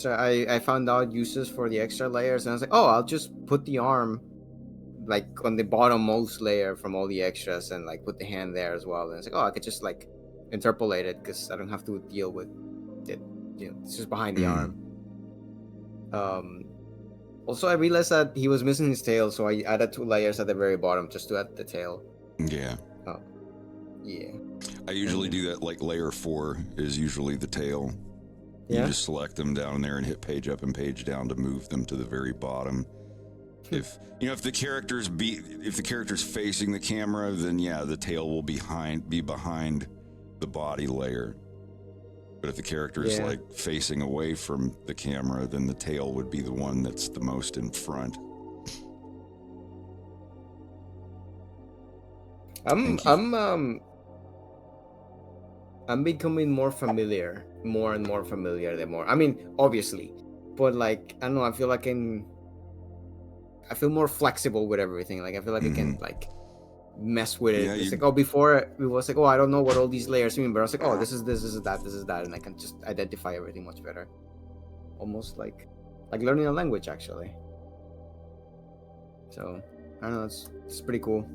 extra. I found out uses for the extra layers, and I was like, oh, I'll just put the arm like on the bottommost layer from all the extras, and like put the hand there as well. And it's like, oh, I could just like interpolate it because I don't have to deal with it. It's just behind the arm. Also, I realized that he was missing his tail, so I added 2 layers at the very bottom just to add the tail. Yeah. Yeah. I usually do that. Like layer 4 is usually the tail. Yeah. You just select them down there and hit page up and page down to move them to the very bottom. If the character's facing the camera, then yeah, the tail will be behind the body layer. But if the character is like facing away from the camera, then the tail would be the one that's the most in front. I'm becoming more and more familiar the more. I mean, obviously, but like I don't know. I feel like I feel more flexible with everything. Like I feel like I can like mess with it. Yeah, It's like, oh, before it was like, oh, I don't know what all these layers mean, but I was like, oh, this is that, and I can just identify everything much better. Almost like learning a language, actually. So I don't know. It's pretty cool.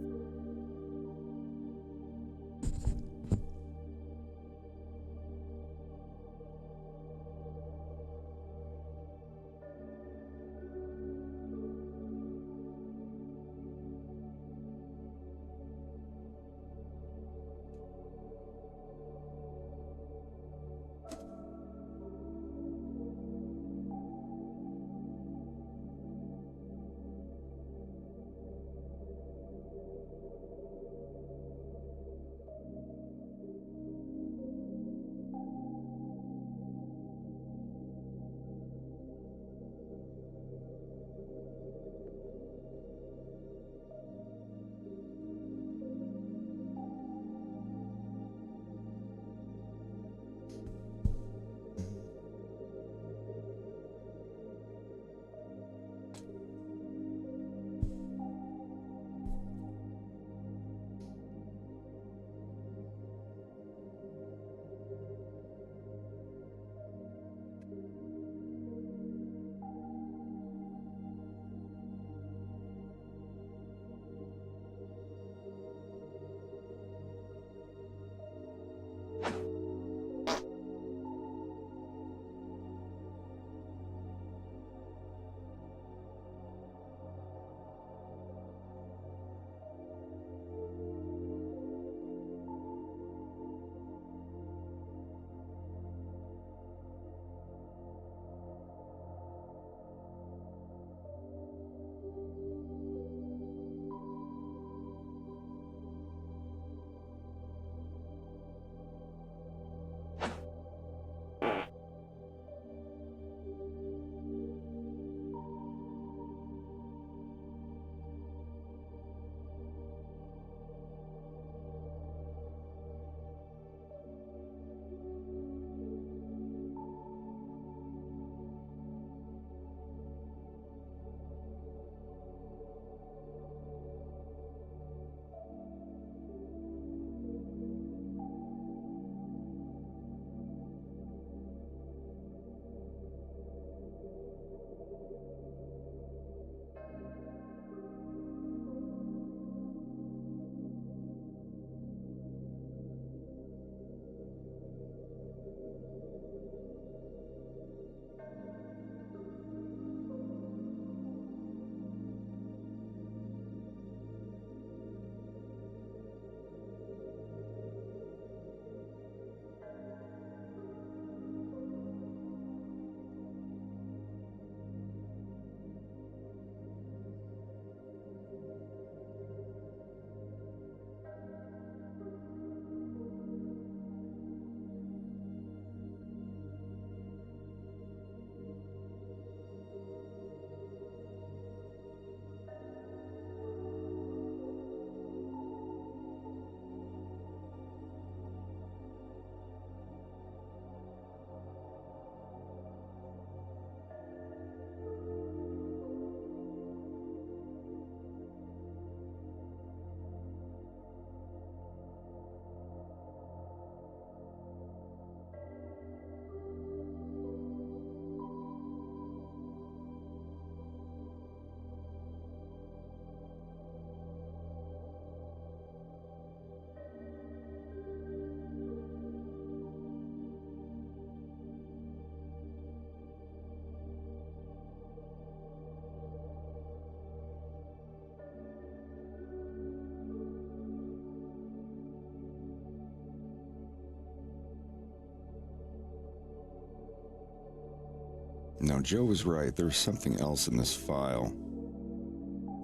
No, Joe was right. There's something else in this file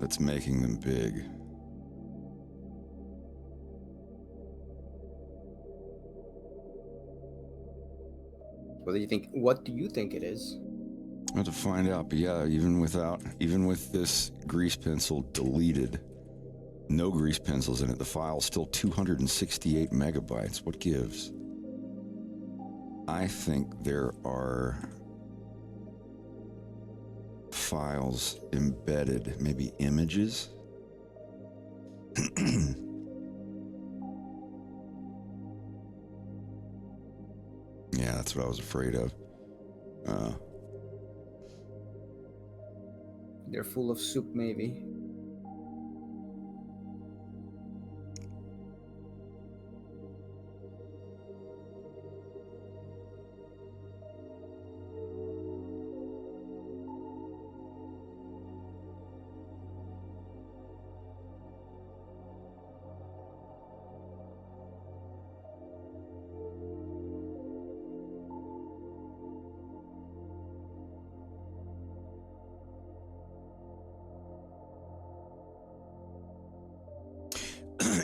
that's making them big. What do you think? What do you think it is? I have to find out, but yeah, even with this grease pencil deleted, no grease pencils in it, the file's still 268 megabytes. What gives? I think there are files embedded, maybe images. Yeah, that's what I was afraid of. They're full of soup, maybe.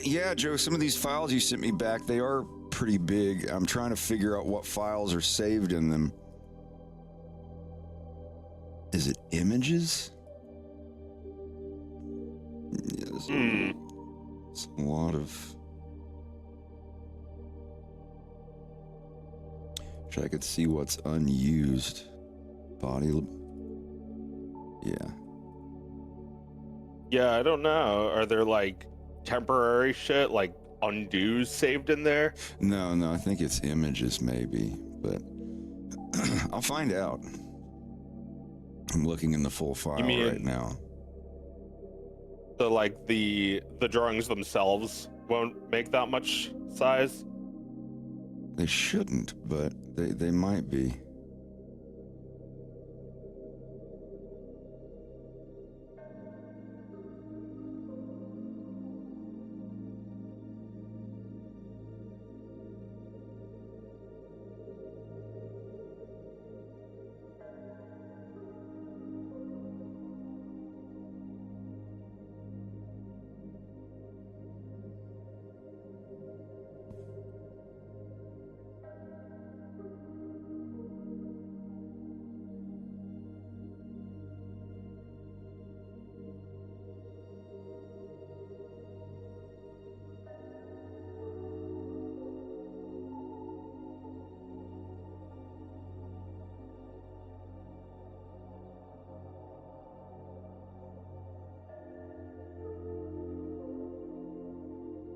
Yeah, Joe, some of these files you sent me back, they are pretty big. I'm trying to figure out what files are saved in them. Is it images? Yeah, there's a lot of... Wish I could see what's unused. Body... Yeah. Yeah, I don't know. Are there like temporary shit like undos saved in there? No, I think it's images maybe, but I'll find out. I'm looking in the full file right now. So like the drawings themselves won't make that much size? They shouldn't, but they might be.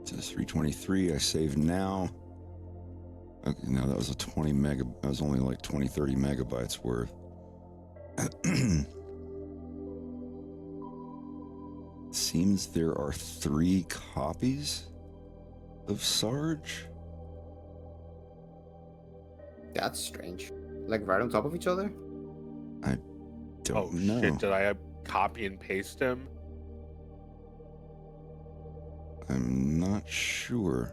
It says 323, I save now. Okay, no, that was a 20 mega, that was only like 20, 30 megabytes worth. Seems there are 3 copies of Sarge. That's strange. Like right on top of each other? I don't know. Shit, did I copy and paste him? I'm not sure.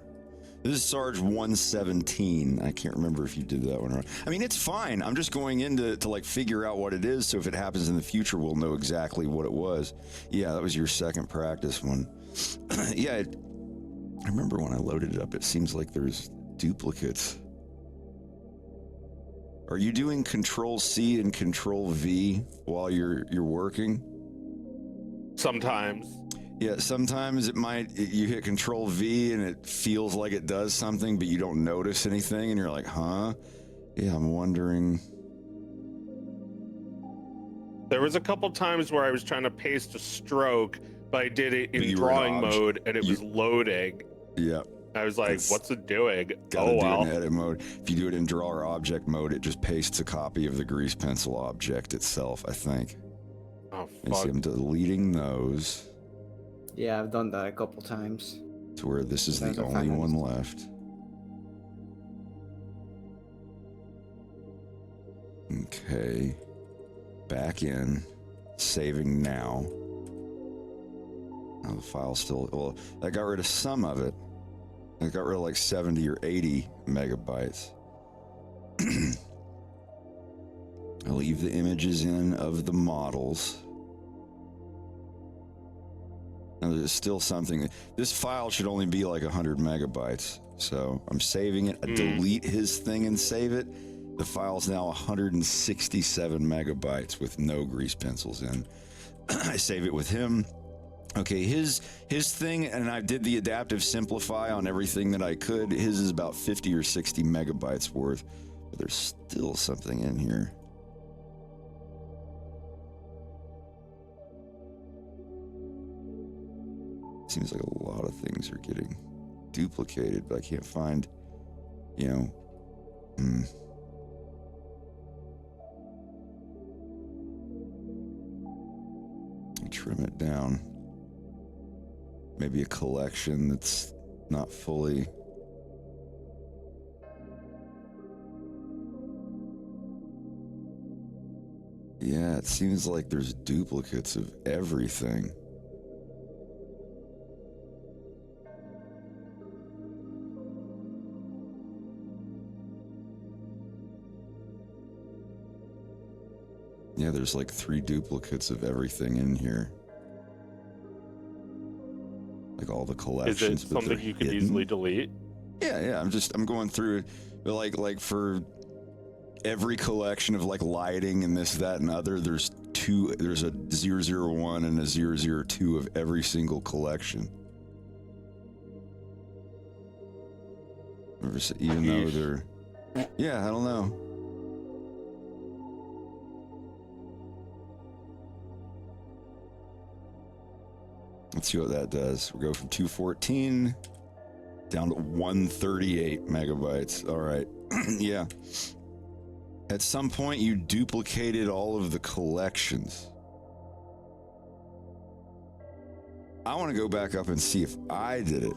This is Sarge 117. I can't remember if you did that one or not. I mean, it's fine. I'm just going in to like figure out what it is, so if it happens in the future, we'll know exactly what it was. Yeah, that was your second practice one. Yeah, I remember when I loaded it up, it seems like there's duplicates. Are you doing Control-C and Control-V while you're working? Sometimes. Yeah, sometimes you hit Control-V and it feels like it does something, but you don't notice anything, and you're like, huh? Yeah, I'm wondering. There was a couple times where I was trying to paste a stroke, but I did it in drawing mode, and it was loading. Yeah. I was like, what's it doing? Gotta do it in edit mode. If you do it in draw or object mode, it just pastes a copy of the grease pencil object itself, I think. Oh, I see fuck. I'm deleting those Yeah, I've done that a couple times. to where this is the Sometimes I only find one left. Okay. Back in. Saving now. Oh, the file's still... Well, I got rid of some of it. I got rid of like 70 or 80 megabytes. I leave the images in of the models. Now there's still something. This file should only be like 100 megabytes. So I'm saving it. I delete his thing and save it. The file's now 167 megabytes with no grease pencils in. I save it with him. Okay, his thing, and I did the adaptive simplify on everything that I could. His is about 50 or 60 megabytes worth, but there's still something in here. Seems like a lot of things are getting duplicated, but I can't find, you know, I'll trim it down. Maybe a collection that's not fully. Yeah, it seems like there's duplicates of everything. Yeah, there's like 3 duplicates of everything in here. Like all the collections. Is it something you could easily delete? Yeah, I'm going through it. But like for every collection of like lighting and this, that, and other, there's a 001 and a 002 of every single collection. Even though they're, yeah, I don't know. Let's see what that does. We go from 214 down to 138 megabytes. All right. Yeah. At some point, you duplicated all of the collections. I want to go back up and see if I did it.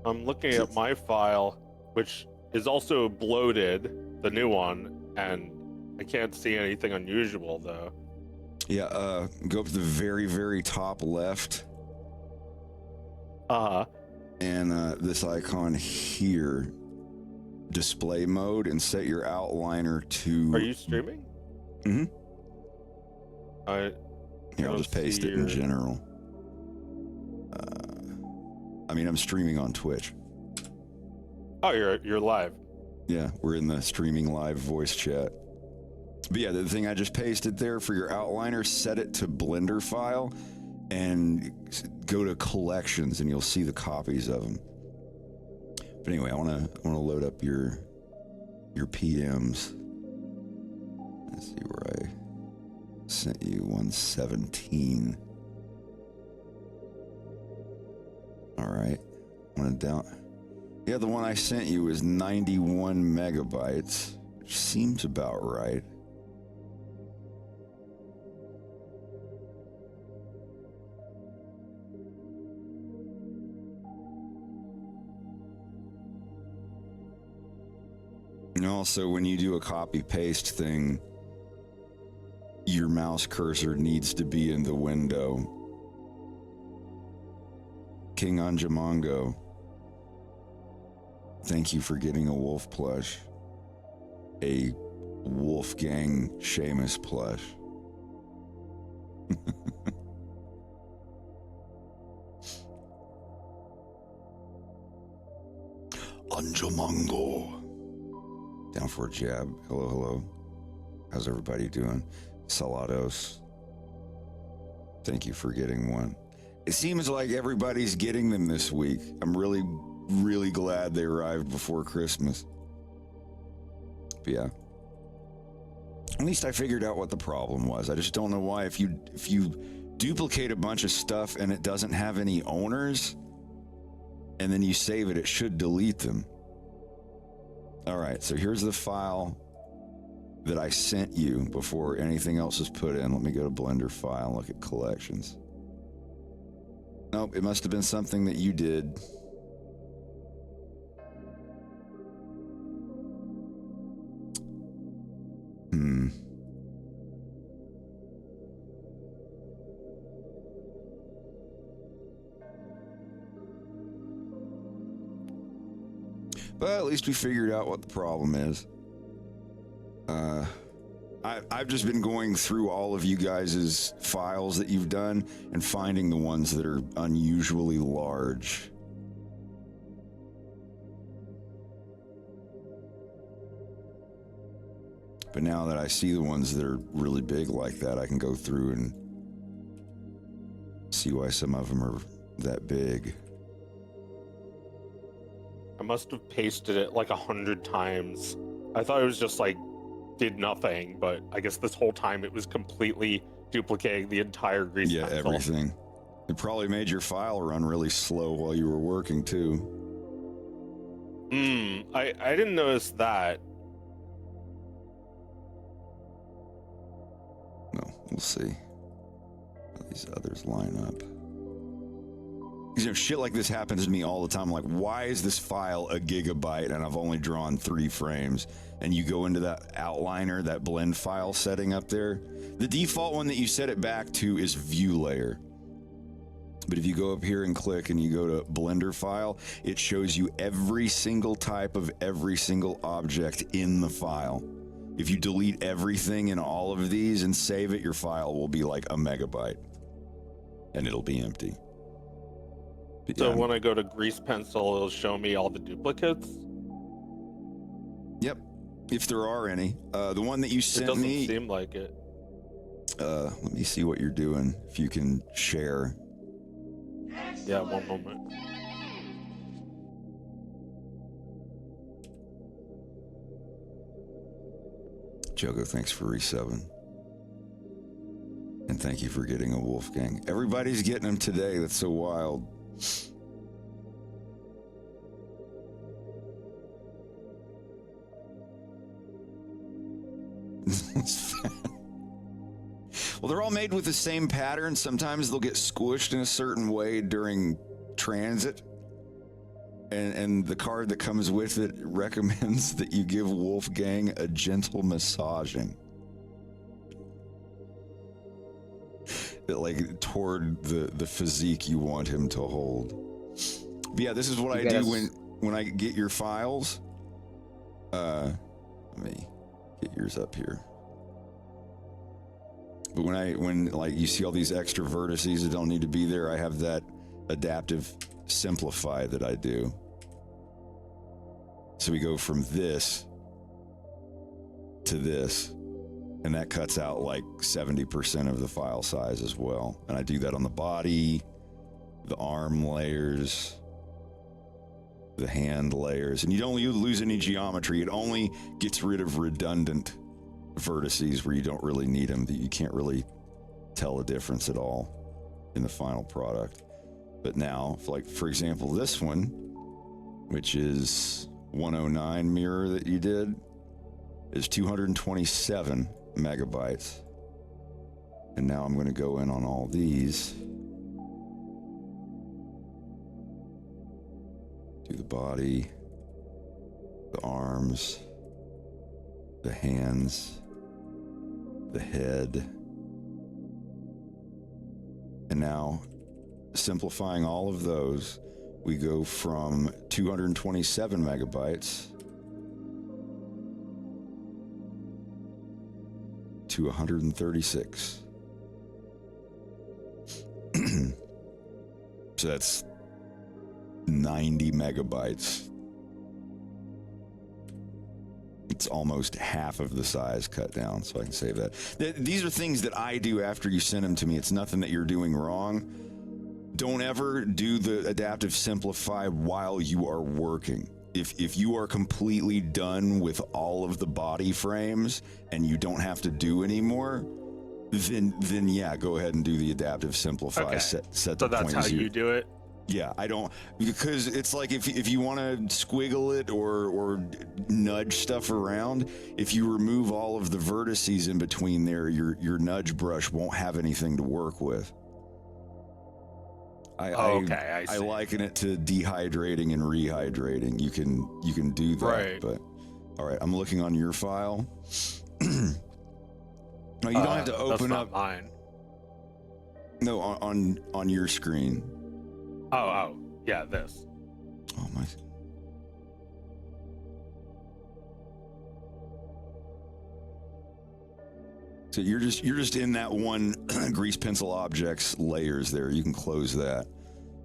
I'm looking at my file, which is also bloated, the new one, and I can't see anything unusual, though. Yeah, go up to the very, very top left. And this icon here, display mode, and set your outliner to... Are you streaming? Mm-hmm. Here, I'll just paste it in general. I mean, I'm streaming on Twitch. Oh, you're live. Yeah, we're in the streaming live voice chat. But yeah, the thing I just pasted there for your outliner, set it to Blender file and go to collections and you'll see the copies of them. But anyway, I want to load up your PMs. Let's see where I sent you 117. All right. Yeah, the one I sent you is 91 megabytes, which seems about right. And also, when you do a copy-paste thing, your mouse cursor needs to be in the window. King Anjamongo, thank you for getting a wolf plush. A Wolfgang Seamus plush. Anjamongo. Down for a jab. Hello, hello. How's everybody doing? Salados, thank you for getting one. It seems like everybody's getting them this week. I'm really, really glad they arrived before Christmas. But yeah. At least I figured out what the problem was. I just don't know why. If you duplicate a bunch of stuff and it doesn't have any owners, and then you save it, it should delete them. All right, so here's the file that I sent you before anything else is put in. Let me go to Blender file and look at collections. Nope, it must have been something that you did. But at least we figured out what the problem is. I've just been going through all of you guys' files that you've done and finding the ones that are unusually large. But now that I see the ones that are really big like that, I can go through and see why some of them are that big. I must have pasted it like 100 times. I thought it was just like did nothing, but I guess this whole time it was completely duplicating the entire grease pencil. Everything. It probably made your file run really slow while you were working too. I didn't notice that. No, we'll see how these others line up. You know, shit like this happens to me all the time. I'm like, why is this file a gigabyte and I've only drawn 3 frames? And you go into that outliner, that blend file setting up there. The default one that you set it back to is view layer. But if you go up here and click and you go to Blender file, it shows you every single type of every single object in the file. If you delete everything in all of these and save it, your file will be like a megabyte. And it'll be empty. But So yeah, when I go to grease pencil, it'll show me all the duplicates? Yep, if there are any. The one that you It sent doesn't me... seem like it. let me see what you're doing, if you can share. Yeah, one moment. Jogo, thanks for resubbing. And thank you for getting a Wolfgang. Everybody's getting them today. That's so wild. Well, they're all made with the same pattern. Sometimes they'll get squished in a certain way during transit. And the card that comes with it recommends that you give Wolfgang a gentle massaging. Like toward the physique you want him to hold. But yeah, this is what I do when I get your files. Let me get yours up here. But when like you see all these extra vertices that don't need to be there, I have that adaptive simplify that I do. So we go from this to this, and that cuts out like 70% of the file size as well. And I do that on the body, the arm layers, the hand layers, and you don't lose any geometry. It only gets rid of redundant vertices where you don't really need them, that you can't really tell a difference at all in the final product. But now, like for example, this one, which is 109 mirror that you did, is 227 megabytes. And now I'm going to go in on all these. Do the body, the arms, the hands, the head. And now, simplifying all of those, we go from 227 megabytes to 136. So that's 90 megabytes. It's almost half of the size cut down, so I can save that. These are things that I do after you send them to me. It's nothing that you're doing wrong. Don't ever do the adaptive simplify while you are working. If you are completely done with all of the body frames and you don't have to do anymore, then yeah, go ahead and do the adaptive simplify. Okay. Set So the that's point how zero. you do it? Yeah, I don't, because it's like if you want to squiggle it or nudge stuff around, if you remove all of the vertices in between there, your nudge brush won't have anything to work with. I see. I liken it to dehydrating and rehydrating. You can do that, Right. but all right, I'm looking on your file. No, you don't have to open that's up not mine. No, on your screen. Oh, yeah, this. Oh my. So you're just in that one grease pencil objects layers there. You can close that.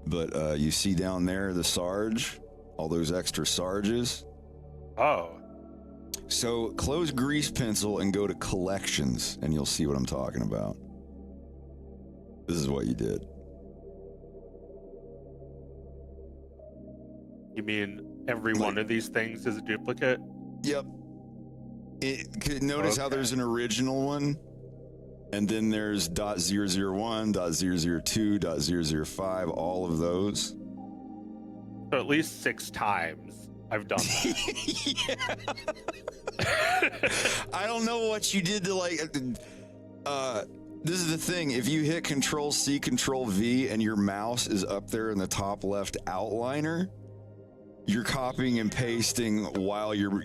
But you see down there the Sarge, all those extra Sarges. Oh. So close grease pencil and go to collections, and you'll see what I'm talking about. This is what you did. You mean every one of these things is a duplicate? Yep. Notice how there's an original one, and then there's .001, .002, .005, all of those. So at least 6 times I've done that. I don't know what you did to this is the thing. If you hit Control C, Control V, and your mouse is up there in the top left outliner, you're copying and pasting while you're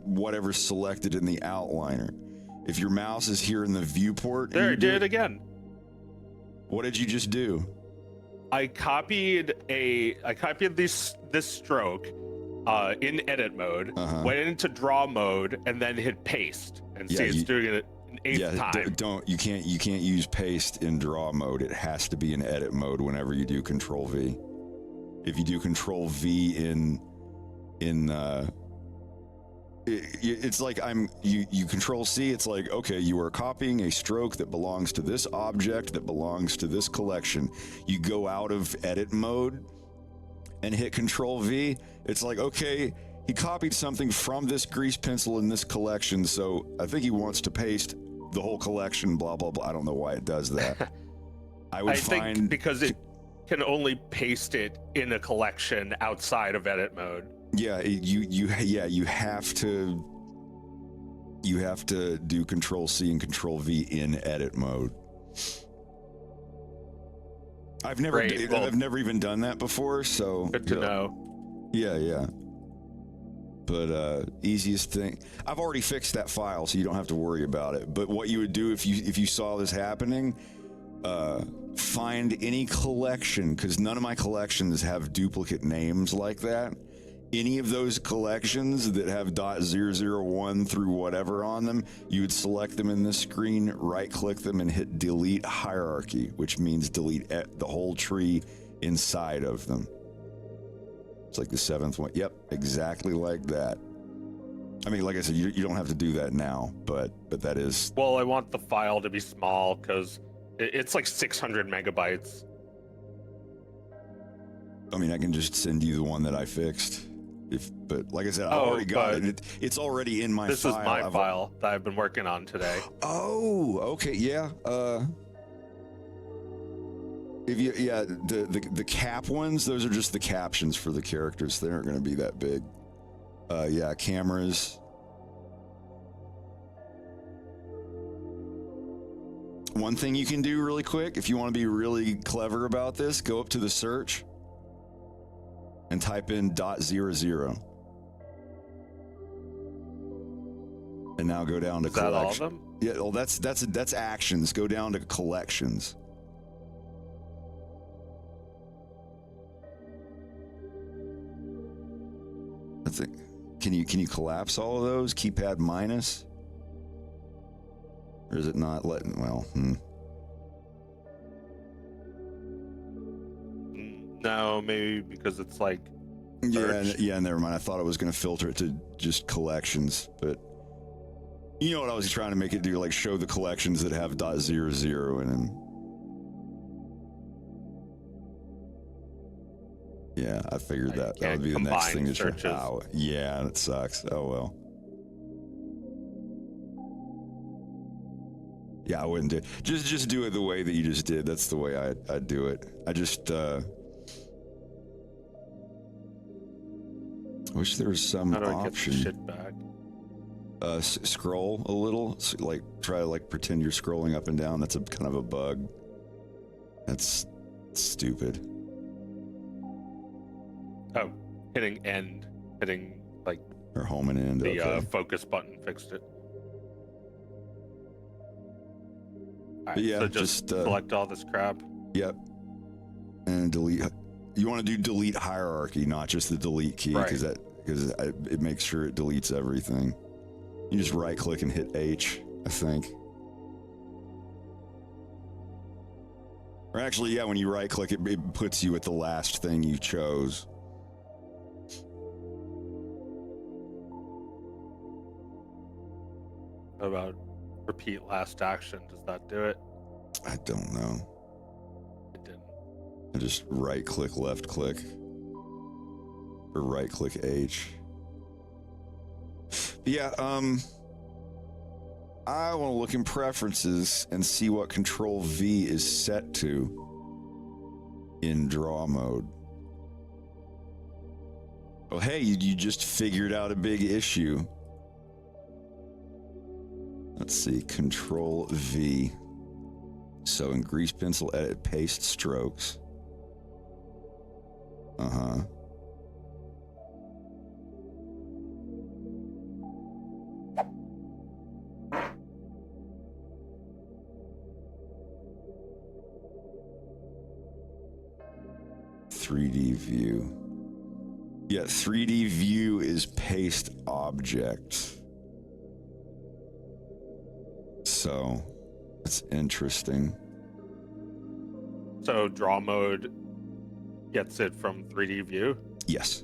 whatever's selected in the outliner. If your mouse is here in the viewport, there, it did it again. What did you just do? I copied this stroke in edit mode, went into draw mode, and then hit paste, and see it's doing it an 8th time. You can't use paste in draw mode. It has to be in edit mode whenever you do Control V. If you do Control V it's like you Control C, it's like, okay, you are copying a stroke that belongs to this object that belongs to this collection. You go out of edit mode and hit Control V. It's like, okay, he copied something from this grease pencil in this collection, so I think he wants to paste the whole collection, blah blah blah. I don't know why it does that. I think because it can only paste it in a collection outside of edit mode. Yeah, you have to do Control C and Control V in edit mode. I've never even done that before, so good to know. Yeah. But easiest thing, I've already fixed that file, so you don't have to worry about it. But what you would do if you saw this happening, find any collection, because none of my collections have duplicate names like that. Any of those collections that have .001 through whatever on them, you would select them in this screen, right-click them, and hit Delete Hierarchy, which means delete the whole tree inside of them. It's like the 7th one. Yep, exactly like that. I mean, like I said, you don't have to do that now, but that is... Well, I want the file to be small, because it's like 600 megabytes. I mean, I can just send you the one that I fixed. But like I said, I already got it. It's already in my file. This is my file that I've been working on today. Oh, okay, yeah. The cap ones, those are just the captions for the characters. They aren't going to be that big. Yeah, cameras. One thing you can do really quick, if you want to be really clever about this, go up to the search and type in .00. And now go down to collection. Is that all of them? Yeah, well, that's actions. Go down to collections. That's it. Can you collapse all of those? Keypad minus? Or is it not letting? Well, No, maybe because it's like... Yeah, never mind. I thought it was going to filter it to just collections, but you know what I was trying to make it do, like show the collections that have .00 in them. Yeah, I figured that would be the next thing to try. Oh, yeah, that sucks. Oh well. Yeah, I wouldn't do it. Just do it the way that you just did. That's the way I'd do it. I just wish there was some option. How do I get the shit back? Scroll a little, like try to like pretend you're scrolling up and down. That's a kind of a bug. That's stupid. Oh, hitting end, hitting like or home and end. The focus button fixed it. All right, yeah, so just select all this crap. Yep, and delete. You want to do delete hierarchy, not just the delete key, because it makes sure it deletes everything. You just right click and hit H, I think. Or actually, yeah, when you right click, it puts you at the last thing you chose. What about repeat last action? Does that do it? I don't know. It didn't. I just right click, left click. Or right click H. But yeah, I want to look in preferences and see what Control V is set to in draw mode. Oh, hey, you just figured out a big issue. Let's see, Control V. So in grease pencil, edit, paste strokes. Uh-huh. .3D view. Yeah, 3D view is paste object. So, that's interesting. So draw mode gets it from 3D view? Yes.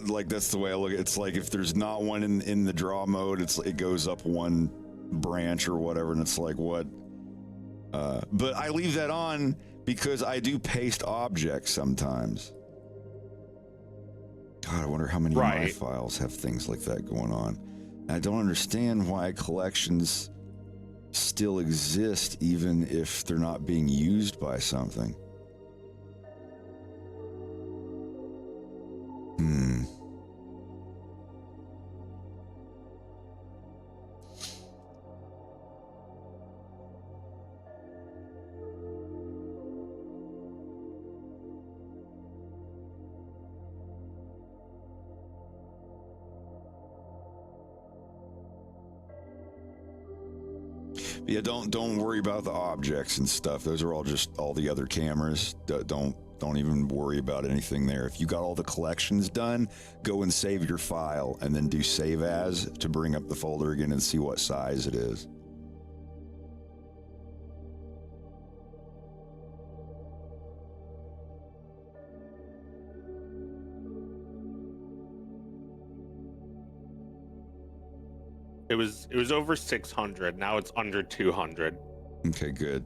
Like, that's the way I look at it. It's like if there's not one in the draw mode, it goes up one branch or whatever, and it's like, what? But I leave that on because I do paste objects sometimes. God, I wonder how many of my files have things like that going on. And I don't understand why collections still exist even if they're not being used by something. Yeah, don't worry about the objects and stuff. Those are all just all the other cameras. Don't even worry about anything there. If you got all the collections done, go and save your file and then do save as to bring up the folder again and see what size it is. It was over 600. Now it's under 200. Okay, good.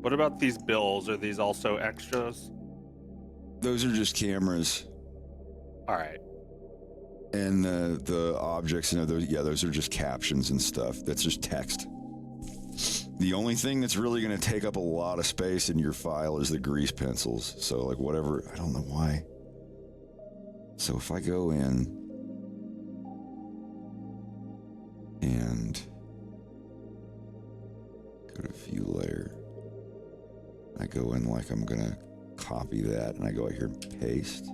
What about these bills? Are these also extras? Those are just cameras. All right. And the objects, those are just captions and stuff. That's just text. The only thing that's really going to take up a lot of space in your file is the grease pencils. So like whatever, I don't know why. So if I go in and go to view layer, I go in like I'm gonna copy that, and I go out here and paste.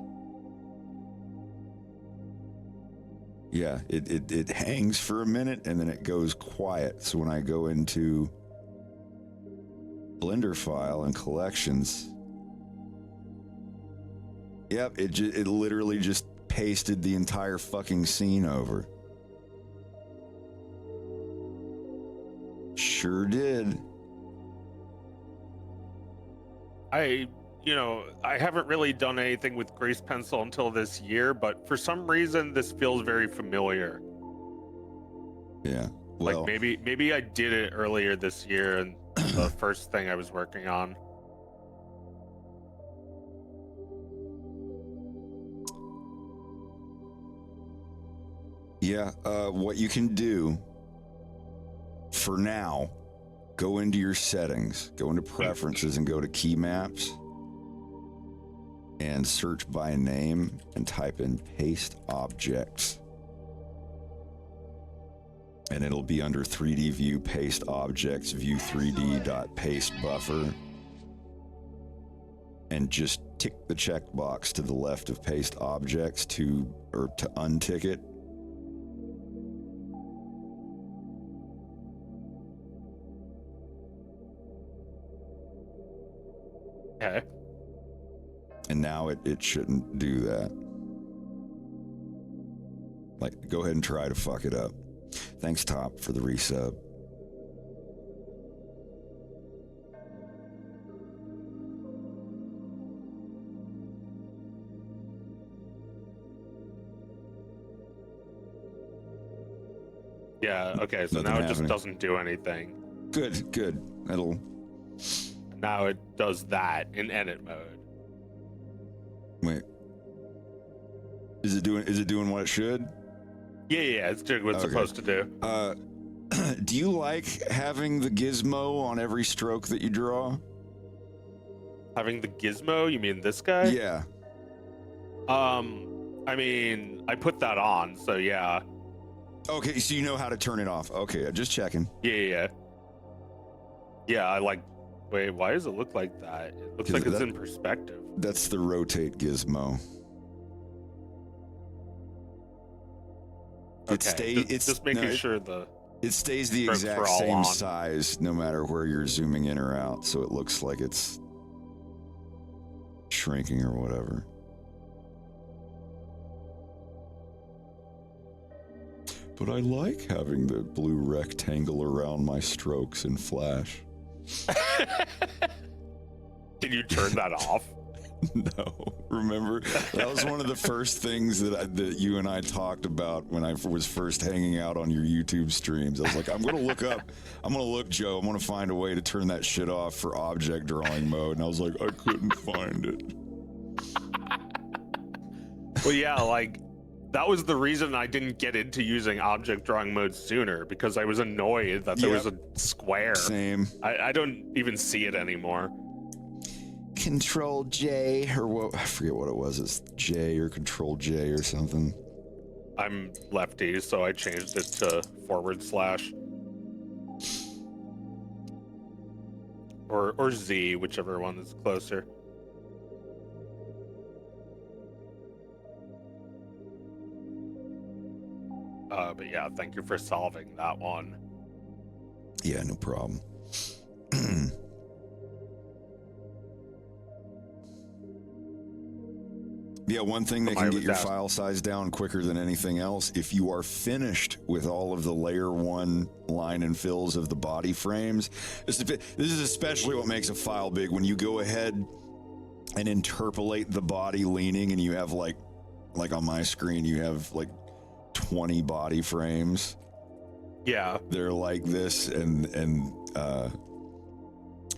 Yeah, it hangs for a minute and then it goes quiet. So when I go into Blender file and collections, yep, it literally just pasted the entire fucking scene over. Sure did. I haven't really done anything with grease pencil until this year, but for some reason this feels very familiar. Yeah. Well, like maybe I did it earlier this year and the first thing I was working on. Yeah, what you can do for now, go into your settings, go into preferences and go to key maps and search by name and type in paste objects. And it'll be under 3D view paste objects view 3D.paste buffer. And just tick the checkbox to the left of paste objects to untick it. Okay. And now it shouldn't do that. Like, go ahead and try to fuck it up. Thanks, Top, for the resub. Yeah, okay, so Nothing now it just happening. doesn't do anything. Good. That'll... Now it does that in edit mode. Wait. Is it doing what it should? Yeah, it's doing what it's supposed to do. Do you like having the gizmo on every stroke that you draw? Having the gizmo? You mean this guy? Yeah. I mean, I put that on, so yeah. Okay, so you know how to turn it off. Okay, just checking. Yeah. Yeah, I like... Wait, why does it look like that? It looks like it's in perspective. That's the rotate gizmo. Okay, just making sure it stays the exact same size no matter where you're zooming in or out, so it looks like it's shrinking or whatever. But I like having the blue rectangle around my strokes in Flash. Can you turn that off? No, remember that was one of the first things that you and I talked about when I was first hanging out on your YouTube streams. I was like, I'm gonna look, Joe, I'm gonna find a way to turn that shit off for object drawing mode, and I was like, I couldn't find it. Well, yeah, like that was the reason I didn't get into using object drawing mode sooner, because I was annoyed that there was a square. Same. I don't even see it anymore. Control J, or what? I forget what it was. It's J or Control J or something. I'm lefty, so I changed it to / or Z, whichever one is closer. But yeah, thank you for solving that one. Yeah, no problem. Yeah, one thing that can get your file size down quicker than anything else, if you are finished with all of the layer 1 line and fills of the body frames, this is especially what makes a file big. When you go ahead and interpolate the body leaning, and you have like on my screen, you have like 20 body frames. Yeah, they're like this, and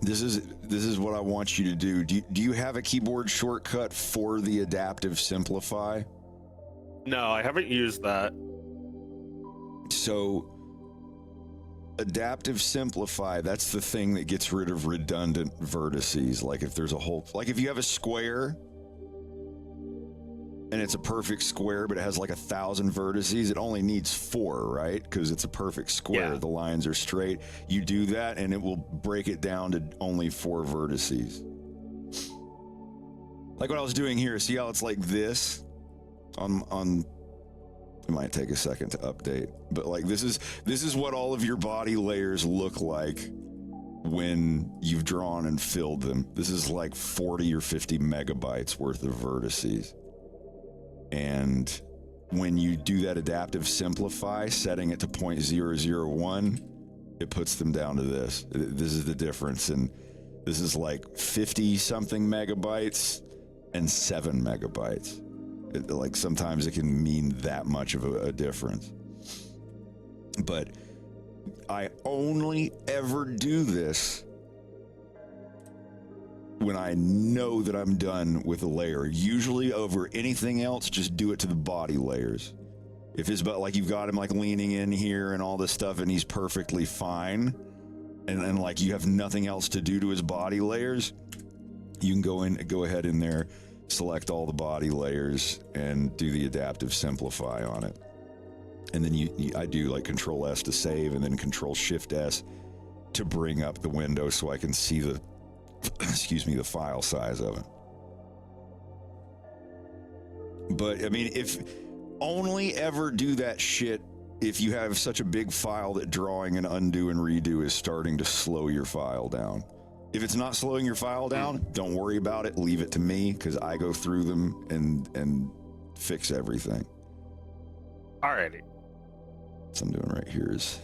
this is what I want you to do. Do you have a keyboard shortcut for the adaptive simplify? No, I haven't used that. So adaptive simplify, that's the thing that gets rid of redundant vertices. Like if there's if you have a square and it's a perfect square, but it has like 1,000 vertices, it only needs 4, right? Because it's a perfect square. Yeah. The lines are straight. You do that, and it will break it down to only 4 vertices. Like what I was doing here. See how it's like this? It might take a second to update, but like this is what all of your body layers look like when you've drawn and filled them. This is like 40 or 50 megabytes worth of vertices. And when you do that adaptive simplify, setting it to 0.001, it puts them down to this. This is the difference. And this is like 50 something megabytes and 7 megabytes. Like sometimes it can mean that much of a difference. But I only ever do this when I know that I'm done with a layer. Usually over anything else, just do it to the body layers. If it's about like you've got him like leaning in here and all this stuff and he's perfectly fine, and like you have nothing else to do to his body layers, you can go ahead in there, select all the body layers and do the adaptive simplify on it. And then I do like Control S to save, and then Control Shift S to bring up the window so I can see the the file size of it. But I mean, if only ever do that shit if you have such a big file that drawing and undo and redo is starting to slow your file down. If it's not slowing your file down, don't worry about it. Leave it to me, because I go through them and fix everything. Alrighty. What I'm doing right here is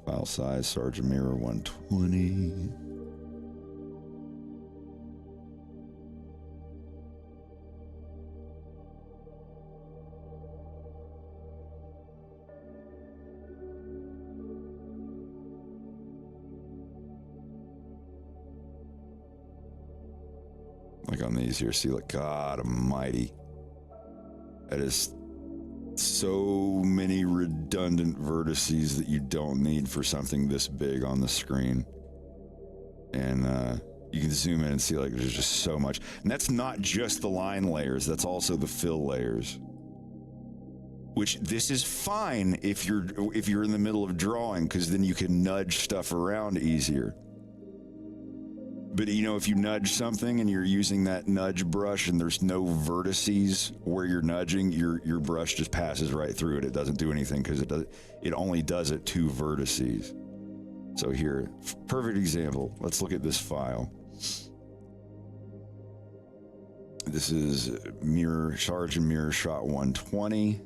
file size, Sergeant Mirror 120. Like on these here, see, like, God almighty. That is so many redundant vertices that you don't need for something this big on the screen. And you can zoom in and see, like, there's just so much. And that's not just the line layers, that's also the fill layers. Which, this is fine if you're in the middle of drawing, because then you can nudge stuff around easier. But, you know, if you nudge something and you're using that nudge brush and there's no vertices where you're nudging, your brush just passes right through it. It doesn't do anything because it only does it 2 vertices. So here, perfect example. Let's look at this file. This is Sarge and Mirror Shot 120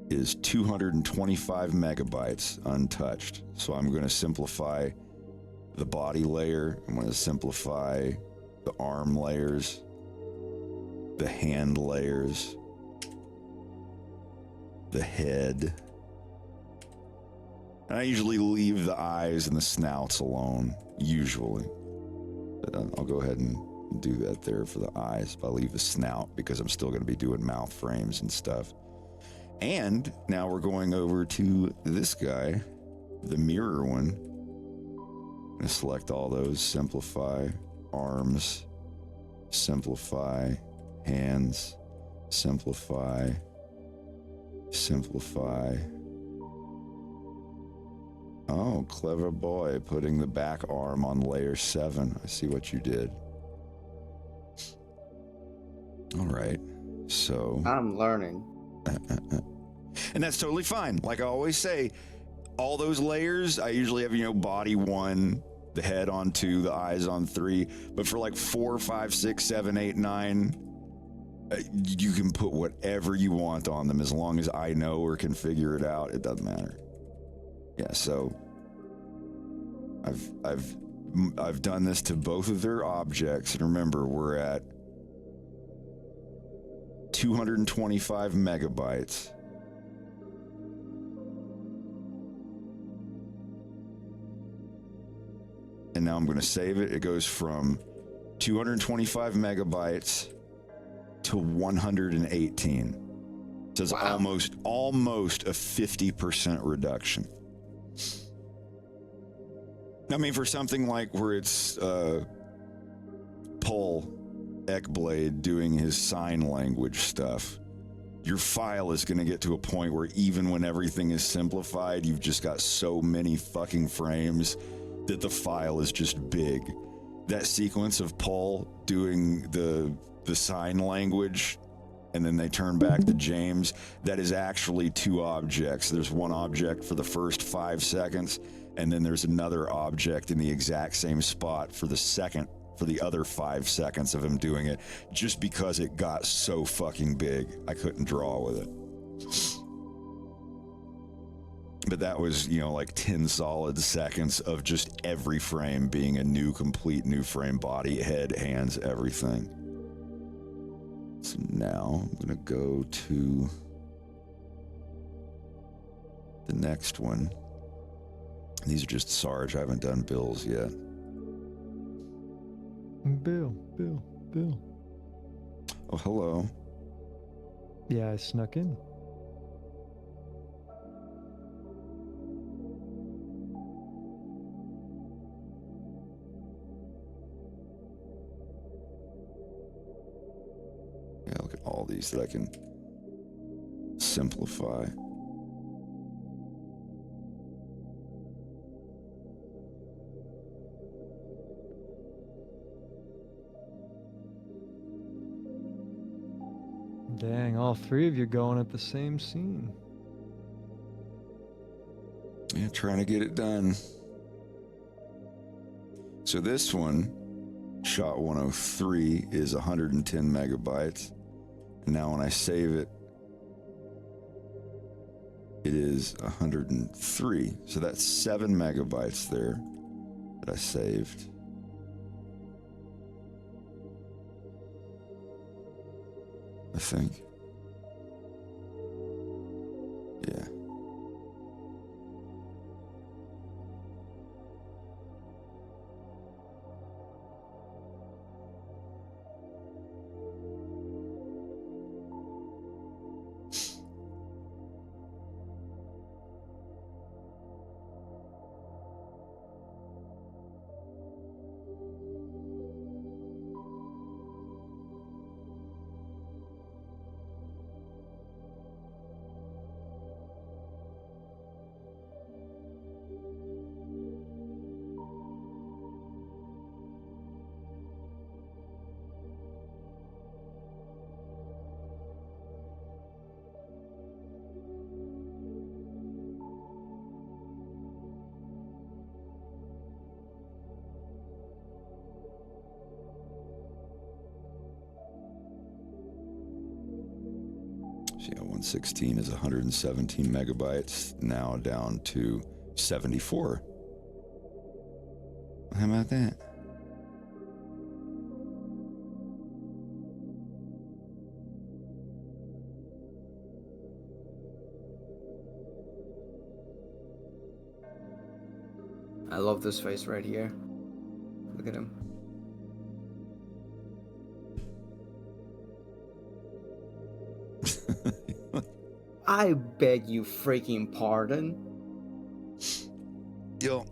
is 225 megabytes untouched. So I'm going to simplify the body layer. I'm going to simplify the arm layers, the hand layers, the head. And I usually leave the eyes and the snouts alone, usually. But I'll go ahead and do that there for the eyes. I'll leave the snout because I'm still going to be doing mouth frames and stuff. And now we're going over to this guy, the mirror one. I'm going to select all those, simplify, arms, simplify, hands, simplify, simplify. Oh, clever boy, putting the back arm on layer 7. I see what you did. All right, so... I'm learning. And that's totally fine. Like I always say, all those layers, I usually have, you know, body 1, the head on 2, the eyes on 3. But for like 4, 5, 6, 7, 8, 9, you can put whatever you want on them as long as I know or can figure it out. It doesn't matter. Yeah, so I've done this to both of their objects, and remember, we're at 225 megabytes. And now I'm going to save it. It goes from 225 megabytes to 118. So it's almost a 50% reduction. I mean, for something like where it's Paul Ekblade doing his sign language stuff, your file is going to get to a point where even when everything is simplified, you've just got so many fucking frames that the file is just big. That sequence of Paul doing the sign language and then they turn back to James, that is actually 2 objects. There's one object for the first 5 seconds, and then there's another object in the exact same spot for the other 5 seconds of him doing it, just because it got so fucking big. I couldn't draw with it. But that was, you know, like 10 solid seconds of just every frame being a complete new frame, body, head, hands, everything. So now I'm going to go to the next one. These are just Sarge. I haven't done Bill's yet. Bill. Oh, hello. Yeah, I snuck in. Yeah, look at all these that I can simplify. Dang, all 3 of you going at the same scene. Yeah, trying to get it done. So this one, shot 103, is 110 megabytes. And now when I save it, it is 103. So that's 7 megabytes there that I saved. I think. Yeah. So yeah, 116 is 117 megabytes, now down to 74. How about that? I love this face right here. Look at him. I beg you freaking pardon. Yo.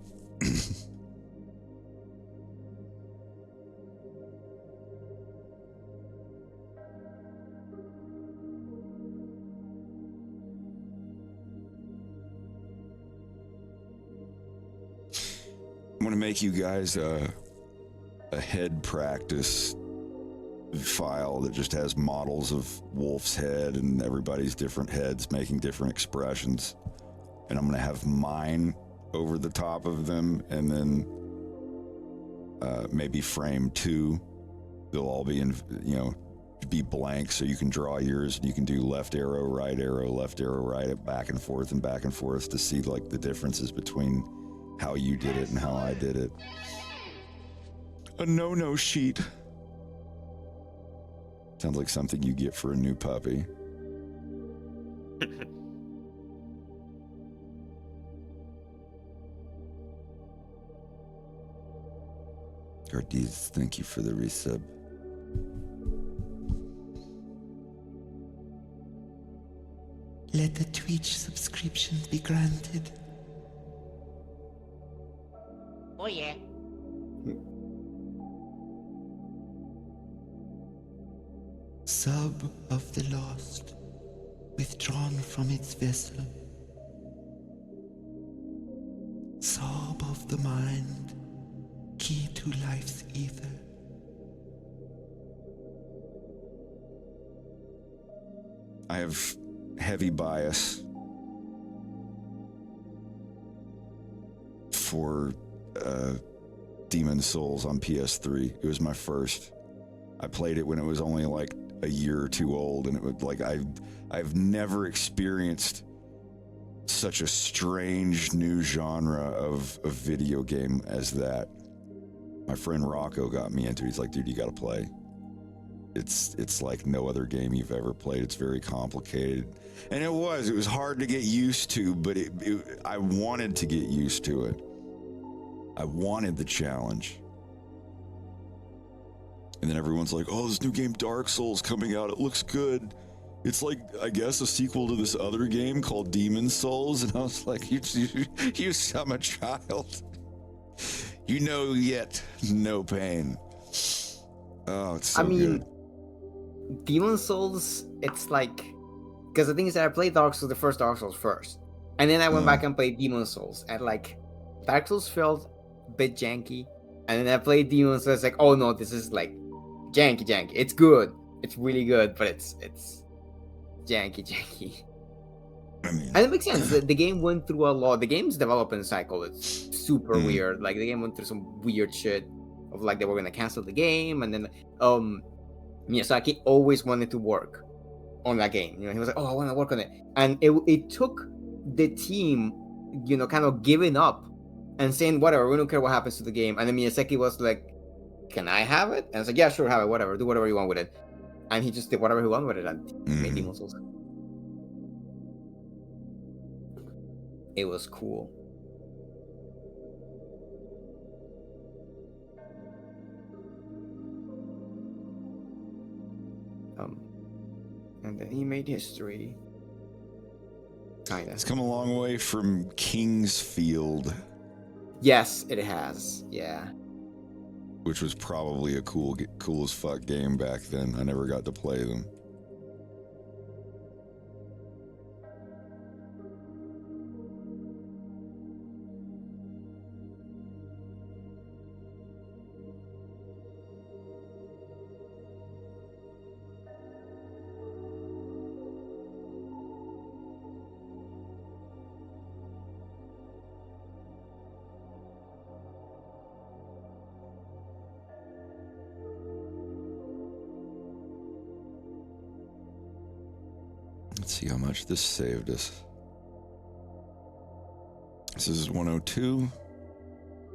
I'm gonna make you guys a head practice file that just has models of Wolf's head and everybody's different heads making different expressions, and I'm gonna have mine over the top of them, and then maybe frame 2, they'll all be in, be blank, so you can draw yours and you can do left arrow, right, back and forth to see like the differences between how you did it and how I did it. A no-no sheet. Sounds like something you get for a new puppy. Gardiz, thank you for the resub. Let the Twitch subscriptions be granted. Oh yeah. Sub of the lost, withdrawn from its vessel. Sob of the mind, key to life's ether. I have heavy bias for Demon Souls on PS3. It was my first. I played it when it was only like a year or two old, and it was like I've never experienced such a strange new genre of video game as that. My friend Rocco got me into it. He's like, dude, you gotta play. It's like no other game you've ever played. It's very complicated. And it was hard to get used to, but I wanted to get used to it. I wanted the challenge. And then everyone's like, oh, this new game Dark Souls coming out, it looks good. It's like, I guess, a sequel to this other game called Demon Souls. And I was like, you I'm a child. You know yet no pain. Oh, it's so good. Demon Souls, it's like, because the thing is that I played Dark Souls, the first Dark Souls first, and then I went back and played Demon Souls, and like Dark Souls felt a bit janky, and then I played Demon Souls, it's like, oh no, this is like janky. It's good, it's really good, but it's janky. And it makes sense. The game went through a lot. The game's development cycle is super weird. Like the game went through some weird shit of like they were gonna cancel the game, and then Miyazaki always wanted to work on that game. He was like, "Oh, I want to work on it," and it took the team, kind of giving up and saying, "Whatever, we don't care what happens to the game." And then Miyazaki was like, "Can I have it?" And I was like, "Yeah, sure, have it. Whatever, do whatever you want with it." And he just did whatever he wanted with it and made Demon Souls. It was cool. And then he made history. Kinda. It's come a long way from Kingsfield. Yes, it has. Yeah. Which was probably a cool as fuck game back then. I never got to play them. Let's see how much this saved us. This is 102.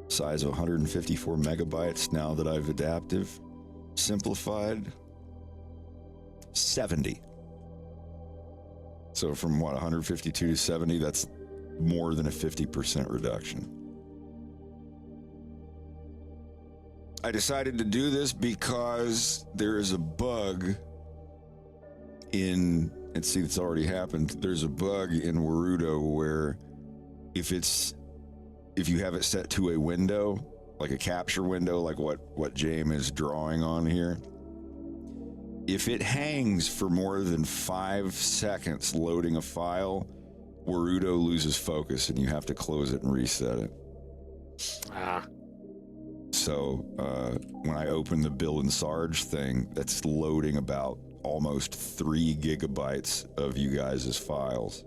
Size of 154 megabytes now that I've adaptive. Simplified. 70. So from what, 152 to 70, that's more than a 50% reduction. I decided to do this because there is a bug in, and see, it's already happened. There's a bug in Warudo where if you have it set to a window, like a capture window, like what James is drawing on here, if it hangs for more than 5 seconds loading a file, Warudo loses focus and you have to close it and reset it. So when I open the Bill and Sarge thing, that's loading about almost 3 gigabytes of you guys' files.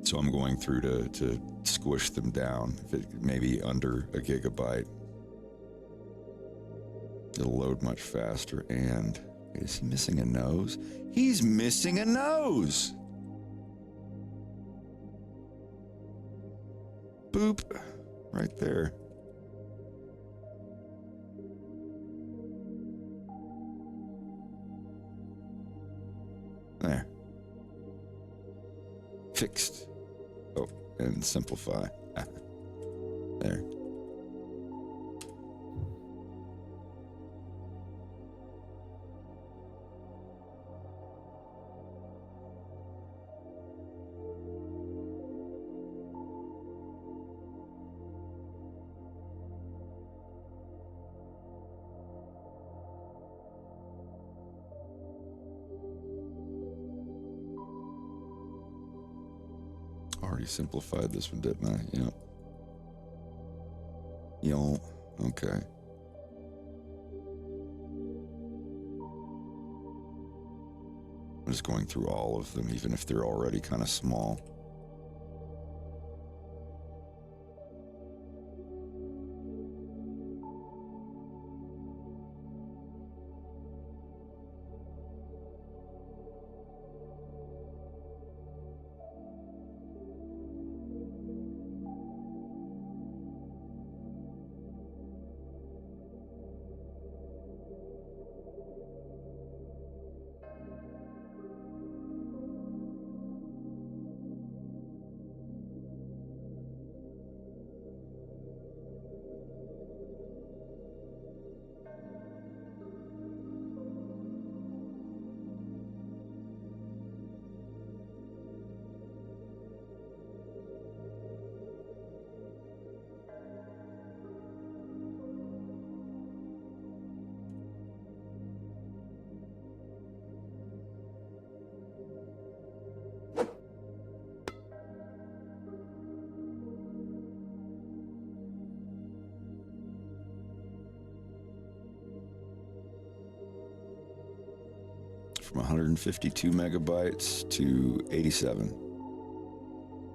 So I'm going through to squish them down, if it maybe under a gigabyte. It'll load much faster. And wait, is he missing a nose? He's missing a nose! Boop. Right there. There. Fixed. Oh, and simplify. There. Already simplified this one, didn't I? Yep. Yo, okay. I'm just going through all of them, even if they're already kind of small. From 152 megabytes to 87.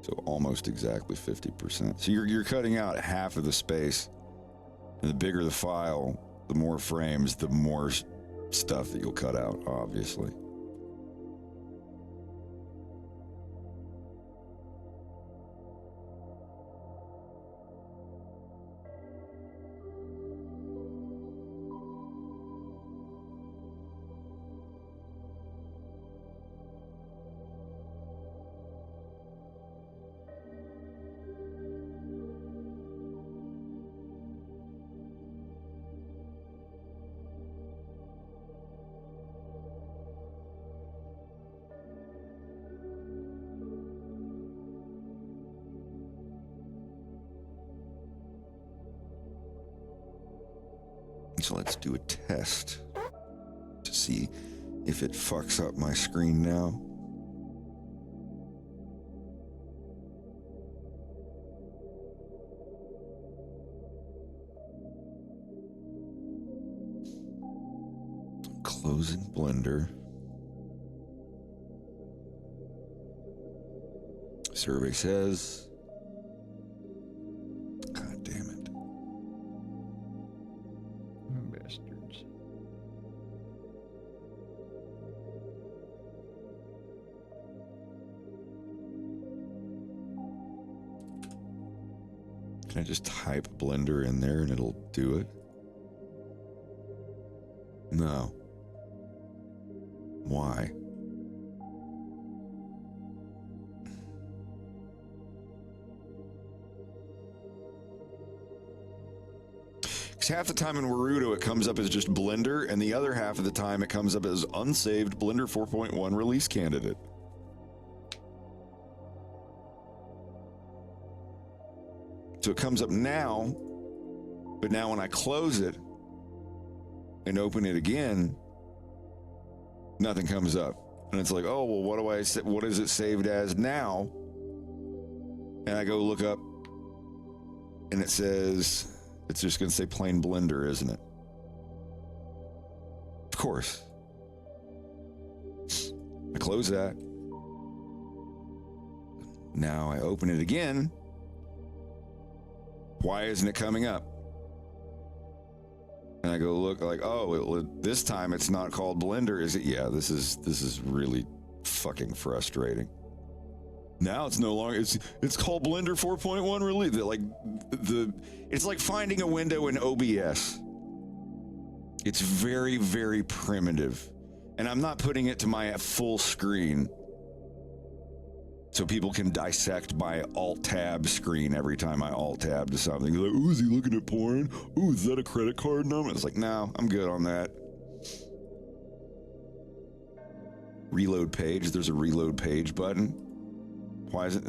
So almost exactly 50%. So you're cutting out half of the space. And the bigger the file, the more frames, the more stuff that you'll cut out, obviously. So let's do a test to see if it fucks up my screen now. Closing Blender. Survey says, God damn it. Bastards. Can I just type Blender in there and it'll do it? No. Why? Because half the time in Warudo it comes up as just Blender, and the other half of the time it comes up as unsaved Blender 4.1 release candidate. So it comes up now, but now when I close it and open it again, nothing comes up. And it's like, oh, well, what is it saved as now? And I go look up and it says, it's just going to say plain Blender, isn't it? Of course. I close that. Now I open it again. Why isn't it coming up? And I go look, like, oh, this time it's not called Blender, is it? Yeah, this is really fucking frustrating. Now it's no longer, it's called Blender 4.1 release. It's like finding a window in OBS. It's very, very primitive. And I'm not putting it to my full screen so people can dissect my alt-tab screen every time I alt-tab to something. They're like, ooh, is he looking at porn? Ooh, is that a credit card number? It's like, no, I'm good on that. Reload page. There's a reload page button. Why is it?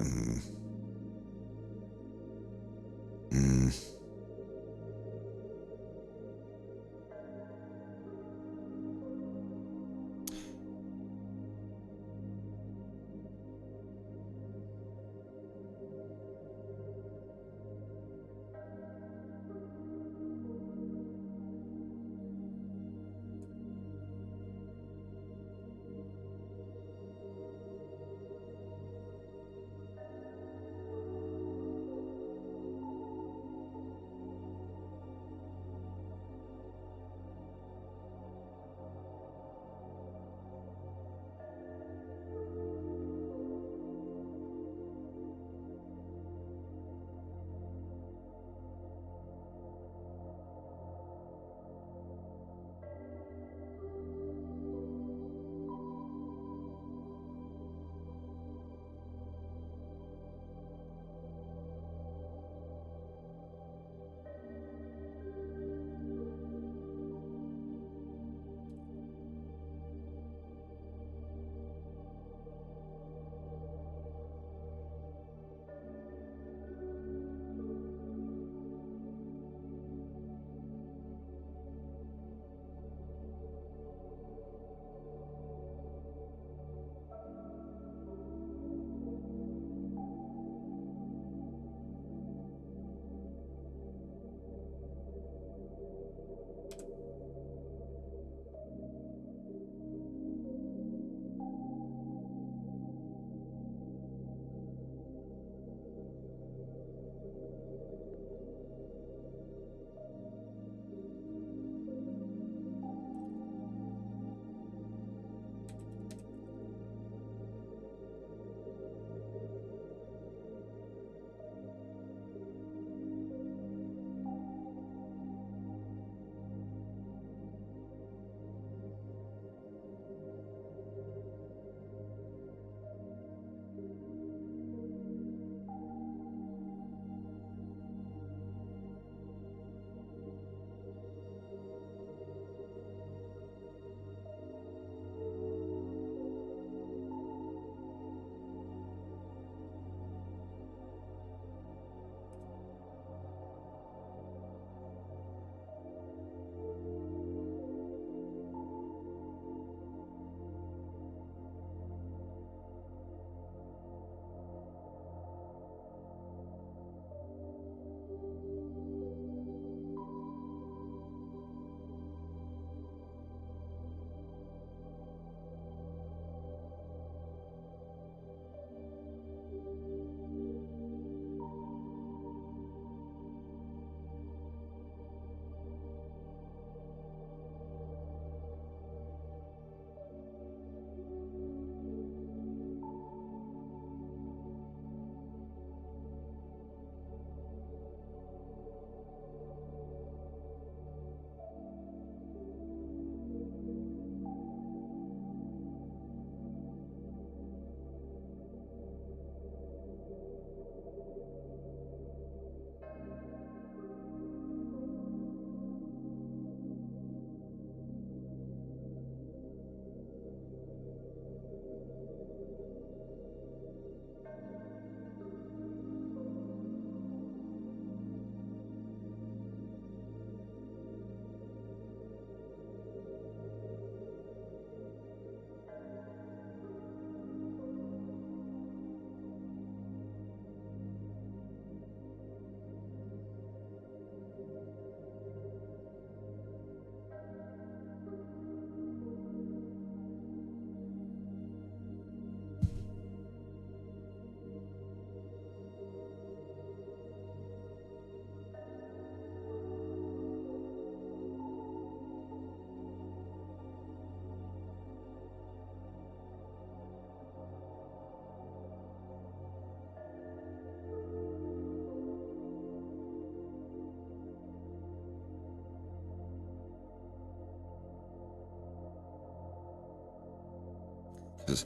Because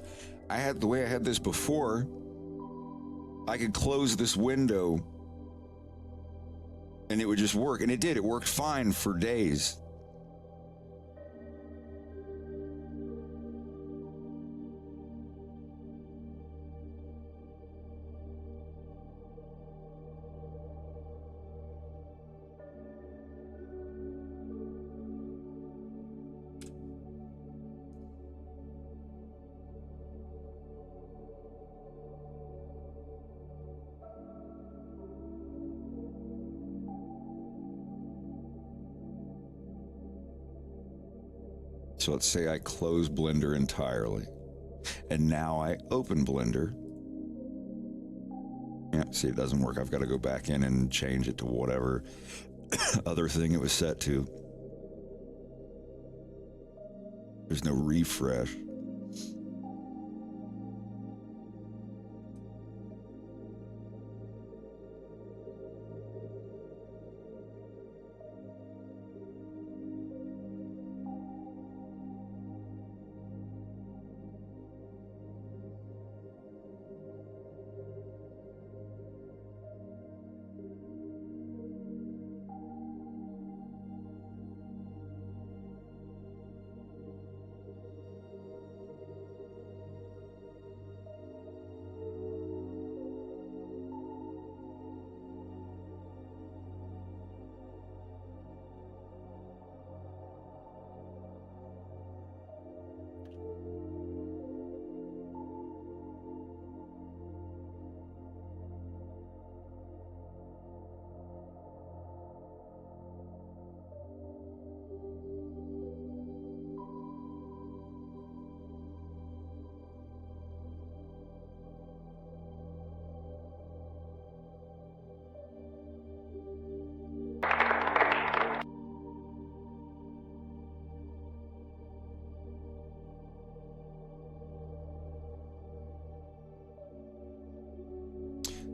the way I had this before, I could close this window and it would just work. And it did. It worked fine for days. So let's say I close Blender entirely, and now I open Blender. Yeah, see, it doesn't work. I've got to go back in and change it to whatever other thing it was set to. There's no refresh.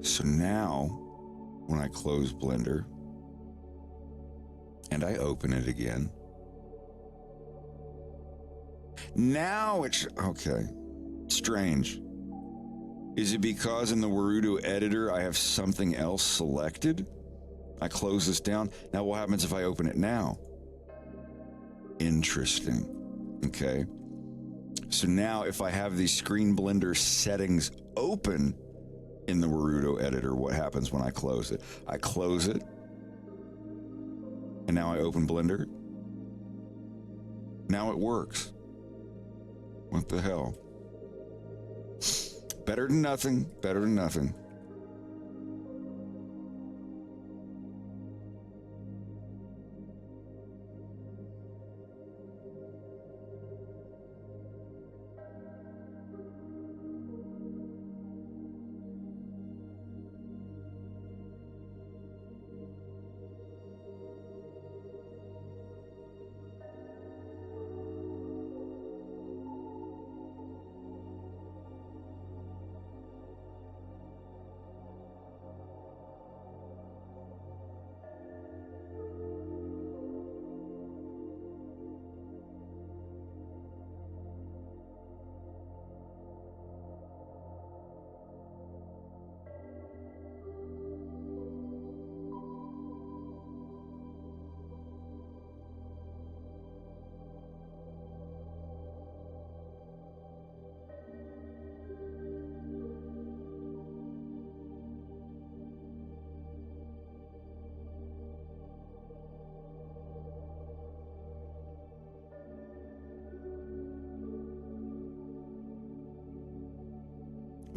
So now, when I close Blender and I open it again, now it's okay. Strange. Is it because in the Warudo editor I have something else selected? I close this down. Now what happens if I open it now? Interesting. Okay. So now if I have these Screen Blender settings open in the Warudo editor, what happens when I close it? I close it, and now I open Blender. Now it works. What the hell? Better than nothing, better than nothing.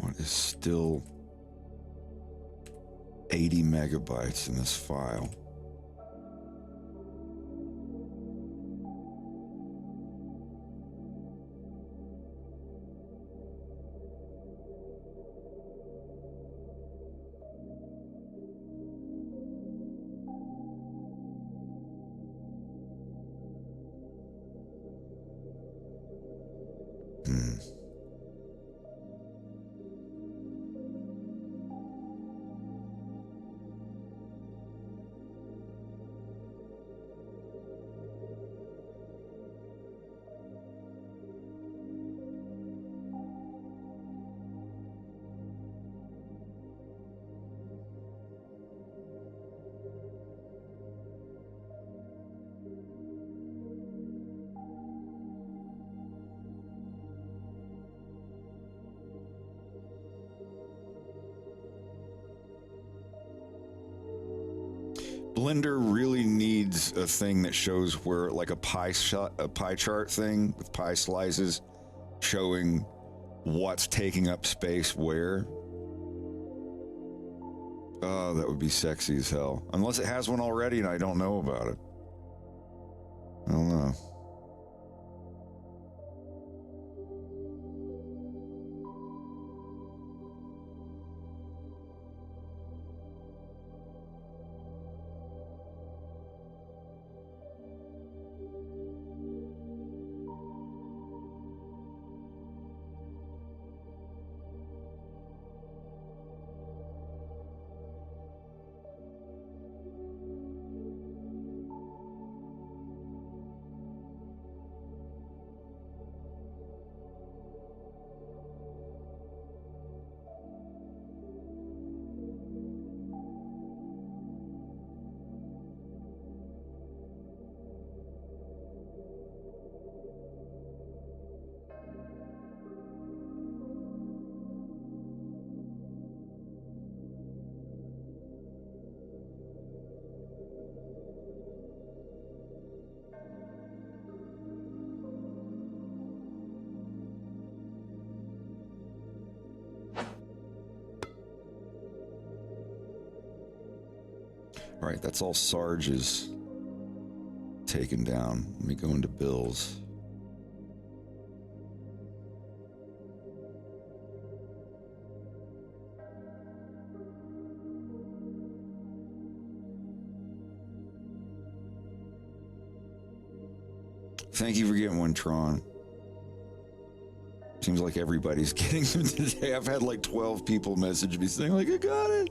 What is still 80 megabytes in this file? Blender really needs a thing that shows where, like a pie chart thing with pie slices showing what's taking up space where. Oh, that would be sexy as hell. Unless it has one already and I don't know about it. I don't know. All right, that's all Sarge is taken down. Let me go into bills. Thank you for getting one, Tron. Seems like everybody's getting them today. I've had like 12 people message me saying like, I got it.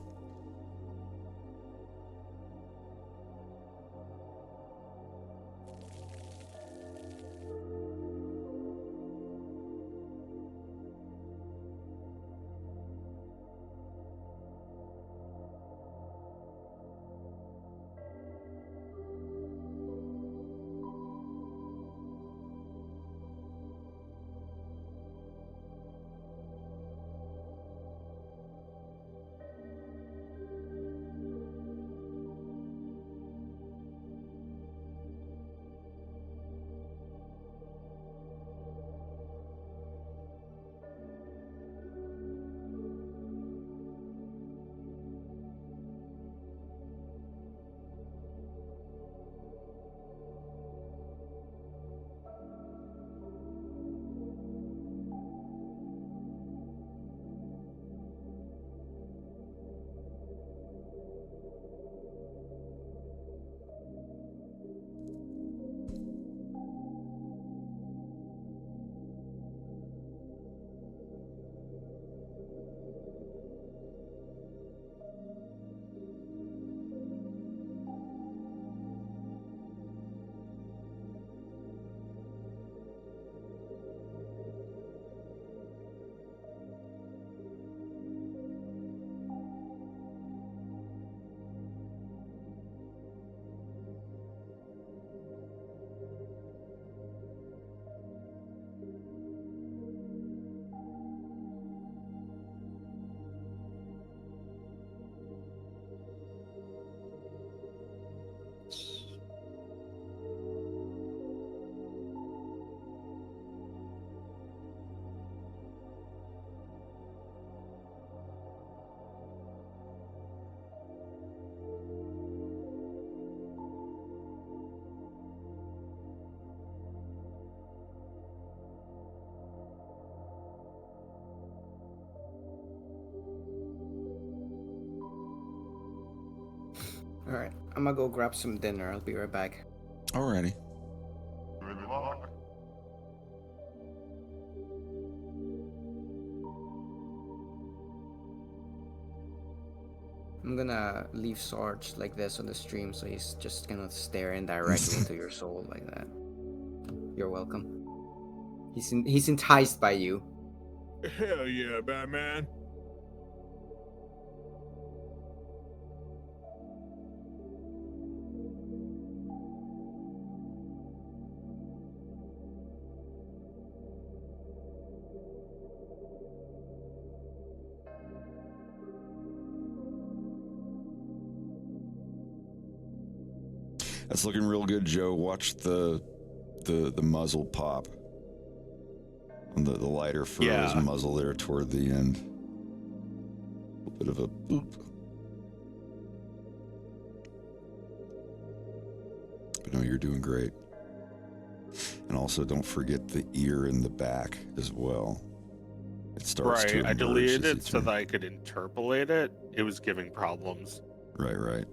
All right, I'm gonna go grab some dinner. I'll be right back. Alrighty. I'm gonna leave Sarge like this on the stream, so he's just gonna stare indirectly into your soul like that. You're welcome. He's enticed by you. Hell yeah, Batman. That's looking real good, Joe. Watch the muzzle pop on the lighter furrows muzzle there toward the end. A bit of a boop. But no, you're doing great. And also don't forget the ear in the back as well. It starts to Right, I emerge deleted as it so that I could interpolate it. It was giving problems. Right.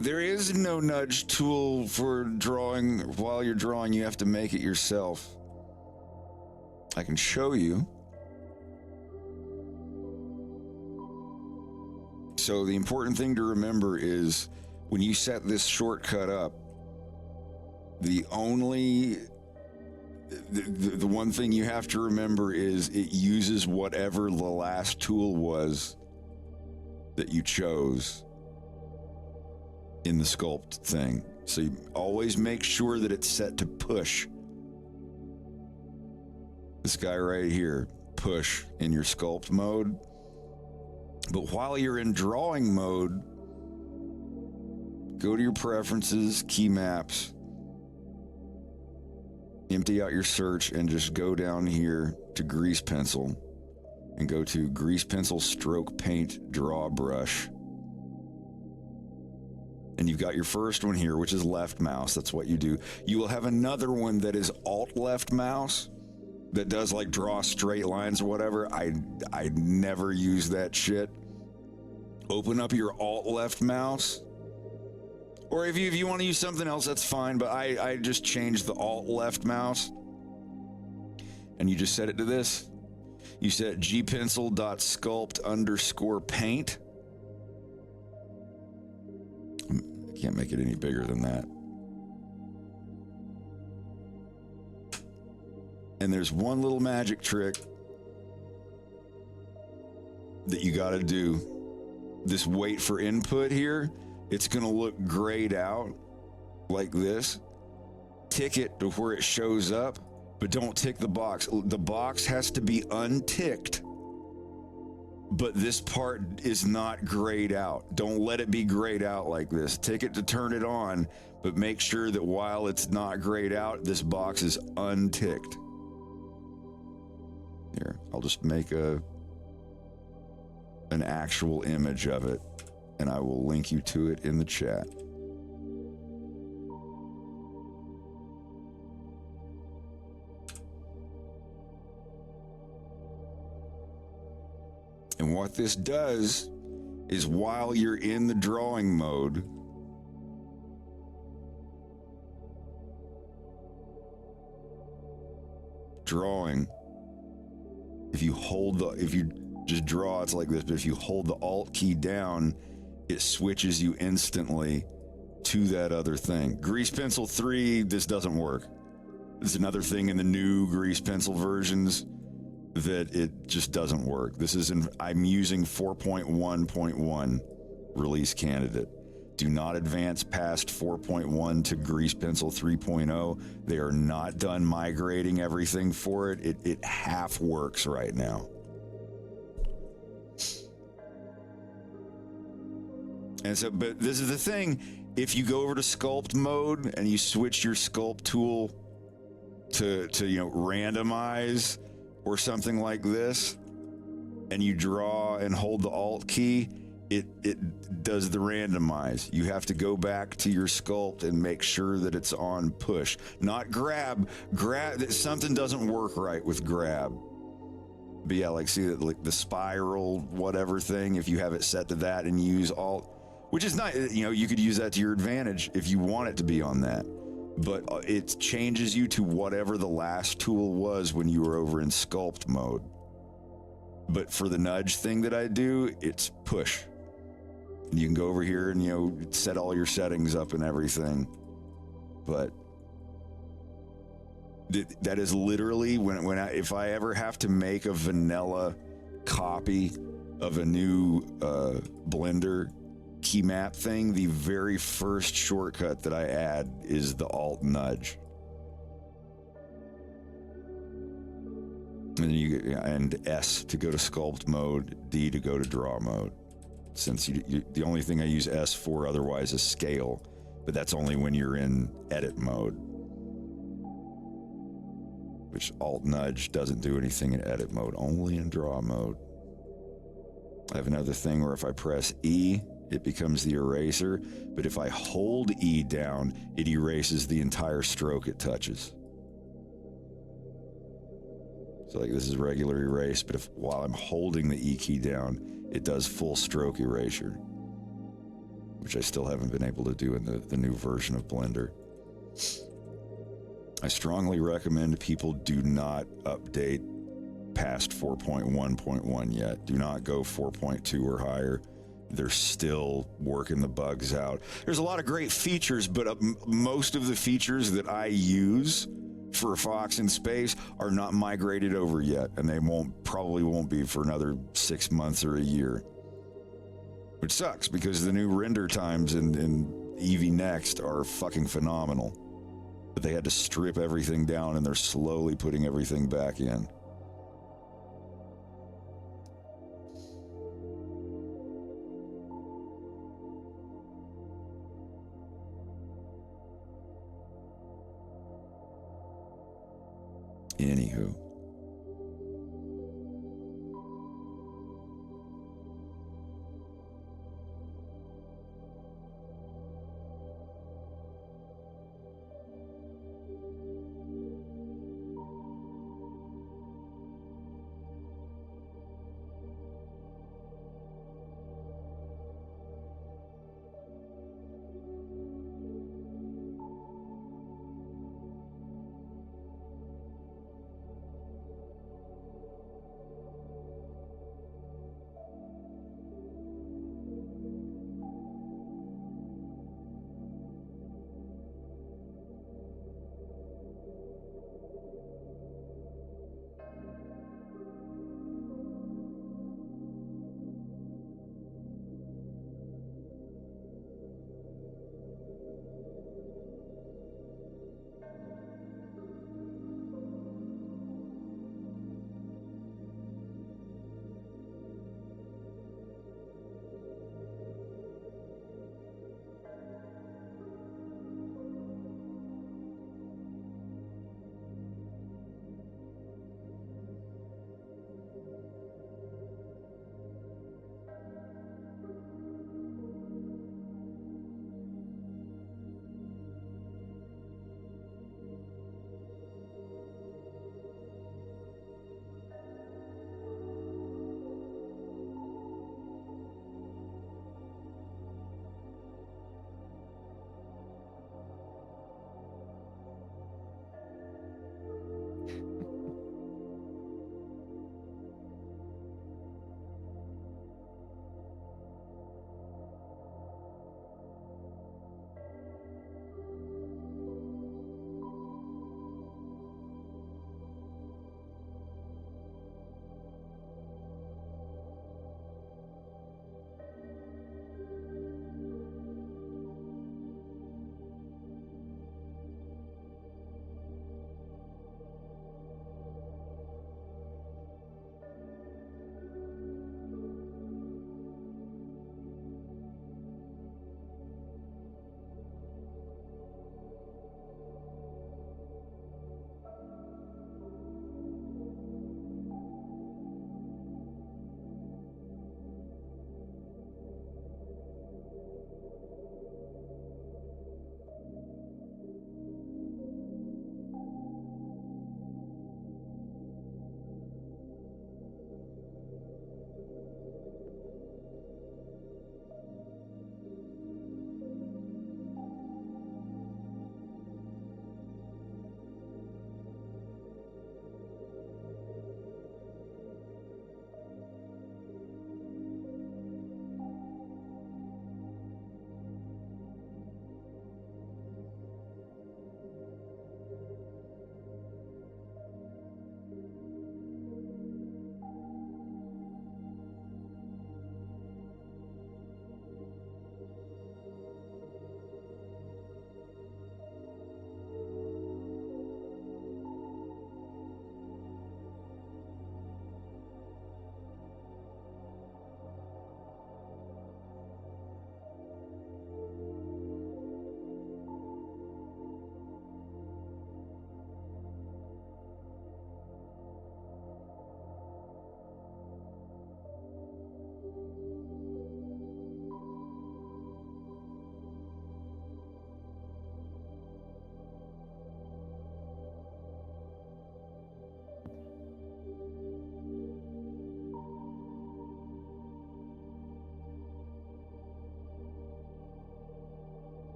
There is no nudge tool for drawing. While you're drawing, you have to make it yourself. I can show you. So the important thing to remember is when you set this shortcut up, the one thing you have to remember is it uses whatever the last tool was that you chose in the sculpt thing. So you always make sure that it's set to push. This guy right here, push in your sculpt mode. But while you're in drawing mode, go to your preferences, key maps, empty out your search, and just go down here to grease pencil and go to grease pencil stroke paint draw brush. And you've got your first one here, which is left mouse. That's what you do. You will have another one that is alt left mouse that does like draw straight lines or whatever. I never use that shit. Open up your alt left mouse. Or if you want to use something else, that's fine. But I just changed the alt left mouse. And you just set it to this. You set gpencil.sculpt_paint. Can't make it any bigger than that. And there's one little magic trick that you got to do. This wait for input here, it's going to look grayed out like this. Tick it to where it shows up, but don't tick the box. The box has to be unticked. But this part is not grayed out. Don't let it be grayed out like this. Tick it to turn it on, but make sure that while it's not grayed out, this box is unticked. Here, I'll just make an actual image of it, and I will link you to it in the chat. And what this does is while you're in the drawing mode, if you just draw, it's like this, but if you hold the Alt key down, it switches you instantly to that other thing. Grease Pencil 3, this doesn't work. There's another thing in the new Grease Pencil versions that it just doesn't work. I'm using 4.1.1 release candidate. Do not advance past 4.1 to Grease Pencil 3.0. They are not done migrating everything for it. It half works right now. And so, but this is the thing. If you go over to sculpt mode and you switch your sculpt tool to randomize or something like this, and you draw and hold the Alt key, it does the randomize. You have to go back to your sculpt and make sure that it's on push, not grab. Something doesn't work right with grab. But yeah, like see that, like the spiral whatever thing, if you have it set to that and use Alt, which is not, you could use that to your advantage if you want it to be on that. But it changes you to whatever the last tool was when you were over in sculpt mode. But for the nudge thing that I do, it's push. You can go over here and, set all your settings up and everything. But That is literally if I ever have to make a vanilla copy of a new Blender key map thing, the very first shortcut that I add is the Alt nudge. And S to go to sculpt mode, D to go to draw mode. Since the only thing I use S for otherwise is scale, but that's only when you're in edit mode. Which Alt nudge doesn't do anything in edit mode, only in draw mode. I have another thing where if I press E, it becomes the eraser, but if I hold E down, it erases the entire stroke it touches. So like this is regular erase, but while I'm holding the E key down, it does full stroke erasure, which I still haven't been able to do in the new version of Blender. I strongly recommend people do not update past 4.1.1 yet. Do not go 4.2 or higher. They're still working the bugs out. There's a lot of great features, but most of the features that I use for Fox in Space are not migrated over yet, and they probably won't be for another 6 months or a year. Which sucks, because the new render times in Eevee Next are fucking phenomenal. But they had to strip everything down, and they're slowly putting everything back in. Anywho.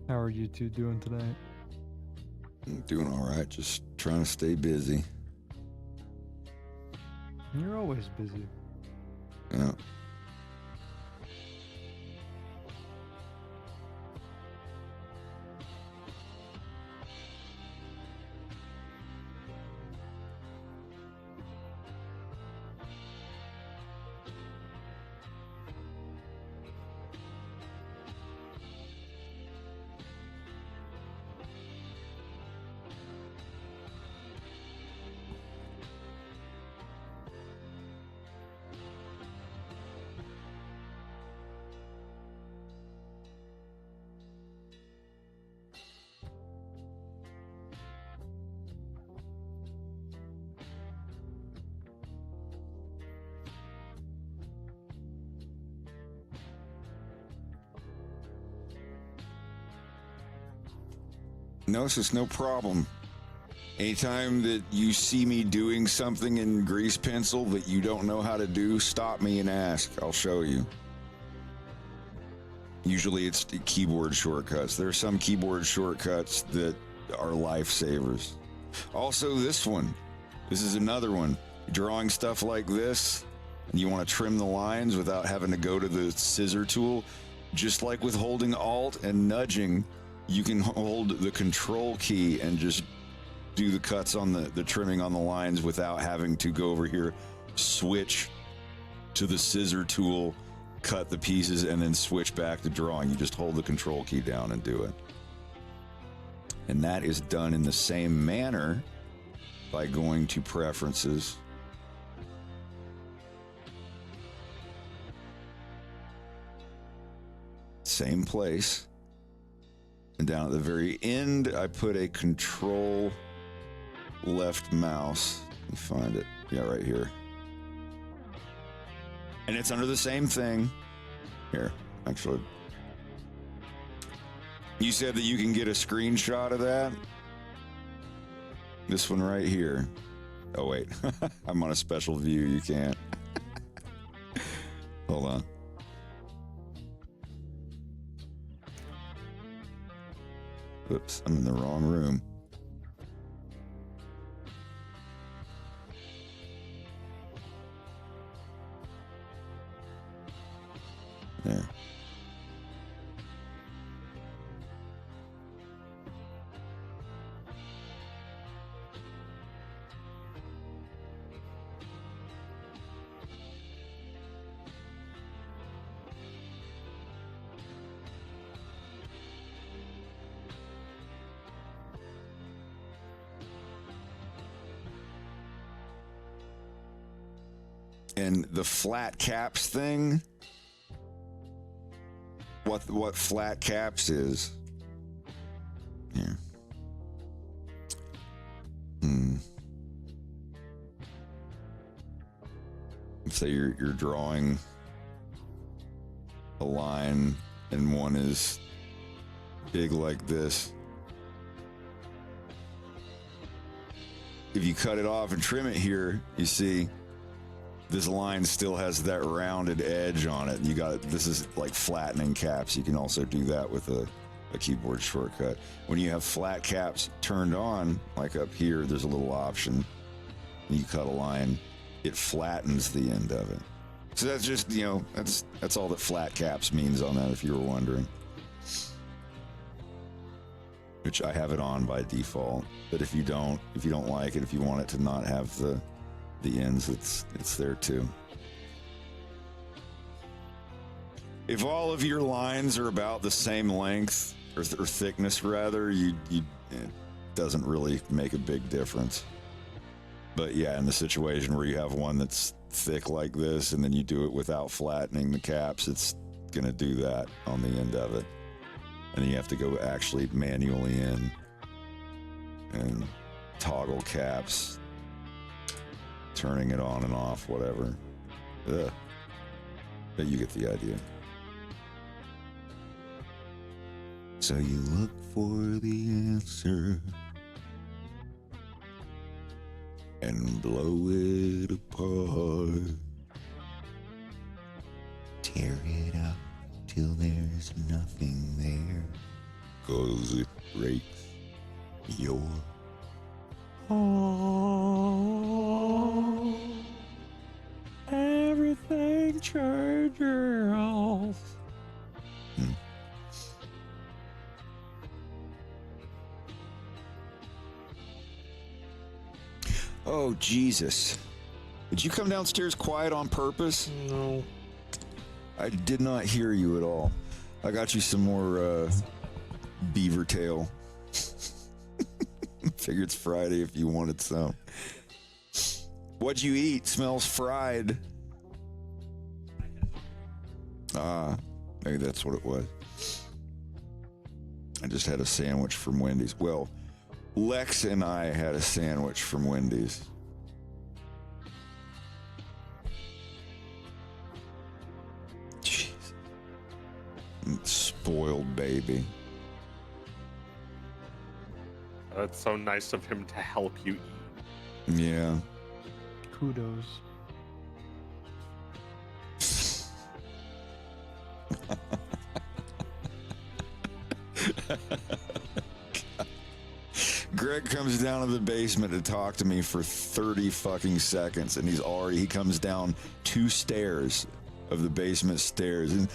How are you two doing tonight? I'm doing all right. Just trying to stay busy. You're always busy. Yeah. No, it's no problem. Anytime that you see me doing something in grease pencil that you don't know how to do, stop me and ask. I'll show you. Usually it's keyboard shortcuts. There are some keyboard shortcuts that are lifesavers. Also, this one. This is another one. Drawing stuff like this, and you want to trim the lines without having to go to the scissor tool. Just like with holding Alt and nudging, you can hold the Control key and just do the cuts on the trimming on the lines without having to go over here, switch to the scissor tool, cut the pieces, and then switch back to drawing. You just hold the Control key down and do it. And that is done in the same manner by going to Preferences. Same place. And down at the very end, I put a Control left mouse. Let me find it. Yeah, right here. And it's under the same thing. Here, actually. You said that you can get a screenshot of that? This one right here. Oh, wait. I'm on a special view. You can't. Hold on. Whoops, I'm in the wrong room. There. And the flat caps thing, what flat caps is, here. Say you're drawing a line and one is big like this. If you cut it off and trim it here, you see this line still has that rounded edge on it. This is like flattening caps. You can also do that with a keyboard shortcut. When you have flat caps turned on, like up here, there's a little option. You cut a line, it flattens the end of it. So that's just, that's all that flat caps means on that, if you were wondering. Which I have it on by default. But if you don't like it, if you want it to not have the ends, it's there too. If all of your lines are about the same length or thickness rather, it doesn't really make a big difference. But yeah, in the situation where you have one that's thick like this and then you do it without flattening the caps, it's gonna do that on the end of it. And then you have to go actually manually in and toggle caps, turning it on and off, whatever. Ugh. But you get the idea. So you look for the answer and blow it apart. Tear it up till there's nothing there. 'cause it breaks your everything changes. Oh, Jesus. Did you come downstairs quiet on purpose? No. I did not hear you at all. I got you some more beaver tail. Figured it's Friday if you wanted some. What'd you eat? Smells fried. Maybe that's what it was. I just had a sandwich from Wendy's. Well, Lex and I had a sandwich from Wendy's. Jeez. Spoiled baby. That's so nice of him to help you eat. Yeah. Kudos. Greg comes down to the basement to talk to me for 30 fucking seconds, and he comes down 2 stairs of the basement stairs, and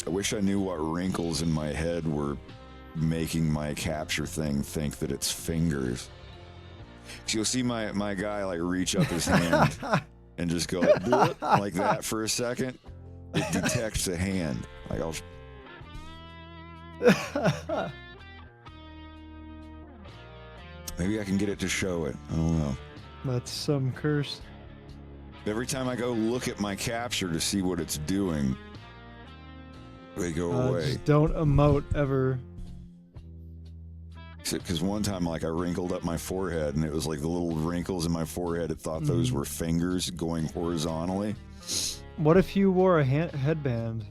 I wish I knew what wrinkles in my head were making my capture thing think that it's fingers. So you'll see my guy like reach up his hand and just go like that for a second. It detects a hand. Like maybe I can get it to show it. I don't know. That's some curse. Every time I go look at my capture to see what it's doing, they go away. Just don't emote ever. Because one time, like, I wrinkled up my forehead, and it was like the little wrinkles in my forehead. It thought those were fingers going horizontally. What if you wore a headband?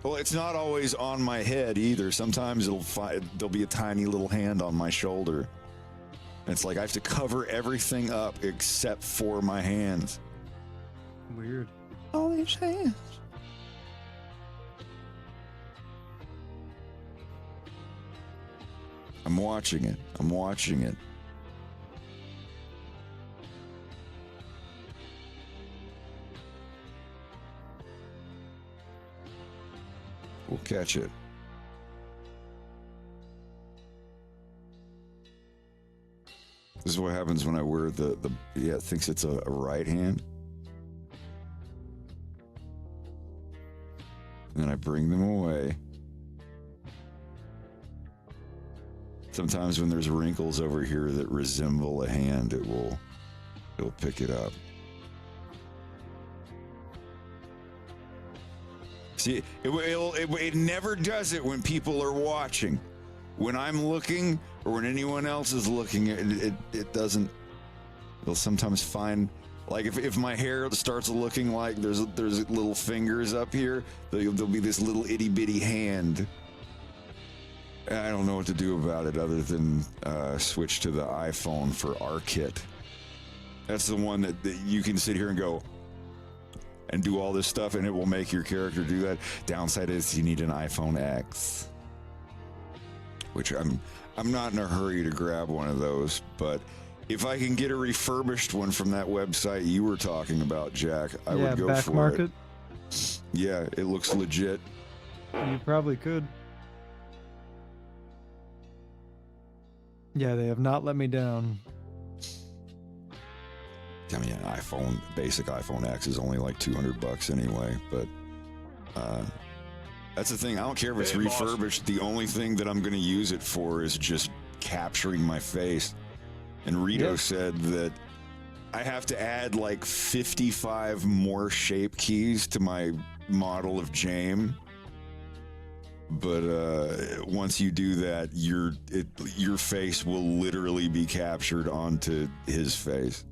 Well, it's not always on my head either. Sometimes there'll be a tiny little hand on my shoulder. And it's like I have to cover everything up except for my hands. Weird. All these hands. I'm watching it. I'm watching it. We'll catch it. This is what happens when I wear it thinks it's a right hand. And then I bring them away. Sometimes when there's wrinkles over here that resemble a hand, it'll pick it up. See, it never does it when people are watching. When I'm looking or when anyone else is looking, it doesn't. It'll sometimes find, like if my hair starts looking like there's little fingers up here, there'll be this little itty bitty hand. I don't know what to do about it other than switch to the iPhone for ARKit. That's the one that you can sit here and go and do all this stuff, and it will make your character do that. Downside is you need an iPhone X, which I'm not in a hurry to grab one of those. But if I can get a refurbished one from that website you were talking about, Jack, I would go back for market. it. Yeah, it looks legit. You probably could. Yeah, they have not let me down. I mean, an basic iPhone X is only like $200 anyway, but that's the thing. I don't care if it's refurbished. The only thing that I'm going to use it for is just capturing my face. And Rito said that I have to add like 55 more shape keys to my model of James. But once you do that, your face will literally be captured onto his face.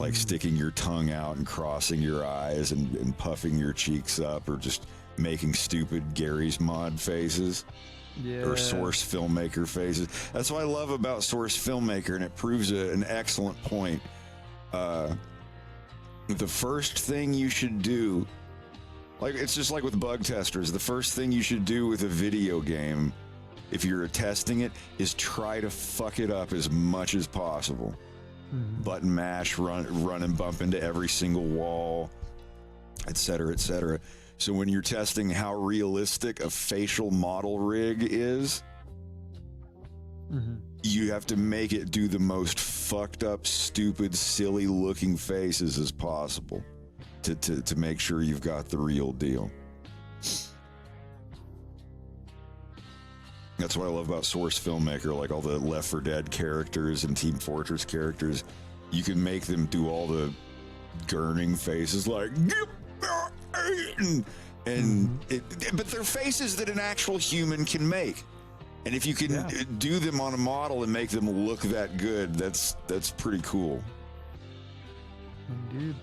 Like sticking your tongue out and crossing your eyes and puffing your cheeks up, or just making stupid Gary's Mod faces. Yeah. or source filmmaker faces. That's what I love about source filmmaker, and it proves an excellent point. The first thing you should do, like it's just like with bug testers, the first thing you should do with a video game, if you're testing it, is try to fuck it up as much as possible. Button mash, run and bump into every single wall, etc., etc. So when you're testing how realistic a facial model rig is, you have to make it do the most fucked up, stupid, silly looking faces as possible to make sure you've got the real deal. That's what I love about source filmmaker, like all the Left 4 Dead characters and Team Fortress characters. You can make them do all the gurning faces like, but they're faces that an actual human can make. And if you can do them on a model and make them look that good, that's pretty cool. Indeed.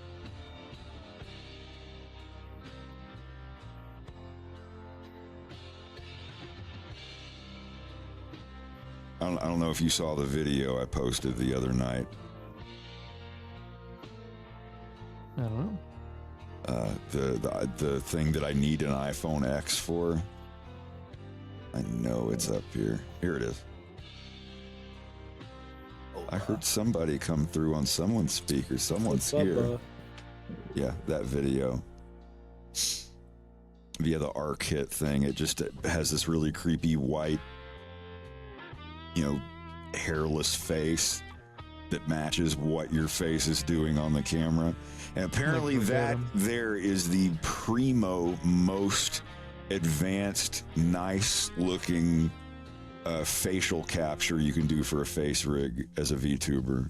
I don't know if you saw the video I posted the other night. I don't know. The thing that I need an iPhone X for. I know it's up here. Here it is. I heard somebody come through on someone's speaker. Someone's here. Yeah, that video. Via the ARC hit thing. It has this really creepy white, hairless face that matches what your face is doing on the camera. And apparently that there is the primo most advanced, nice looking facial capture you can do for a face rig as a VTuber.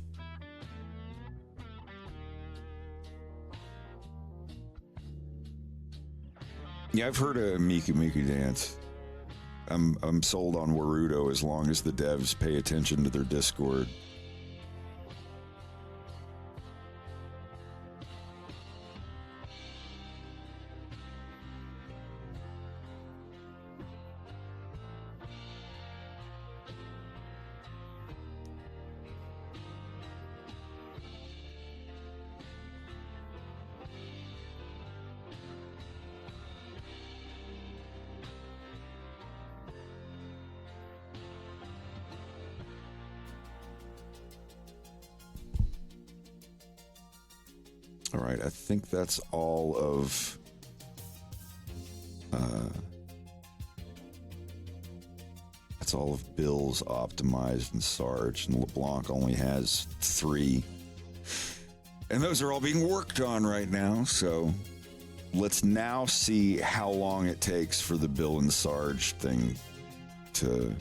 Yeah, I've heard of Miku Miku Dance. I'm sold on Warudo as long as the devs pay attention to their Discord. All right, I think that's all of Bill's optimized and Sarge, and LeBlanc only has 3. And those are all being worked on right now, so let's now see how long it takes for the Bill and Sarge thing to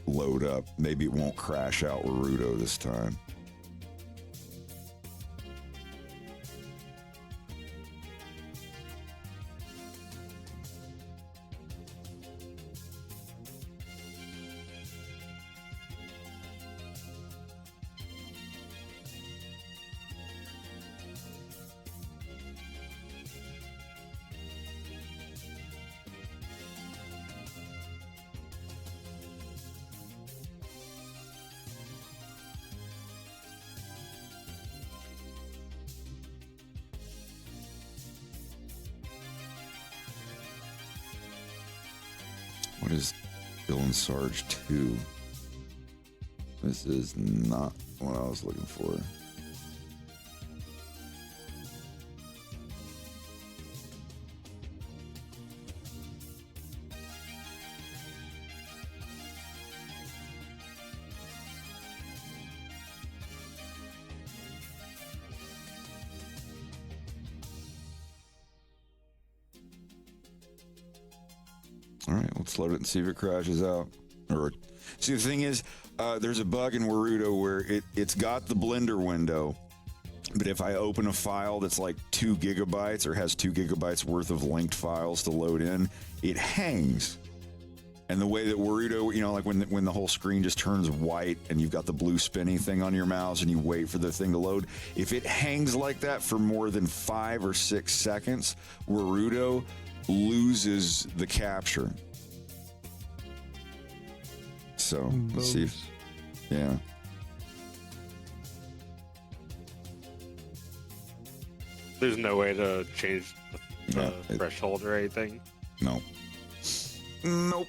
load up. Maybe it won't crash out Warudo this time. What is Bill and Sarge 2? This is not what I was looking for. All right, let's load it and see if it crashes out. Or see, the thing is, there's a bug in Warudo where it's got the Blender window, but if I open a file that's like 2 gigabytes or has 2 gigabytes worth of linked files to load in, it hangs. And the way that Warudo, like when the whole screen just turns white and you've got the blue spinning thing on your mouse and you wait for the thing to load, if it hangs like that for more than 5 or 6 seconds, Warudo loses the capture. So let's see if, yeah. There's no way to change the threshold or anything. No. Nope.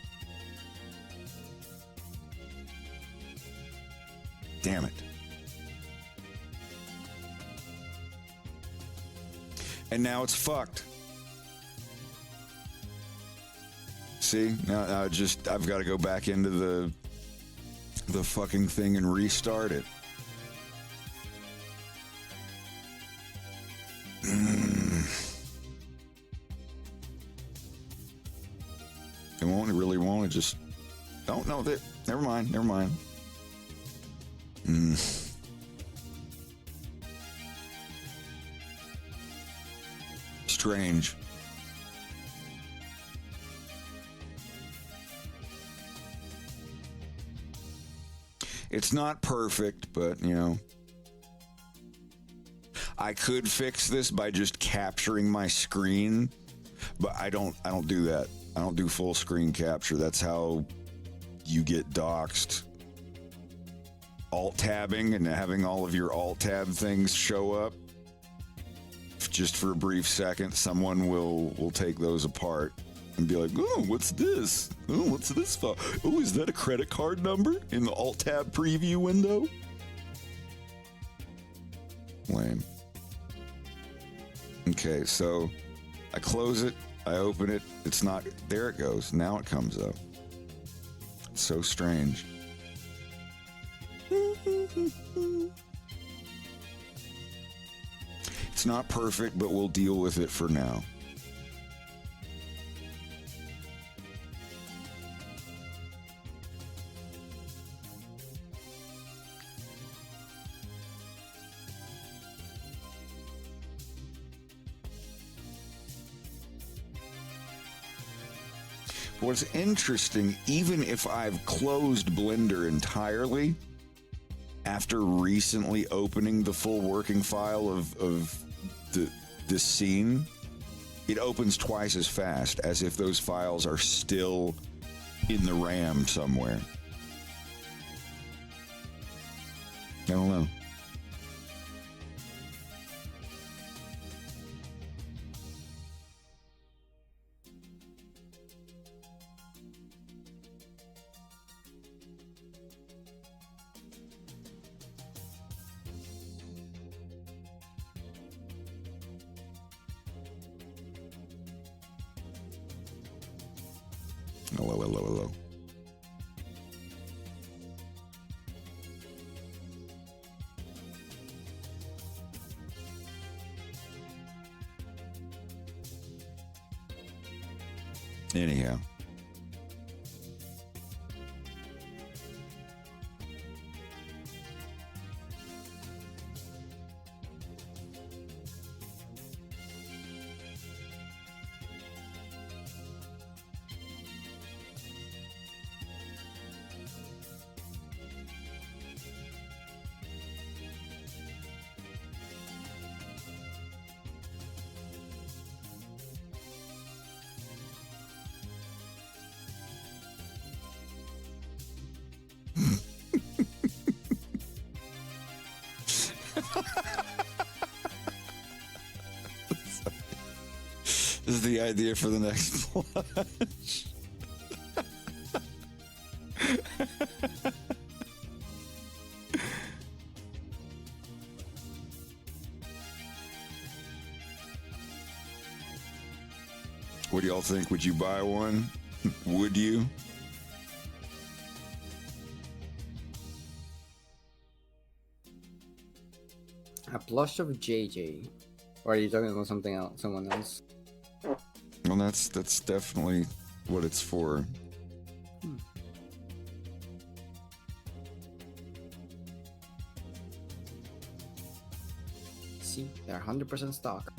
Damn it. And now it's fucked. See, now I've got to go back into the fucking thing and restart it. It really won't. It just don't know that. Never mind. Strange. It's not perfect, but you know, I could fix this by just capturing my screen, but I don't do that. I don't do full screen capture. That's how you get doxxed. Alt tabbing and having all of your alt tab things show up just for a brief second. Someone will take those apart and be like, oh, what's this? Oh, what's this file? Oh, is that a credit card number in the alt tab preview window? Lame. Okay, so I close it, I open it, it's not, there it goes. Now it comes up. It's so strange. It's not perfect, but we'll deal with it for now. What's interesting, even if I've closed Blender entirely, after recently opening the full working file of this scene, it opens twice as fast, as if those files are still in the RAM somewhere. I don't know. Hello. Anyhow. This is the idea for the next plush. What do y'all think? Would you buy one? Would you? A plush of JJ. Or are you talking about something else? Someone else? Well, that's definitely what it's for. See, they're 100% stock.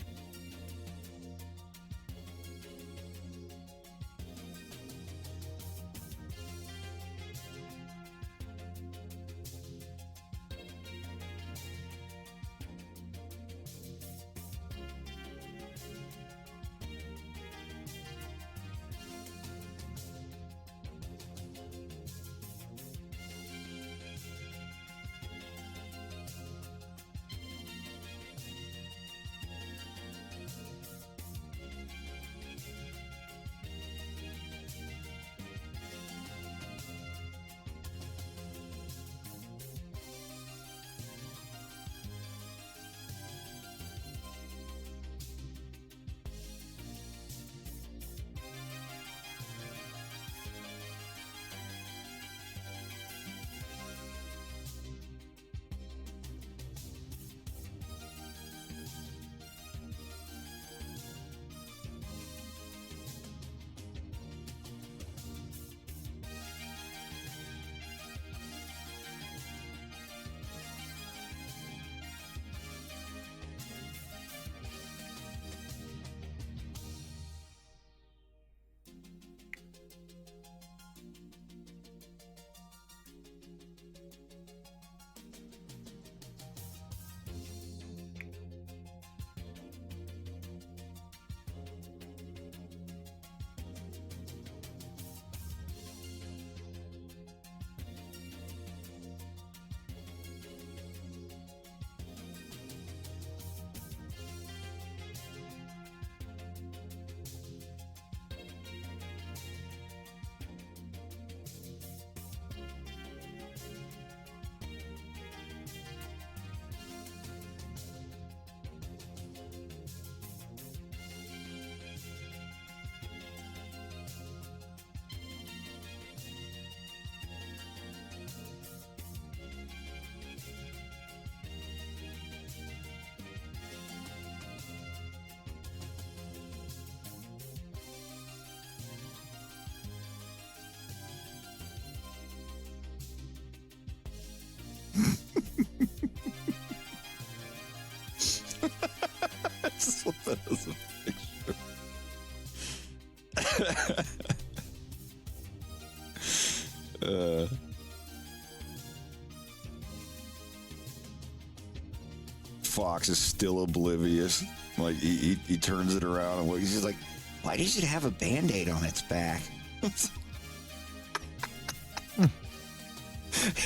Fox is still oblivious. Like he turns it around and he's just like, why does it have a Band-Aid on its back?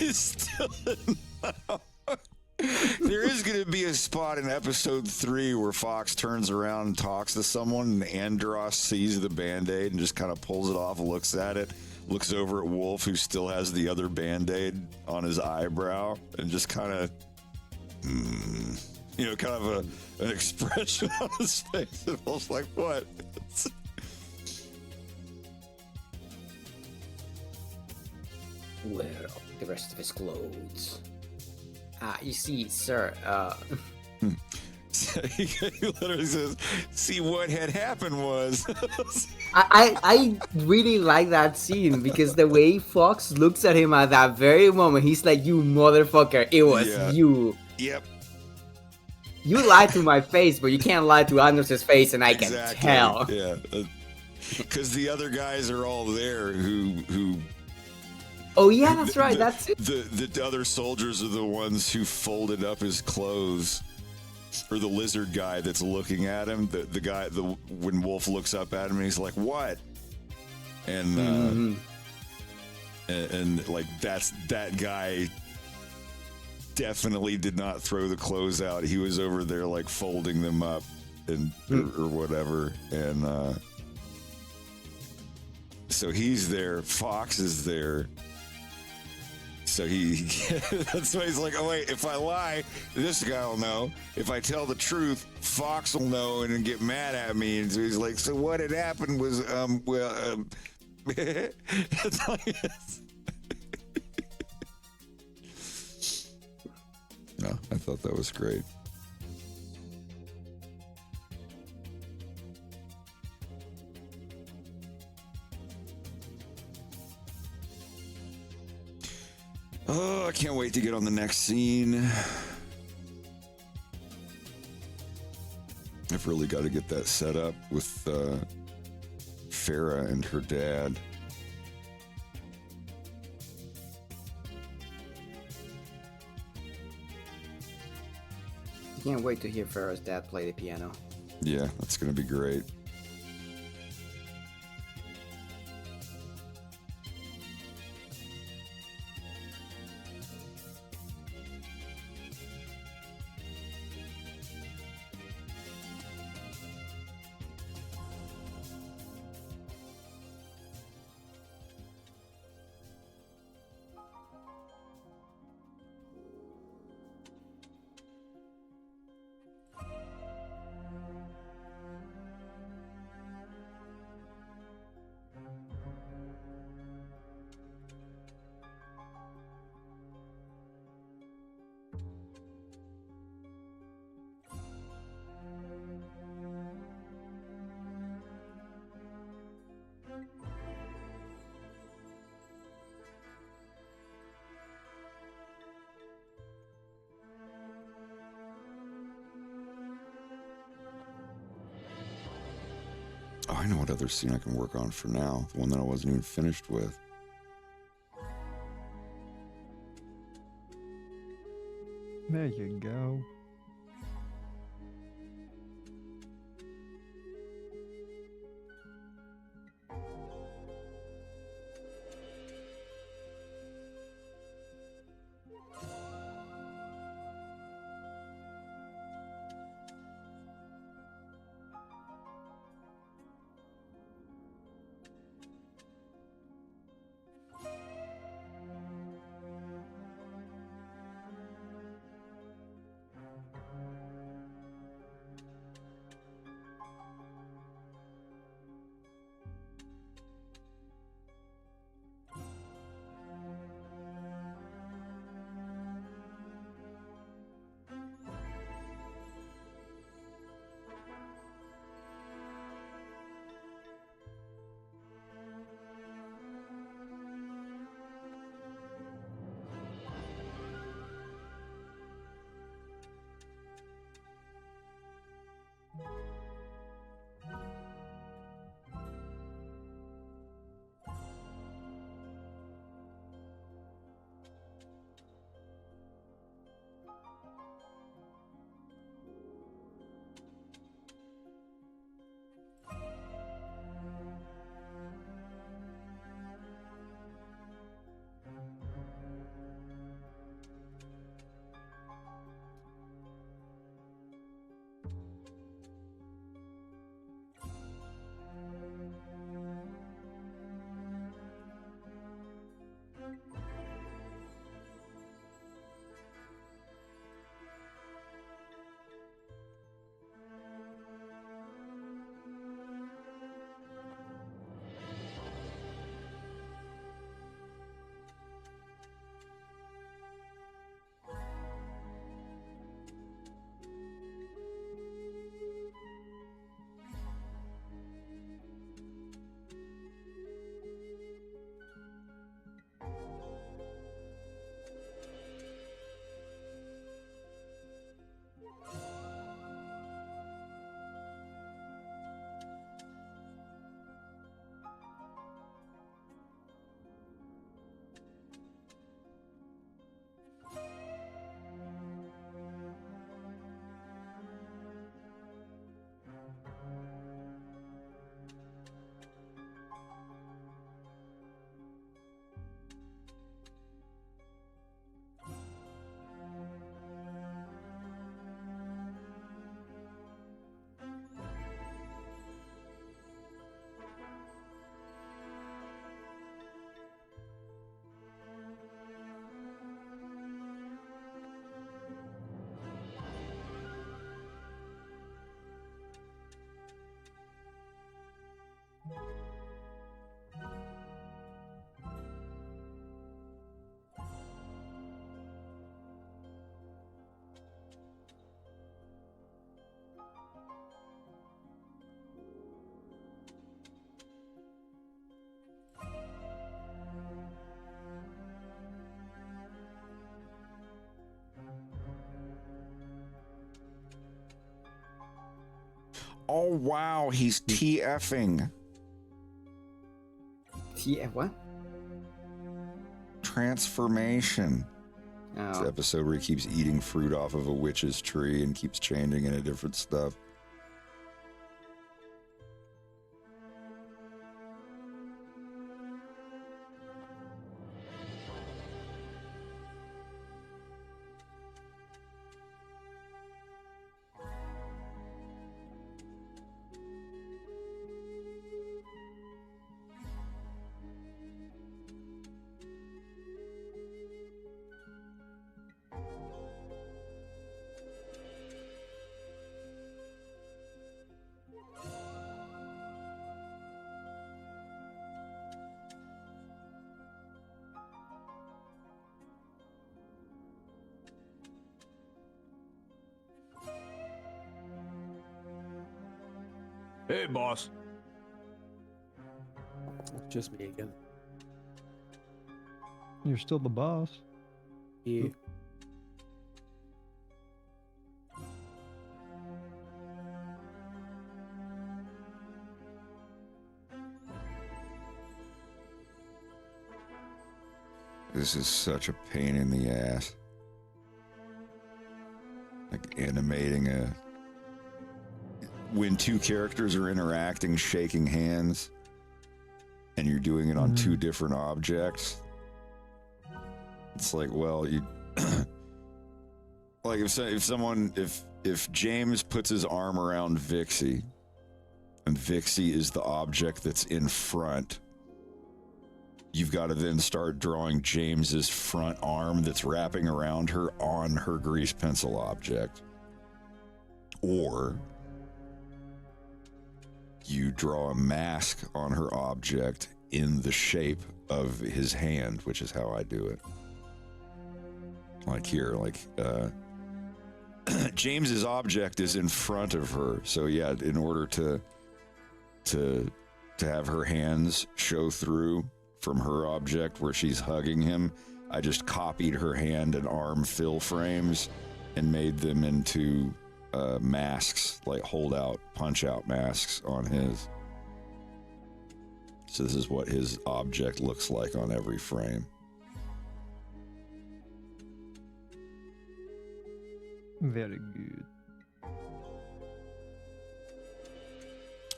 It's still there is going to be a spot in episode 3 where Fox turns around and talks to someone, and Andros sees the Band-Aid and just kind of pulls it off, looks at it, looks over at Wolf, who still has the other Band-Aid on his eyebrow, and just kind of, kind of an expression on his face. It feels like, what? Where are the rest of his clothes? You see, sir, He literally says, see, what had happened was... I really like that scene because the way Fox looks at him at that very moment, he's like, you motherfucker, it was you. Yep. You lied to my face, but you can't lie to Andros' face, and I can tell. Yeah. Because the other guys are all there who Oh yeah, that's right. That's it. The other soldiers are the ones who folded up his clothes, or the lizard guy that's looking at him. The guy, when Wolf looks up at him, and he's like, "What?" And and like that guy definitely did not throw the clothes out. He was over there like folding them up and or whatever. And so he's there. Fox is there. So that's why he's like, oh wait, if I lie, this guy will know. If I tell the truth, Fox will know and get mad at me. And so he's like, so what had happened was, that's all he is. No, I thought that was great. Oh, I can't wait to get on the next scene. I've really got to get that set up with Farah and her dad. Can't wait to hear Farah's dad play the piano. Yeah, that's going to be great. Oh, I know what other scene I can work on for now. The one that I wasn't even finished with. There you go. Oh, wow. He's TFing. What? Transformation. It's the Oh. episode where he keeps eating fruit off of a witch's tree and keeps changing into different stuff. Hey, boss. Just me again. You're still the boss. Yeah. This is such a pain in the ass. Like animating when two characters are interacting, shaking hands, and you're doing it on two different objects. It's like, well, you like if James puts his arm around Vixie, and Vixie is the object that's in front, you've got to then start drawing James's front arm that's wrapping around her on her grease pencil object. Or you draw a mask on her object in the shape of his hand, which is how I do it. Like here, like James's object is in front of her. So yeah, in order to have her hands show through from her object where she's hugging him, I just copied her hand and arm fill frames and made them into masks, like hold out, punch out masks on his. So this is what his object looks like on every frame. Very good.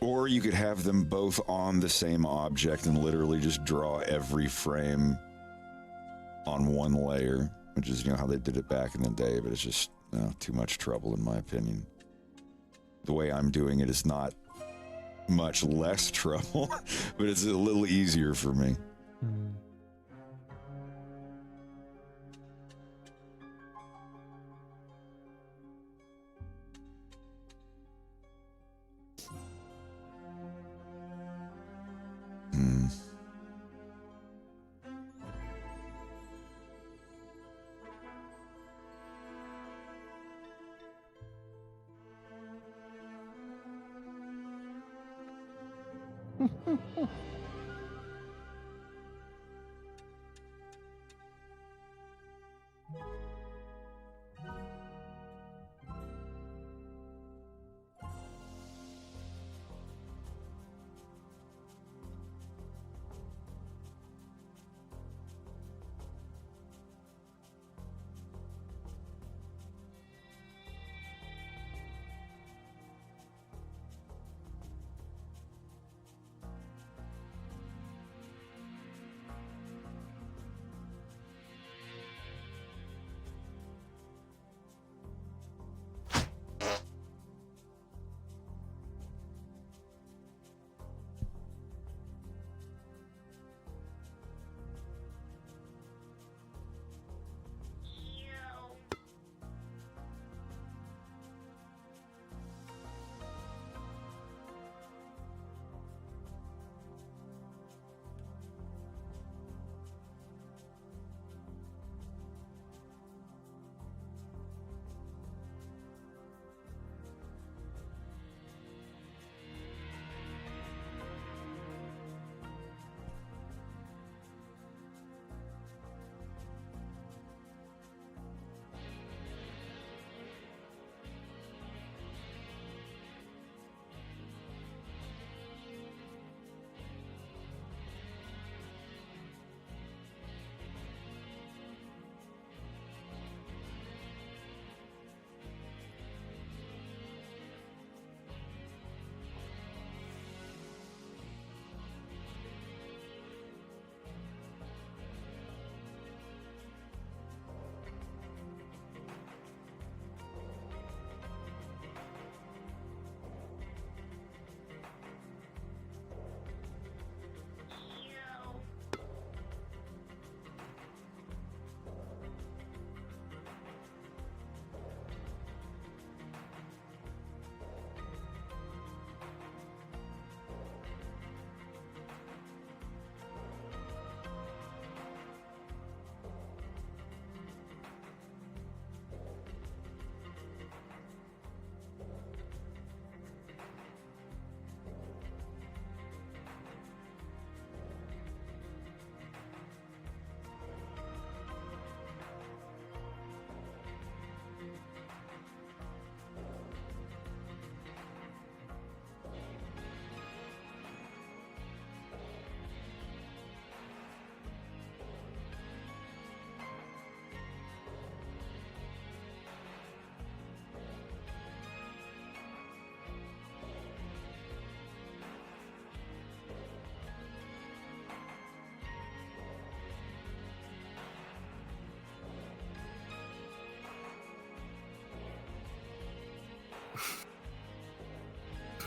Or you could have them both on the same object and literally just draw every frame on one layer, which is, you know, how they did it back in the day, but it's just too much trouble in my opinion. The way I'm doing it is not much less trouble, but it's a little easier for me.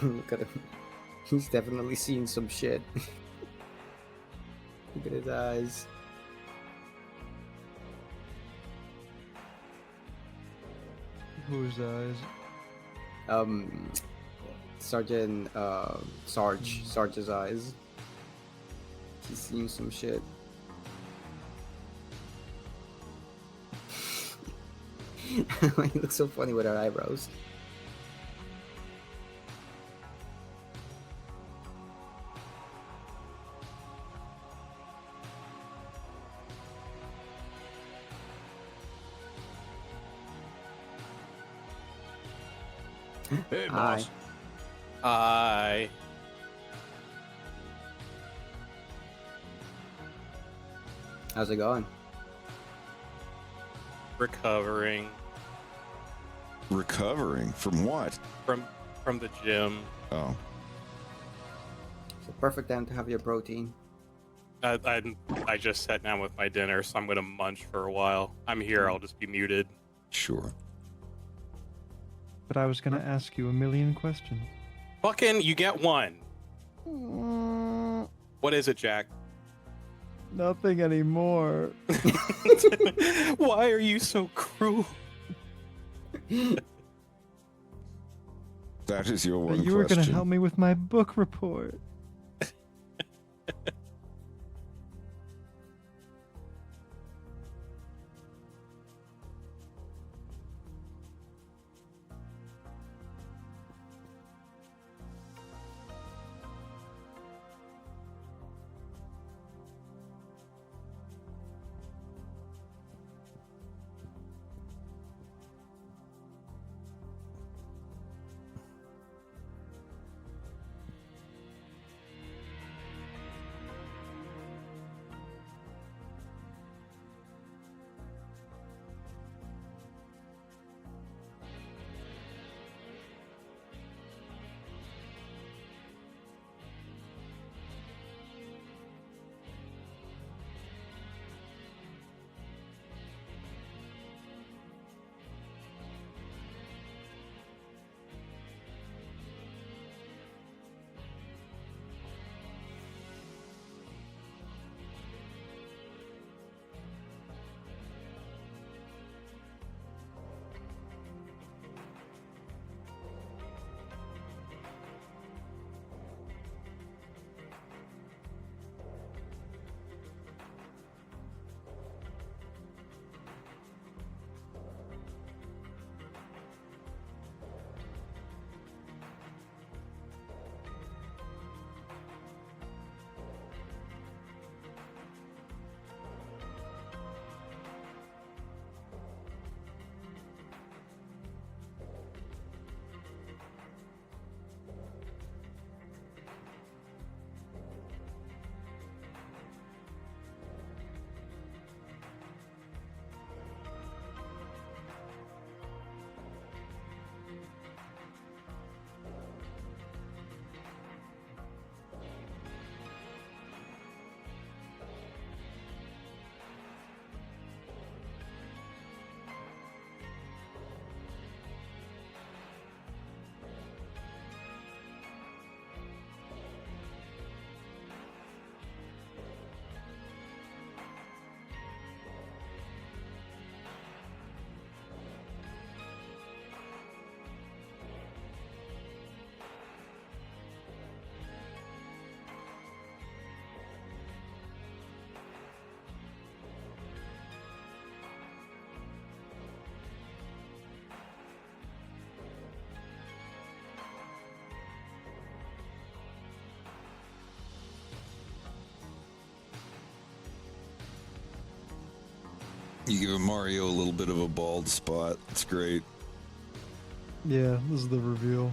Look at him. He's definitely seen some shit. Look at his eyes. Whose eyes? Sergeant, Sarge's eyes. He's seen some shit. He looks so funny with her eyebrows. Hey, Hi. boss. I. How's it going? Recovering Recovering from what? from the gym. Oh, It's a perfect time to have your protein. I just sat down with my dinner, so I'm gonna munch for a while. I'm here. I'll just be muted. sure. But I was gonna ask you a million questions. Fucking, you get one. What is it, Jack? Nothing anymore. Why are you so cruel? That is your one You were gonna question. help me with my book report. You give Mario a little bit of a bald spot. It's great. Yeah, this is the reveal.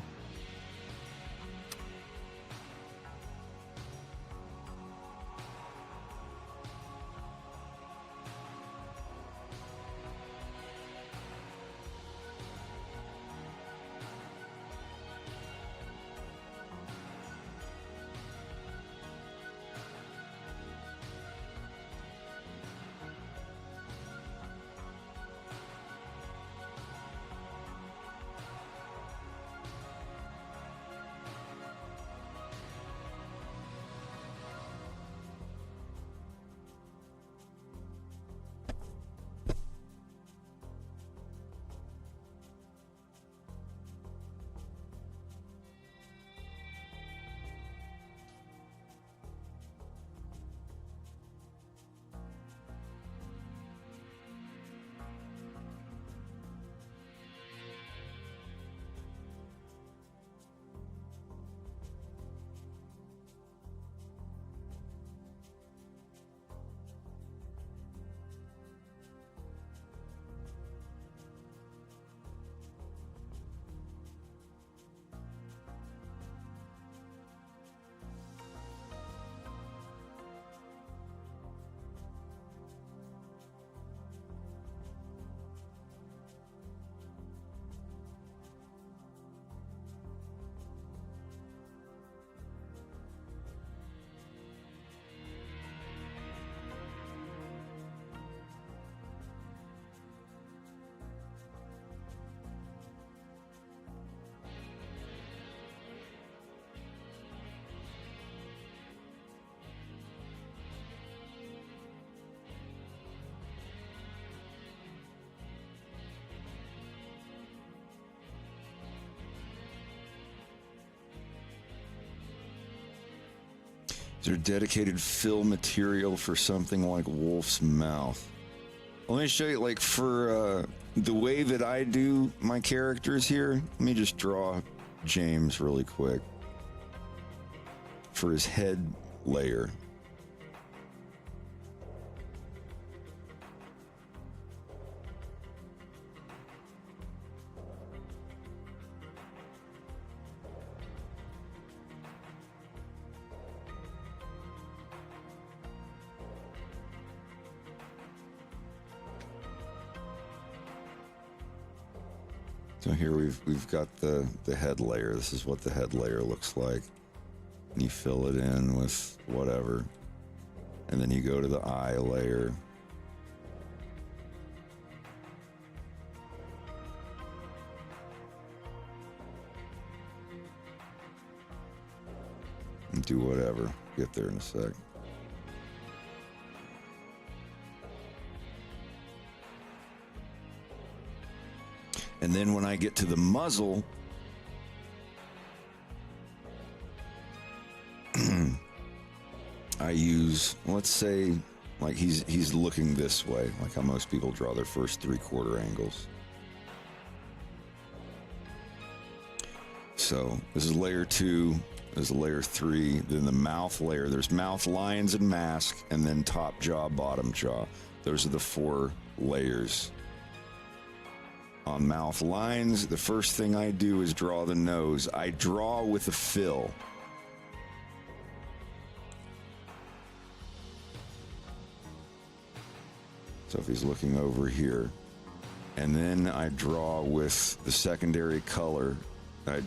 there dedicated fill material for something like Wolf's Mouth? Let me show you, like, for the way that I do my characters here. Let me just draw James really quick for his head layer. So here we've got the head layer. This is what the head layer looks like. And you fill it in with whatever. And then you go to the eye layer. And do whatever. Get there in a sec. And then when I get to the muzzle, I use, let's say, like he's looking this way, like how most people draw their first 3/4 angles. So this is layer 2, this is layer 3, then the mouth layer. There's mouth lines and mask, and then top jaw, bottom jaw. Those are the 4 layers. On mouth lines, the first thing I do is draw the nose. I draw with a fill. So if he's looking over here, and then I draw with the secondary color. I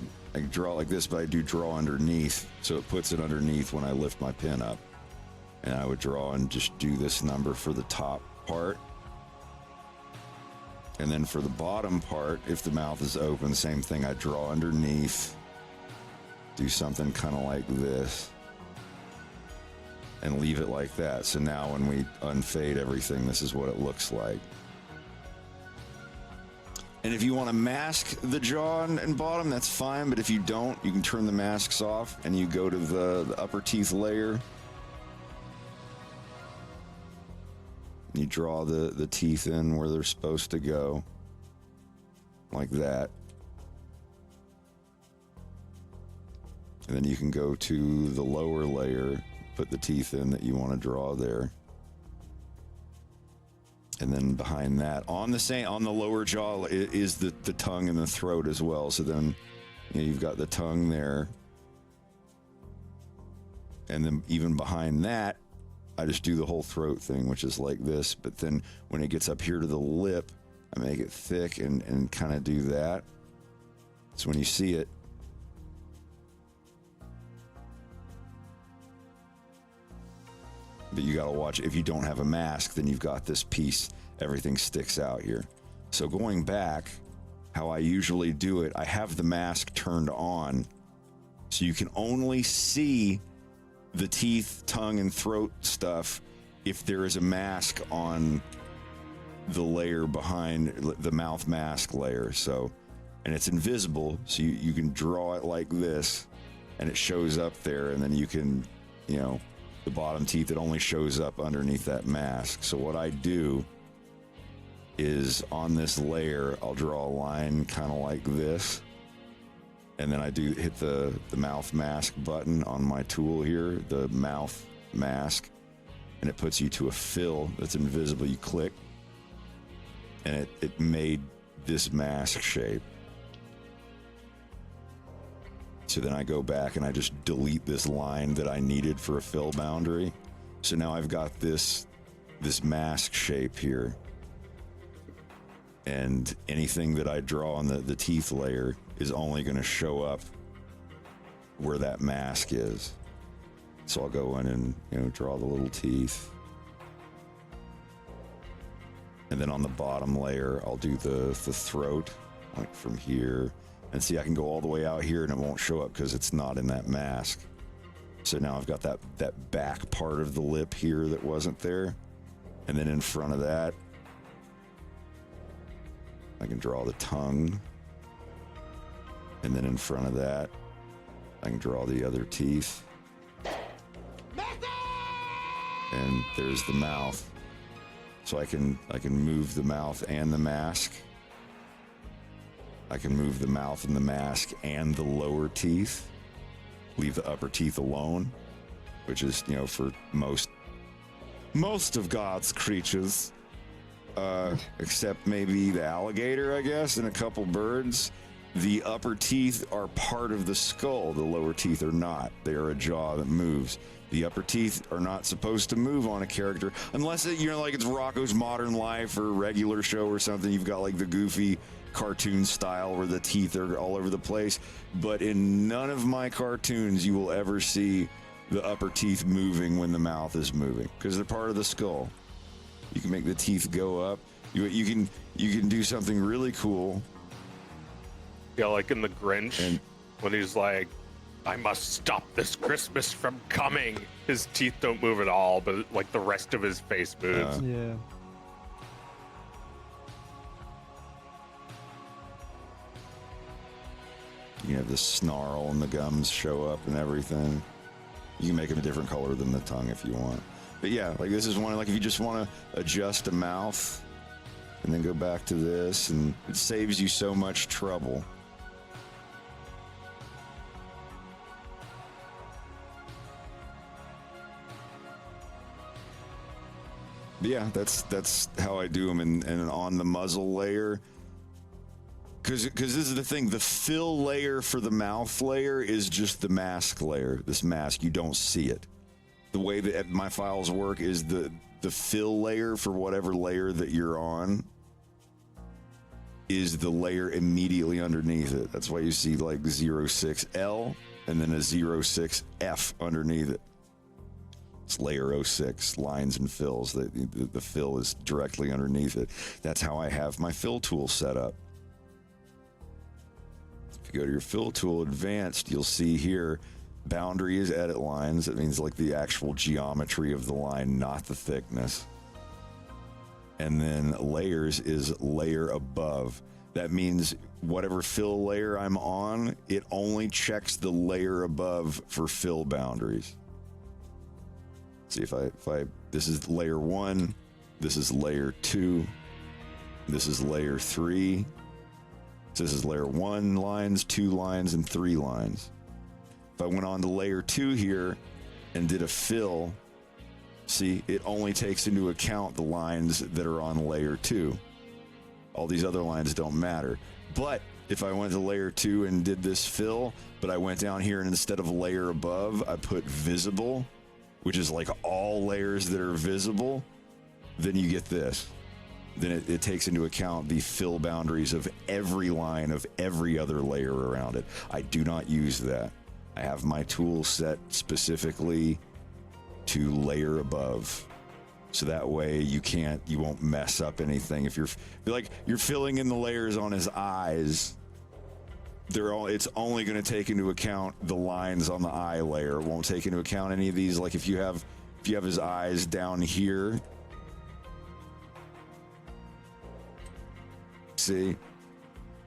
draw like this, but I do draw underneath, so it puts it underneath when I lift my pin up. And I would draw and just do this number for the top part. And then for the bottom part, if the mouth is open, same thing. I draw underneath, do something kind of like this, and leave it like that. So now when we unfade everything, this is what it looks like. And if you want to mask the jaw and bottom, that's fine. But if you don't, you can turn the masks off and you go to the upper teeth layer. You draw the teeth in where they're supposed to go, like that. And then you can go to the lower layer, put the teeth in that you want to draw there. And then behind that, on the lower jaw is the tongue and the throat as well. So then, you know, you've got the tongue there. And then even behind that, I just do the whole throat thing, which is like this. But then when it gets up here to the lip, I make it thick and kind of do that. So when you see it, but you got to watch, if you don't have a mask, then you've got this piece, everything sticks out here. So going back, how I usually do it, I have the mask turned on, so you can only see the teeth, tongue, and throat stuff if there is a mask on the layer behind the mouth mask layer. So, and it's invisible, so you can draw it like this, and it shows up there, and then you can, you know, the bottom teeth, it only shows up underneath that mask. So what I do is on this layer, I'll draw a line kind of like this. And then I do hit the mouth mask button on my tool here, the mouth mask, and it puts you to a fill that's invisible. You click, and it made this mask shape. So then I go back and I just delete this line that I needed for a fill boundary. So now I've got this mask shape here. And anything that I draw on the teeth layer is only going to show up where that mask is. So I'll go in and, you know, draw the little teeth. And then on the bottom layer, I'll do the throat, like from here. And see, I can go all the way out here and it won't show up because it's not in that mask. So now I've got that back part of the lip here that wasn't there. And then in front of that, I can draw the tongue. And then in front of that, I can draw the other teeth. then there's the mouth. So I can move the mouth and the mask. I can move the mouth and the mask and the lower teeth. Leave the upper teeth alone, which is, you know, for most of God's creatures, except maybe the alligator, I guess, and a couple birds. The upper teeth are part of the skull. The lower teeth are not. They are a jaw that moves. The upper teeth are not supposed to move on a character unless it, you know, like it's Rocko's Modern Life or regular show or something. You've got like the goofy cartoon style where the teeth are all over the place. But in none of my cartoons you will ever see the upper teeth moving when the mouth is moving, because they're part of the skull. You can make the teeth go up. You can do something really cool. Yeah, like in The Grinch, when he's like, I must stop this Christmas from coming. His teeth don't move at all, but like the rest of his face moves. Yeah. You have the snarl and the gums show up and everything. You can make them a different color than the tongue if you want. But yeah, like this is one, like if you just want to adjust a mouth and then go back to this, and it saves you so much trouble. But yeah, that's how I do them, and on the muzzle layer. Because this is the thing, the fill layer for the mouth layer is just the mask layer. This mask, you don't see it. The way that my files work is the fill layer for whatever layer that you're on is the layer immediately underneath it. That's why you see like 06L and then a 06F underneath it. It's layer 06, lines and fills. The fill is directly underneath it. That's how I have my fill tool set up. If you go to your fill tool advanced, you'll see here boundary is edit lines. That means like the actual geometry of the line, not the thickness. And then layers is layer above. That means whatever fill layer I'm on, it only checks the layer above for fill boundaries. See if I this is layer 1, this is layer 2, this is layer 3. So this is layer 1 lines, 2 lines, and 3 lines. If I went on to layer 2 here and did a fill, see, it only takes into account the lines that are on layer 2. All these other lines don't matter. But if I went to layer 2 and did this fill, but I went down here and instead of layer above, I put visible, which is like all layers that are visible, then you get this. Then it takes into account the fill boundaries of every line of every other layer around it. I do not use that. I have my tool set specifically to layer above. So that way you won't mess up anything. If you're filling in the layers on his eyes, it's only going to take into account the lines on the eye layer. It won't take into account any of these. Like if you have his eyes down here, see,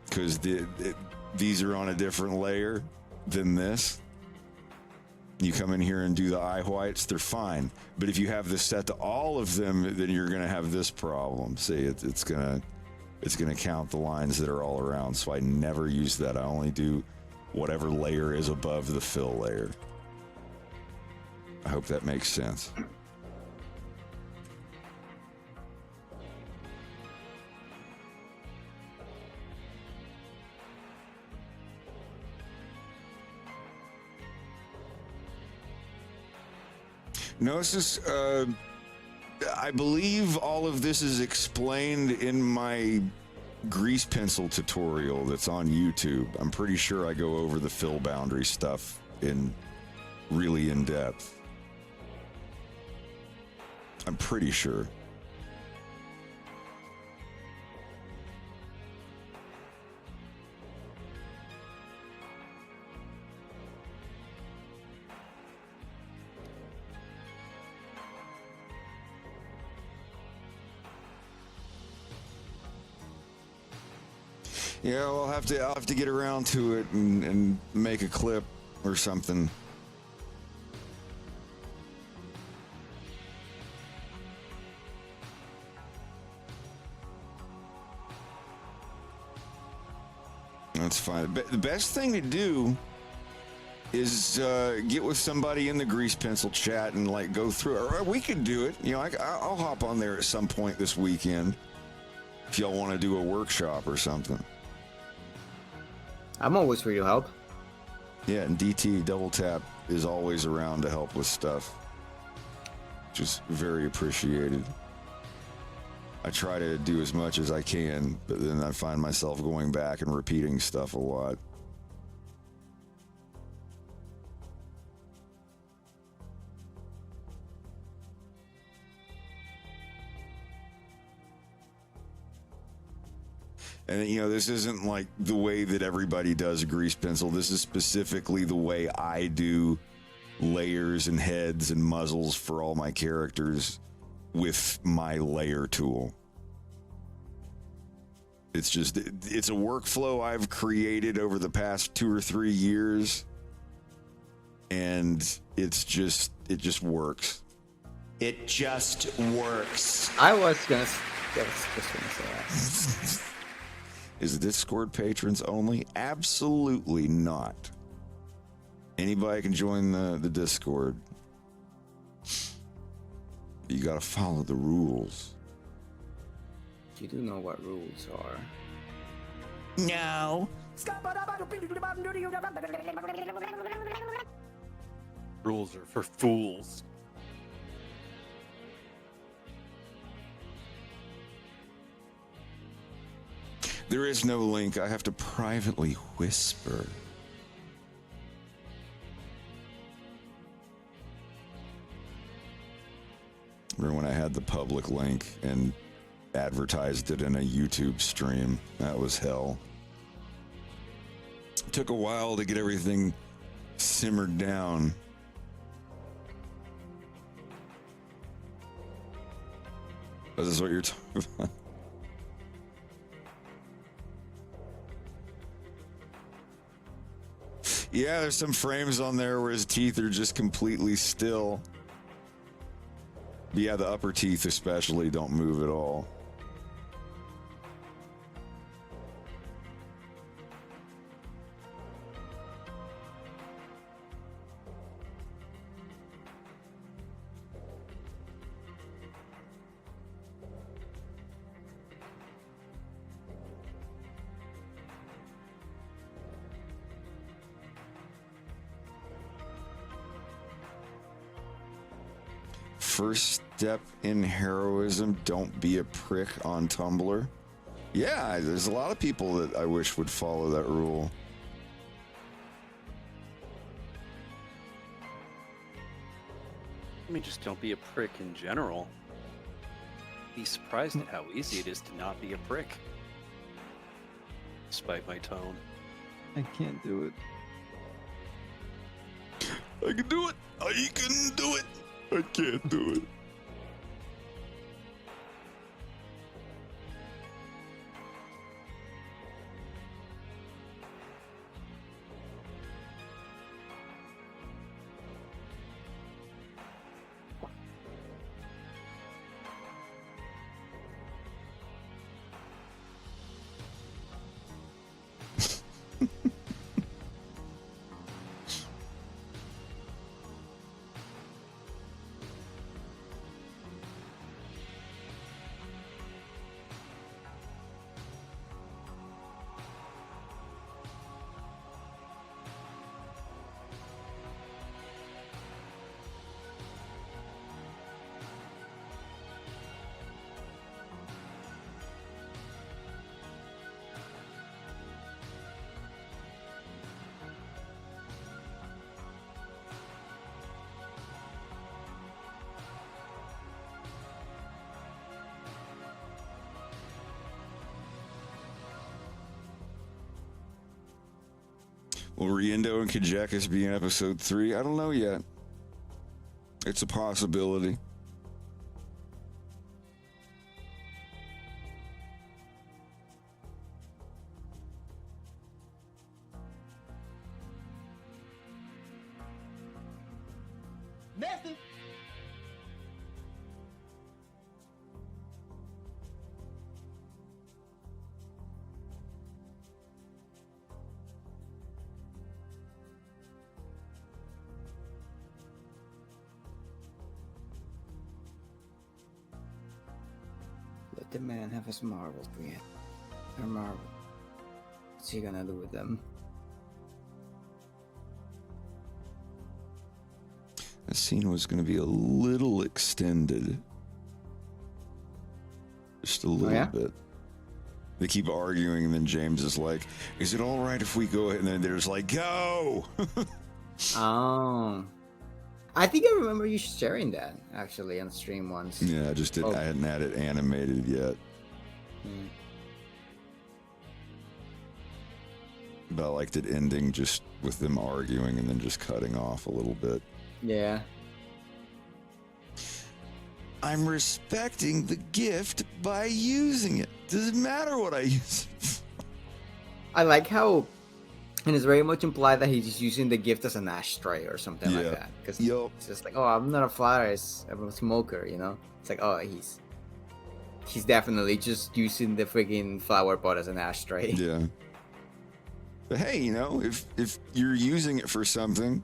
because these are on a different layer than this. You come in here and do the eye whites, they're fine. But if you have this set to all of them, then you're going to have this problem. See, it's going to count the lines that are all around. So I never use that. I only do whatever layer is above the fill layer. I hope that makes sense. No, it's just, I believe all of this is explained in my grease pencil tutorial that's on YouTube. I'm pretty sure I go over the fill boundary stuff really in depth. I'm pretty sure. Yeah, I'll have to get around to it and make a clip or something. That's fine. But the best thing to do is get with somebody in the grease pencil chat and like go through it. Or we could do it. You know, I'll hop on there at some point this weekend if y'all want to do a workshop or something. I'm always free to help. Yeah, and DT Double Tap is always around to help with stuff. Just very appreciated. I try to do as much as I can, but then I find myself going back and repeating stuff a lot. And, you know, this isn't like the way that everybody does a grease pencil. This is specifically the way I do layers and heads and muzzles for all my characters with my layer tool. It's just, it's a workflow I've created over the past 2 or 3 years. And it just works. It just works. I was gonna say that. Is Discord patrons only? Absolutely not. Anybody can join the Discord. You gotta follow the rules. You do know what rules are. No. Rules are for fools. There is no link. I have to privately whisper. Remember when I had the public link and advertised it in a YouTube stream? That was hell. It took a while to get everything simmered down. Is this what you're talking about? Yeah, there's some frames on there where his teeth are just completely still. But yeah, the upper teeth especially don't move at all. First step in heroism, don't be a prick on Tumblr. Yeah, there's a lot of people that I wish would follow that rule. I mean, just don't be a prick in general. Be surprised at how easy it is to not be a prick. Despite my tone. I can't do it. I can do it. I can do it. I can't do it. Will Riendo and Kajekus be in episode 3? I don't know yet. It's a possibility. Nasty. the man have his marbles, Brienne. Her marbles. What's he gonna do with them? The scene was going to be a little extended. Just a little bit. They keep arguing, and then James is like, is it all right if we go ahead? And then there's like, go! Oh. I think I remember you sharing that, actually, on stream once. Yeah, I just didn't. I hadn't had it animated yet. Hmm. But I liked it ending just with them arguing and then just cutting off a little bit. Yeah. I'm respecting the gift by using it. Doesn't matter what I use it for. I like how, and it's very much implied that he's just using the gift as an ashtray or something like that. Because it's just like, oh, I'm not a flyer, I'm a smoker, you know? It's like, oh, he's definitely just using the freaking flower pot as an ashtray. Yeah. But hey, you know, if you're using it for something,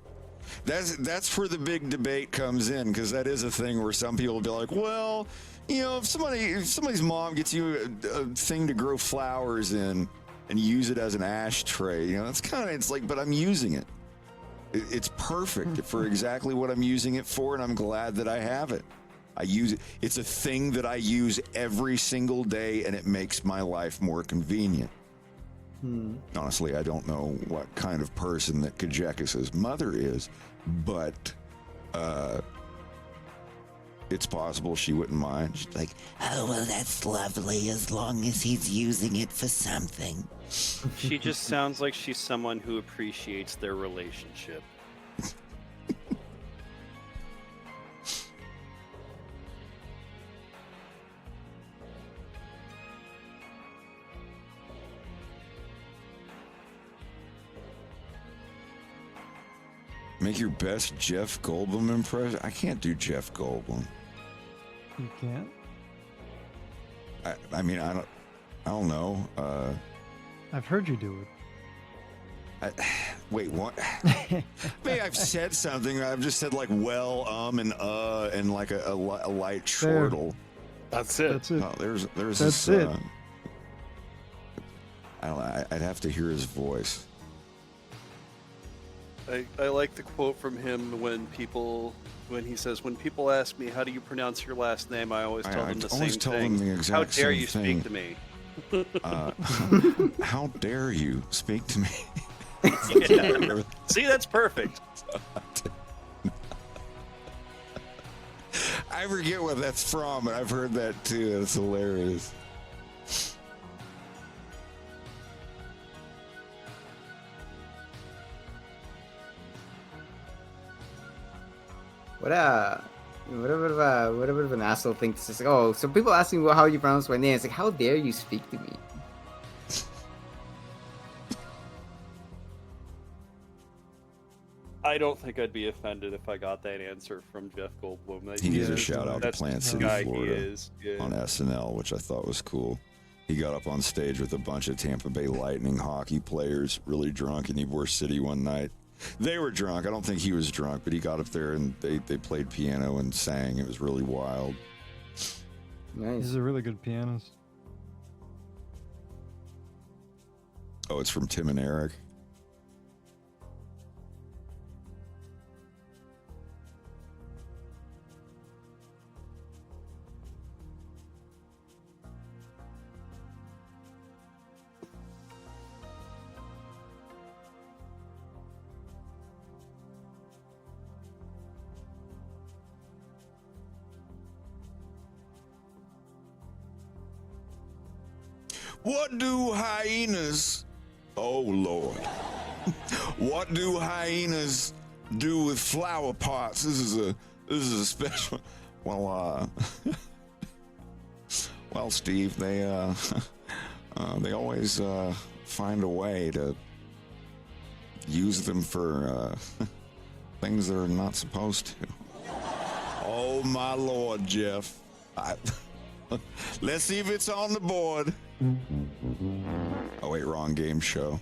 that's where the big debate comes in, because that is a thing where some people will be like, well, you know, if somebody's mom gets you a thing to grow flowers in and use it as an ashtray, you know, it's like, but I'm using it. It's perfect for exactly what I'm using it for, and I'm glad that I have it. I use it. It's a thing that I use every single day, and it makes my life more convenient. Honestly, I don't know what kind of person that Kajekis' mother is, but it's possible she wouldn't mind. She's like, oh, well, that's lovely as long as he's using it for something. She just sounds like she's someone who appreciates their relationship. make your best Jeff Goldblum impression. I can't do Jeff Goldblum. You can't? I mean, I don't know. I've heard you do it. Wait, what? Maybe I've said something. I've just said like well, and like a light chortle. That's it. That's it. Oh, there's That's this. it. I don't know. I'd have to hear his voice. I like the quote from him when he says, "When people ask me how do you pronounce your last name, I always tell them the same thing. Them the exact How dare same you thing. speak to me?" How dare you speak to me? Yeah. See, that's perfect. I forget what that's from, but I've heard that too. That's hilarious. What if an asshole thinks it's like, oh, so people ask me, well, how you pronounce my name? It's like, how dare you speak to me? I don't think I'd be offended if I got that answer from Jeff Goldblum. He gives a shout out to Plant City, Florida on Yeah. SNL, which I thought was cool. He got up on stage with a bunch of Tampa Bay Lightning hockey players, really drunk, in Ybor City one night. They were drunk. I don't think he was drunk, but he got up there and they played piano and sang. It was really wild. Nice. He's a really good pianist. Oh, it's from Tim and Eric. What do hyenas... Oh, Lord. What do hyenas do with flower pots? This is a special... Well, well, Steve, they always find a way to use them for things they're not supposed to. Oh, my Lord, Jeff. Let's see if it's on the board. Oh, wait, wrong game show.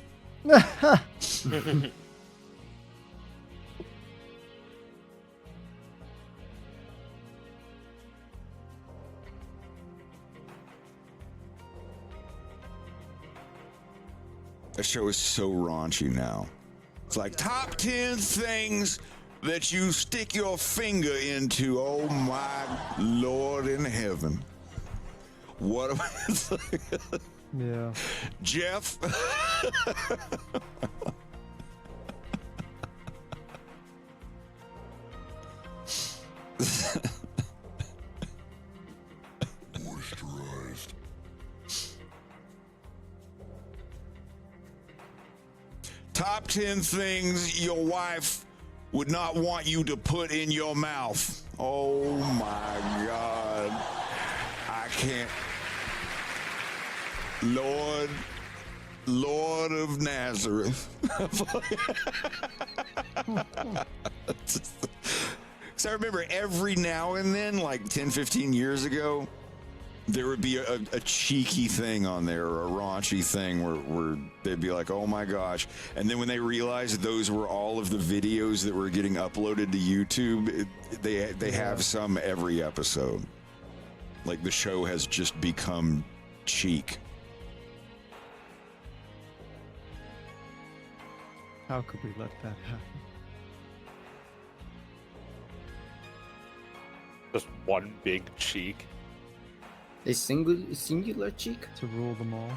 That show is so raunchy now. It's like top 10 things that you stick your finger into. Oh my Lord in heaven. What am I? Yeah. Jeff? Moisturized. Top 10 things your wife would not want you to put in your mouth. Oh my God. I can't. Lord of Nazareth. So I remember every now and then, like 10, 15 years ago, there would be a cheeky thing on there, or a raunchy thing where they'd be like, oh my gosh. And then when they realized those were all of the videos that were getting uploaded to YouTube, they have some every episode. Like the show has just become cheek. How could we let that happen? Just one big cheek. A singular cheek? To rule them all.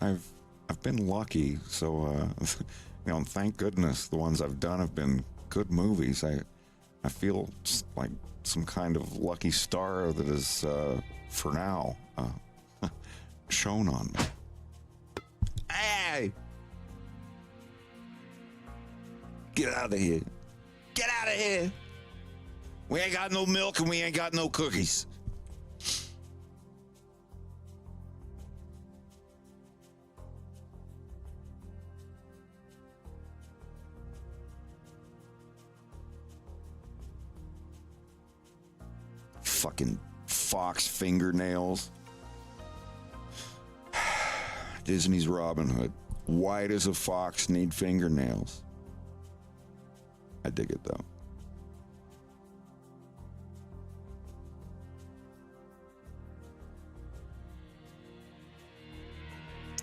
I've been lucky, so you know, thank goodness the ones I've done have been good movies. I feel like some kind of lucky star that is for now shown on me. Hey, get out of here! Get out of here! We ain't got no milk and we ain't got no cookies. Fucking fox fingernails. Disney's Robin Hood. Why does a fox need fingernails? I dig it though.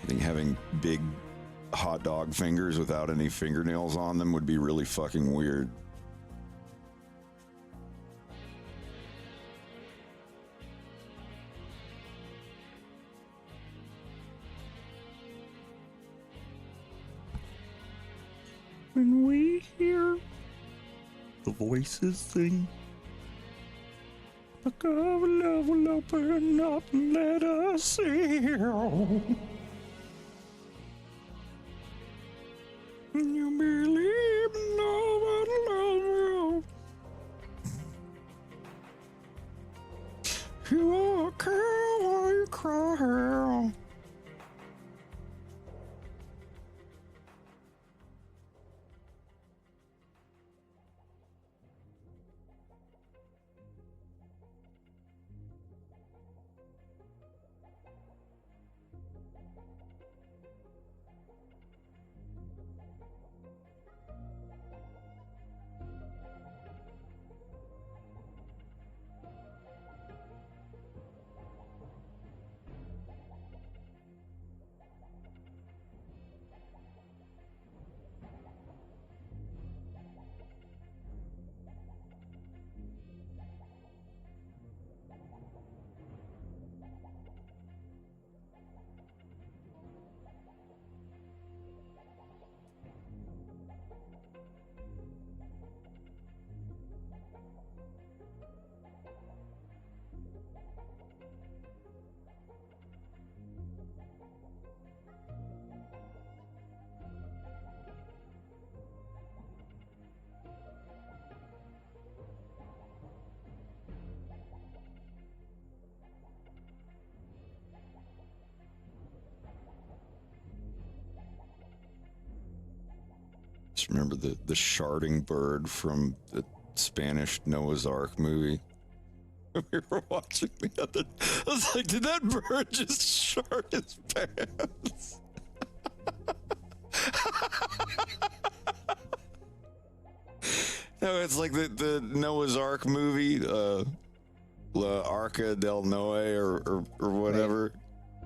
I think having big hot dog fingers without any fingernails on them would be really fucking weird. When we hear the voices sing, the love will open up and let us hear. You believe no one loves you. You are care while you cry. just remember the sharding bird from the Spanish Noah's Ark movie. We were watching the other. I was like, did that bird just shard his pants? No, it's like the Noah's Ark movie, La Arca del Noe or whatever.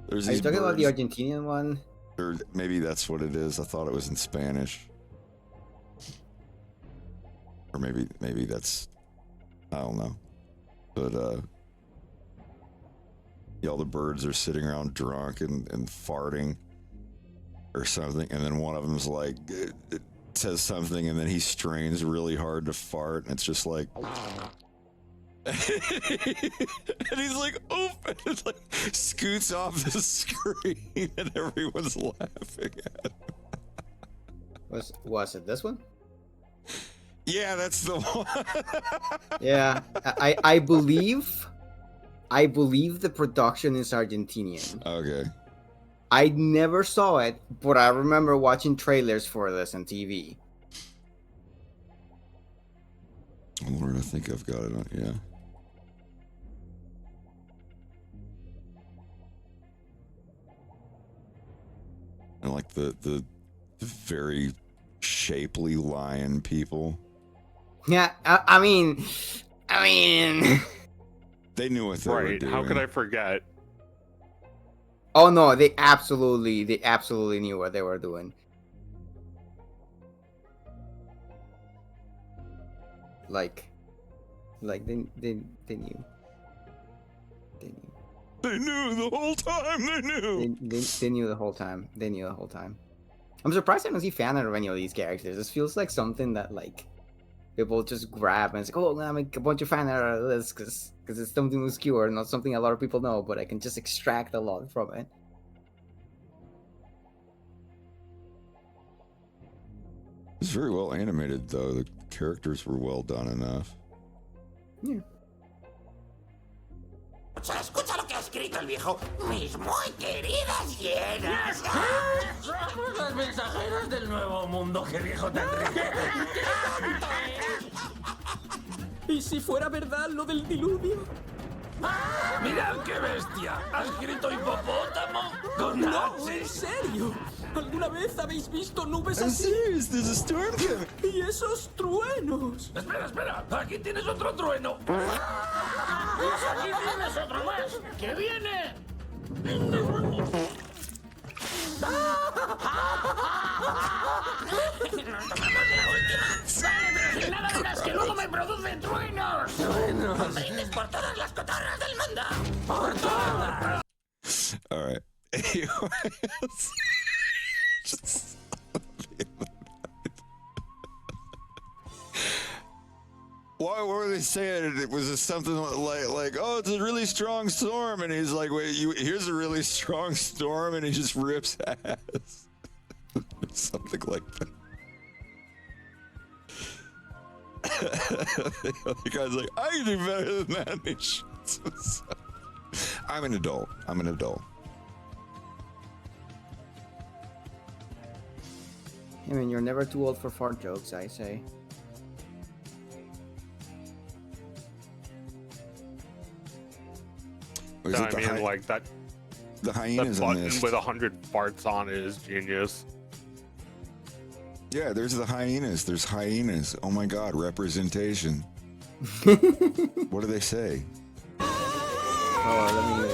There's Are you these talking about the birds, Argentinian one? or maybe that's what it is. I thought it was in Spanish, or maybe that's, I don't know. But yeah, all the birds are sitting around drunk and farting or something, and then one of them's like, it says something, and then he strains really hard to fart, and it's just like, and he's like, oof, and it like scoots off the screen, and everyone's laughing at him. Was it this one? Yeah, that's the one. Yeah, I believe the production is Argentinian. Okay. I never saw it, but I remember watching trailers for this on TV. Oh Lord, I think I've got it on. Yeah. And like the very shapely lion people. Yeah, I mean, they knew what they were doing. How could I forget? Oh no, they absolutely knew what they were doing. Like they knew. They knew. They knew the whole time. They knew. They knew the whole time. They knew the whole time. I'm surprised I don't see fan art of any of these characters. This feels like something that like people just grab and it's like, oh, I'm gonna make a bunch of fan art out of this because it's something obscure, not something a lot of people know, but I can just extract a lot from it. It's very well animated, though. The characters were well done enough. Yeah. Escucha lo que ha escrito el viejo. Mis muy queridas hienas. Somos las mensajeras del nuevo mundo. ¡Qué viejo tan rico! ¿Y si fuera verdad lo del diluvio? ¡Mirad qué bestia! ¿Ha escrito hipopótamo? ¿Con No, H? en serio. ¿Alguna vez habéis visto nubes I'm así? serious, there's a storm coming. Y esos truenos. Espera, aquí tienes otro trueno. Pues aquí tienes otro más. ¡Que viene! Vale, pero nada más que luego me produce truenos. Truenos. Brindes por todas las cotorras del mundo. ¡Por todas! All right. Anyways. Just... Why were they saying it? Was it something like, oh, it's a really strong storm, and he's like, wait, here's a really strong storm, and he just rips ass. Something like that. The guy's like, I can do better than that. And he shoots himself. I'm an adult. I mean, you're never too old for fart jokes, I say. Is I it mean, like that. The hyenas that on button this. with 100 farts on it is genius. Yeah, there's the hyenas. There's hyenas. Oh my God, representation. What do they say? Oh, let me.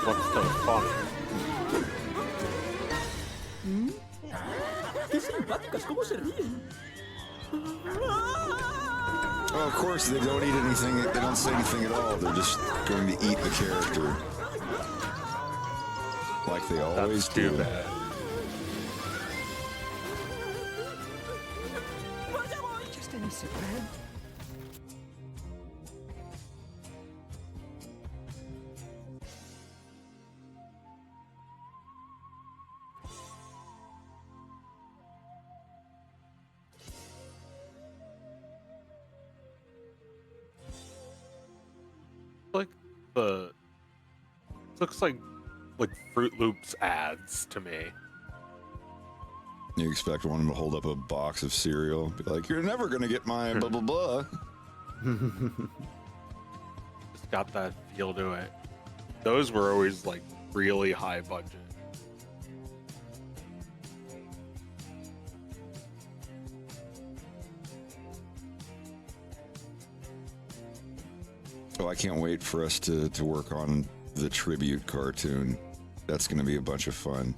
What's so fun? ¡Qué simpáticas! ¿Cómo se ríen? Oh, of course, they don't eat anything. They don't say anything at all. They're just going to eat the character. Like they always do. Bad. Just any secret. Looks like Fruit Loops ads to me. You expect one to hold up a box of cereal, be like, "You're never gonna get my blah blah blah." It's got that feel to it. Those were always like really high budget. Oh, I can't wait for us to work on the tribute cartoon. That's going to be a bunch of fun.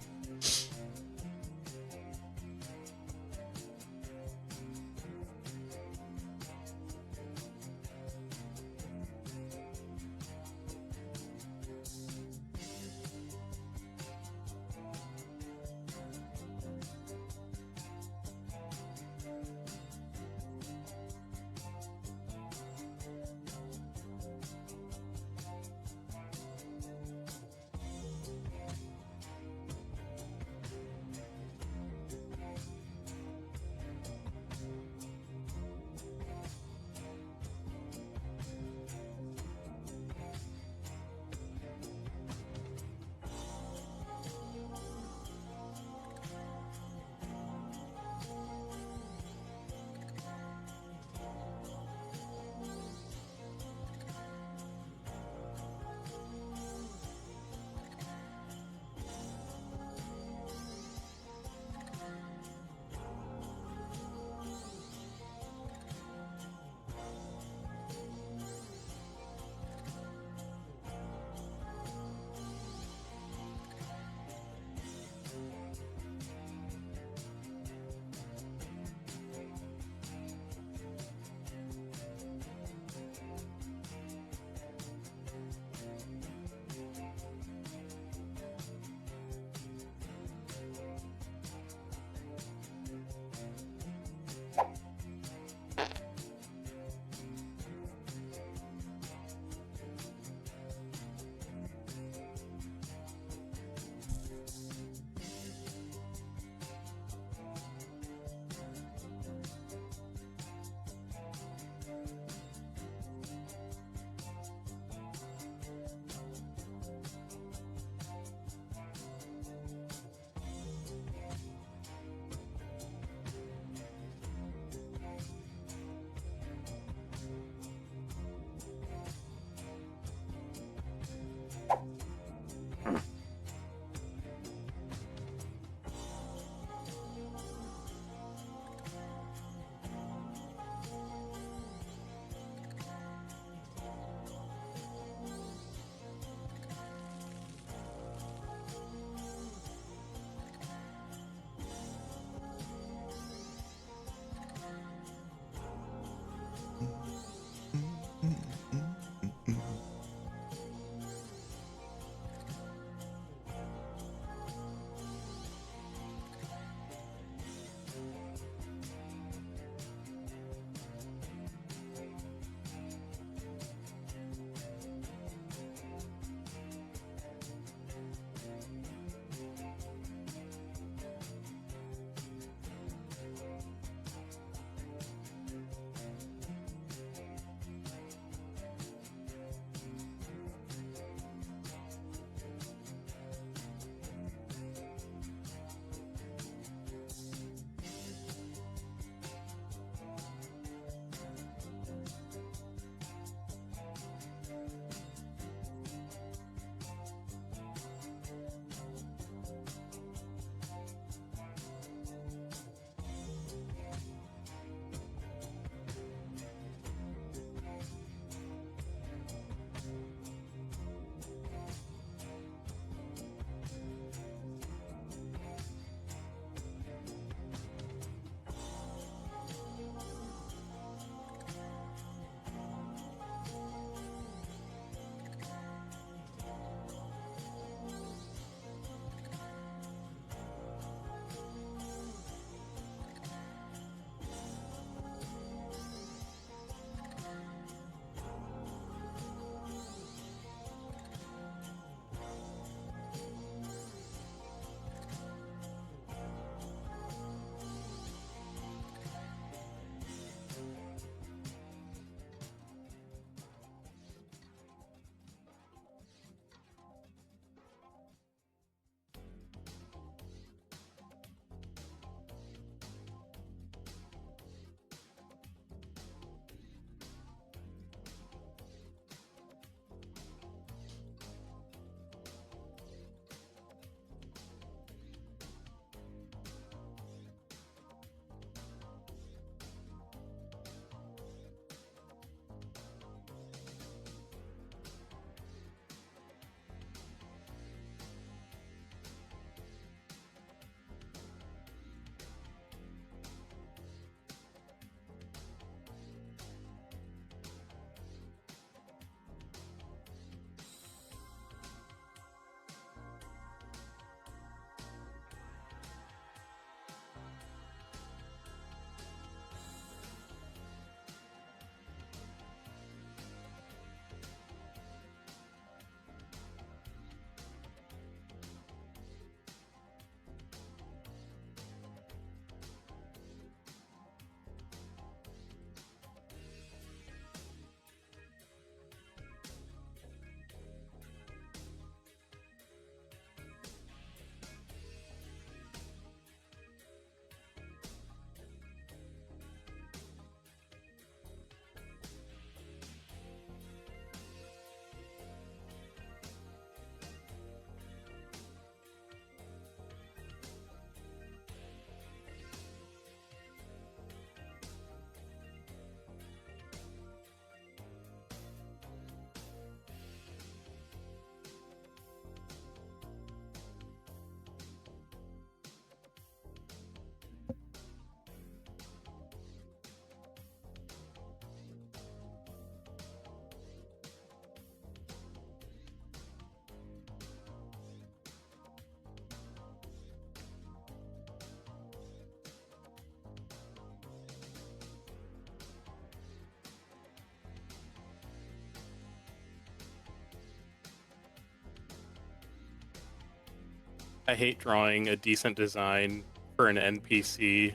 I hate drawing a decent design for an NPC,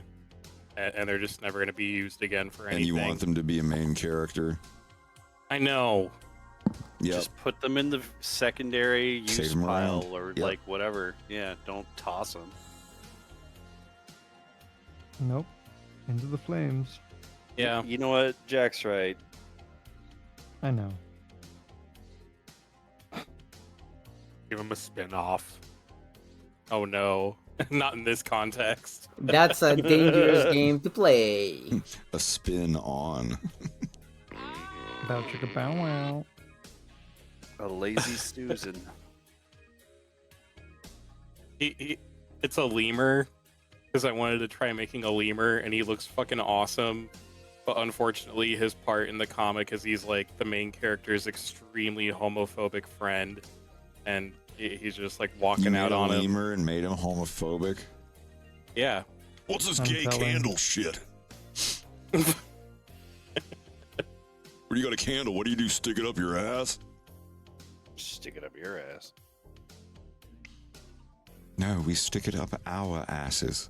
and they're just never going to be used again for anything. And you want them to be a main character? I know. Yep. Just put them in the secondary Save use 'em pile around. or Yep. like whatever. Yeah, don't toss them. Nope. Into the flames. Yeah. You know what? Jack's right. I know. Give him a spin-off. Oh no. Not in this context. That's a dangerous game to play. A spin on. Bow chicka bow wow. A lazy Susan. It's a lemur, because I wanted to try making a lemur, and he looks fucking awesome. But unfortunately, his part in the comic is he's like the main character's extremely homophobic friend, and he's just like walking out on him. lemur and made him homophobic. Yeah. What's this I'm gay telling. candle shit? Where you got a candle? What do you do? Stick it up your ass? Stick it up your ass. No, we stick it up our asses.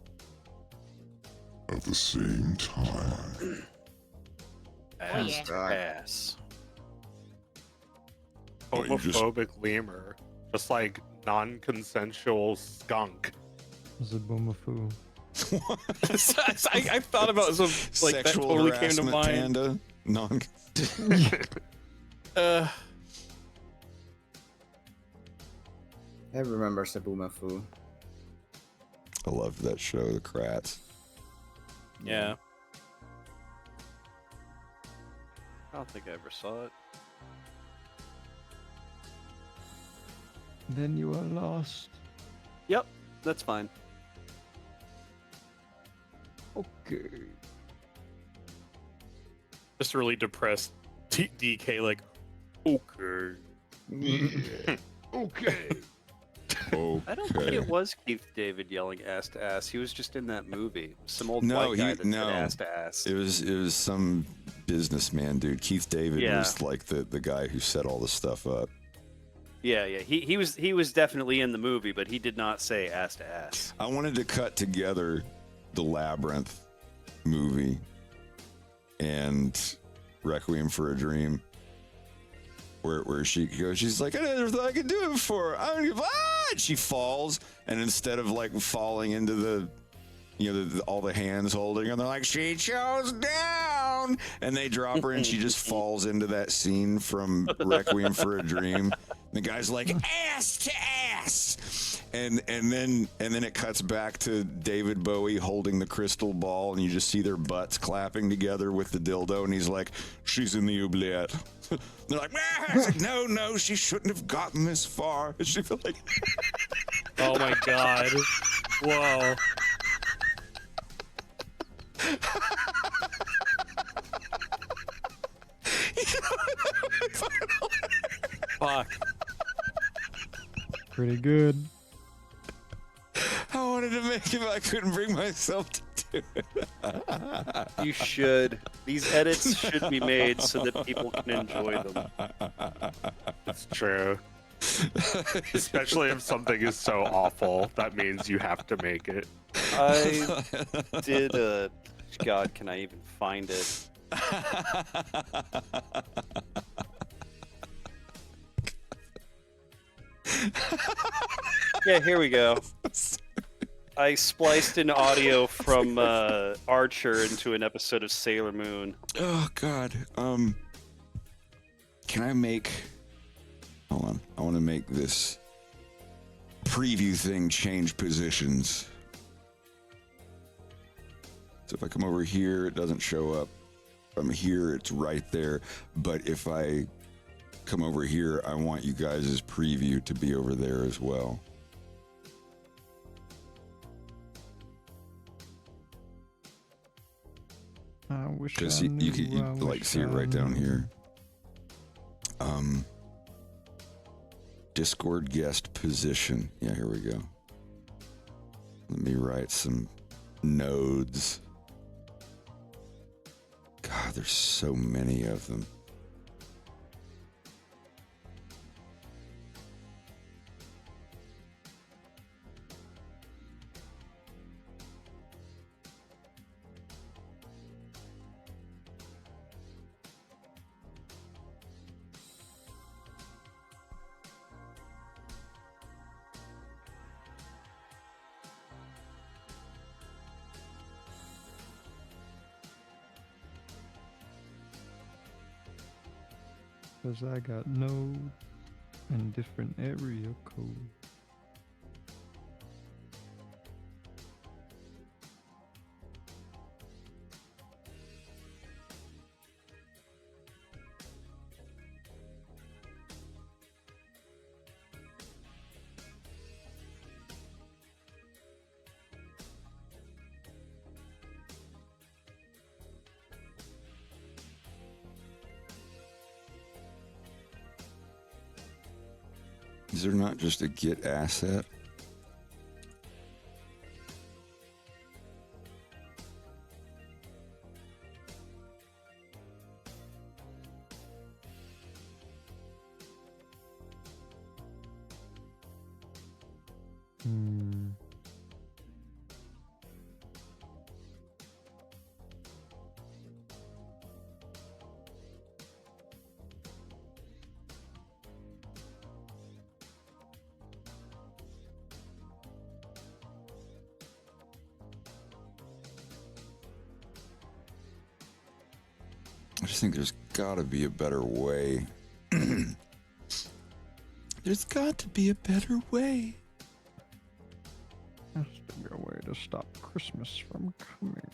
At the same time. Ass to God. ass. Oh, you just- Homophobic lemur. Just like non-consensual skunk. Zaboomafoo. I thought about some like that Sexual totally came to harassment mind. panda? Non. I remember Sabumafu. I loved that show, The Kratts. Yeah. I don't think I ever saw it. Then you are lost. Yep, that's fine. Okay. Just really depressed DK, like, okay. Okay. I don't think it was Keith David yelling ass to ass. He was just in that movie. Some old No, white guy that said no. ass to ass. It was some businessman dude. Keith David Yeah. was like the guy who set all the stuff up. Yeah. He was definitely in the movie, but he did not say ass to ass. I wanted to cut together the Labyrinth movie and Requiem for a Dream, where she goes, she's like, I never thought I could do it before. And she falls, and instead of like falling into the, you know, all the hands holding, and they're like, she chose down, and they drop her, and she just falls into that scene from Requiem for a Dream. The guy's like, ass to ass, and then it cuts back to David Bowie holding the crystal ball, and you just see their butts clapping together with the dildo, and he's like, she's in the oubliette. They're like, no, she shouldn't have gotten this far. And she felt like, Oh my god. Whoa. Fuck. Pretty good. I wanted to make it, but I couldn't bring myself to do it. You should. These edits should be made so that people can enjoy them. It's true. Especially if something is so awful, that means you have to make it. I did a... God, can I even find it? Yeah, here we go. I spliced in audio from Archer into an episode of Sailor Moon. Oh God. Can I make? Hold on. I want to make this preview thing change positions. So if I come over here, it doesn't show up. From here, it's right there. But if I come over here, I want you guys' preview to be over there as well. I wish Because I you knew, could I like wish see it I right down knew. here. Discord guest position. Yeah, here we go. Let me write some nodes. God, there's so many of them. 'Cause I got no and different area code. Is there not just a get asset? I just think there's got to be a better way. There's got to be a better way. Has to be a way to stop Christmas from coming.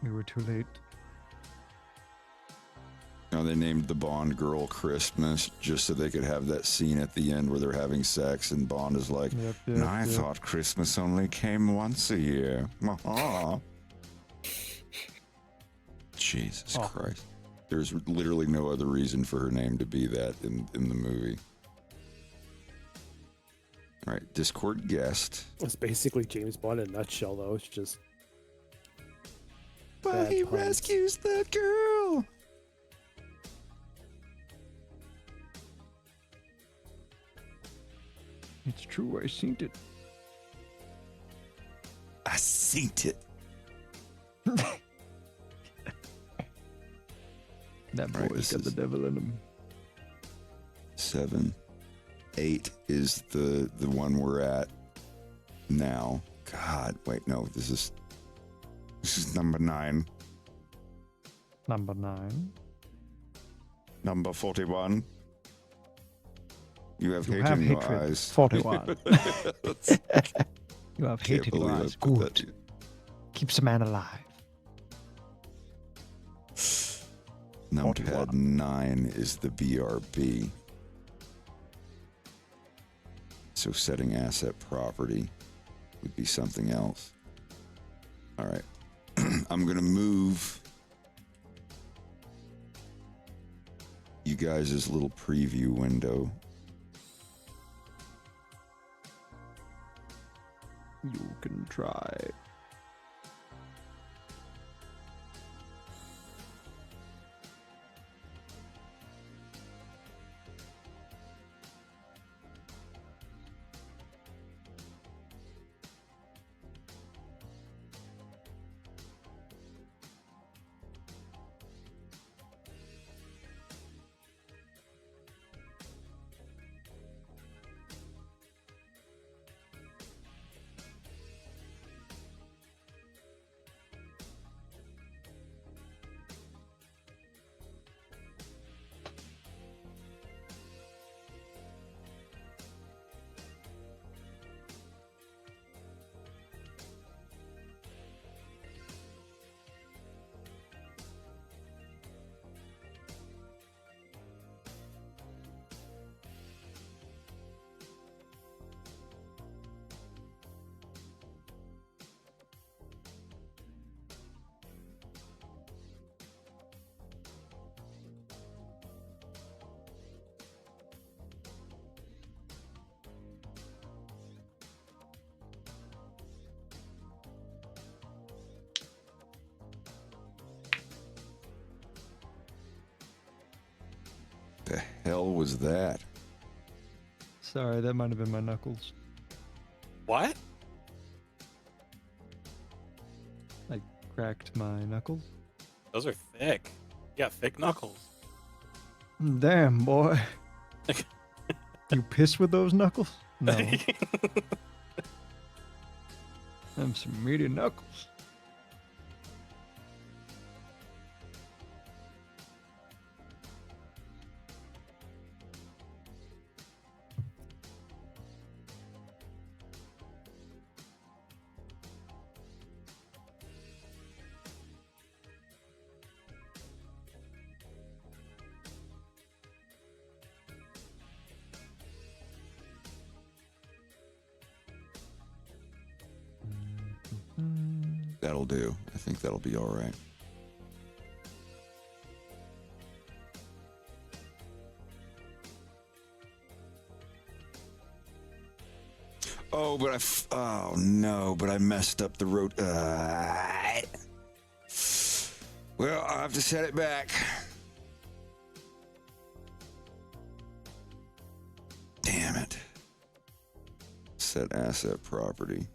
We were too late. Now they named the Bond girl Christmas just so they could have that scene at the end where they're having sex and Bond is like, I thought Christmas only came once a year. Jesus Christ. There's literally no other reason for her name to be that in the movie. All right, Discord guest. It's basically James Bond in a nutshell, though. It's just... Well, he rescues the girl. It's true, I seen it. I seen it. That boy's got the devil in him. 7, 8 is the one we're at now. God, wait, no, this is number 9. Number 9. Number 41. You have hate in your eyes. 41. You have hate in your eyes. Good. Keeps a man alive. Numpad 9 is the BRB. So setting asset property would be something else. All right. I'm going to move you guys' little preview window. You can try. The hell was that? Sorry, that might have been my knuckles. What? I cracked my knuckles. Those are thick. You got thick knuckles. Damn, boy. You piss with those knuckles? No. Them some meaty knuckles. That'll do. I think that'll be all right. Oh, but oh no, but I messed up the road. Well, I'll have to set it back. Damn it. Set asset property.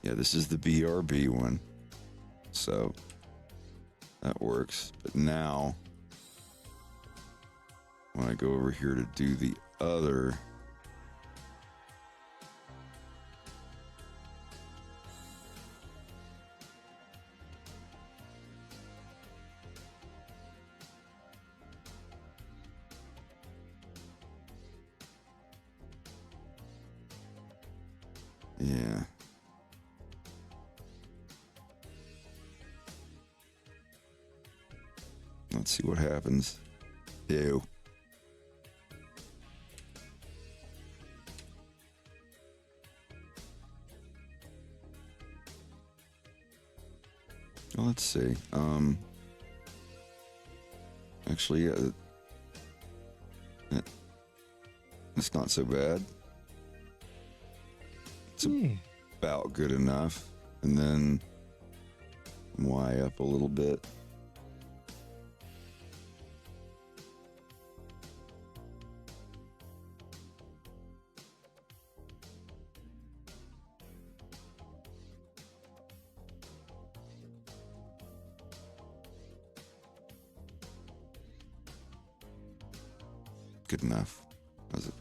Yeah, this is the BRB one. So that works. But now, when I go over here to do the other, yeah. Let's see what happens. Ew. Well, let's see. Actually, yeah, it's not so bad. It's about good enough. And then Y up a little bit. Good enough. Was it?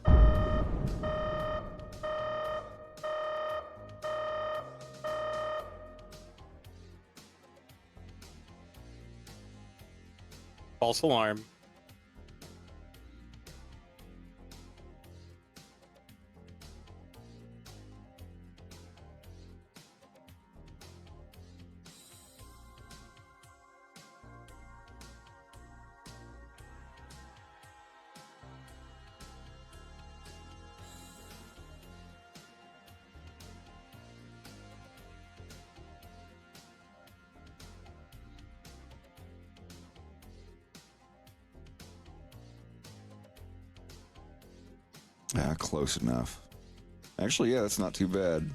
False alarm. Ah, close enough. Actually, yeah, that's not too bad.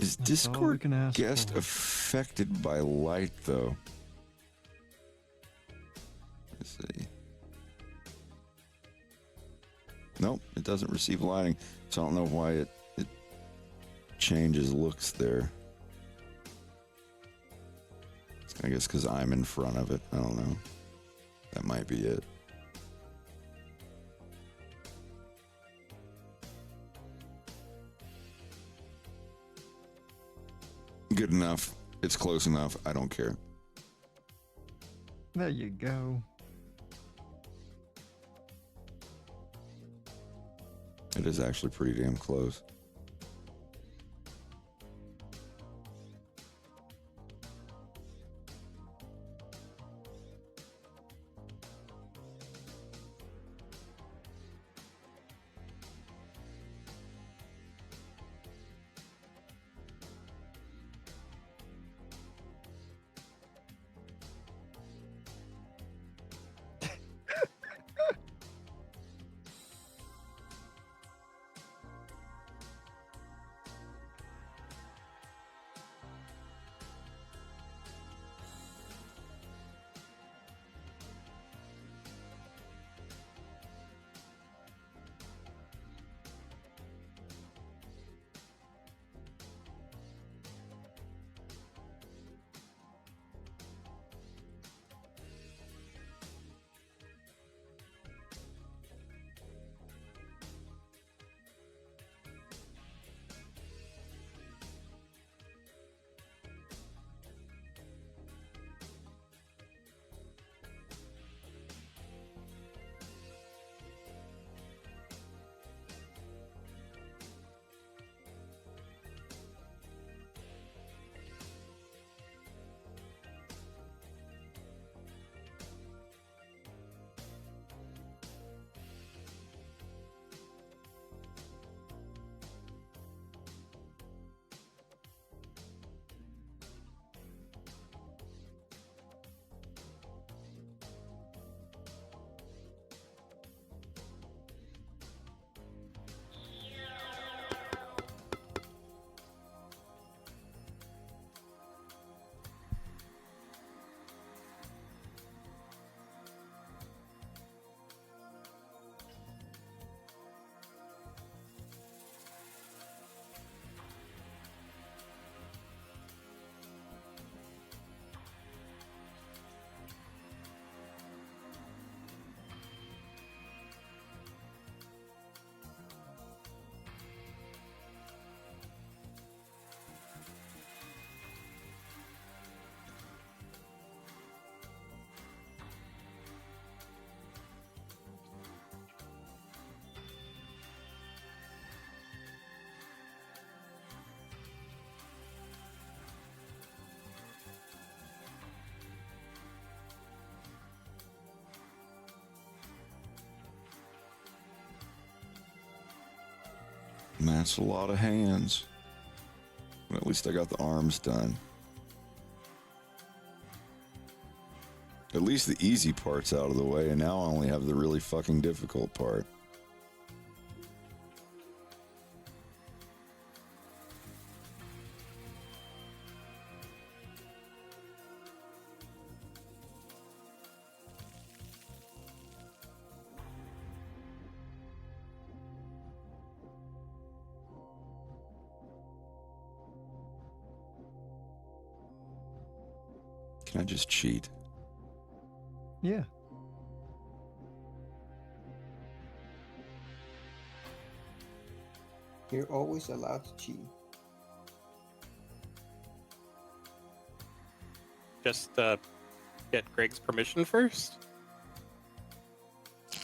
Is Discord guest affected by light, though? Let's see. Nope, it doesn't receive lighting, so I don't know why it changes looks there. I guess because I'm in front of it. I don't know. That might be it. Good enough. It's close enough. I don't care. There you go. It is actually pretty damn close. That's a lot of hands. But at least I got the arms done. At least the easy part's out of the way, and now I only have the really fucking difficult part. Can I just cheat? Yeah. You're always allowed to cheat. Just get Greg's permission first.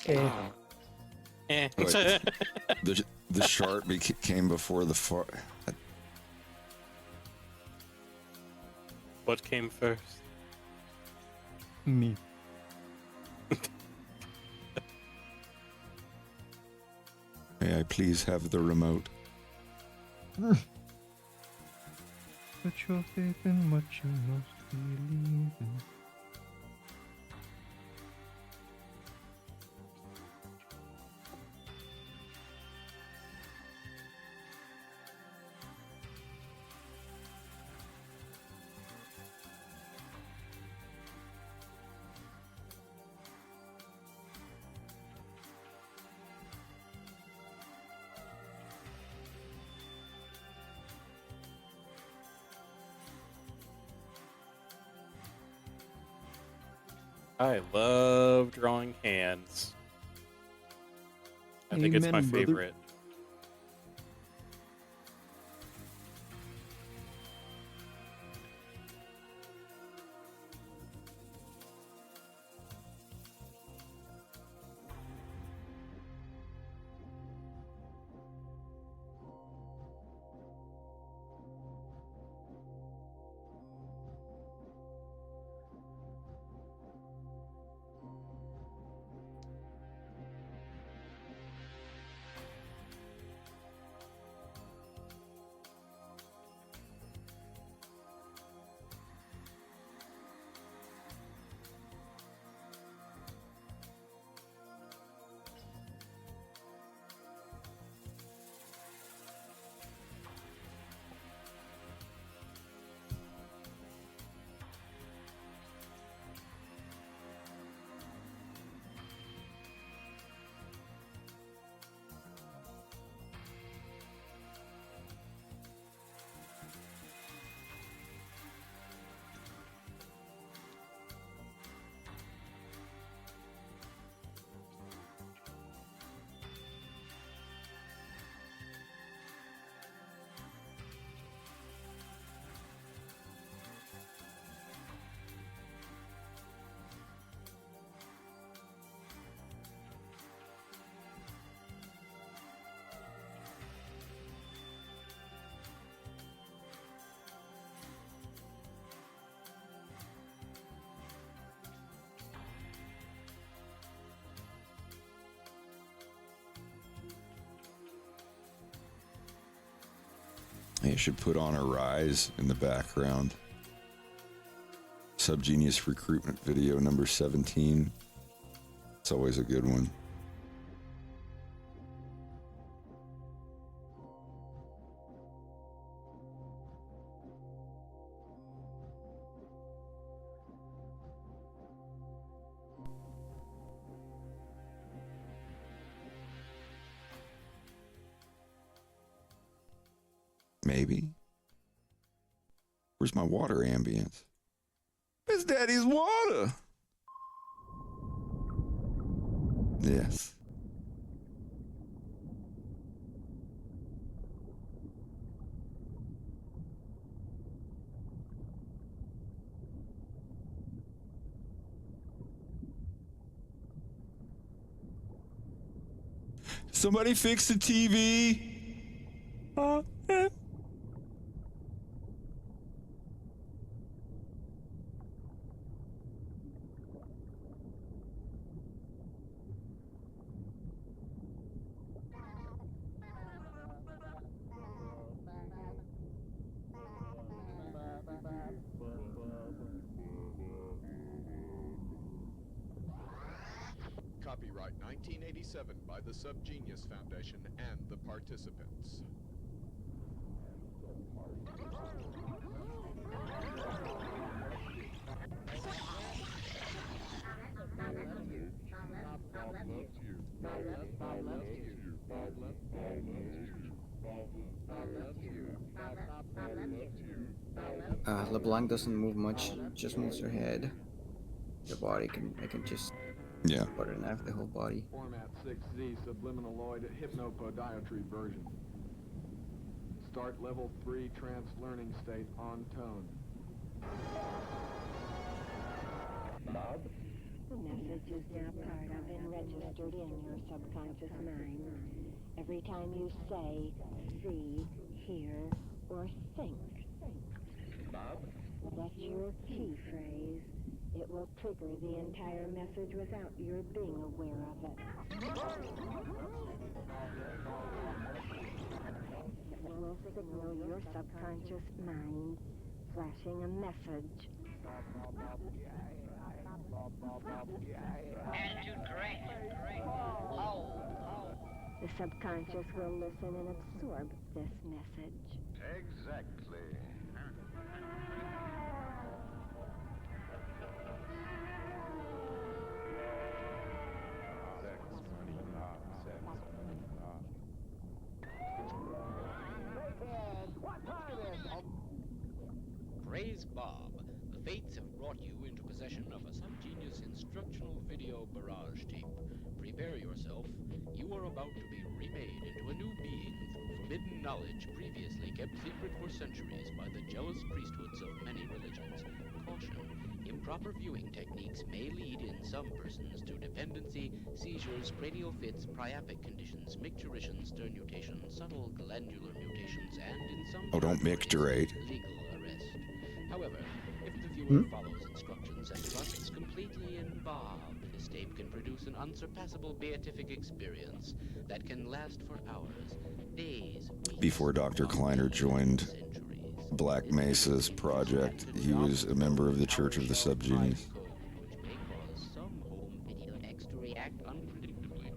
Eh. Eh. Wait, the shark came before the fart. What came first? Me. May I please have the remote? Put your faith in what you most believe in. I love drawing hands. I think it's my Amen, brother. favorite. I should put on a rise in the background. Subgenius recruitment video number 17. It's always a good one. Maybe. Where's my water ambience? It's Daddy's water. Yes. Somebody fix the TV. Copyright 1987 by the Subgenius Foundation and the participants. LeBlanc doesn't move much, just moves her head. The body I can just butter knife the whole body. Format 6Z subliminaloid hypnopodiatry version. Start level 3 trance learning state on tone. Bob? The message is now part of and registered in your subconscious mind. Every time you say, see, hear, or think. Bob? That's your key phrase. It will trigger the entire message without your being aware of it. It will signal your subconscious mind, flashing a message. Attitude correct. The subconscious will listen and absorb this message. Exactly. Praise Bob. The fates have brought you into possession of a Subgenius instructional video barrage tape. Prepare yourself. You are about to be remade into a new being through forbidden knowledge previously kept secret for centuries by the jealous priesthoods of many religions. Caution. Improper viewing techniques may lead in some persons to dependency, seizures, cranial fits, priapic conditions, micturition, sternutation, subtle glandular mutations, and in some don't micturate. legal arrest. However, if the viewer follows instructions and trusts completely in Bob, this tape can produce an unsurpassable beatific experience that can last for hours, days, weeks, Before Dr. Kleiner joined Black Mesa's project, he was a member of the Church of the Subgenius. which may cause some home video decks to react unpredictably.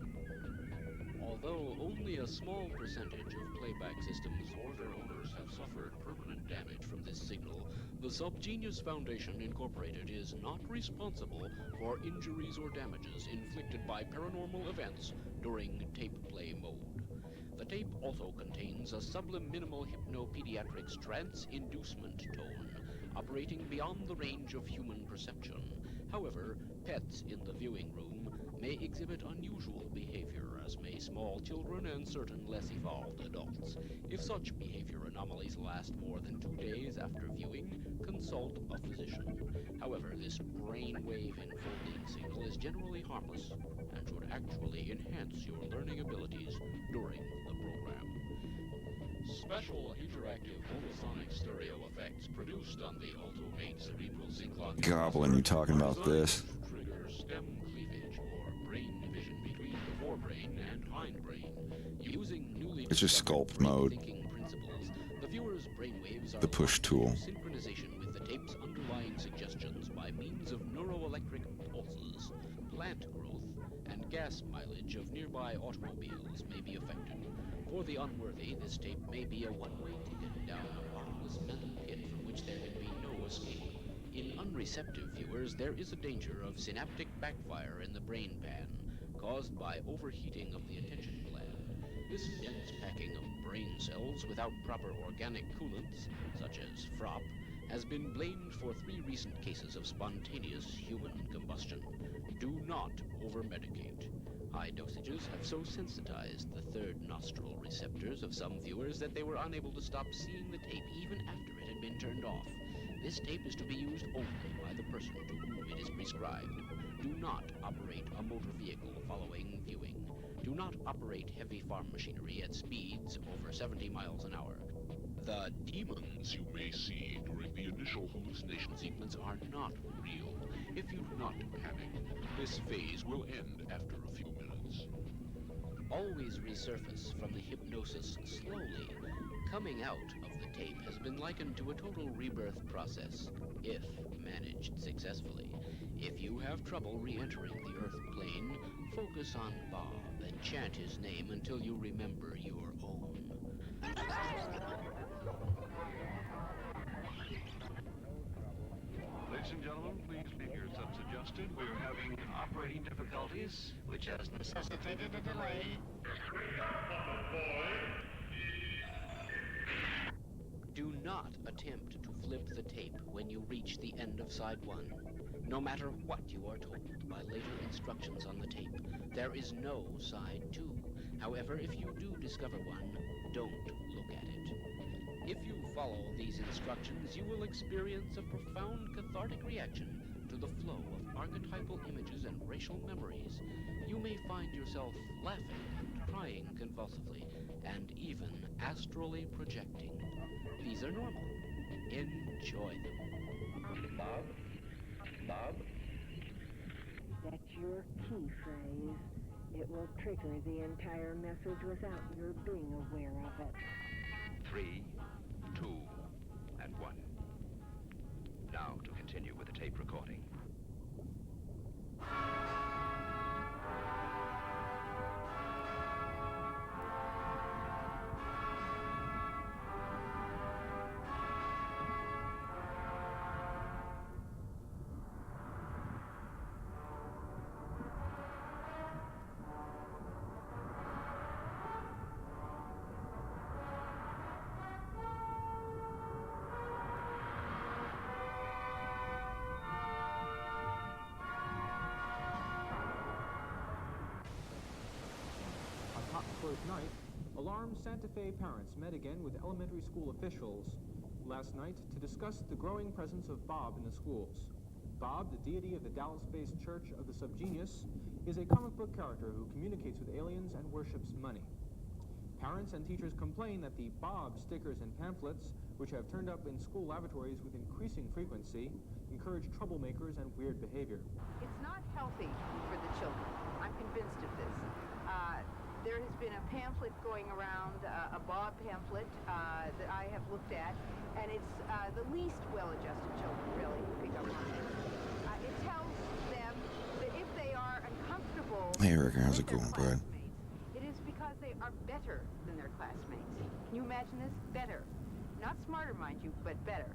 Although only a small percentage of playback systems or their owners have suffered permanent damage from this signal, the Subgenius Foundation Incorporated is not responsible for injuries or damages inflicted by paranormal events during tape play mode. The tape also contains a subliminal hypnopediatrics trance-inducement tone, operating beyond the range of human perception. However, pets in the viewing room may exhibit unusual behavior, as may small children and certain less evolved adults. If such behavior anomalies last more than 2 days after viewing, consult a physician. However, this brainwave enfolding signal is generally harmless and should actually enhance your learning abilities during the program. Special interactive ultrasonic stereo effects produced on the Ultimate Cerebral Synchron Goblin, you talking about this? trigger stem cleavage or brain division between the forebrain and hindbrain. Using newly It's just discovered sculpt mode. brain-thinking principles, the viewer's brainwaves are The push tool. synchronization with the tape's underlying suggestions by means of neuroelectric pulses. Plant growth and gas mileage of nearby automobiles may be affected. For the unworthy, this tape may be a one-way ticket down a bottomless mental pit from which there can be no escape. In unreceptive viewers, there is a danger of synaptic backfire in the brain pan, caused by overheating of the attention gland. This dense packing of brain cells without proper organic coolants, such as FROP, has been blamed for 3 recent cases of spontaneous human combustion. Do not over-medicate. High dosages have so sensitized the third nostril receptors of some viewers that they were unable to stop seeing the tape even after it had been turned off. This tape is to be used only by the person to whom it is prescribed. Do not operate a motor vehicle following viewing. Do not operate heavy farm machinery at speeds over 70 miles an hour. The demons you may see during the initial hallucination sequence are not real. If you do not panic, this phase will end after a few minutes. Always resurface from the hypnosis slowly. coming out of the tape has been likened to a total rebirth process, if managed successfully. If you have trouble re-entering the Earth plane, focus on Bob and chant his name until you remember your own. Ladies and gentlemen, please leave your subs adjusted. We're having operating difficulties, which has necessitated a delay. Do not attempt to flip the tape when you reach the end of side 1. No matter what you are told by later instructions on the tape, there is no side 2. However, if you do discover one, don't look at it. If you follow these instructions, you will experience a profound cathartic reaction to the flow of archetypal images and racial memories. You may find yourself laughing and crying convulsively, and even astrally projecting. These are normal. Enjoy them. Bob? Bob? That's your key phrase. It will trigger the entire message without your being aware of it. 3, 2, and 1. Now to continue with the tape recording. Night, alarmed Santa Fe parents met again with elementary school officials last night to discuss the growing presence of Bob in the schools. Bob, the deity of the Dallas-based Church of the Subgenius, is a comic book character who communicates with aliens and worships money. Parents and teachers complain that the Bob stickers and pamphlets, which have turned up in school lavatories with increasing frequency, encourage troublemakers and weird behavior. It's not healthy for the children. I'm convinced of this. There has been a pamphlet going around, a Bob pamphlet that I have looked at, and it's the least well-adjusted children really pick up on it. It tells them that if they are uncomfortable Hey, Eric, how's it with their going, bud? classmates, it is because they are better than their classmates. Can you imagine this? Better. Not smarter, mind you, but better.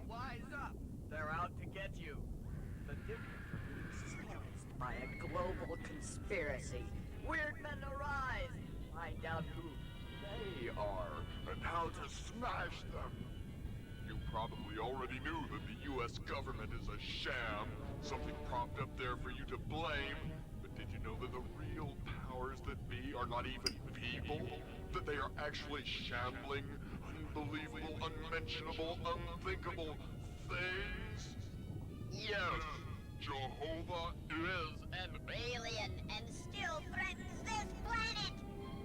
Wise up! They're out to get you. The difference is caused by a global conspiracy. Weird men arise. Find out who they are and how to smash them. You probably already knew that the U.S. government is a sham, something propped up there for you to blame. But did you know that the real powers that be are not even people? That they are actually shambling, unbelievable, unmentionable, unthinkable things? Yes, Jehovah is an alien and still threatens this planet.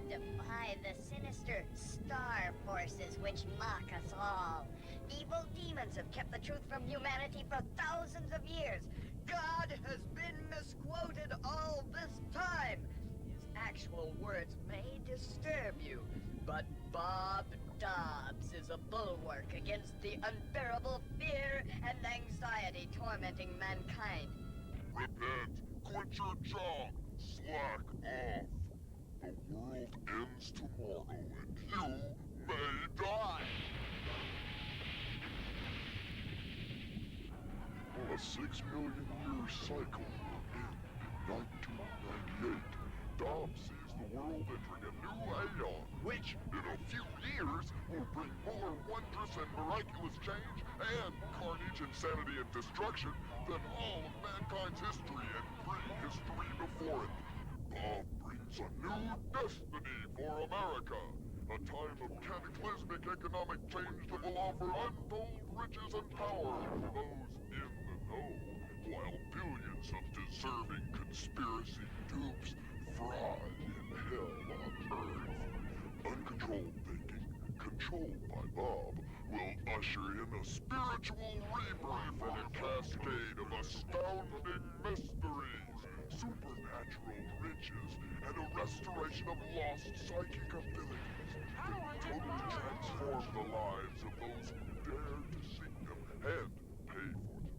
Defy the sinister star forces which mock us all. Evil demons have kept the truth from humanity for thousands of years. God has been misquoted all this time. His actual words may disturb you, but Bob Dobbs is a bulwark against the unbearable fear and anxiety tormenting mankind. Repent, quit your job, slack off. The world ends tomorrow and you may die. On a 6 million year cycle will end in 1998. Dobbs sees the world entering a new aeon, which in a few years will bring more wondrous and miraculous change and carnage, insanity, and destruction than all of mankind's history and prehistory before it. Bob brings a new destiny for America, a time of cataclysmic economic change that will offer untold riches and power to those in the know, while billions of deserving conspiracy dupes fry in hell on Earth. Uncontrolled thinking, controlled by Bob, will usher in a spiritual rebirth and a cascade of astounding mysteries, supernatural riches, and a restoration of lost psychic abilities. that totally transform the lives of those who dare to seek them and pay for them.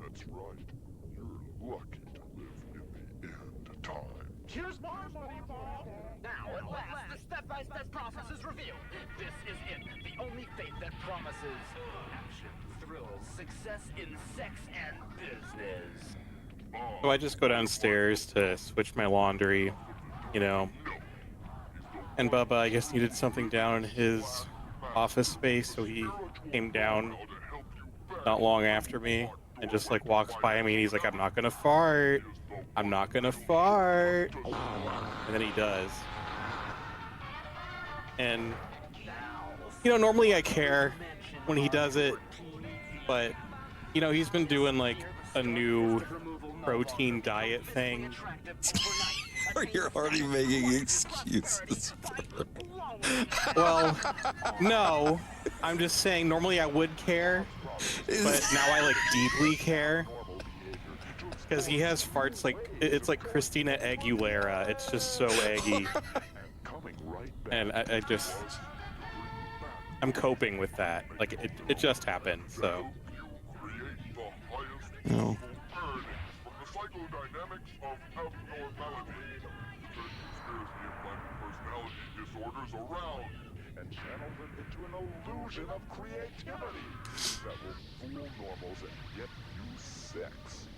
That's right. You're lucky to live in the end time. Here's more money, Bob. Now, at last, the step-by-step process is revealed. This is it, the only faith that promises action, thrills, success in sex and business. So I just go downstairs to switch my laundry, you know. And Bubba, I guess, needed something down in his office space, so he came down not long after me and just like walks by me and he's like, I'm not gonna fart. I'm not gonna fart. And then he does. And, you know, normally I care when he does it, but, you know, he's been doing like a new protein diet thing. You're already making excuses. Well, no, I'm just saying normally I would care, but now I like deeply care because he has farts like it's like Christina Aguilera. It's just so eggy, and I'm coping with that. Like it just happened, so. No. Disorders around and channel them into an illusion of creativity that will fool normals and get you sex.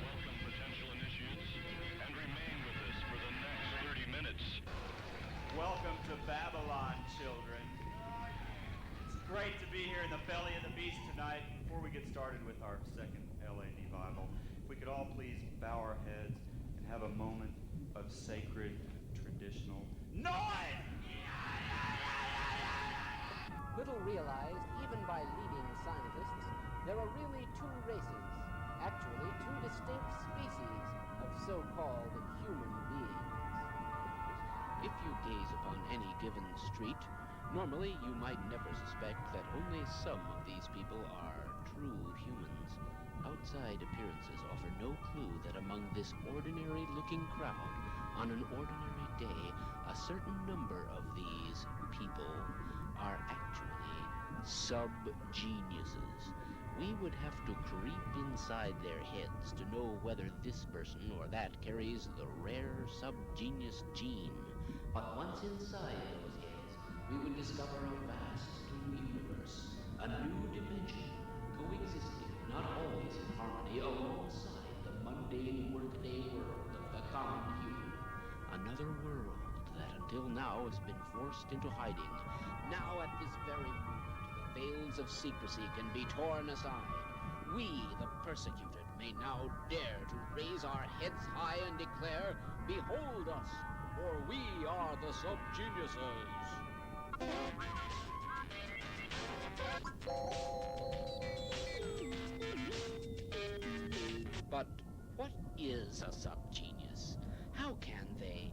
Welcome, potential initiates, and remain with us for the next 30 minutes. Welcome to Babylon, children. It's great to be here in the belly of the beast tonight. Before we get started with our second LAD Bible, if we could all please bow our heads and have a moment of sacred, traditional noise! Little realized, even by leading scientists, there are really two races, actually two distinct species of so-called human beings. If you gaze upon any given street, normally you might never suspect that only some of these people are true humans. Outside appearances offer no clue that among this ordinary-looking crowd, on an ordinary day, a certain number of these people are actually sub-geniuses. We would have to creep inside their heads to know whether this person or that carries the rare sub-genius gene. But once inside those heads, we would discover a vast new universe, a new dimension, coexisting, not always in harmony, alongside the mundane workaday world of the common human. Another world that until now has been forced into hiding. Now at this very moment, the veils of secrecy can be torn aside. We, the persecuted, may now dare to raise our heads high and declare, behold us, for we are the sub-geniuses. But what is a sub-genius? How can we,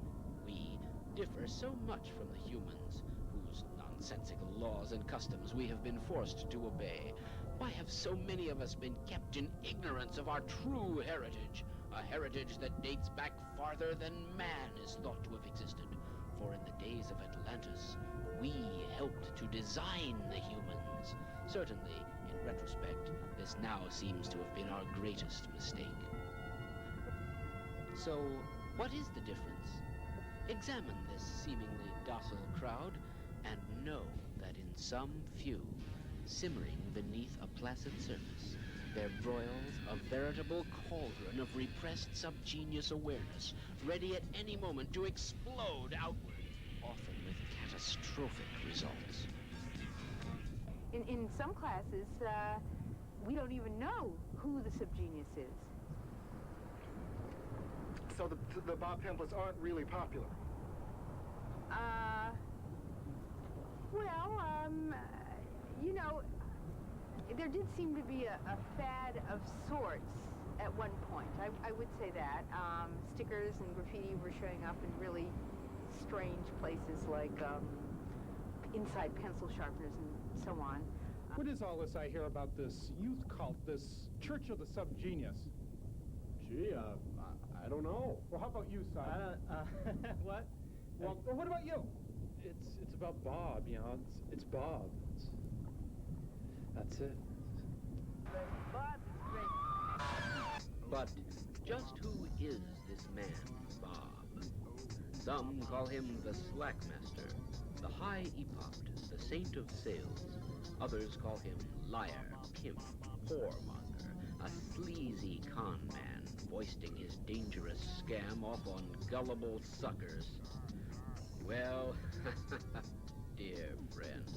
differ so much from the humans, whose nonsensical laws and customs we have been forced to obey? Why have so many of us been kept in ignorance of our true heritage? A heritage that dates back farther than man is thought to have existed. For in the days of Atlantis, we helped to design the humans. Certainly, in retrospect, this now seems to have been our greatest mistake. So, what is the difference? Examine this seemingly docile crowd, and know that in some few, simmering beneath a placid surface, there broils a veritable cauldron of repressed subgenius awareness, ready at any moment to explode outward, often with catastrophic results. In some classes, we don't even know who the subgenius is. So the Bob pamphlets aren't really popular? You know, there did seem to be a fad of sorts at one point. I would say that. Stickers and graffiti were showing up in really strange places like inside pencil sharpeners and so on. What is all this I hear about this youth cult, this Church of the Subgenius? Gee, I don't know. Well, how about you, son? What? Well, what about you? It's about Bob, you know. It's Bob. That's it. But just who is this man, Bob? Some call him the Slackmaster, the High Epopt, the Saint of Sales. Others call him liar, pimp, whoremonger, a sleazy con man, foisting his dangerous scam off on gullible suckers. Well, dear friend,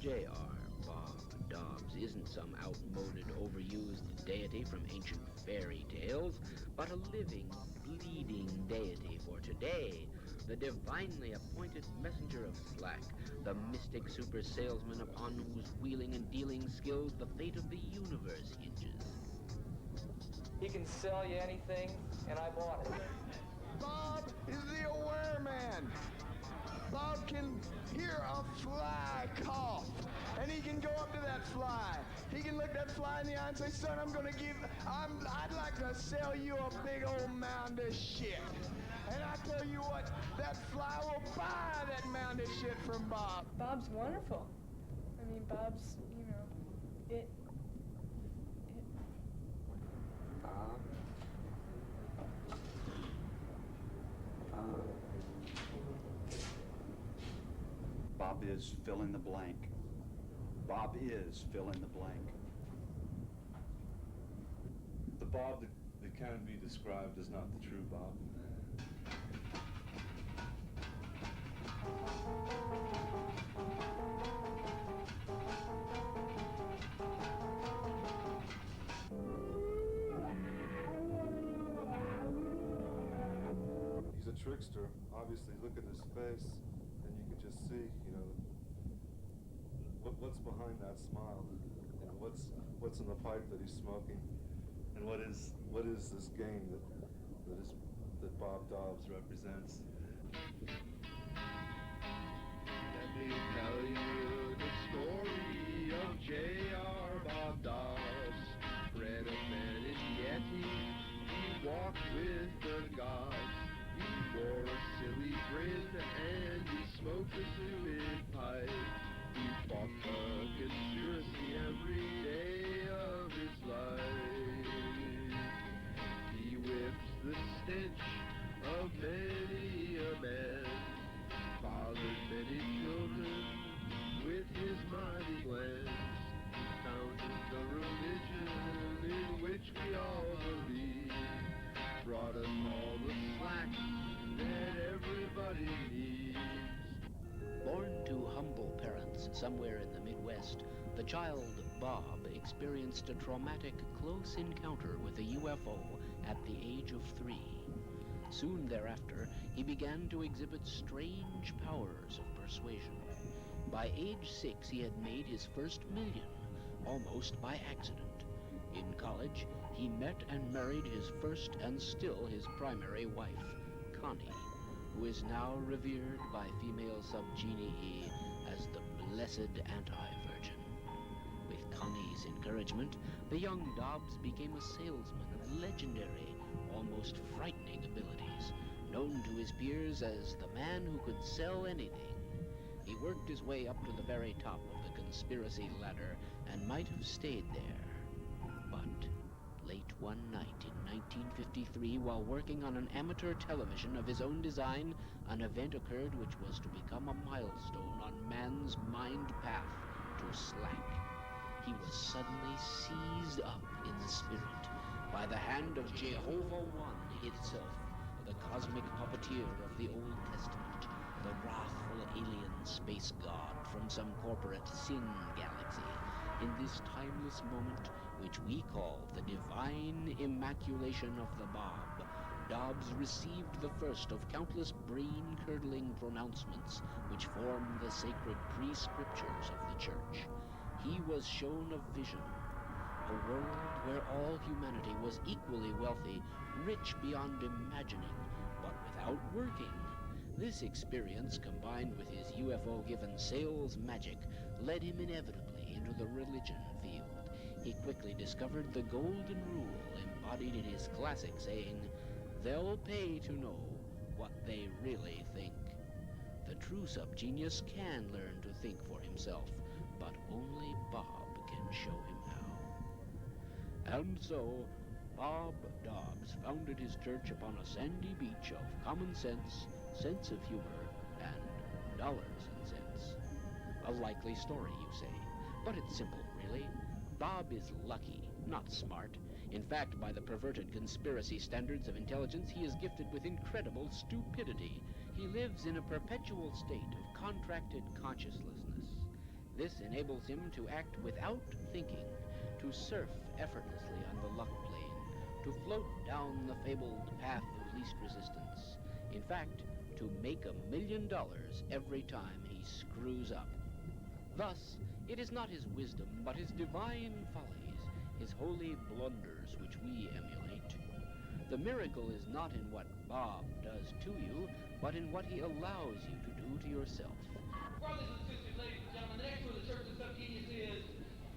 J.R. Bob Dobbs isn't some outmoded, overused deity from ancient fairy tales, but a living, bleeding deity for today, the divinely appointed messenger of slack, the mystic super salesman upon whose wheeling and dealing skills the fate of the universe hinges. He can sell you anything, and I bought it. Bob is the aware man. Bob can hear a fly cough, and he can go up to that fly. He can look that fly in the eye and say, son, I'd like to sell you a big old mound of shit. And I tell you what, that fly will buy that mound of shit from Bob. Bob's wonderful. I mean, Bob's, you know, it. Bob is fill in the blank. Bob is fill in the blank. The Bob that can be described is not the true Bob. He's a trickster. Obviously, look at his face, and you can just see, you know, what's behind that smile, and what's in the pipe that he's smoking, and what is this game that Bob Dobbs represents. Let me tell you the story of J.R. Bob Dobbs. Bred a man in Yeti, he walked with the gods. He wore a silly grin and he smoked a suet pipe. He fought the conspiracy every day of his life. He whipped the stench of many a man, fathered many children with his mighty glance, founded the religion in which we all believe, brought us all the slack that everybody needs. Born to humble parents somewhere in the Midwest, the child, Bob, experienced a traumatic close encounter with a UFO at the age of 3. Soon thereafter, he began to exhibit strange powers of persuasion. By age 6, he had made his first million, almost by accident. In college, he met and married his first and still his primary wife, Connie, who is now revered by female subgenii as the blessed anti-virgin. With Connie's encouragement, the young Dobbs became a salesman of legendary, almost frightening abilities, known to his peers as the man who could sell anything. He worked his way up to the very top of the conspiracy ladder and might have stayed there. But late one night in 1953, while working on an amateur television of his own design, an event occurred which was to become a milestone on man's mind path to slack. He was suddenly seized up in the spirit by the hand of Jehovah One itself, the cosmic puppeteer of the Old Testament, the wrathful alien space god from some corporate sin galaxy. In this timeless moment, which we call the divine immaculation of the Bob, Dobbs received the first of countless brain-curdling pronouncements which form the sacred prescriptures of the Church. He was shown a vision, a world where all humanity was equally wealthy, rich beyond imagining, but without working. This experience, combined with his UFO-given sales magic, led him inevitably into the religion field. He quickly discovered the golden rule embodied in his classic saying, "They'll pay to know what they really think." The true subgenius can learn to think for himself, but only Bob can show him how. And so, Bob Dobbs founded his church upon a sandy beach of common sense of humor, and dollars and cents. A likely story, you say, but it's simple, really. Bob is lucky, not smart. In fact, by the perverted conspiracy standards of intelligence, he is gifted with incredible stupidity. He lives in a perpetual state of contracted consciouslessness. This enables him to act without thinking, to surf effortlessly on the luck plane, to float down the fabled path of least resistance. In fact, to make $1 million every time he screws up. Thus, it is not his wisdom, but his divine follies, his holy blunders, which we emulate. The miracle is not in what Bob does to you, but in what he allows you to do to yourself. Brothers and sisters, ladies and gentlemen, the next one, the Church of the Subgenius is,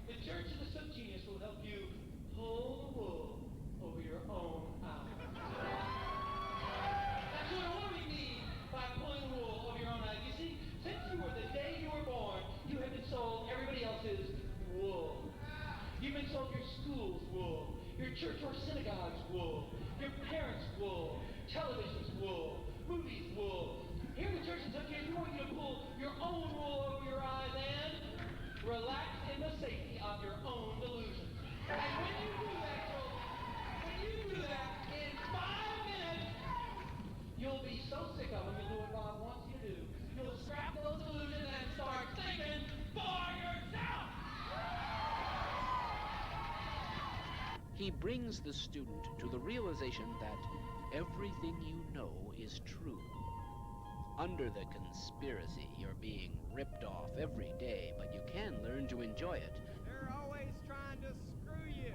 the Church of the Subgenius will help you pull the wool over your own eyes. That's what we mean by pulling the wool over your own eyes. You see, since you were the day you were born, you have been sold everybody else's wool. You've been sold your school's wool, your church or synagogue's wool, your parents' wool, television's wool, movies' wool. Here in the Church of the Subgenius, we want you to pull your own wool over your eyes and relax in the safety of your own delusions. And when you do that, in 5 minutes, you'll be so sick of them, you'll do what Bob wants you to do. You'll scrap those delusions and start thinking for yourself. He brings the student to the realization that everything you know is true. Under the conspiracy, you're being ripped off every day, but you can learn to enjoy it. They're always trying to screw you.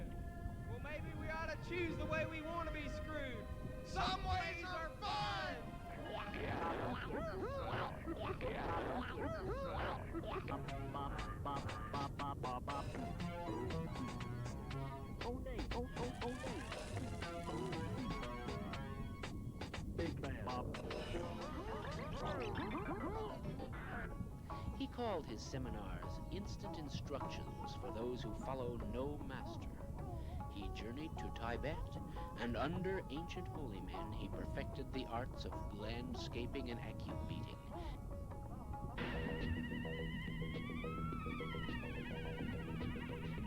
Well, maybe we ought to choose the way we want to be screwed. Some ways are fun! He called his seminars instant instructions for those who follow no master. He journeyed to Tibet, and under ancient holy men he perfected the arts of landscaping and acute beating.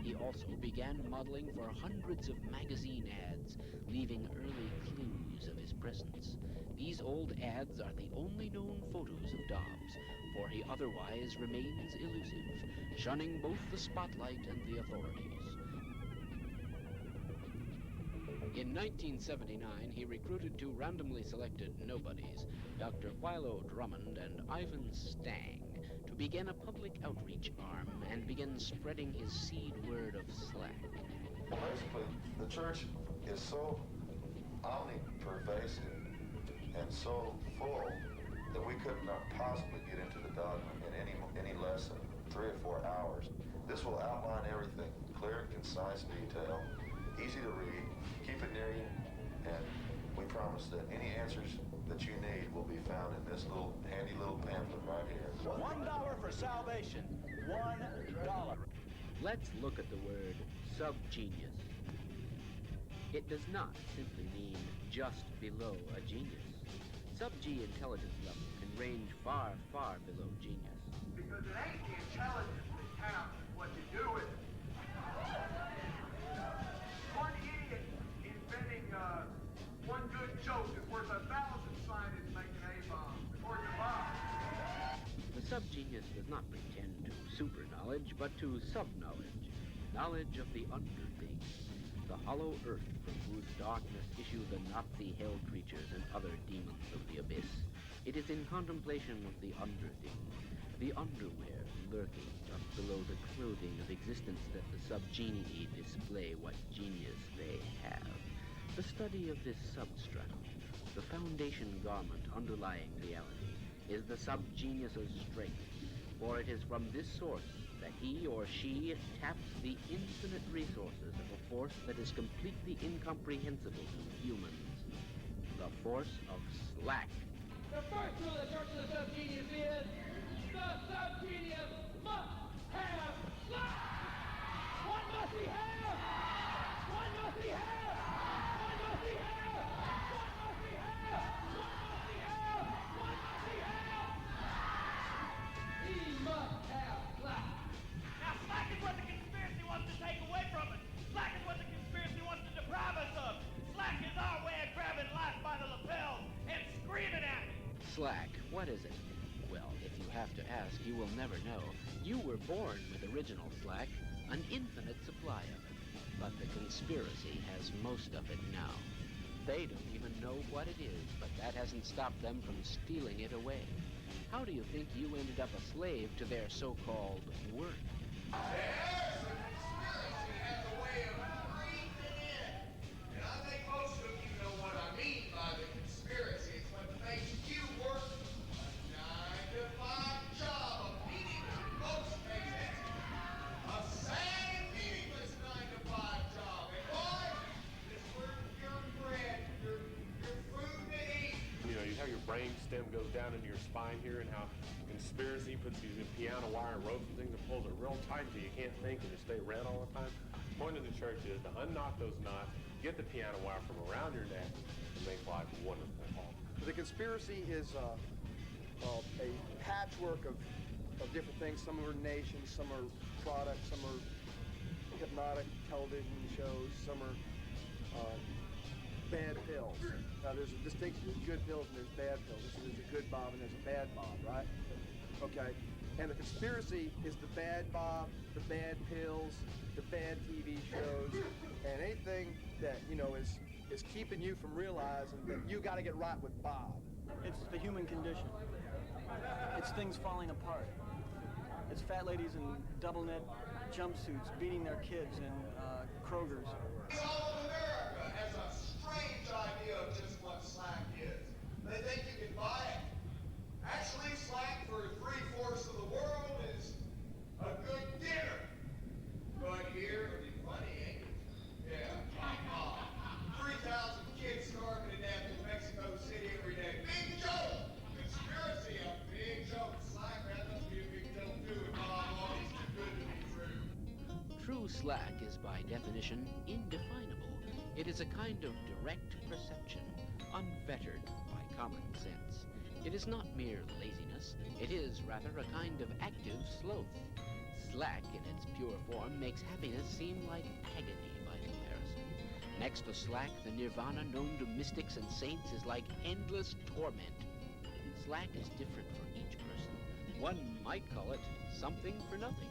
He also began modeling for hundreds of magazine ads, leaving early clues of his presence. These old ads are the only known photos of Dobbs, for he otherwise remains elusive, shunning both the spotlight and the authorities. In 1979, he recruited two randomly selected nobodies, Dr. Philo Drummond and Ivan Stang, to begin a public outreach arm and begin spreading his seed word of slack. Basically, the church is so omnipervasive and so full that we could not possibly get into the dogma in any less than 3 or 4 hours. This will outline everything, clear, concise detail, easy to read, keep it near you, and we promise that any answers that you need will be found in this little handy little pamphlet right here. $1 for salvation. $1. Let's look at the word subgenius. It does not simply mean just below a genius. Sub-G intelligence level can range far, far below genius. Because it ain't the intelligence that counts, it's what you do with it. One idiot inventing one good joke is worth 1,000 scientists making A-bombs, according to Bob. The subgenius does not pretend to super-knowledge, but to sub-knowledge. Knowledge of the underthings. The hollow earth from whose darkness issue the Nazi hell creatures and other demons of the abyss. It is in contemplation of the underthings, the underwear lurking just below the clothing of existence that the subgenii display what genius they have. The study of this substratum, the foundation garment underlying reality, is the subgenius's strength, for it is from this source that he or she taps the infinite resources of a force that is completely incomprehensible to humans. The force of slack. The first rule of the Church of the Subgenius is the Subgenius must have slack! What must he have? What must he have? What must he have? What must he have? What must he have? What must he have? He must have slack. Now, slack is what the conspiracy wants to take away from us. Slack is what the conspiracy wants to deprive us of. Slack is our way of grabbing life by the lapels and screaming at it. Slack, what is it? Well, if you have to ask, you will never know. You were born with original slack, an infinite supply of it. But the conspiracy has most of it now. They don't even know what it is, but that hasn't stopped them from stealing it away. How do you think you ended up a slave to their so-called work? There's a conspiracy has a way of creeping in. And I think most of you know what I mean by the conspiracy. It's what makes you work a 9-to-5 job, a meaningless, most cases, a sad and meaningless 9-to-5 job. And boy, it's where your bread, your food to eat. You know, you have your brain stem goes down into your spine here, and how conspiracy puts these piano wire ropes and things and pulls it real tight so you can't think and you stay red all the time. The point of the church is to unknot those knots, get the piano wire from around your neck, and make life wonderful. The conspiracy is a patchwork of different things. Some are nations, some are products, some are hypnotic television shows, some are bad pills. Now there's a distinction. There's good pills and there's bad pills. There's a good Bob and there's a bad Bob, right? Okay. And the conspiracy is the bad Bob, the bad pills, the bad TV shows, and anything that, you know, is keeping you from realizing that you got to get right with Bob. It's the human condition. It's things falling apart. It's fat ladies in double knit jumpsuits beating their kids in Kroger's. All of America has a strange idea of just what slack is. They think you can buy it. Actually, slack for 3/4 of the world is a good dinner. But here, it'll be funny, ain't it? Yeah. 3,000 kids starving to death in Mexico City every day. Big joke! Conspiracy, a big joke. Slack, that must be a big joke too. And Bob always too good to be true. True slack is by definition indefinable. It is a kind of direct perception, unfettered by common sense. It is not mere laziness. It is rather a kind of active sloth. Slack in its pure form makes happiness seem like agony by comparison. Next to slack, the nirvana known to mystics and saints is like endless torment. Slack is different for each person. One might call it something for nothing.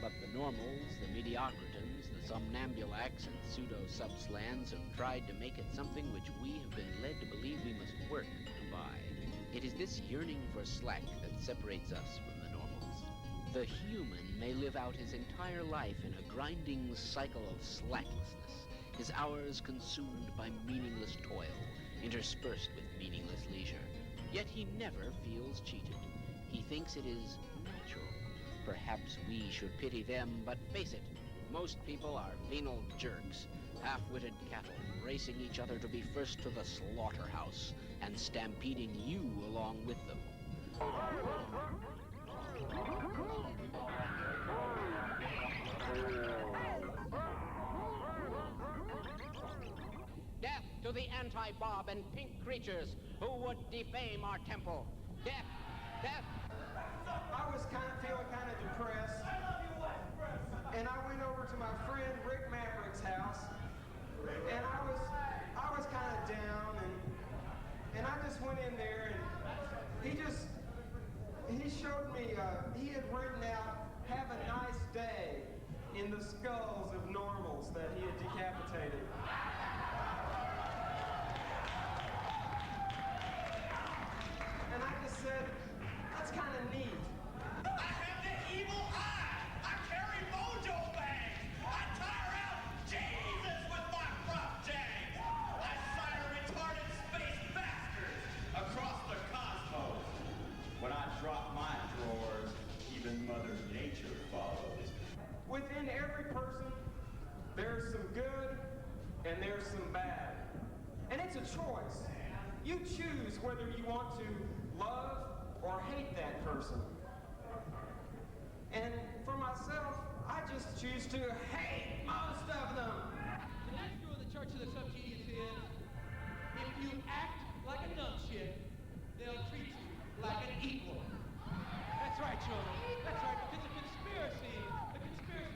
But the normals, the mediocritans, the somnambulacs, and pseudo-subslans have tried to make it something which we have been led to believe we must work to buy. It is this yearning for slack that separates us from the normals. The human may live out his entire life in a grinding cycle of slacklessness, his hours consumed by meaningless toil, interspersed with meaningless leisure. Yet he never feels cheated. He thinks it is natural. Perhaps we should pity them, but face it, most people are venal jerks, half-witted cattle, racing each other to be first to the slaughterhouse, and stampeding you along with them. Death to the anti-Bob and pink creatures who would defame our temple. Death! Death! I was feeling kind of depressed. And I went over to my friend Rick Maverick's house, and I was kind of down, and I just went in there, and he showed me, he had written out, "Have a nice day," in the skulls of normals that he had decapitated. And I just said, that's kind of neat. I have the evil eye. I carry mojo bags. I tire out Jesus with my rough jags. I sire retarded space bastards across the cosmos. When I drop my drawers, even Mother Nature follows. There's some good and there's some bad. And it's a choice. You choose whether you want to love or hate that person. And for myself, I just choose to hate most of them. The next rule of the Church of the Subgenius is, if you act like a dumb shit, they'll treat you like an equal. That's right, children. That's right, because the conspiracy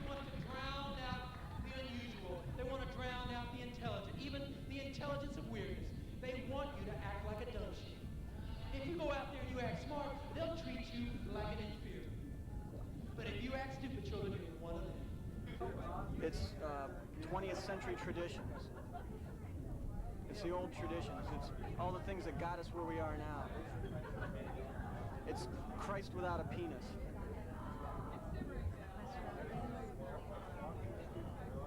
wants to drown out the unusual. They want to drown out the intelligent, even the intelligence of weirdness. They want you to act like a dumb shit. If you go out there and you act smart, they'll treat you like an inferior. But if you act stupid, children, you're one of them. It's 20th century traditions. It's the old traditions. It's all the things that got us where we are now. It's Christ without a penis.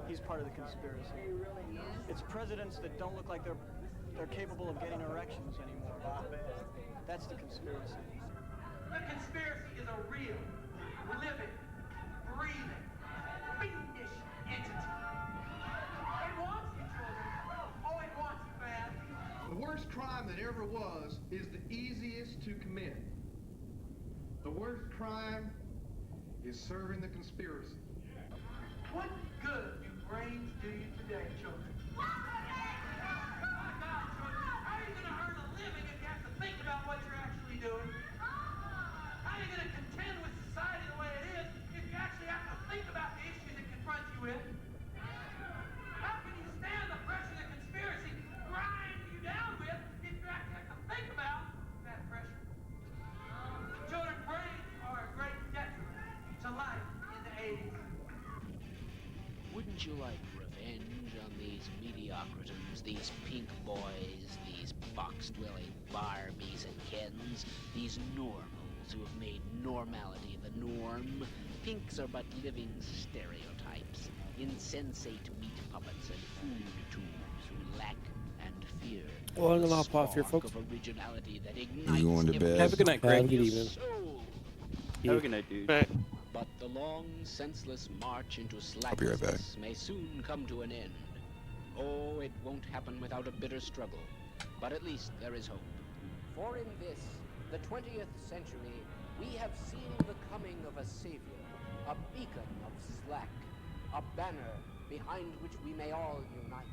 He's part of the conspiracy. It's presidents that don't look like they're capable of getting erections anymore. That's the conspiracy. The conspiracy is a real, living, breathing, fiendish entity. It wants you, children. Oh, it wants you bad. The worst crime that ever was is the easiest to commit. The worst crime is serving the conspiracy. What good do brains do you today, children? My God, children, how are you going to earn a living if you have to think about what you're actually doing? How are you going to contend with society the way it is if you actually have to think about the issues it confronts you with? How can you stand the pressure the conspiracy grinds you down with if you actually have to think about that pressure? Children, brains are a great detriment to life in the 80s. Wouldn't you like revenge on these mediocritums, these pink boys, these box-dwelling Barbies and Kens, these normals who have made normality the norm? Pinks are but living stereotypes, insensate meat puppets and food tubes who lack and fear. Well, I'm gonna hop off here, folks. Of originality that ignites You going to bed? Have a good night, Greg. everything Good in your evening. soul. Have a good night, dude. But the long, senseless march into I'll be right back. slacklessness may soon come to an end. Oh, it won't happen without a bitter struggle. But at least there is hope. For in this, the 20th century, we have seen the coming of a savior, a beacon of slack, a banner behind which we may all unite.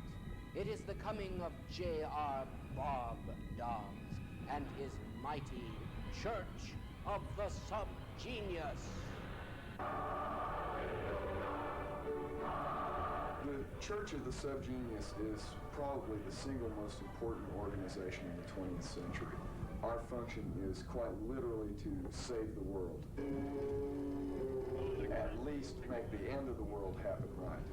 It is the coming of J.R. Bob Dobbs and his mighty Church of the Subgenius. The Church of the Subgenius is probably the single most important organization in the 20th century. Our function is quite literally to save the world. At least make the end of the world happen right.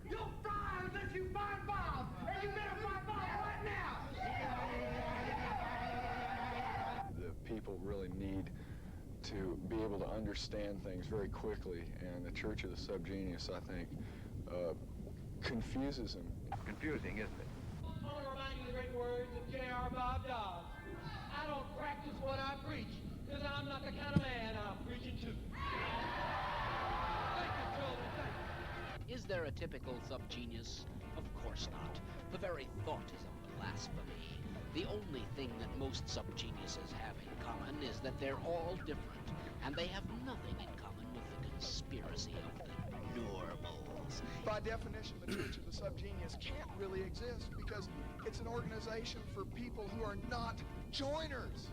You'll fry unless you find Bob, and you better find Bob right now. The people really need to be able to understand things very quickly, and the Church of the Subgenius, I think, confuses them. Confusing, isn't it? I want to remind you the great words of J.R. Bob Dobbs. I don't practice what I preach, because I'm not the kind of man I'm preaching to. Thank you, children. Thank you. Is there a typical subgenius? Of course not. The very thought is a blasphemy. The only thing that most subgeniuses have in common is that they're all different, and they have nothing in common with the conspiracy of the normals. By definition, the Church of the Subgenius can't really exist because it's an organization for people who are not joiners.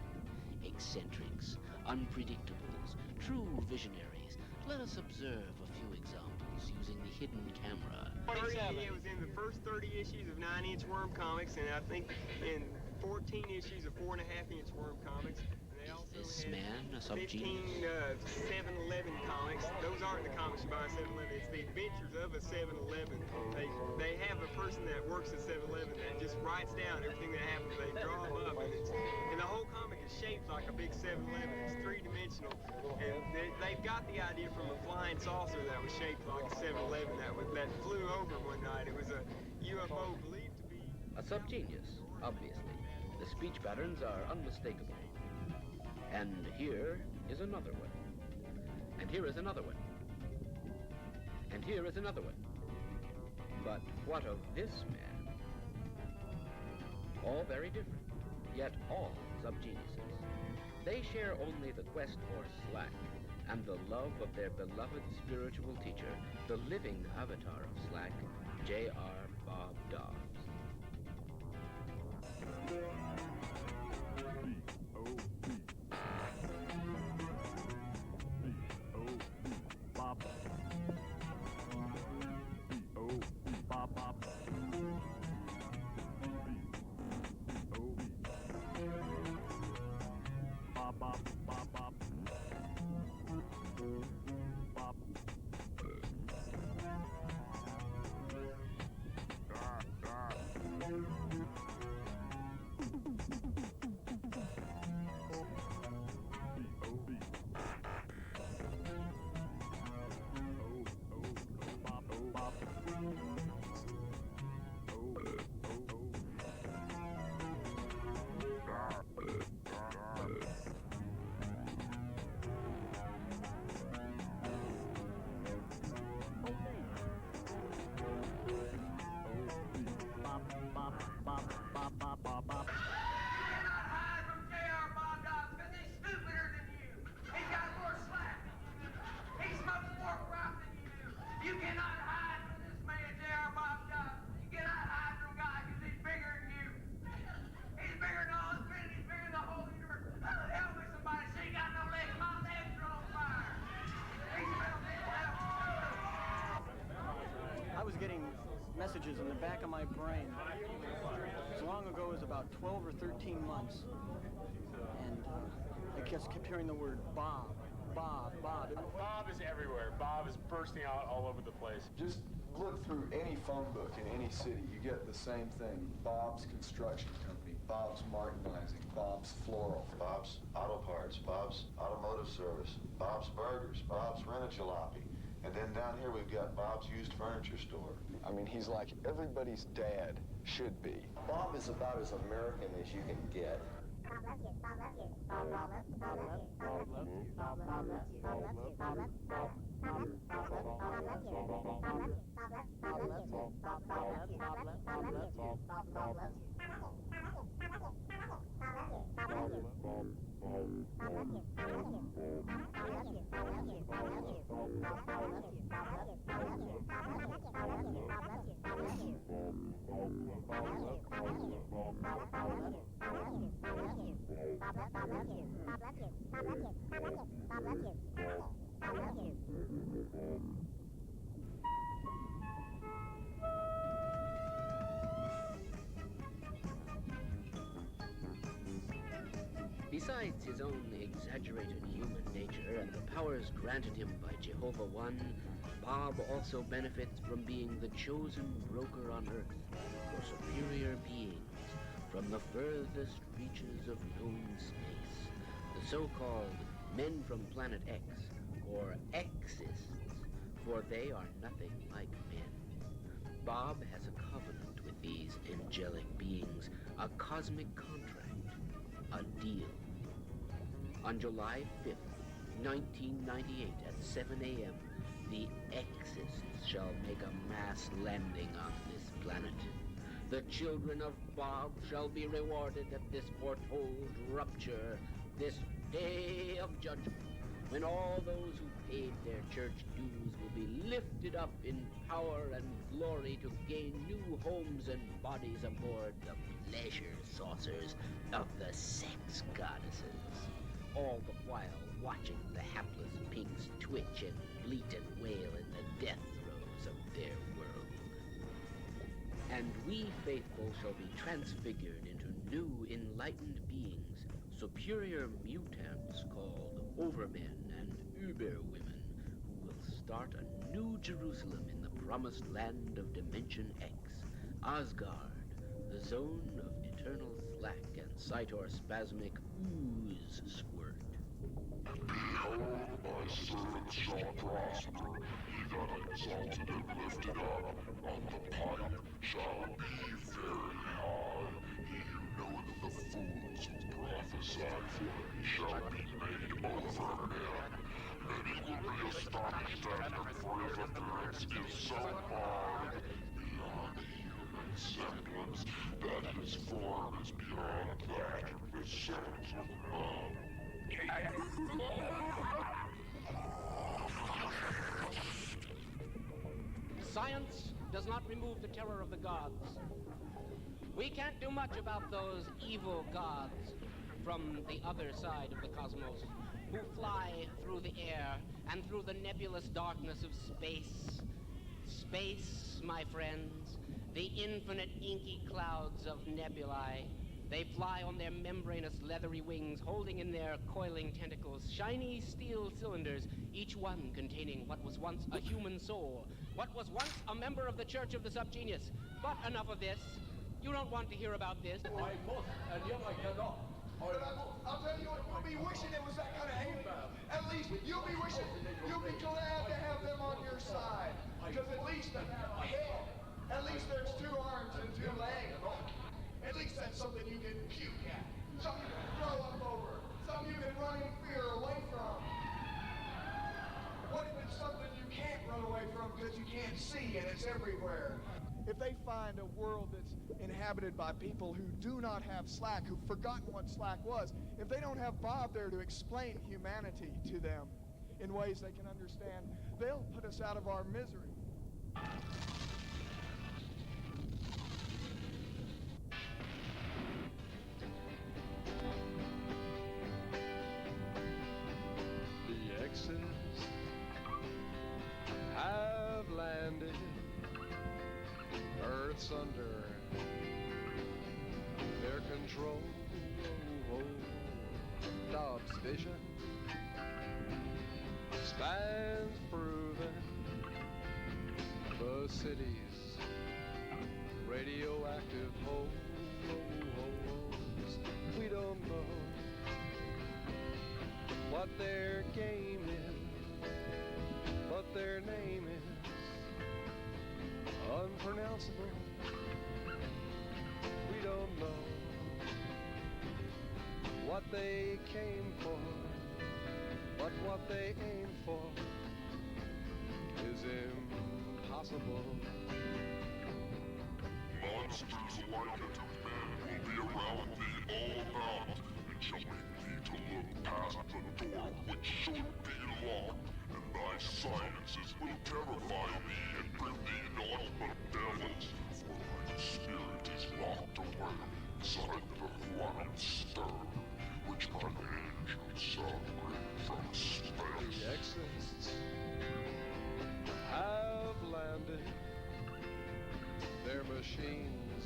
Eccentrics, unpredictables, true visionaries. Let us observe a few examples using the hidden camera. It was in the first 30 issues of 9-inch Worm Comics, and I think in 14 issues of 4.5-inch Worm Comics. And they also Is this had man a subgenius. 7-Eleven comics. Those aren't the comics you buy at 7-Eleven. It's the adventures of a 7-Eleven. They have a person that works at 7-Eleven that just writes down everything that happens. They draw them up, and the whole comic is shaped like a big 7-Eleven. It's three-dimensional, and they've got the idea from a flying saucer that was shaped like a 7-Eleven that flew over one night. It was a UFO believed to be A subgenius, obviously. The speech patterns are unmistakable. And here is another one. And here is another one. And here is another one. But what of this man? All very different, yet all subgeniuses. They share only the quest for slack and the love of their beloved spiritual teacher, the living avatar of slack, J.R. Bob Dobbs. I was getting messages in the back of my brain as long ago as about 12 or 13 months. And I just kept hearing the word Bob, Bob, Bob. Bob is everywhere. Bob is bursting out all over the place. Just look through any phone book in any city, you get the same thing. Bob's Construction Company, Bob's Martinizing, Bob's Floral. Bob's Auto Parts, Bob's Automotive Service, Bob's Burgers, Bob's Rent-A-Jalopy. And then down here we've got Bob's Used Furniture Store. I mean, he's like everybody's dad should be. Bob is about as American as you can get. Besides his own exaggerated human nature and the powers granted him by Jehovah One, Bob also benefits from being the chosen broker on Earth for superior beings from the furthest reaches of known space, the so-called men from Planet X, or Xists, for they are nothing like men. Bob has a covenant with these angelic beings, a cosmic contract, a deal. On July 5th, 1998 at 7 a.m., the Xists shall make a mass landing on this planet. The children of Bob shall be rewarded at this foretold rupture, this day of judgment, when all those who paid their church dues will be lifted up in power and glory to gain new homes and bodies aboard the pleasure saucers of the sex goddesses, all the while watching the hapless pinks twitch and bleat and wail in the death throes of their world. And we faithful shall be transfigured into new enlightened beings, superior mutants called overmen and uberwomen who will start a new Jerusalem in the promised land of Dimension X, Asgard, the zone of eternal slack and cytospasmic ooze squirt. Behold, my servant shall prosper. He that exalted and lifted up on the pipe shall be very high. He who knoweth the fools who prophesy for him shall be made over men. Many will be astonished at him, for his appearance is so high, beyond human semblance, that his form is beyond that of the sons of men. Science does not remove the terror of the gods. We can't do much about those evil gods from the other side of the cosmos, who fly through the air and through the nebulous darkness of space. Space, my friends, the infinite inky clouds of nebulae. They fly on their membranous leathery wings, holding in their coiling tentacles shiny steel cylinders, each one containing what was once a human soul, what was once a member of the Church of the Subgenius. But enough of this. You don't want to hear about this. I must, and yet I cannot. But I'll tell you what, you'll be wishing it was that kind of hate. At least you'll be wishing, you'll be glad to have them on your side. Because at least they have a head. At least there's 2 arms and 2 legs. At least that's something you can puke at. Something you can throw up over. Something you can run in fear away from. What if it's something you can't run away from because you can't see and it's everywhere? If they find a world that's inhabited by people who do not have slack, who've forgotten what slack was, if they don't have Bob there to explain humanity to them in ways they can understand, they'll put us out of our misery. The X's have landed. Earth's under their control. Dobbs' vision stands proven. The city's radioactive holes. We don't know what their game is, but their name is unpronounceable. We don't know what they came for, but what they aim for is impossible. Monsters likened to men will be around thee all about, and shall make thee to look past the door which should be locked, and thy sciences will terrify thee and bring thee naught but devils, for thy spirit is locked away inside the rotten stone, which my angels shall bring from space. The Exorcists have landed. Their machines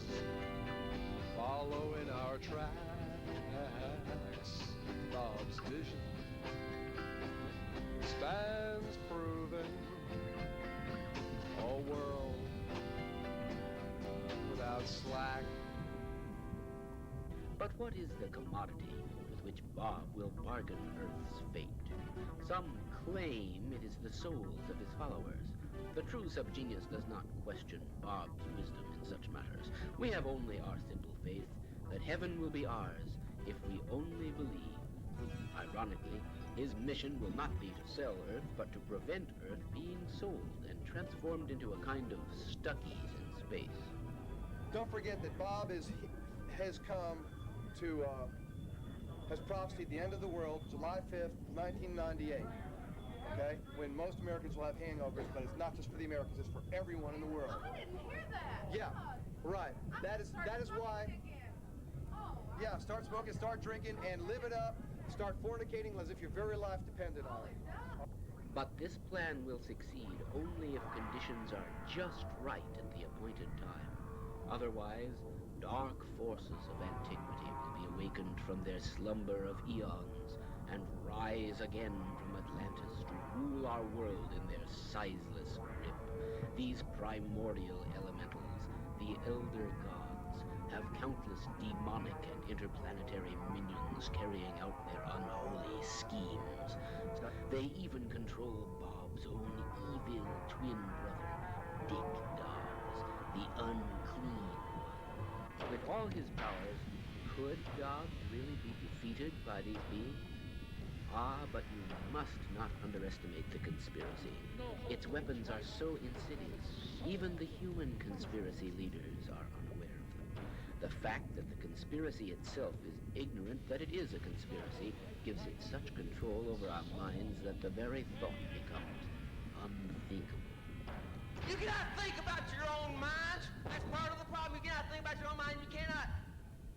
follow in our tracks. Bob's vision stands proven. A world without slack. But what is the commodity with which Bob will bargain Earth's fate? Some claim it is the souls of his followers. The true subgenius does not question Bob's wisdom in such matters. We have only our simple faith that heaven will be ours if we only believe. Ironically, his mission will not be to sell Earth, but to prevent Earth being sold and transformed into a kind of Stuckies in space. Don't forget that Bob has come to, has prophesied the end of the world, July 5th, 1998. Okay? When most Americans will have hangovers, but it's not just for the Americans, it's for everyone in the world. Oh, I didn't hear that. Yeah, right. That is why. Yeah, start smoking, start drinking, and live it up. Start fornicating as if your very life depended on it. But this plan will succeed only if conditions are just right at the appointed time. Otherwise, dark forces of antiquity will be awakened from their slumber of eons and rise again from Atlantis to rule our world in their sizeless grip. These primordial elementals, the elder gods, have countless demonic and interplanetary minions carrying out their unholy schemes. They even control Bob's own evil twin brother, Dick Dobbs, the unclean one. With all his powers, could Dobbs really be defeated by these beings? Ah, but you must not underestimate the conspiracy. Its weapons are so insidious, even the human conspiracy leaders are unaware of them. The fact that the conspiracy itself is ignorant that it is a conspiracy gives it such control over our minds that the very thought becomes unthinkable. You cannot think about your own mind. That's part of the problem. You cannot think about your own mind. You cannot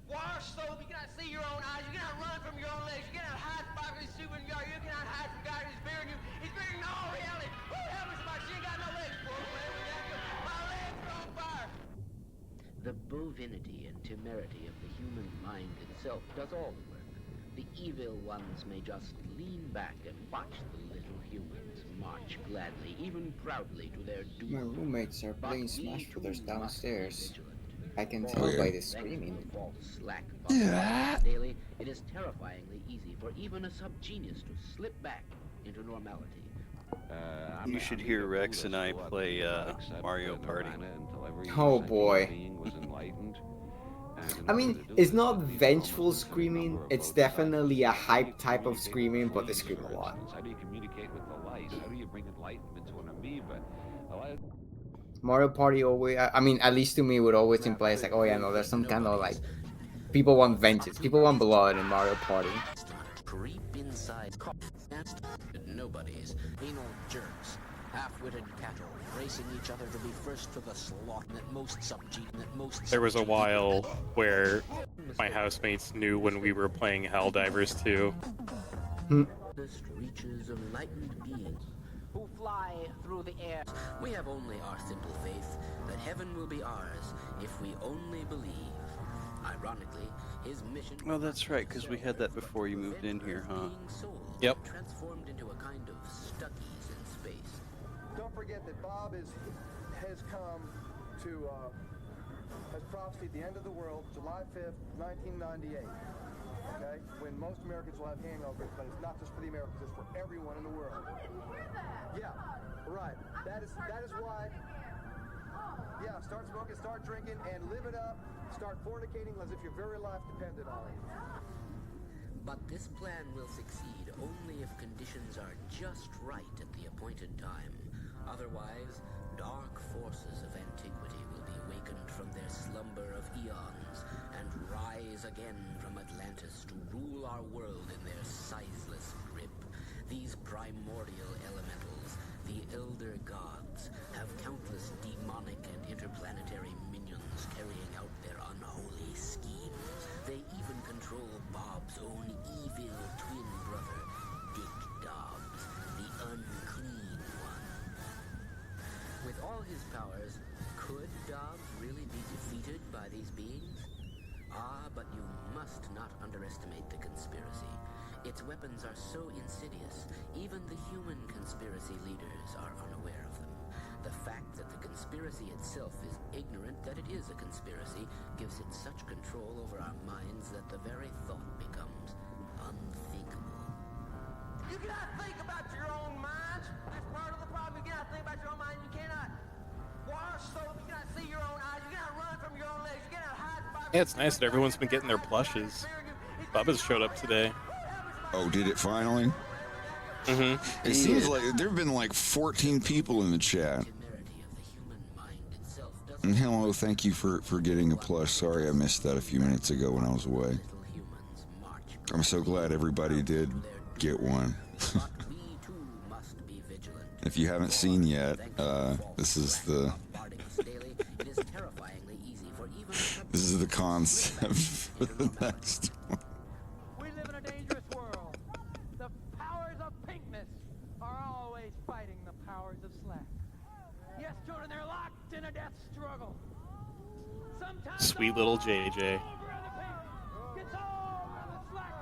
wash soap. You cannot see your own eyes. You cannot run from your own legs. You cannot hide from Bobby's super yard. You cannot hide from God who's bearing you. He's bearing all reality. Who help me somebody? She ain't got no legs for me. My legs are on fire. The bovinity and temerity of the human mind itself does all the work. The evil ones may just lean back and watch the little humans march gladly, even proudly, to their doom. My roommates are playing Smash Brothers downstairs. I can tell by the screaming. Yeah. Daily, it is terrifyingly easy for even a subgenius to slip back into normality. You should hear Rex and I play Mario Party. Oh boy. I mean, it's not vengeful screaming, it's definitely a hype type of screaming, but they scream a lot. How do you communicate with the light? How do you bring enlightenment to an amoeba? Mario Party always, I mean, at least to me, would always imply it's like, oh yeah, no, there's some kind of like, people want vengeance, people want blood in Mario Party. Creep inside nobodies, anal jerks, half-witted cattle, racing each other to be first to the slaughter that most There was a while where my housemates knew when we were playing Helldivers 2. Reaches of enlightened beings who fly through the air. We have only our simple faith that heaven will be ours if we only believe. Ironically, his mission. Well, that's right, because we had that before you moved in here, huh? Yep. Transformed into a kind of Stuckies in space. Don't forget that Bob has come to has prophesied the end of the world, July 5th, 1998. Okay, when most Americans will have hangovers, but it's not just for the Americans; it's for everyone in the world. Yeah, right. That is why. Yeah, start smoking, start drinking, and live it up. Start fornicating as if your very life depended on it. But this plan will succeed only if conditions are just right at the appointed time. Otherwise, dark forces of antiquity will be awakened from their slumber of eons and rise again from Atlantis to rule our world in their sizeless grip. These primordial elementals, the elder gods, have countless demonic and interplanetary minions carrying out their unholy schemes. They even control Bob's own evil twin brother, Dick Dobbs, the unclean one. With all his powers, could Dobbs really be defeated by these beings? Ah, but you must not underestimate the conspiracy. Its weapons are so insidious, even the human conspiracy leaders are unaware of them. The fact that the conspiracy itself is ignorant that it is a conspiracy gives it such control over our minds that the very thought becomes unthinkable. You cannot think about your own mind. That's part of the problem. You cannot think about your own mind. You cannot wash soap. You cannot see your own eyes. You cannot run from your own legs. You cannot hide from Yeah, it's nice that everyone's been getting their plushes. Bubba's showed up today. Oh, did it finally? Mm-hmm. It seems like there have been like 14 people in the chat. And hello, thank you for getting a plush. Sorry I missed that a few minutes ago when I was away. I'm so glad everybody did get one. If you haven't seen yet, this is the concept for the next one. We live in a dangerous world. The powers of pinkness are always fighting the powers of slack. Yes, children, they're locked in a death struggle. Sometimes Sweet little JJ. gets over the slack.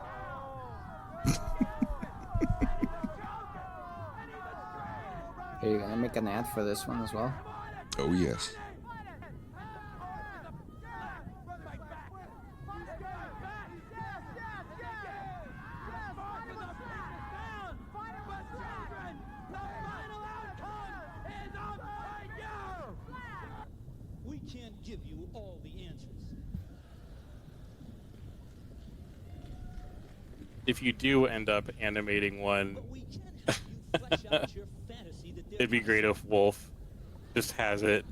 Are you gonna make an ad for this one as well? Oh yes. We can't give you all the answers. If you do end up animating one, it'd be great if Wolf just has it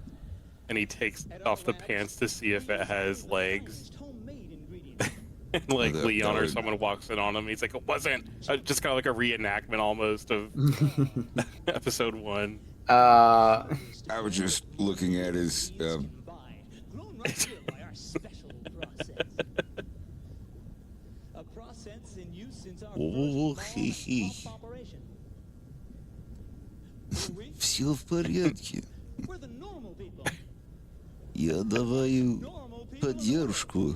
and he takes off the pants to see if it has legs. And like that Leon or would- someone walks in on him, he's like, it wasn't. Just kind of like a reenactment almost of episode 1. I was just looking at his. A process in use since our О, хи-хи. Все в порядке. Я даваю поддержку.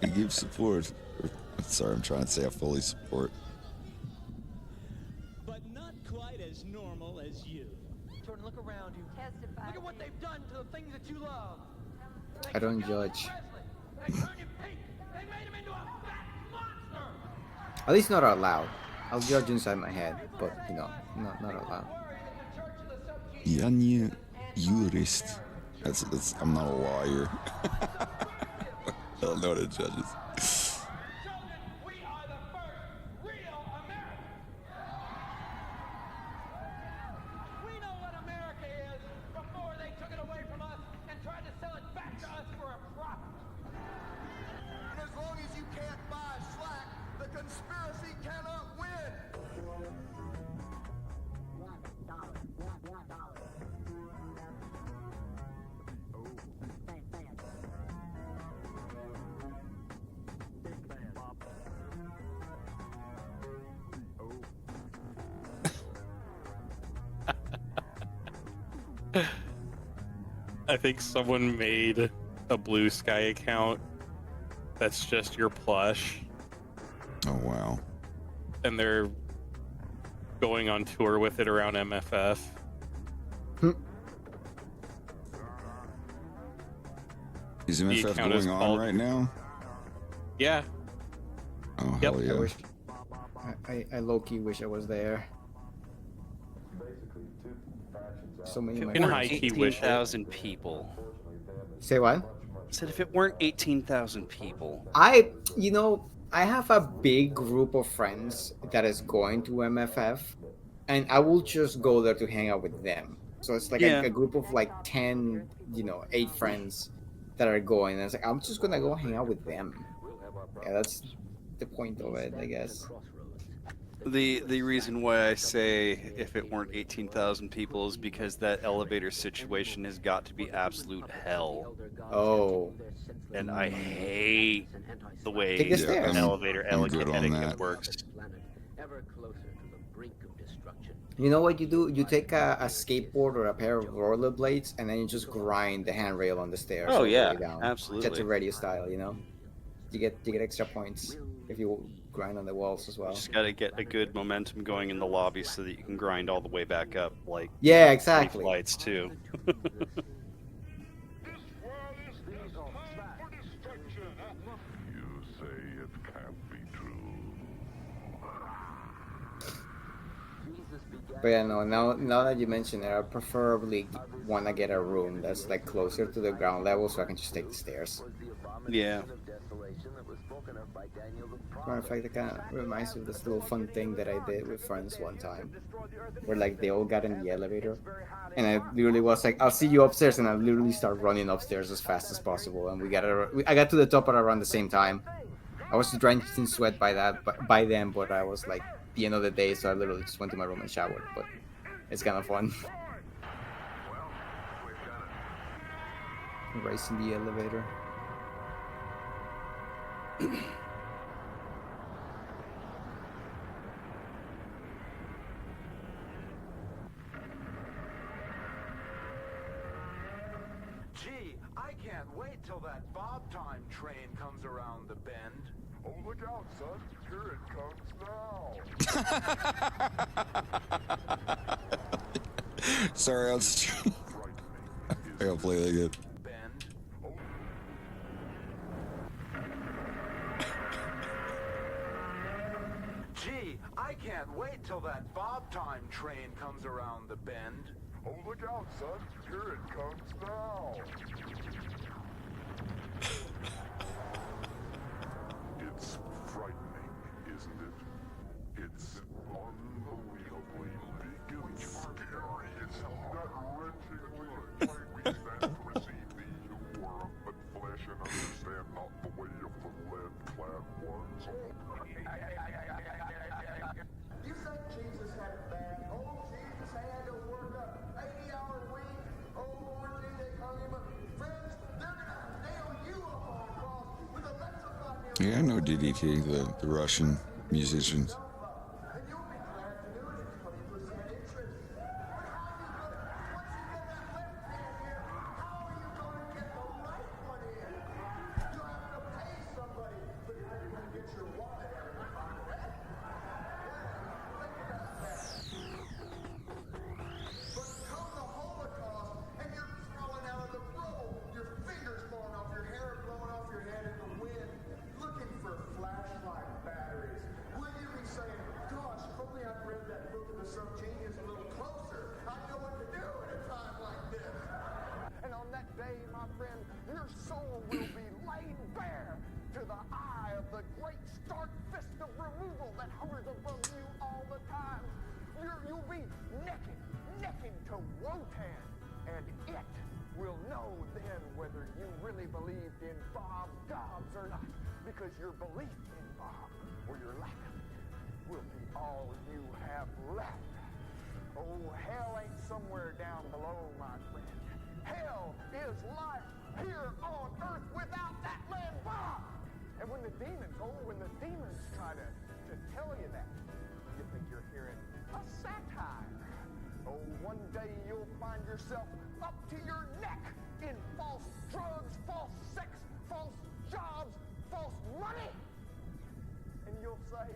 I give support. Sorry, I'm trying to say I fully support. But not quite as normal as you. Jordan, look around you. Look at what they've done to the things that you love. I don't judge. At least not out loud. I'll judge inside my head, but you know, not out loud. Я не юрист. That's I'm not a lawyer. I don't know what it judges. I think someone made a Blue Sky account that's just your plush. Oh wow. And they're going on tour with it around MFF. Is The MFF account is going on called- right now? Yeah. Oh Yep. hell yeah. I wish. I low-key wish I was there. So many of my If it weren't high key wish it. 18,000 people. Say what? I said if it weren't 18,000 people. I have a big group of friends that is going to MFF, and I will just go there to hang out with them. So it's like Yeah. a group of like 10, 8 friends that are going. And it's like, I'm just gonna go hang out with them. Yeah, that's the point of it, I guess. The reason why I say if it weren't 18,000 people is because that elevator situation has got to be absolute hell. Oh. And I hate the way Take the an stairs. elevator I'm good on etiquette that. works. You know what you do? You take a skateboard or a pair of rollerblades, and then you just grind the handrail on the stairs. Oh, all the yeah, way down. absolutely. Jet to radio style, You get extra points if you grind on the walls as well. Just got to get a good momentum going in the lobby so that you can grind all the way back up, like Yeah, exactly. flights too. You say it can't be true. But yeah, no. Now that you mention it, I preferably want to get a room that's like closer to the ground level, so I can just take the stairs. Yeah. Matter of fact, it kind of reminds me of this little fun thing that I did with friends one time, where like they all got in the elevator, and I literally was like, "I'll see you upstairs," and I literally start running upstairs as fast as possible, and I got to the top at around the same time. I was drenched in sweat by then, but I was like the end of the day, so I literally just went to my room and showered. But it's kind of fun. Racing the elevator. Gee, I can't wait till that Bob Time train comes around the bend. Oh, look out, son. Here it comes now. Sorry, I gotta play that again. Gee, I can't wait till that Bob time train comes around the bend. Oh, look out, son. Here it comes now. It's frightening, isn't it? It's unbelievably big and scary. It's gut-wrenchingly like we stand to receive thee who are of but flesh and understand not the way of the lead-clad ones. You think Jesus had it bad? Oh, Jesus had to work a 80-hour week. Oh, Lord, they hung him up. Friends, they're gonna nail you up on a cross with electrified nails. Yeah, I know DDT, the Russian musicians. And you'll be glad to do it at 20% interest. But how are you gonna, once you get that left hand here, how are you gonna get the right one in? You'll have to pay somebody, but how are you gonna get your wallet out of your pocket? Think about that. But come the Holocaust, and you're crawling out of the rubble, your fingers falling off, your hair blowing off your head in the wind, looking for flashlight batteries. Will you be saying, gosh, if only I'd read that book of the subgenius a little closer, I'd know what to do at a time like this. And on that day, my friend, your soul will be laid bare to the eye of the great stark fist of removal that hovers above you all the time. You'll be naked to Wotan, and it will know then whether you really believed in Bob Dobbs or not, because your belief in Bob, or your lack of it, will be all you have left. Oh, hell ain't somewhere down below, my friend. Hell is life here on earth without that man Bob. And when the demons try to tell you that, you think you're hearing a satire. Oh, one day you'll find yourself up to your neck in false drugs, false sex, false jobs, false money. And you'll say,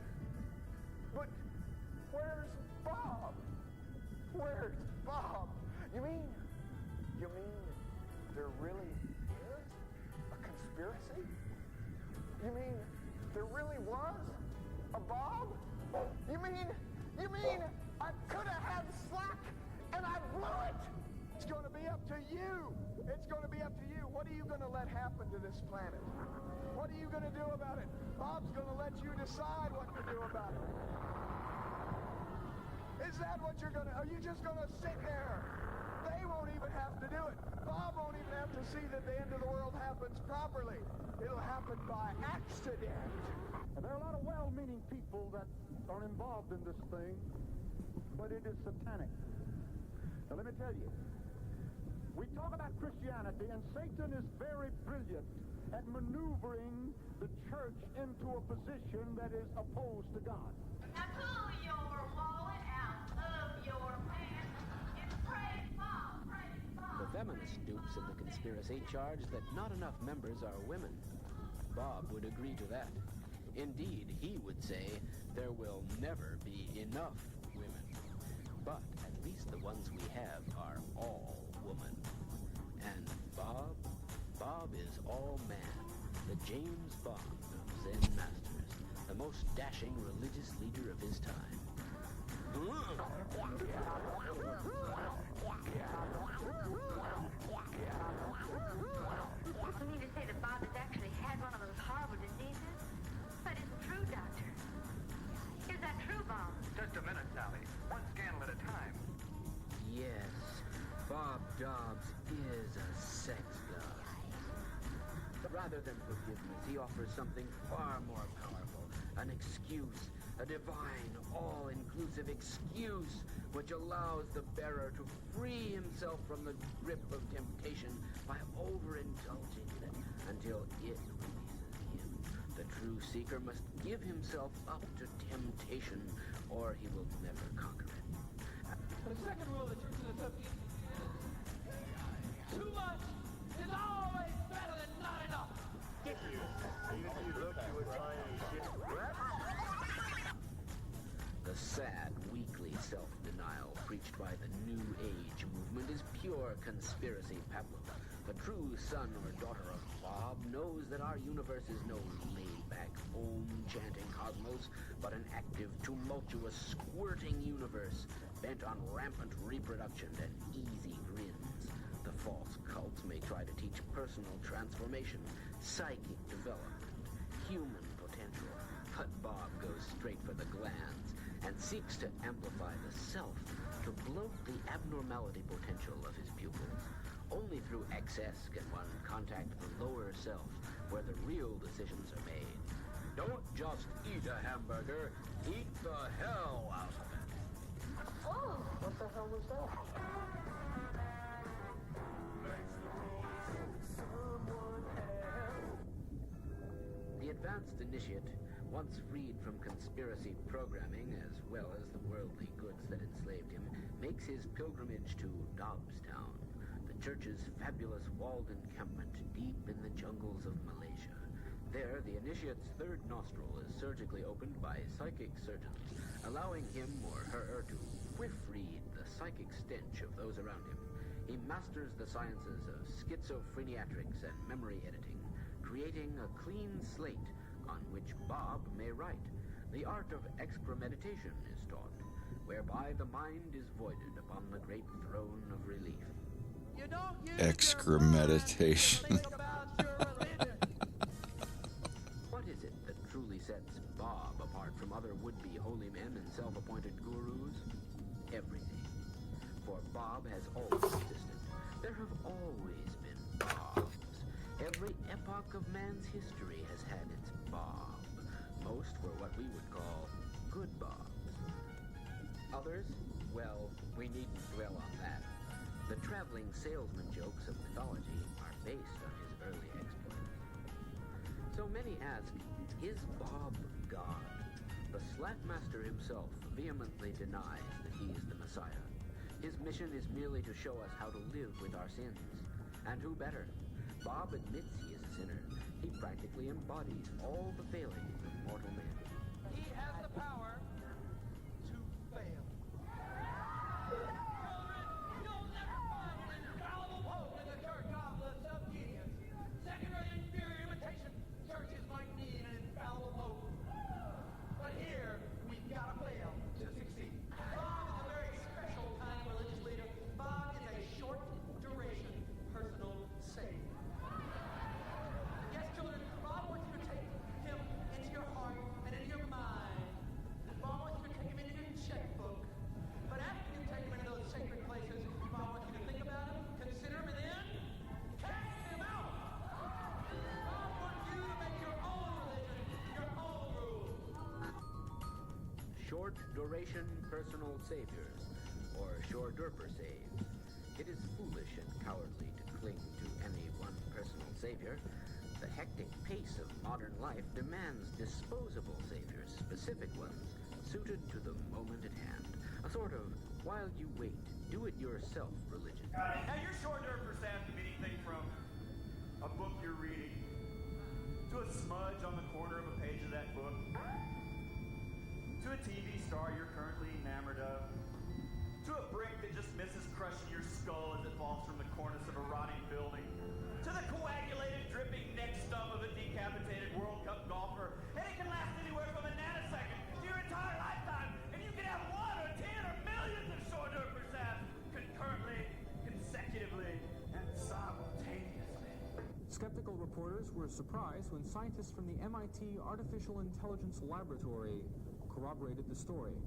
but where's Bob? Where's Bob? You mean there really is a conspiracy? You mean there really was a Bob? You mean I could have had slack and I blew it? It's going to be up to you. It's going to be up to you. What are you going to let happen to this planet? What are you going to do about it? Bob's going to let you decide what to do about it. Is that what you're going to... Are you just going to sit there? They won't even have to do it. Bob won't even have to see that the end of the world happens properly. It'll happen by accident. And there are a lot of well-meaning people that are involved in this thing, but it is satanic. Now let me tell you, we talk about Christianity, and Satan is very brilliant at maneuvering the church into a position that is opposed to God. Now pull your wallet out of your pants and praise Bob, praise Bob. The feminist dupes in the conspiracy charge that not enough members are women. Bob would agree to that. Indeed, he would say there will never be enough women. But at least the ones we have are all woman. And Bob is all man, the James Bond of Zen masters, the most dashing religious leader of his time. You mean to say that Bob has actually had one of those horrible diseases? That isn't true, Doctor. Is that true, Bob? Just a minute, Sally. One scandal at a time. Yes, Bob Dobbs is a sex god. Rather than forgiveness, he offers something far more powerful. An excuse, a divine, all-inclusive excuse, which allows the bearer to free himself from the grip of temptation by overindulging in it until it releases him. The true seeker must give himself up to temptation, or he will never conquer it. The second rule of the Church of the Subgenius is too much is always better than not enough. The sad, weekly self-denial preached by the New Age movement is pure conspiracy peplum. The true son or daughter of Bob knows that our universe is no laid-back, om-chanting cosmos, but an active, tumultuous, squirting universe bent on rampant reproduction and easy grins. The false cults may try to teach personal transformation, psychic development, human potential, but Bob goes straight for the glands and seeks to amplify the self to bloat the abnormality potential of his pupils. Only through excess can one contact the lower self, where the real decisions are made. Don't just eat a hamburger, eat the hell out of it. Oh, what the hell was that? The advanced initiate, once freed from conspiracy programming as well as the worldly goods that enslaved him, makes his pilgrimage to Dobbstown, the church's fabulous walled encampment deep in the jungles of Malaysia. There, the initiate's third nostril is surgically opened by psychic surgeons, allowing him or her to whiff-read the psychic stench of those around him. He masters the sciences of schizophreniatrics and memory editing, creating a clean slate on which Bob may write. The art of excremeditation is taught, whereby the mind is voided upon the great throne of relief. You don't use Excremeditation. What is it that truly sets Bob apart from other would-be holy men and self-appointed gurus? Everything. For Bob has always existed. There have always been Bobs. Every epoch of man's history has had its Bob. Most were what we would call good Bobs. Others? Well, we needn't dwell on that. The traveling salesman jokes of mythology are based on his early exploits. So many ask, is Bob God? The Slackmaster himself vehemently denies that he is the Messiah. His mission is merely to show us how to live with our sins. And who better? Bob admits he is a sinner. He practically embodies all the failings of mortal men. He has the power to fail. You'll never find an infallible pope in the church of the subgenius. Second-rate inferior imitation. Churches might need an infallible pope. But here, we've got to fail to succeed. Bob is a very special kind of religious leader. Bob is a short-duration personal savior. Yes, children, Bob wants you to take him into your heart and into your mind. Bob wants you to take him into your checkbook. But after you take him into those sacred places, Bob wants you to think about him, consider him, and then cast him out. Bob wants you to make your own religion, your own rules. Short duration personal saviors, or shore-durper saves. It is foolish and cowardly to cling to any one personal savior. The hectic pace of modern life demands disposable saviors, specific ones, suited to the moment at hand. A sort of while you wait, do-it-yourself religion. Now your shore-durper Sam can be anything from a book you're reading to a smudge on the corner of a page of that book to a TV star you're currently enamored of to a brick that just misses crushing your skull as it falls from the cornice of a rotting building to the coagulated, dripping neck stump of a decapitated World Cup golfer. And it can last anywhere from a nanosecond to your entire lifetime. And you can have 1 or 10 or millions of shore-durper Sams concurrently, consecutively, and simultaneously. Skeptical reporters were surprised when scientists from the MIT Artificial Intelligence Laboratory corroborated the story.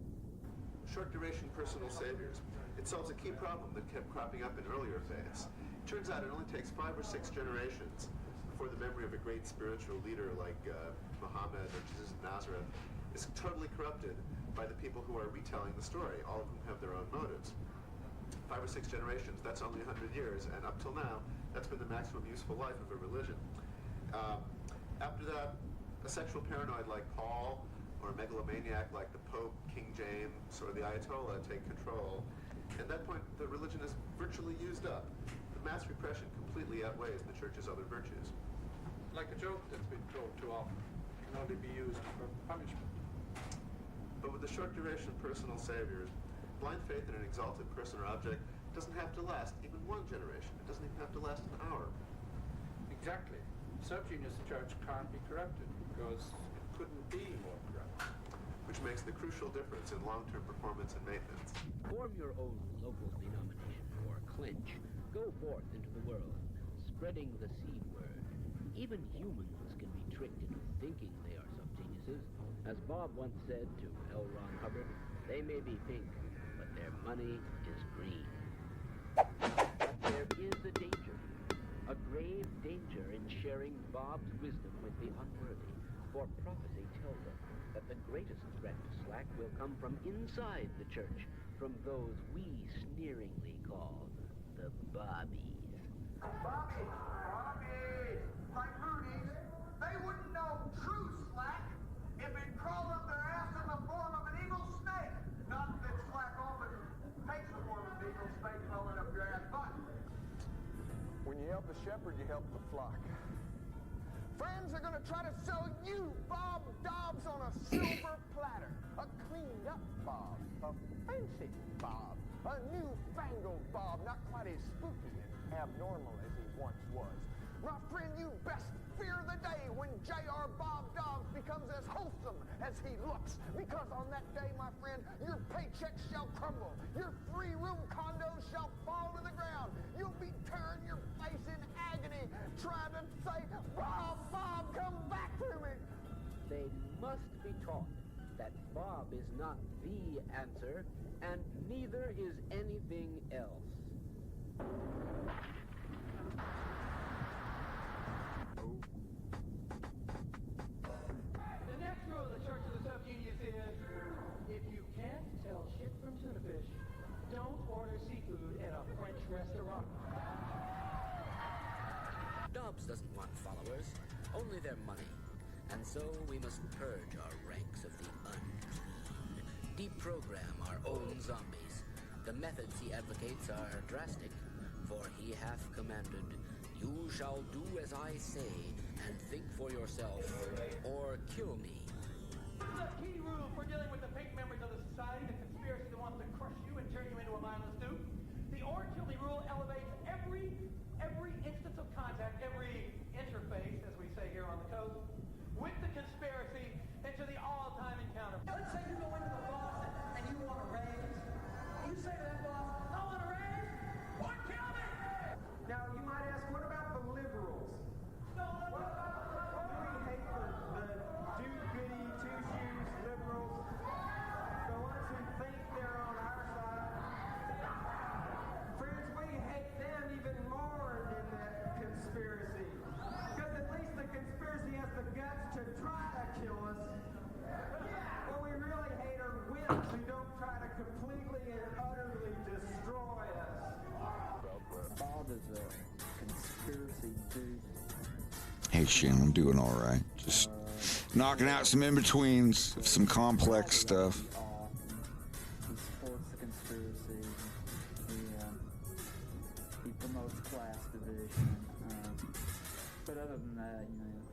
Short-duration personal saviors. It solves a key problem that kept cropping up in earlier phase. Turns out it only takes 5 or 6 generations before the memory of a great spiritual leader like Muhammad or Jesus of Nazareth is totally corrupted by the people who are retelling the story, all of whom have their own motives. 5 or 6 generations, that's only 100 years, and up till now, that's been the maximum useful life of a religion. After that, a sexual paranoid like Paul, or a megalomaniac like the Pope, King James, or the Ayatollah take control. At that point, the religion is virtually used up. The mass repression completely outweighs the church's other virtues. Like a joke that's been told too often, it can only be used for punishment. But with the short-duration personal saviors, Blind faith in an exalted person or object doesn't have to last even one generation. It doesn't even have to last an hour. Exactly. Subgenius church can't be corrupted because it couldn't be more corrupt. Which makes the crucial difference in long-term performance and maintenance. Form your own local denomination or clinch. Go forth into the world, spreading the seed word. Even humans can be tricked into thinking they are subgeniuses. As Bob once said to L. Ron Hubbard, they may be pink, but their money is green. But there is a danger, a grave danger in sharing Bob's wisdom with the unworthy. For prophecy tells us that the greatest threat to slack will come from inside the church, from those we sneeringly call the Bobbies. Bobby! Like Rudy's, they wouldn't know true slack if it crawled up their ass in the form of an evil snake. Not that slack often takes the form of an evil snake crawling up your ass, but When you help a shepherd, you help the flock. Friends are gonna try to sell you Bob Dobbs on a silver platter. A cleaned up Bob, a fancy Bob, a newfangled Bob, not quite as spooky and abnormal as he once was. My friend, you best fear the day when J.R. Bob Dobbs becomes as wholesome as he looks. Because on that day, my friend, your paychecks shall crumble. Your 3-room condos shall fall to the ground. You'll be tearing your face in agony, trying to say, Bob, Bob, come back to me. They must be taught that Bob is not the answer, and neither is anything else. The next rule of the Church of the Subgenius is, if you can't tell shit from tuna fish, don't order seafood at a French restaurant. Dobbs doesn't want followers, only their money. And so we must purge our ranks of the unclean, deprogram our own zombies. The methods he advocates are drastic, for he hath commanded, you shall do as I say, and think for yourself, or kill me. The key rule for dealing with the fake members of the society, the conspiracy that wants to crush you and turn you into a mindless dupe. The or kill me rule elevates every instance of contact, every interface, as we say here on the coast, with the conspiracy into the all-time encounter. Let's say you go into the boss and you want a raise. You say to that boss, I want a raise, or kill me! Now, you might ask, what about the liberals? No, Do we hate the do-goody, two-shoes liberals? The ones who think they're on our side? Friends, we hate them even more than that conspiracy. Because at least the conspiracy has the guts to try to kill us. What we really hate are wimps who don't try to completely and utterly destroy us. Bob is a conspiracy dude. Hey, Shannon, I'm doing all right. Just knocking out some in-betweens of some complex stuff. He supports the conspiracy. He promotes class division. But other than that,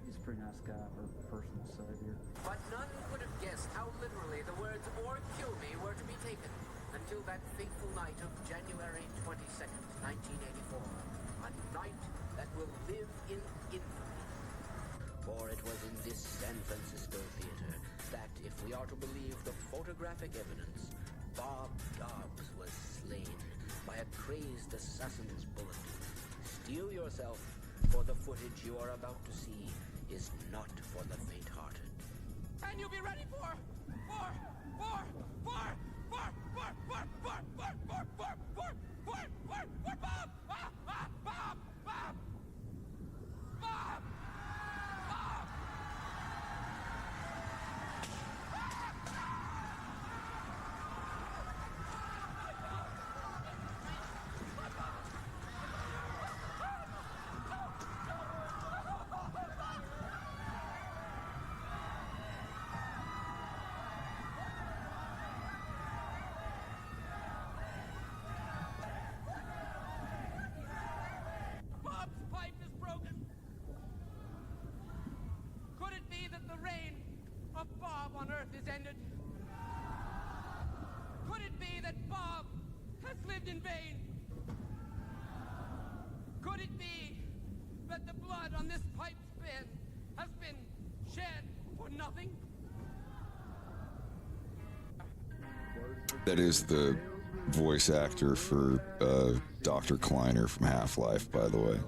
he's a pretty nice guy for a personal savior. But none could have guessed how literally the words or kill me were to be taken until that fateful night of January 22nd, 1984. A night that will live in infamy. For it was in this San Francisco theater that, if we are to believe the photographic evidence, Bob Dobbs was slain by a crazed assassin's bullet. Steel yourself, for the footage you are about to see is not for the faint-hearted. And you'll be ready for Bob! Bob! lived in vain? Could it be that the blood on this pipe's bin has been shed for nothing? That is the voice actor for Dr. Kleiner from Half-Life, by the way.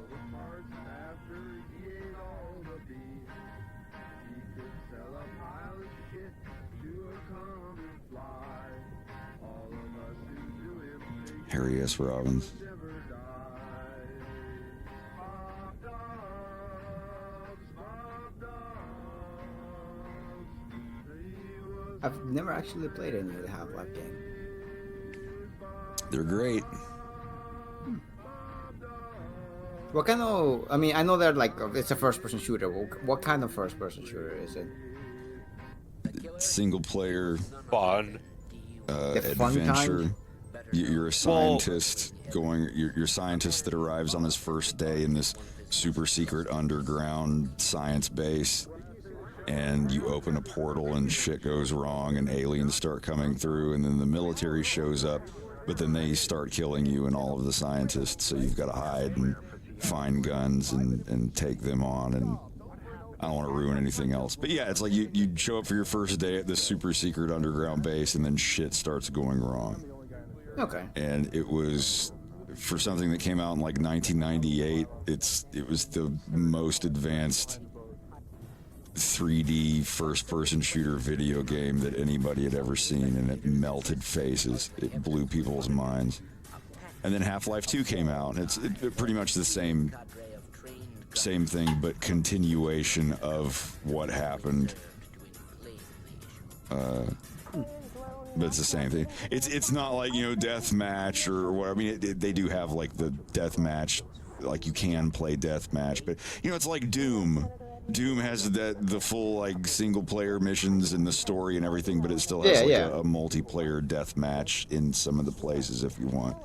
Harry S. Robbins. I've never actually played any of the Half-Life game. They're great. What kind of... I mean, I know they're like... It's a first-person shooter. What kind of first-person shooter is it? Single player. Fun. Adventure. You're a scientist you're a scientist that arrives on his first day in this super secret underground science base, and you open a portal and shit goes wrong and aliens start coming through, and then the military shows up, but then they start killing you and all of the scientists, so you've got to hide and find guns and take them on. And I don't want to ruin anything else, but yeah, it's like you show up for your first day at this super secret underground base, and then shit starts going wrong. Okay. And it was, for something that came out in like 1998, it was the most advanced 3D first-person shooter video game that anybody had ever seen, and it melted faces. It blew people's minds. And then Half-Life 2 came out, and it's pretty much the same thing, but continuation of what happened. But it's the same thing. It's not like, deathmatch or what. I mean, they do have like the deathmatch, like you can play deathmatch, but it's like Doom. Doom has the full like single player missions and the story and everything, but it still has a multiplayer deathmatch in some of the places if you want.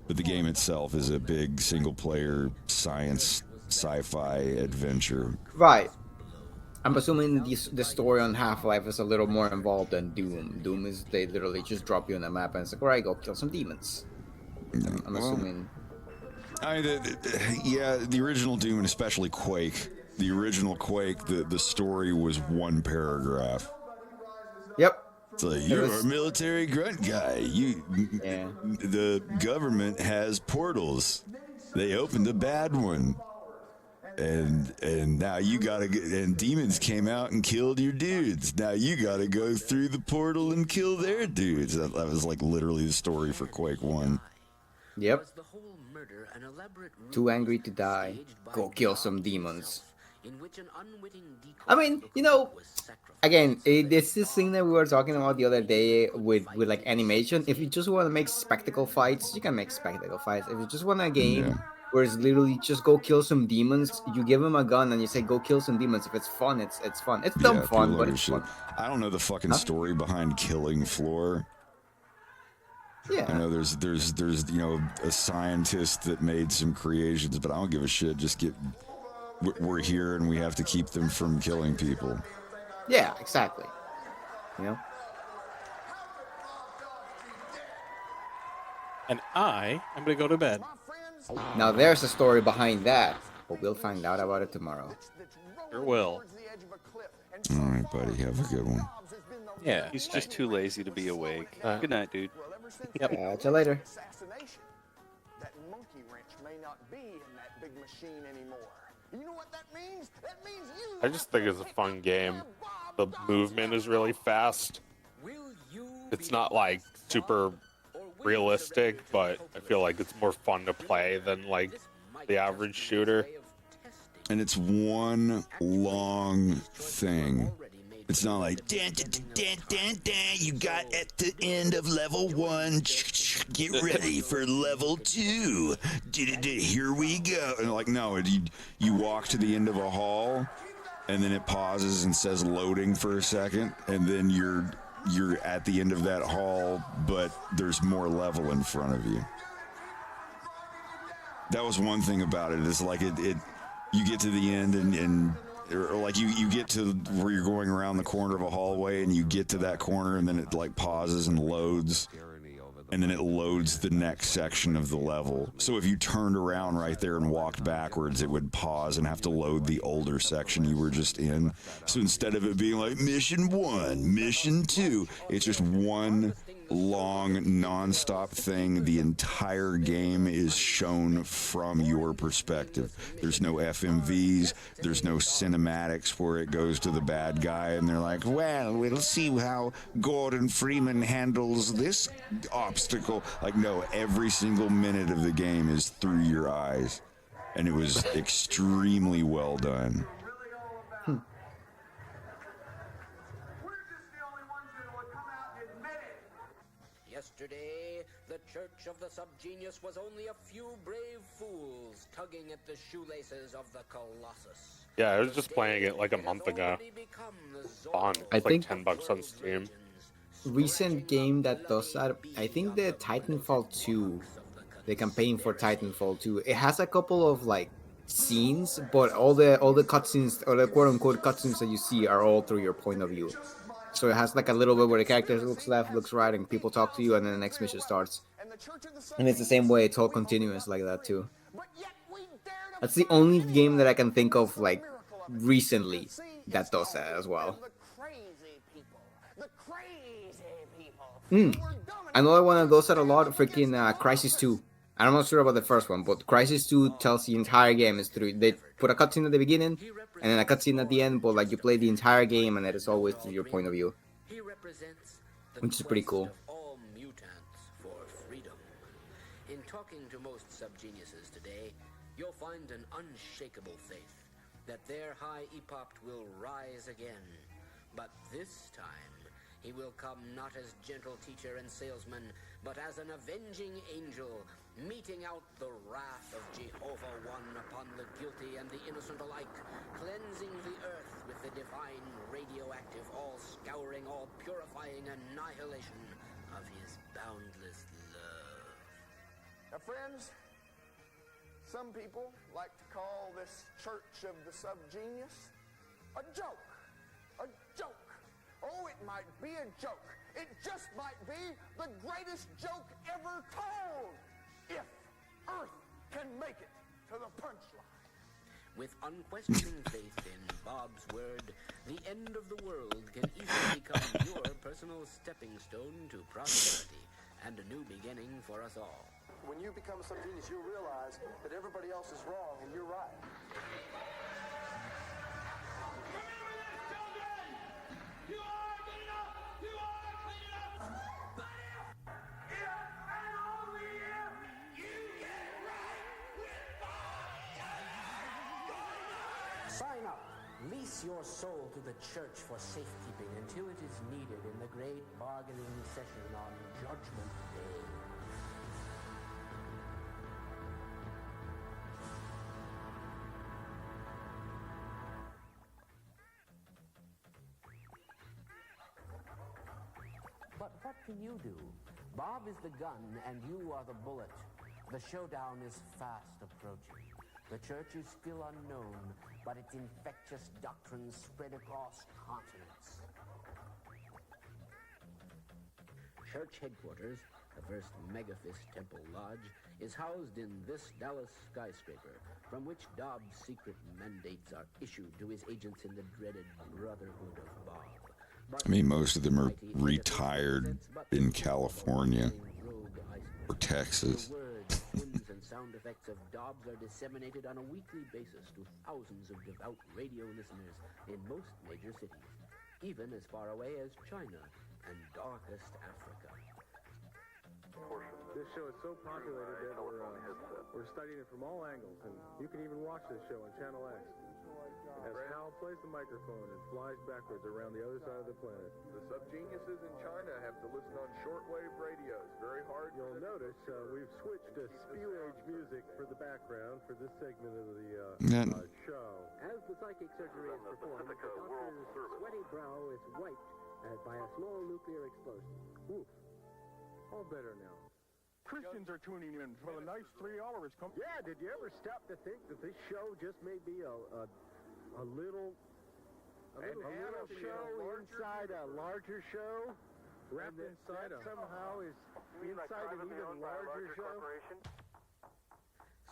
But the game itself is a big single player science sci-fi adventure. Right. I'm assuming the story on Half-Life is a little more involved than Doom. Doom is they literally just drop you on a map and it's like, alright, go kill some demons. I'm assuming. The original Doom, and especially Quake. The original Quake, the story was one paragraph. Yep. It's like, you're a military grunt guy. The government has portals. They opened a bad one. And now you gotta get, and demons came out and killed your dudes. Now you gotta go through the portal and kill their dudes. That was like literally the story for Quake 1. Yep. Too angry to die. Go kill some demons. I mean, again, it's this thing that we were talking about the other day with like animation. If you just want to make spectacle fights, you can make spectacle fights. If you just want a game where it's literally just go kill some demons, you give them a gun and you say go kill some demons. If it's fun, it's fun. It's dumb fun, but it's fun. I don't know the fucking story behind Killing Floor. Yeah. I know there's a scientist that made some creations, but I don't give a shit. Just we're here and we have to keep them from killing people. Yeah, exactly. And I'm gonna go to bed. Now there's a story behind that, but we'll find out about it tomorrow. Sure will. All right, buddy. Have a good one. Yeah, he's just too lazy to be awake. Good night, dude. Yep. Catch you later. That monkey wrench may not be in that big machine anymore. You know what that means? That means you. I just think it's a fun game. The movement is really fast. It's not like super realistic, but I feel like it's more fun to play than like the average shooter. And it's one long thing. It's not like you got at the end of level 1. Get ready for level 2. Here we go. And like, no, you walk to the end of a hall, and then it pauses and says loading for a second, and then you're at the end of that hall, but there's more level in front of you. That was one thing about it. Is like you get to the end and or like you get to where you're going around the corner of a hallway and you get to that corner and then it like pauses and loads and then it loads the next section of the level. So if you turned around right there and walked backwards, it would pause and have to load the older section you were just in. So instead of it being like mission 1, mission 2, it's just one long non-stop thing. The entire game is shown from your perspective. There's no FMVs, there's no cinematics where it goes to the bad guy and they're like, well, we'll see how Gordon Freeman handles this obstacle. Like, no, every single minute of the game is through your eyes, and it was extremely well done. Yesterday, the Church of the Subgenius was only a few brave fools tugging at the shoelaces of the Colossus. Yeah, I was just playing it like a month ago. Fun. I It's think- like $10 on Steam. Recent game that does that, I think the Titanfall 2, the campaign for Titanfall 2, it has a couple of like scenes, but all the cutscenes, or the quote unquote cutscenes that you see are all through your point of view. So it has like a little bit where the character looks left, looks right, and people talk to you, and then the next mission starts. And it's the same way, it's all continuous like that too. That's the only game that I can think of like recently that does that as well. Another one that does that a lot, freaking Crysis 2. I'm not sure about the first one, but Crysis 2 tells the entire game is through. They put a cutscene at the beginning and then a cutscene at the end, but like you play the entire game and it is always through your point of view, which is pretty cool. All mutants for freedom. In talking to most subgeniuses today, you'll find an unshakable faith that their high epopt will rise again. But this time, he will come not as gentle teacher and salesman, but as an avenging angel, meting out the wrath of Jehovah One upon the guilty and the innocent alike, cleansing the earth with the divine radioactive, all-scouring, all-purifying annihilation of his boundless love. Now, friends, some people like to call this Church of the Subgenius a joke. A joke. Oh, it might be a joke. It just might be the greatest joke ever told. If Earth can make it to the punchline. With unquestioning faith in Bob's word, the end of the world can easily become your personal stepping stone to prosperity and a new beginning for us all. When you become a subgenius, you realize that everybody else is wrong and you're right. Sign up. Lease your soul to the church for safekeeping until it is needed in the great bargaining session on Judgment Day. But what can you do? Bob is the gun and you are the bullet. The showdown is fast approaching. The church is still unknown, but its infectious doctrines spread across continents. Church headquarters, the first Megaphist Temple Lodge, is housed in this Dallas skyscraper, from which Dobbs' secret mandates are issued to his agents in the dreaded Brotherhood of Bob. I mean, most of them are retired in California or Texas. Hymns and sound effects of Dobbs are disseminated on a weekly basis to thousands of devout radio listeners in most major cities, even as far away as China and darkest Africa. This show is so populated that we're studying it from all angles, and you can even watch this show on Channel X. As Hal plays the microphone and flies backwards around the other side of the planet. The subgeniuses in China have to listen on shortwave radios. Very hard. You'll notice we've switched to spew age music for the background for this segment of the show. As the psychic surgery is performed, the doctor's sweaty brow is wiped by a small nuclear explosion. Oof. All better now. Christians are tuning in for the nice $3 is coming. Yeah, did you ever stop to think that this show just may be a little show inside a larger show? Wrapped inside somehow is inside an even larger show.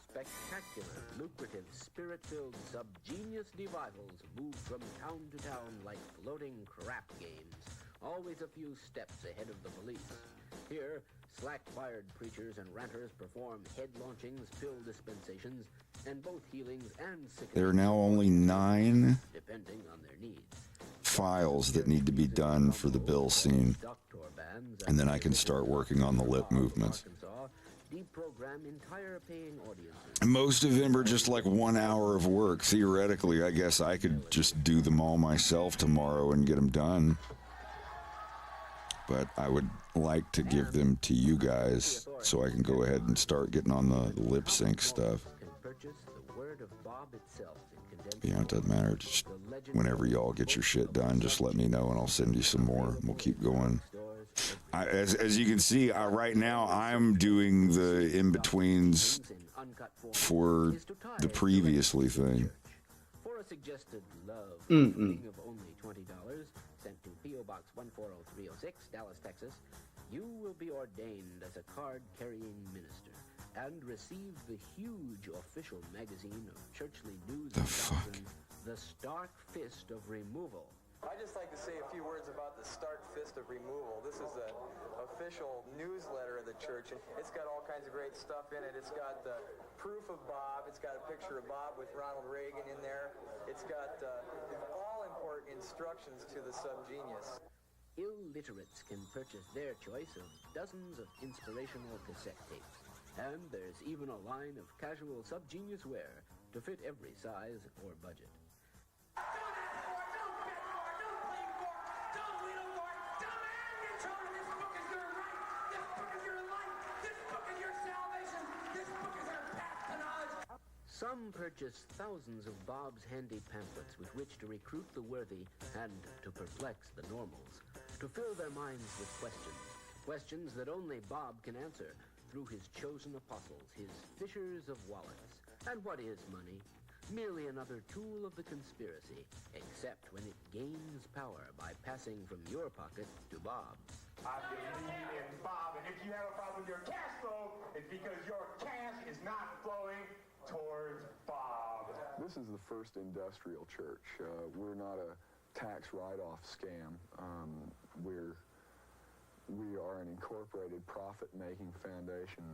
Spectacular, lucrative, spirit-filled, subgenius revivals move from town to town like floating crap games, always a few steps ahead of the police. Here, slack-fired preachers and ranters perform head launchings, pill dispensations, and both healings and sickenings. There are now only 9 depending on their needs. files that need to be done for the bill scene, and then I can start working on the lip movements. Deprogram entire paying audiences. Most of them are just like 1 hour of work. Theoretically, I guess I could just do them all myself tomorrow and get them done. But I would like to give them to you guys so I can go ahead and start getting on the lip sync stuff. Yeah, it doesn't matter. Just whenever y'all get your shit done, just let me know and I'll send you some more. We'll keep going. As you can see, right now I'm doing the in-betweens for the previously thing. For a suggested love of only $20, sent to P.O. Box 140-306, Dallas, Texas, you will be ordained as a card-carrying minister and receive the huge official magazine of churchly news and doctrine, The Stark Fist of Removal. I'd just like to say a few words about the Stark Fist of Removal. This is an official newsletter of the church, and it's got all kinds of great stuff in it. It's got the proof of Bob. It's got a picture of Bob with Ronald Reagan in there. It's got all-important instructions to the subgenius. Illiterates can purchase their choice of dozens of inspirational cassette tapes. And there's even a line of casual subgenius wear to fit every size or budget. Some purchase thousands of Bob's handy pamphlets with which to recruit the worthy and to perplex the normals, to fill their minds with questions that only Bob can answer through his chosen apostles, his fishers of wallets. And what is money? Merely another tool of the conspiracy, except when it gains power by passing from your pocket to Bob's. I believe in Bob, and if you have a problem with your cash flow, it's because your cash is not flowing towards Bob. This is the first industrial church. We're not a tax write-off scam. We are an incorporated profit-making foundation,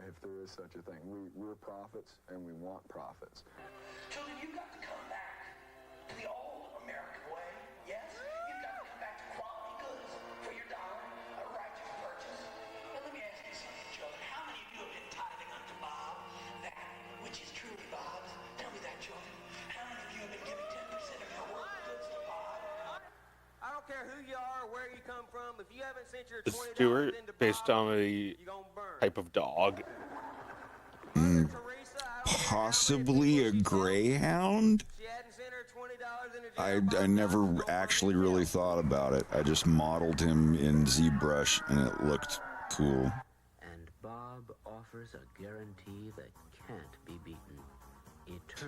if there is such a thing. We're profits, and we want profits. Children, you've got to come back to the old American way, yes? You've got to come back to quality goods for your dollar, a righteous purchase. Now, let me ask you something, children. How many of you have been tithing unto Bob, that which is truly Bob's? Tell me that, children. How many of you have been giving 10% of your worldly goods to Bob? I don't care who you are or where you come from. If you haven't sent your Is $20 Stewart into based on a type of dog? Possibly a greyhound? I never actually really thought about it. I just modeled him in ZBrush and it looked cool. And Bob offers a guarantee that can't be beaten.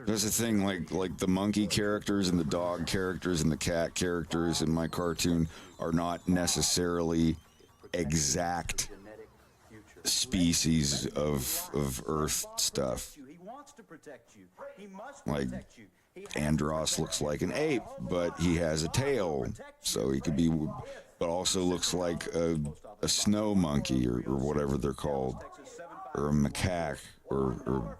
That's the thing, like the monkey characters and the dog characters and the cat characters in my cartoon are not necessarily exact species of Earth stuff. Like Andros looks like an ape, but he has a tail, so he could be, but also looks like a snow monkey or whatever they're called, or a macaque, or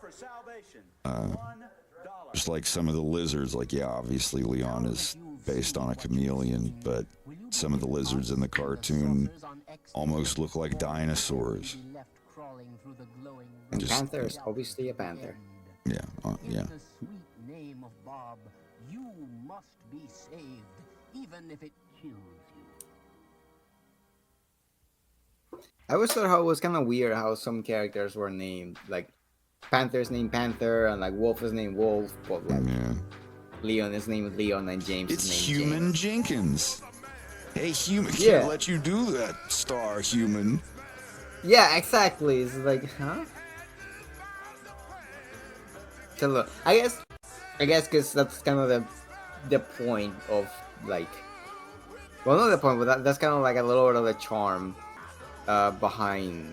just like some of the lizards. Like, yeah, obviously Leon is based on a chameleon, but some of the lizards in the cartoon almost look like dinosaurs. And just, Panther is obviously a panther. Yeah, yeah. In the sweet name of Bob, you must be saved, even if it kills you. I always thought how it was kind of weird how some characters were named. Like, Panther's named Panther, and like Wolf is named Wolf, but like Leon is named Leon, and James is named Human James. Jenkins. Hey, Human, Yeah. can't let you do that, Star Human. Yeah, exactly. It's like, huh? So look, I guess, because that's kind of the point of like Well, not the point, but that's kind of like a little bit of the charm behind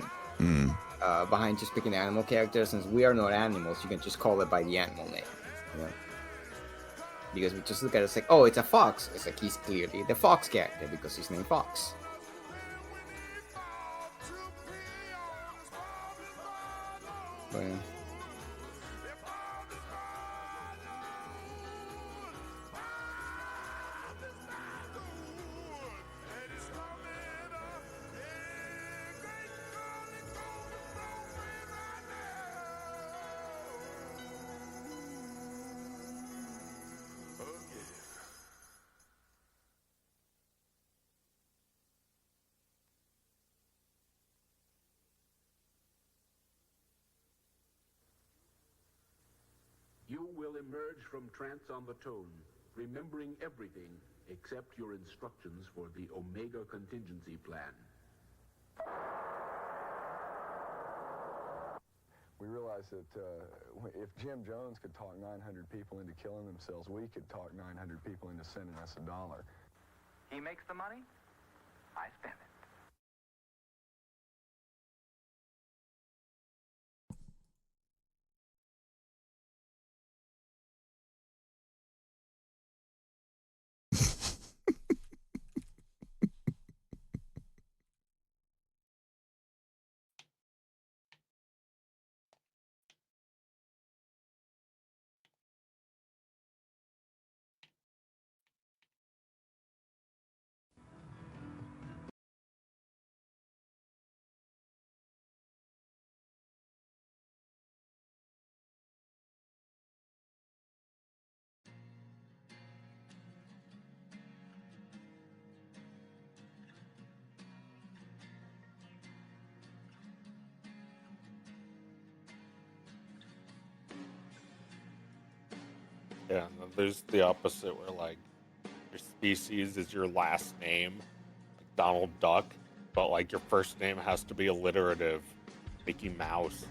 just picking animal characters. Since we are not animals, you can just call it by the animal name. You know? Because we just look at it, it's like, oh, it's a fox. It's like he's clearly the fox character because he's named Fox. But, yeah. You will emerge from trance on the tone, remembering everything except your instructions for the Omega contingency plan. We realized that if Jim Jones could talk 900 people into killing themselves, we could talk 900 people into sending us $1. He makes the money, I spend it. Yeah, and then there's the opposite where like your species is your last name, like Donald Duck, but like your first name has to be alliterative, Mickey Mouse.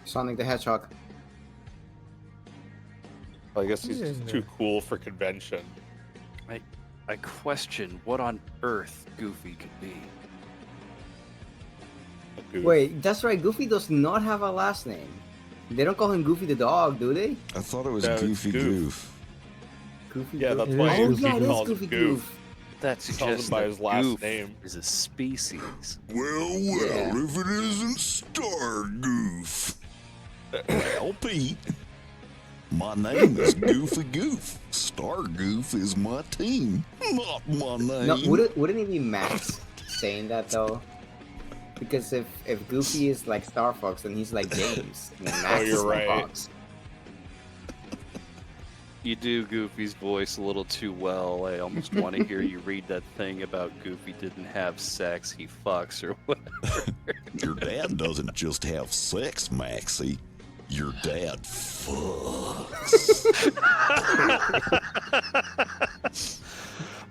Sonic the Hedgehog. I guess he's just too cool for convention. I question what on earth Goofy could be. Wait, that's right. Goofy does not have a last name. They don't call him Goofy the dog, do they? I thought it was Goofy Goof. Goofy Yeah, Goof. that's why Oh, he yeah, it is calls Goofy him Goof. Goof. That Calls him suggests by that his last Goof name. is a species. Well, if it isn't Star Goof. Well, Pete, my name is Goofy Goof. Star Goof is my team, not my name. No, wouldn't it be Max saying that though? Because if Goofy is like Star Fox, then he's like James. And Max you're is like right. Fox. You do Goofy's voice a little too well. I almost want to hear you read that thing about Goofy didn't have sex, he fucks or whatever. Your dad doesn't just have sex, Maxie. Your dad fucks.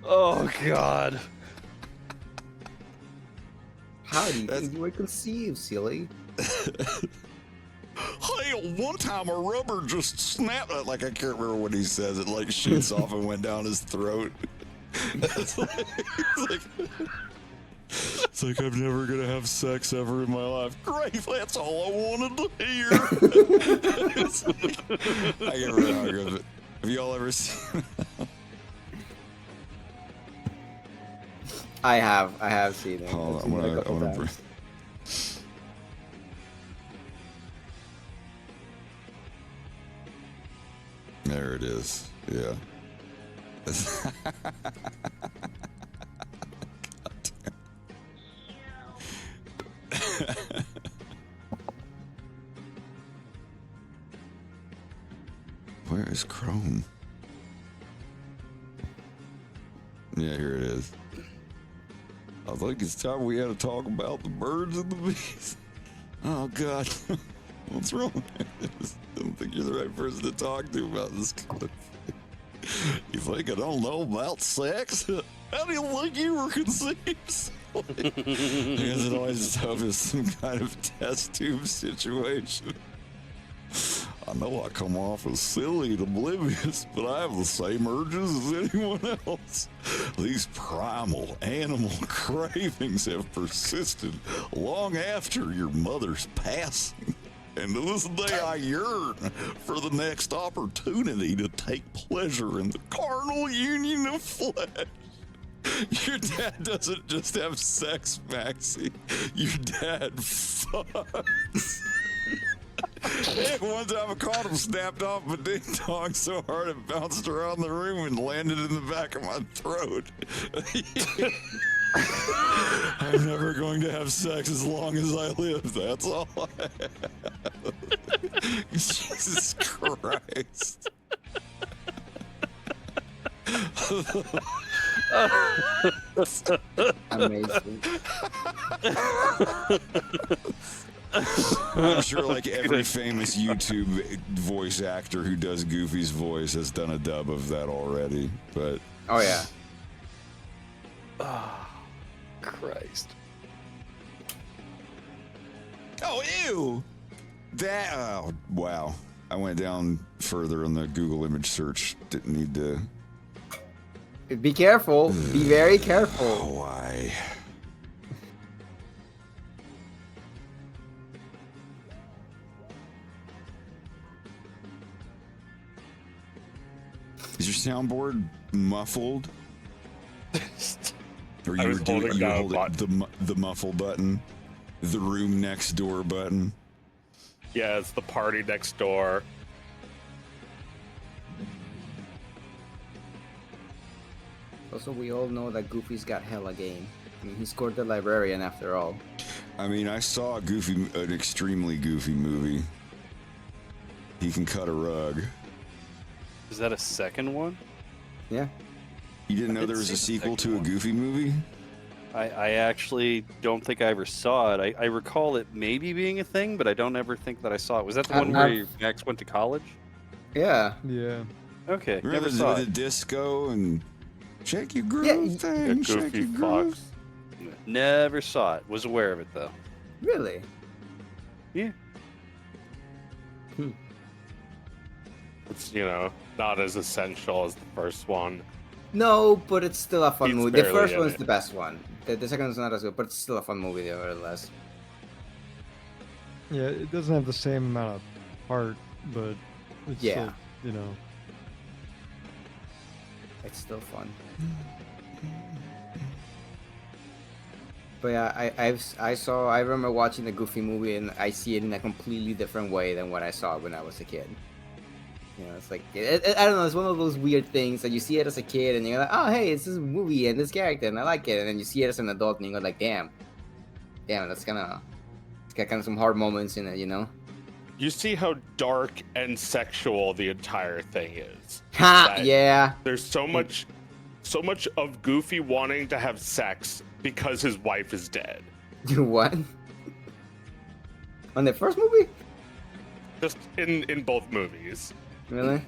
Oh, God. How do you think you were conceived, silly? Hell, one time a rubber just snapped. Like, I can't remember what he says. It like shoots off and went down his throat. It's like I'm never gonna have sex ever in my life. Great, that's all I wanted to hear. I get really hungry of it. Have y'all ever seen? I have seen it. Hold I've on, seen it a couple I wanna times. There it is. Yeah. Where is Chrome? Yeah, here it is. I think it's time we had to talk about the birds and the bees. Oh, God. What's wrong with this? I don't think you're the right person to talk to about this clip. You think I don't know about sex? How do you think you were conceived? I guess it always is some kind of test tube situation. I know I come off as silly and oblivious, but I have the same urges as anyone else. These primal animal cravings have persisted long after your mother's passing. And to this day, I yearn for the next opportunity to take pleasure in the carnal union of flesh. Your dad doesn't just have sex, Maxie. Your dad fucks. And one time a condom snapped off my ding dong so hard it bounced around the room and landed in the back of my throat. I'm never going to have sex as long as I live. That's all I have. Jesus Christ. Amazing. I'm sure like every famous YouTube voice actor who does Goofy's voice has done a dub of that already, but... Oh, yeah. Oh, Christ. Oh, ew! That... Oh, wow. I went down further in the Google image search. Didn't need to... Be careful. Be very careful. Why? Is your soundboard muffled? Or you were holding the muffle button? The room next door button? Yeah, it's the party next door. Also, we all know that Goofy's got hella game. I mean, he scored the librarian after all. I mean, I saw an extremely goofy movie. He can cut a rug. Is that a second one? Yeah. You didn't know there was a sequel to a Goofy movie? I actually don't think I ever saw it. I recall it maybe being a thing, but I don't ever think that I saw it. Was that the one where Max went to college? Yeah. Yeah. Okay, Remember never saw the it. disco and shake your groove thing, shake your groove. Never saw it. Was aware of it though. Really? Yeah. It's, you know, not as essential as the first one. No, but it's still a fun He's movie. The barely first in one's it. the best one. The second one's not as good, but it's still a fun movie nevertheless. Yeah, it doesn't have the same amount of heart, but it's Yeah. still, you know. It's still fun. But yeah, I remember watching the Goofy movie and I see it in a completely different way than what I saw when I was a kid. You know, it's like, I don't know, it's one of those weird things that you see it as a kid and you're like, oh, hey, it's this movie and this character and I like it. And then you see it as an adult and you're like, damn, it's got kind of some hard moments in it, you know? You see how dark and sexual the entire thing is. Ha! That Yeah. There's so much of Goofy wanting to have sex because his wife is dead. What? On the first movie? Just in both movies. Really?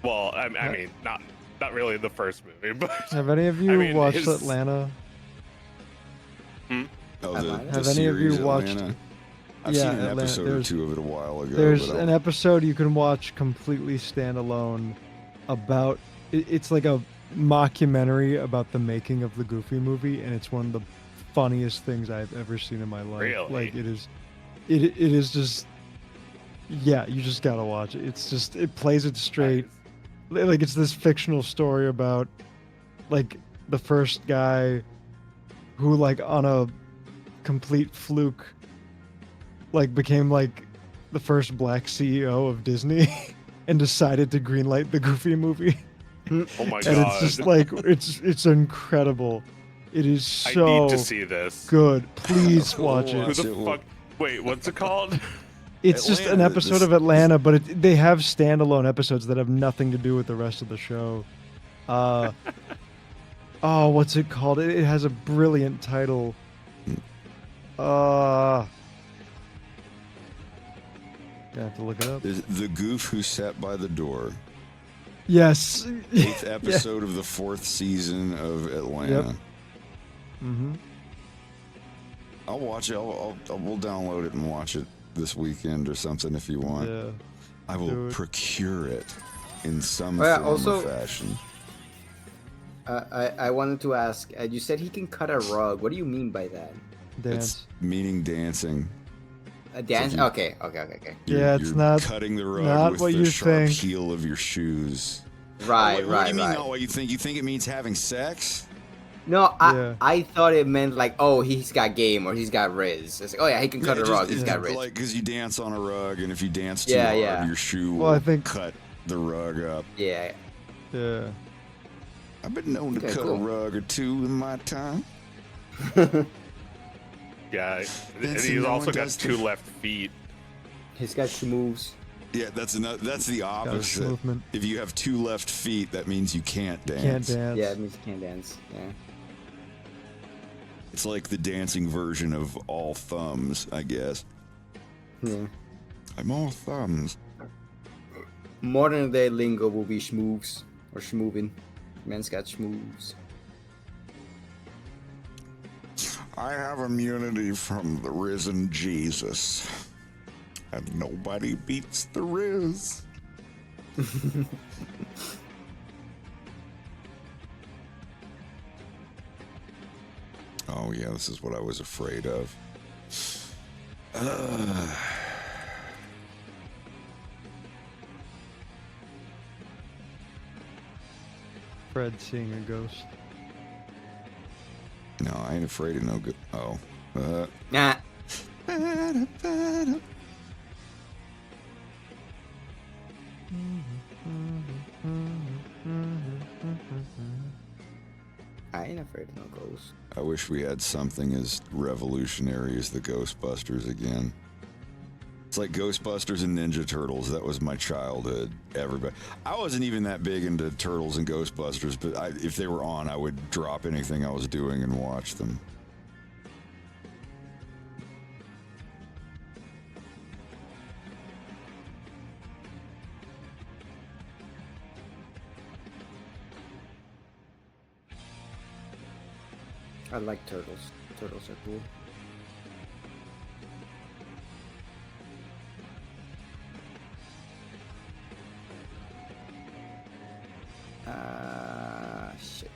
Well, I mean, not really the first movie, but Have any of you watched his... Atlanta? Oh, Have any of you watched? Atlanta? I've seen an episode or two of it a while ago. There's an episode you can watch completely standalone about. It's like a mockumentary about the making of the Goofy movie, and it's one of the funniest things I've ever seen in my life. Really? Like it is just. Yeah, you just gotta watch it. It's just, it plays it straight. Like it's this fictional story about like the first guy who like on a complete fluke like became like the first black CEO of Disney and decided to greenlight the Goofy movie. Oh my And god. it's just like it's incredible. It is so I need to see this. good. Please watch it. Who the fuck? Wait, what's it called? It's just an episode of Atlanta, but they have standalone episodes that have nothing to do with the rest of the show. Oh, what's it called? It has a brilliant title. I have to look it up. The Goof Who Sat by the Door. Yes. 8th episode of the 4th season of Atlanta. Yep. Mm-hmm. I'll watch it. We'll download it and watch it this weekend or something if you want. Yeah. I will Do it. procure it in some Oh, yeah, form also- or fashion. I wanted to ask. You said he can cut a rug. What do you mean by that? Dance. It's meaning dancing. A dance? you- Okay. Yeah, it's you're not cutting the rug not with what the you sharp think. heel of your shoes. Right, What do you mean right. not what you think? You think it means having sex? No, Yeah. I thought it meant like, oh, he's got game or he's got riz. It's like, oh yeah, he can cut it a just- rug. He's it's got riz. like because you dance on a rug, and if you dance too Yeah, hard, yeah. your shoe will Well, I think- cut the rug up. Yeah. Yeah. I've been known to Okay, cut cool. a rug or two in my time. Yeah, and Dancing, he's no also one got does 2 the- left feet. He's got moves. Yeah, that's the opposite. movement. If you have 2 left feet, that means you can't dance. Can't dance. Yeah, it means he can't dance. Yeah. It's like the dancing version of all thumbs, I guess. Yeah. I'm all thumbs. Modern day lingo will be schmoves or schmoovin. Man's got schmoves. I have immunity from the risen Jesus. And nobody beats the Riz. Oh, yeah, this is what I was afraid of. Fred seeing a ghost. No, I ain't afraid of no good. Oh. Nah. I ain't afraid of no ghosts. I wish we had something as revolutionary as the Ghostbusters again. It's like Ghostbusters and Ninja Turtles. That was my childhood. Everybody. I wasn't even that big into Turtles and Ghostbusters, but if they were on, I would drop anything I was doing and watch them. I like turtles. Turtles are cool. Shit.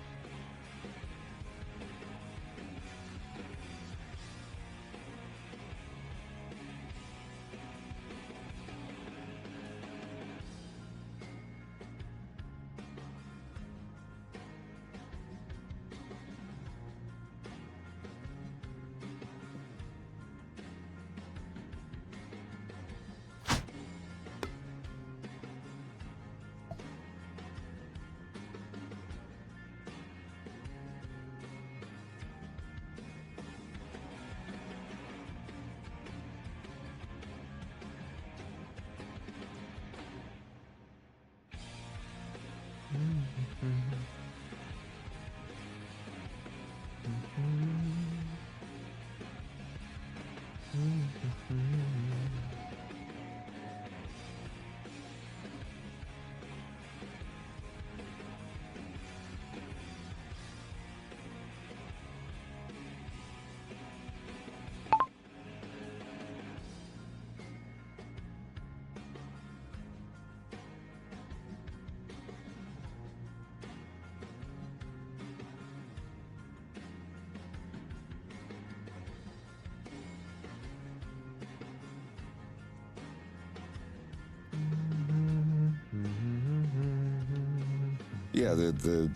Yeah, the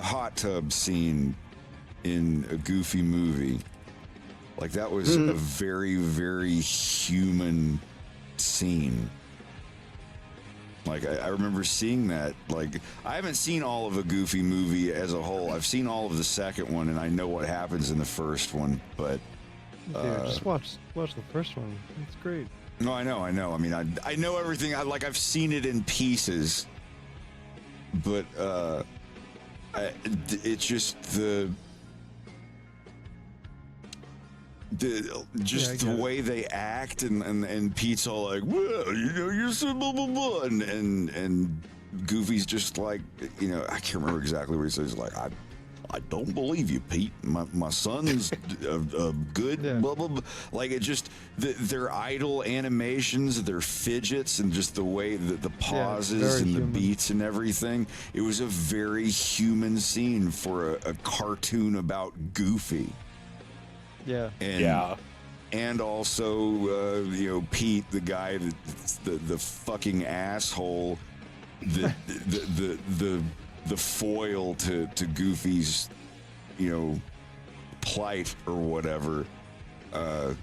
hot tub scene in a Goofy movie, like that was a very, very human scene. Like I remember seeing that. Like I haven't seen all of a Goofy movie as a whole. I've seen all of the second one, and I know what happens in the first one. But Yeah, just watch the first one. It's great. no, I know. I mean, I know everything. I've seen it in pieces. But it's just the way they act, and Pete's all like, well, you know, you're so blah blah blah, and Goofy's just like, you know, I can't remember exactly what he says. Like, I don't believe you, Pete. My son's good, blah, blah, blah. Like, it just, their idle animations, their fidgets, and just the way that the pauses and the beats and everything. It was a very human scene for a cartoon about Goofy. Yeah. And also, Pete, the guy that's the fucking asshole, the foil to Goofy's, plight or whatever. That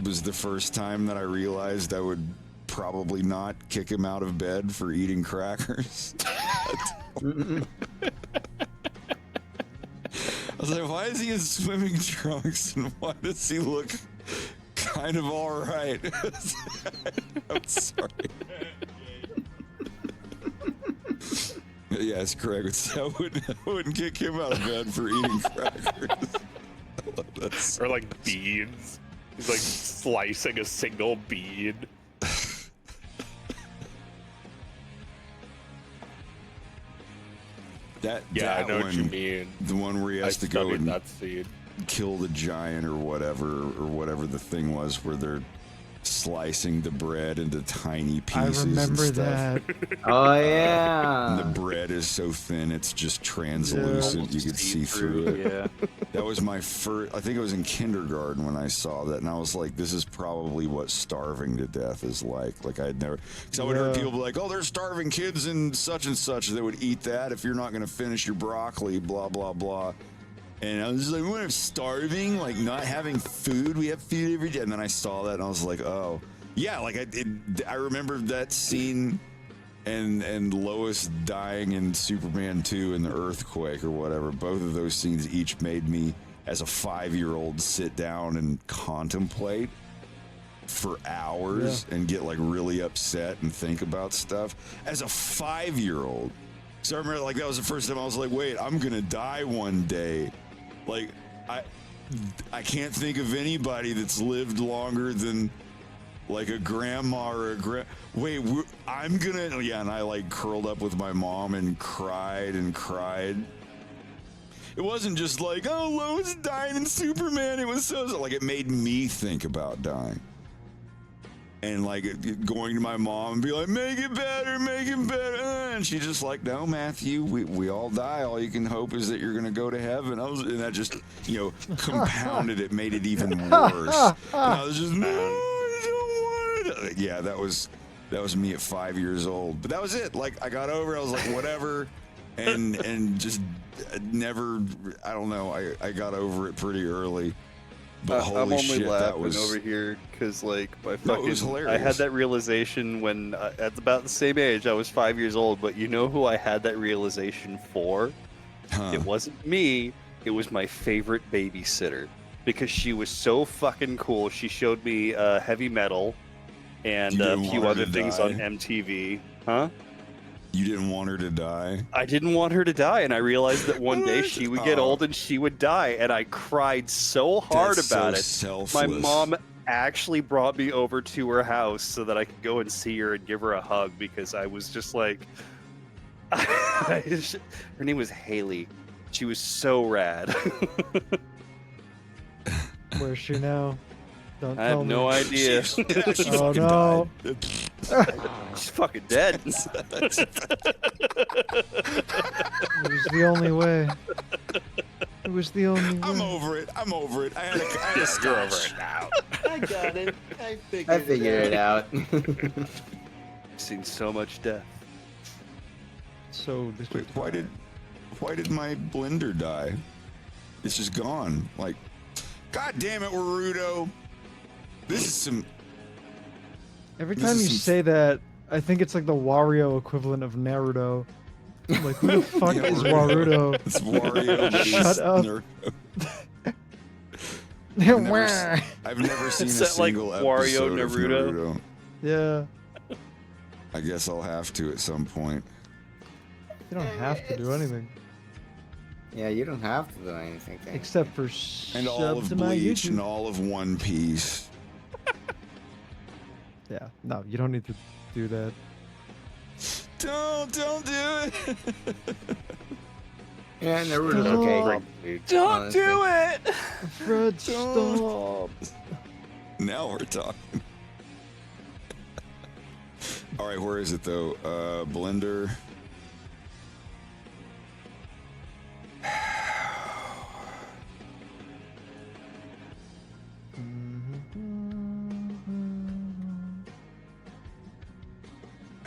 was the first time that I realized I would probably not kick him out of bed for eating crackers. I was like, why is he in swimming trunks and why does he look kind of all right? I'm sorry. Yes, correct. I wouldn't kick him out of bed for eating crackers. Or like beans. He's like slicing a single bean. That I know one, what you mean. The one where he has to go and that scene. Kill the giant or whatever the thing was, where they're slicing the bread into tiny pieces. I remember and stuff. that. Oh yeah. And the bread is so thin it's just translucent. You could see through it. Yeah. That was my first. I think it was in kindergarten when I saw that, and I was like, "This is probably what starving to death is like." Like I'd never, because I would hear people be like, "Oh, there's starving kids in such and such that would eat that if you're not going to finish your broccoli." Blah blah blah. And I was just like, we're starving, like not having food. We have food every day. And then I saw that and I was like, oh, yeah, like I remember that scene and Lois dying in Superman 2 and the earthquake or whatever. Both of those scenes each made me, as a 5-year-old, sit down and contemplate for hours and get like really upset and think about stuff. As a 5-year-old. So I remember, like, that was the first time I was like, wait, I'm going to die one day. Like, I can't think of anybody that's lived longer than, like, a grandma or a wait, I'm going to, and I, like, curled up with my mom and cried and cried. It wasn't just like, oh, Lois died in Superman. It was so, like, it made me think about dying. And like going to my mom and be like, make it better. And she's just like, no, Matthew, we all die. All you can hope is that you're going to go to heaven. And that just, compounded it, made it even worse. And I was just, no, I don't want it. Yeah, that was me at 5 years old. But that was it. Like, I got over it. I was like, whatever. And just never, I don't know. I got over it pretty early. But holy I'm only shit, laughing that was over here because, like, it was hilarious. I had that realization when at about the same age. I was 5 years old, but you know who I had that realization for? It wasn't me. It was my favorite babysitter because she was so fucking cool. She showed me heavy metal and a few other things on MTV. Huh? You didn't want her to die? I didn't want her to die, and I realized that one day she would get old and she would die, and I cried so hard about it. Selfless. My mom actually brought me over to her house so that I could go and see her and give her a hug because I was just like... her name was Haley. She was so rad. Where's she now? Don't I tell have me. no idea. Oh no. She's fucking dead. It was the only way. It was the only way. I'm over it. I had a scotch. You're over it now. I got it. I figured it out. I've seen so much death. So this Wait, why did my blender die? It's just gone. Like, God damn it, Warudo. This is some... Every time you say that, I think it's like the Wario equivalent of Naruto. I'm like, who the fuck is Warudo? It's Wario. Shut up. I've never seen a Is that like single Wario episode of Naruto? Naruto. Yeah. I guess I'll have to at some point. You don't have to do anything. Yeah, you don't have to do anything. Except for And all sub of to my Bleach YouTube. and all of One Piece. Yeah, no, you don't need to do that. Don't do it. Yeah, Naruto's okay. Don't do it! Fred, stop. Now we're talking. All right, where is it though? Blender.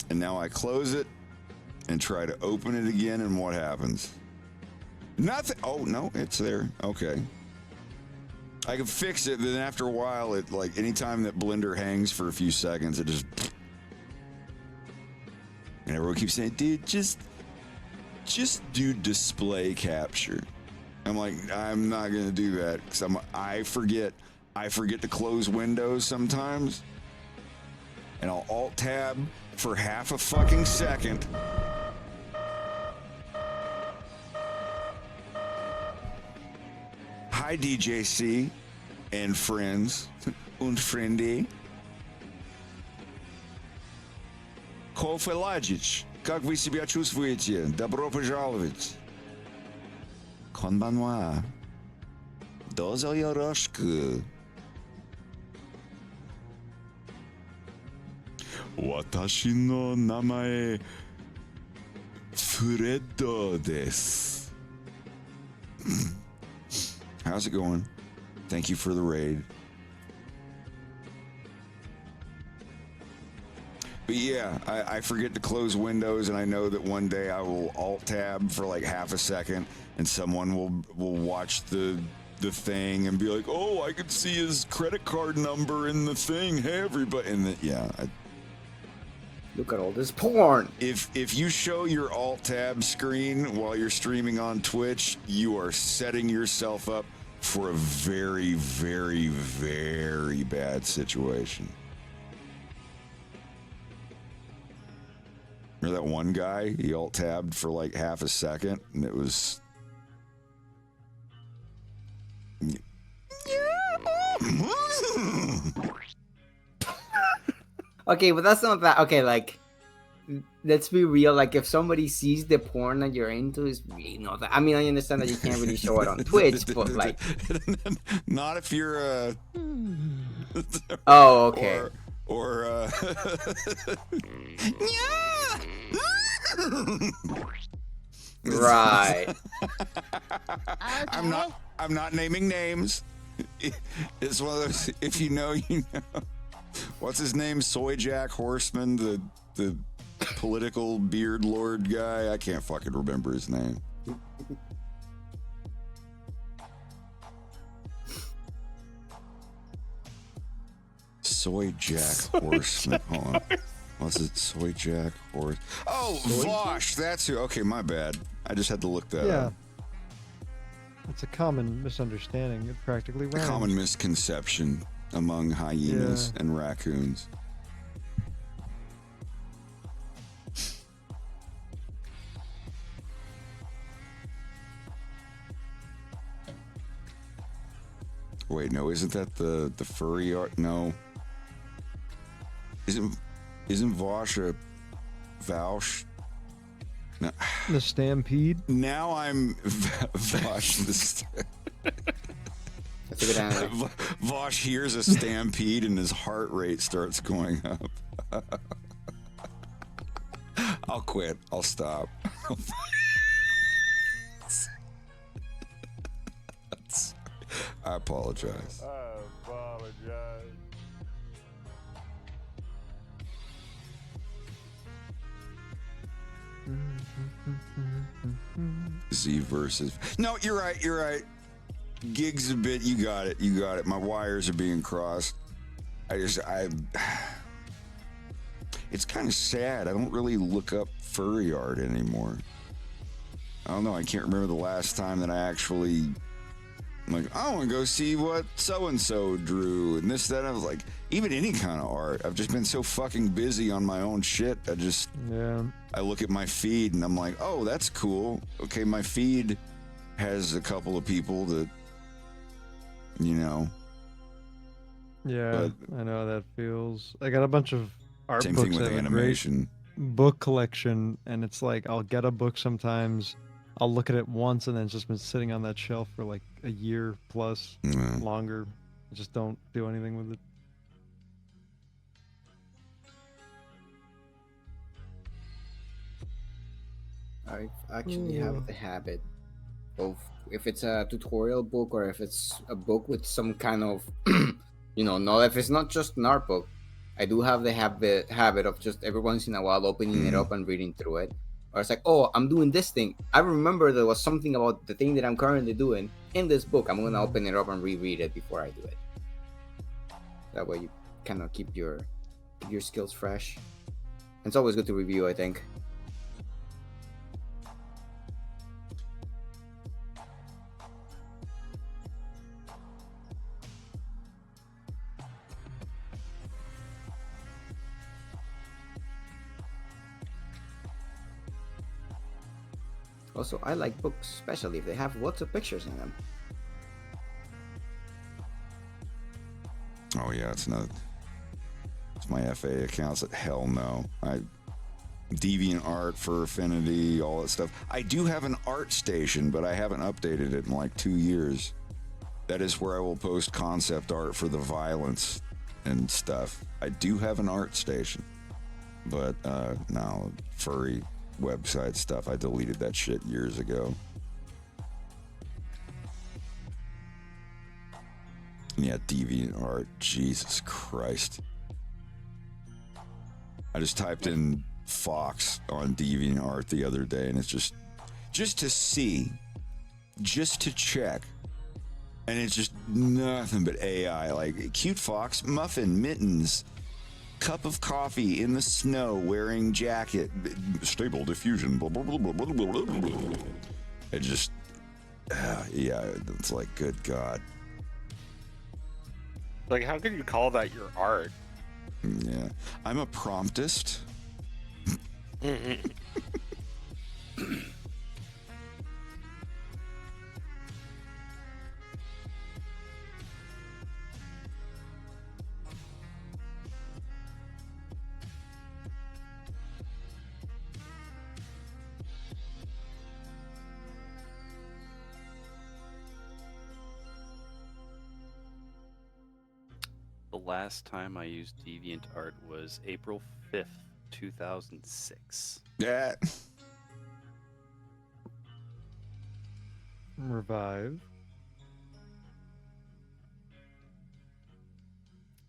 And now I close it and try to open it again, and what happens? Nothing. Oh, no, it's there. Okay. I can fix it, then after a while, it, like, anytime that Blender hangs for a few seconds, it just... And everyone keeps saying, dude, just do display capture. I'm like, I'm not going to do that, because I forget to close Windows sometimes, and I'll Alt-Tab for half a fucking second. Hi, DJC and friends und friendy. Кофе как вы себя чувствуете? Добро пожаловать. Konbanwa. Dozo yoroshiku. Watashi no namae Freddo desu. How's it going? Thank you for the raid. But yeah, I forget to close Windows, and I know that one day I will Alt-Tab for like half a second, and someone will watch the thing and be like, "Oh, I could see his credit card number in the thing." Hey, everybody! And look at all this porn. If you show your Alt-Tab screen while you're streaming on Twitch, you are setting yourself up for a very, very, very bad situation. Remember that one guy? He Alt-Tabbed for like half a second, and it was... Okay, but that's not that. Okay, like, let's be real. Like, if somebody sees the porn that you're into, it's really not that. I mean, I understand that you can't really show it on Twitch, but like, not if you're oh, okay. Or right. I'm not naming names. It's one of those, if you know, you know. What's his name? Soy Jack Horseman, the political beard lord guy. I can't fucking remember his name. Soy Jack Horseman. Hold on. What's it? Soy Jack Horse. Oh, Vosh. That's who. Okay, my bad. I just had to look that up. It's a common misunderstanding. It practically rhymes. A common misconception among hyenas and raccoons. Wait, no, isn't that the furry art? No. Isn't Vosh a Vaush? No. The Stampede? Now I'm Vosh the That's a good anime. Vosh hears a stampede and his heart rate starts going up. I'll quit. I'll stop. I apologize. I apologize. Z versus... No, you're right. You're right. Gigs a bit. You got it. You got it. My wires are being crossed. It's kind of sad. I don't really look up furry art anymore. I don't know. I can't remember the last time that I actually... I'm like, I want to go see what so-and-so drew and this, that. I was like, even any kind of art. I've just been so fucking busy on my own shit. I look at my feed and I'm like, oh, that's cool. Okay, my feed has a couple of people that, you know. Yeah, I know how that feels. I got a bunch of art same books thing with that have animation. book collection, and it's like I'll get a book sometimes, I'll look at it once, and then it's just been sitting on that shelf for like a year plus longer. I just don't do anything with it. I actually have the habit of, if it's a tutorial book or if it's a book with some kind of no, if it's not just an art book, I do have the habit of just every once in a while opening it up and reading through it. Or it's like, oh, I'm doing this thing, I remember there was something about the thing that I'm currently doing in this book, I'm gonna open it up and reread it before I do it. That way you kind of keep your skills fresh. It's always good to review, I think. Also, I like books, especially if they have lots of pictures in them. Oh yeah, it's my FA accounts. That hell no. DeviantArt for Affinity, all that stuff. I do have an art station, but I haven't updated it in like 2 years. That is where I will post concept art for the violence and stuff. I do have an art station, but no, furry website stuff, I deleted that shit years ago. Yeah, DeviantArt, Jesus Christ. I just typed in Fox on DeviantArt the other day, and it's just to see, just to check, and it's just nothing but AI, like cute fox, muffin, mittens, cup of coffee in the snow, wearing jacket, stable diffusion, blah, blah, blah, blah, blah, blah, blah. It just, yeah, it's like, good God. Like, how can you call that your art? Yeah, I'm a promptist. The last time I used DeviantArt was April 5th, 2006. Yeah. Revive.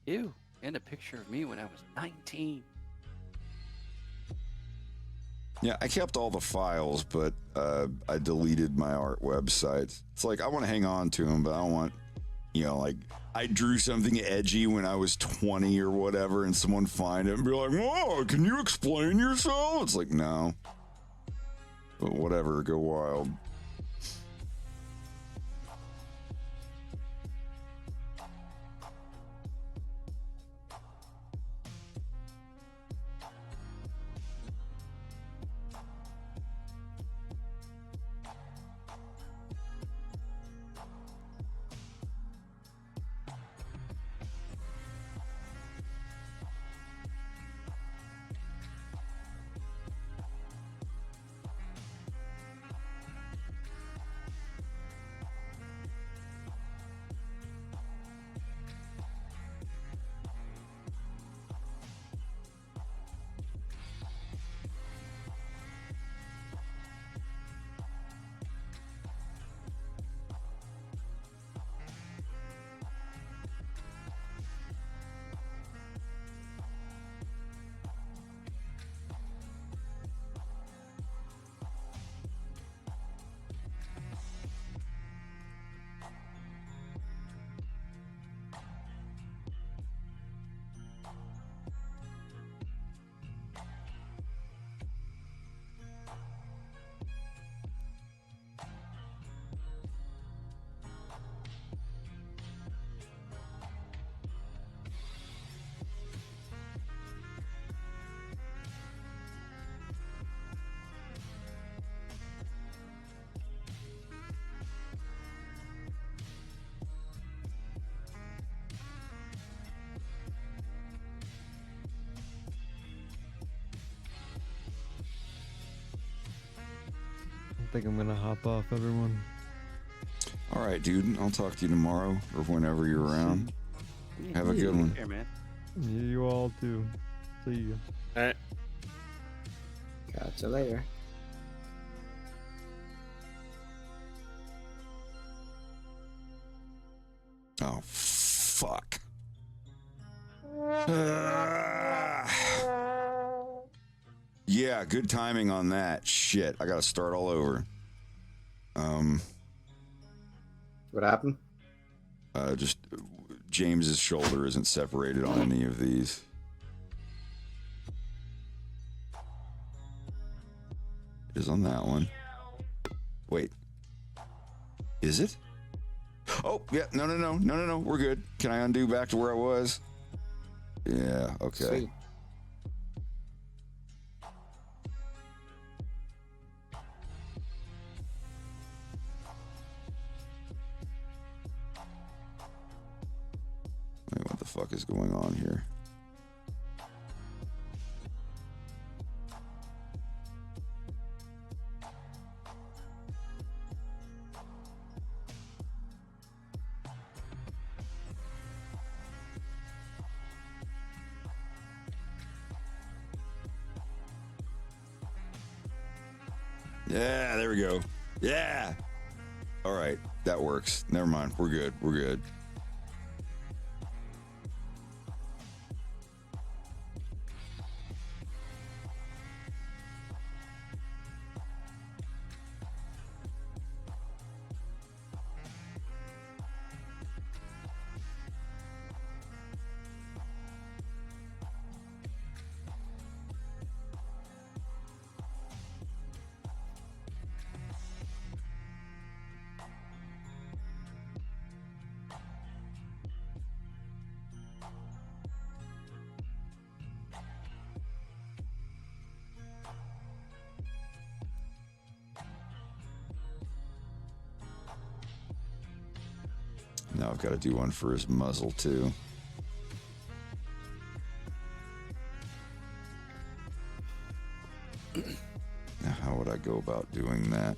Ew, and a picture of me when I was 19. Yeah, I kept all the files, but I deleted my art websites. It's like, I want to hang on to them, but I don't want, like, I drew something edgy when I was 20 or whatever, and someone find it and be like, "Whoa, can you explain yourself?" It's like, no. But whatever, go wild. think I'm gonna hop off, everyone. All right, dude. I'll talk to you tomorrow or whenever you're around. Have a good one. Here, man. You all too. See you. All right. Catch you later. Oh, fuck. Yeah, good timing on that. Shit, I gotta start all over. What happened? Just James's shoulder isn't separated on any of these. It is on that one. Wait. Is it? Oh, yeah. No. We're good. Can I undo back to where I was? Yeah, okay. Sweet. Wait, what the fuck is going on here? Yeah, there we go. Yeah. All right, that works. Never mind. We're good. We're good. Now I've got to do one for his muzzle too. Now, how would I go about doing that?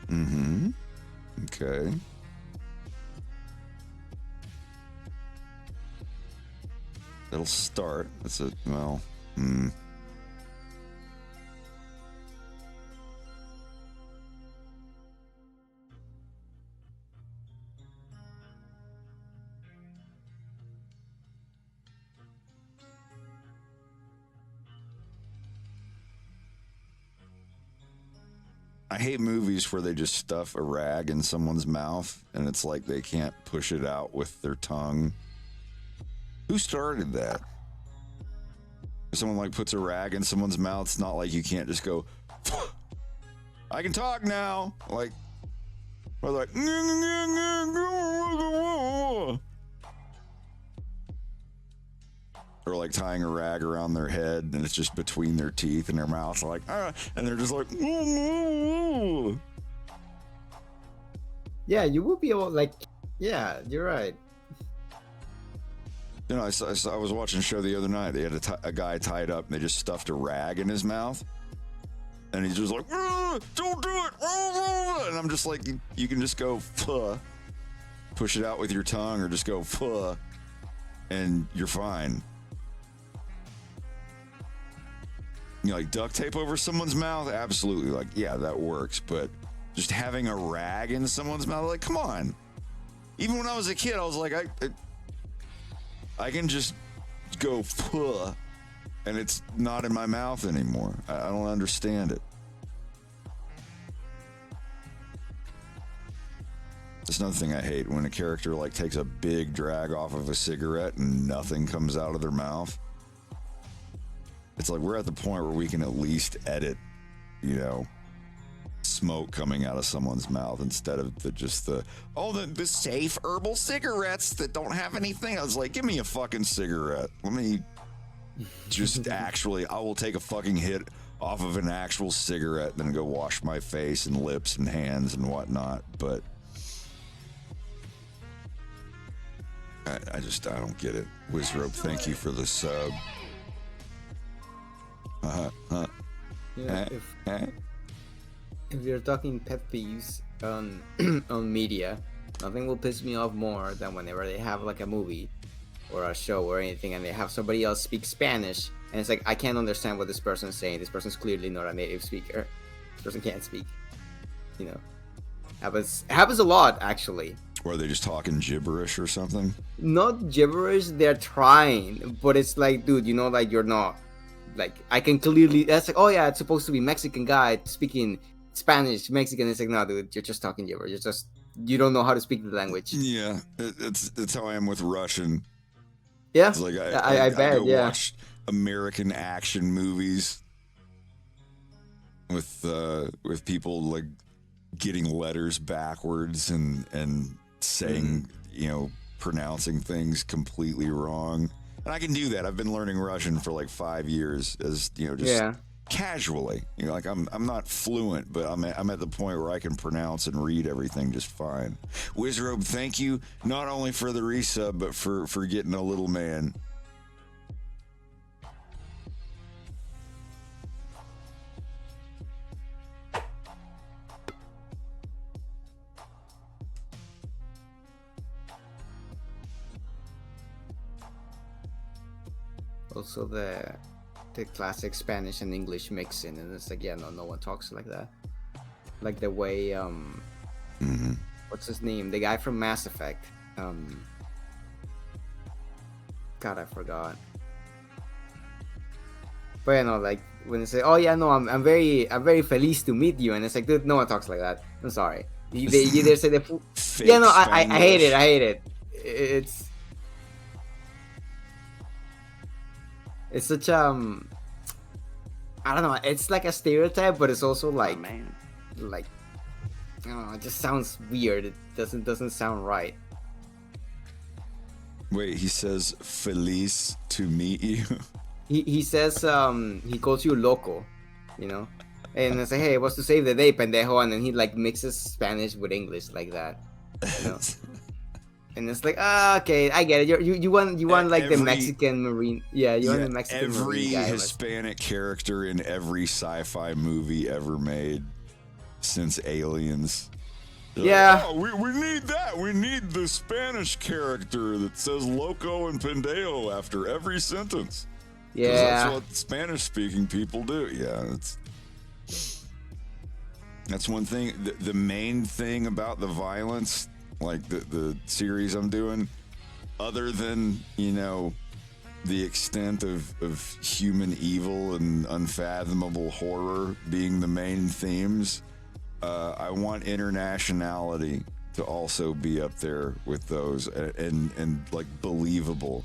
Mm-hmm. Okay. It'll start. That's it. Well, I hate movies where they just stuff a rag in someone's mouth and it's like they can't push it out with their tongue. Who started that? If someone like puts a rag in someone's mouth, it's not like you can't just go, I can talk now. Like, or like, or like tying a rag around their head and it's just between their teeth and their mouth, like, and they're just like, yeah, you will be able, like, yeah, you're right. You know, I was watching a show the other night. They had a guy tied up and they just stuffed a rag in his mouth. And he's just like, don't do it. And I'm just like, you can just go, push it out with your tongue or just go, and you're fine. You know, like duct tape over someone's mouth? Absolutely. Like, yeah, that works. But just having a rag in someone's mouth, like, come on. Even when I was a kid, I was like, I can just go, and it's not in my mouth anymore. I don't understand it. That's another thing I hate, when a character like takes a big drag off of a cigarette and nothing comes out of their mouth. It's like we're at the point where we can at least edit, you know, smoke coming out of someone's mouth instead of the safe herbal cigarettes that don't have anything. I was like, give me a fucking cigarette. Let me just actually, I will take a fucking hit off of an actual cigarette than go wash my face and lips and hands and whatnot. But I don't get it. Wizrope, thank you for the sub. If you're talking pet peeves on on media, nothing will piss me off more than whenever they have like a movie or a show or anything and they have somebody else speak Spanish and it's like, I can't understand what this person's saying. This person's clearly not a native speaker. This person can't speak. You know, happens a lot actually. Or are they just talking gibberish or something? Not gibberish, they're trying, but it's like, dude, you know, like you're not. Like I can clearly, that's like, oh yeah, it's supposed to be Mexican guy speaking Spanish, Mexican. It's like, no, dude, you're just talking gibberish. You don't know how to speak the language. Yeah, it's how I am with Russian. Yeah, it's like I bet. I go watch American action movies with people like getting letters backwards and saying, you know, pronouncing things completely wrong. And I can do that. I've been learning Russian for like 5 years, as you know, just casually. You know, like I'm not fluent, but I'm at the point where I can pronounce and read everything just fine. Wizrobe, thank you not only for the resub, but for getting a little man. Also the classic Spanish and English mixing, and it's like, yeah, no one talks like that. Like the way what's his name? The guy from Mass Effect. God, I forgot. But you know, like when they say, "Oh yeah, no, I'm very feliz to meet you," and it's like, dude, no one talks like that. I'm sorry. They either say the yeah, no, I hate it. I hate it. It's such I don't know. It's like a stereotype, but it's also like, like, I don't know. It just sounds weird. It doesn't sound right. Wait, he says feliz to meet you. He says he calls you loco, you know, and it's like, hey, what's to save the day, pendejo, and then he like mixes Spanish with English like that, you know. And it's like, okay, I get it. You want like the Mexican Marine, you want the Mexican Marine guy. Every Hispanic character in every sci-fi movie ever made since Aliens. Yeah. Like, oh, we need that. We need the Spanish character that says loco and pendejo after every sentence. Yeah. That's what Spanish-speaking people do. Yeah, that's one thing. The main thing about the violence, like the series I'm doing, other than, you know, the extent of human evil and unfathomable horror being the main themes, I want internationality to also be up there with those and like believable.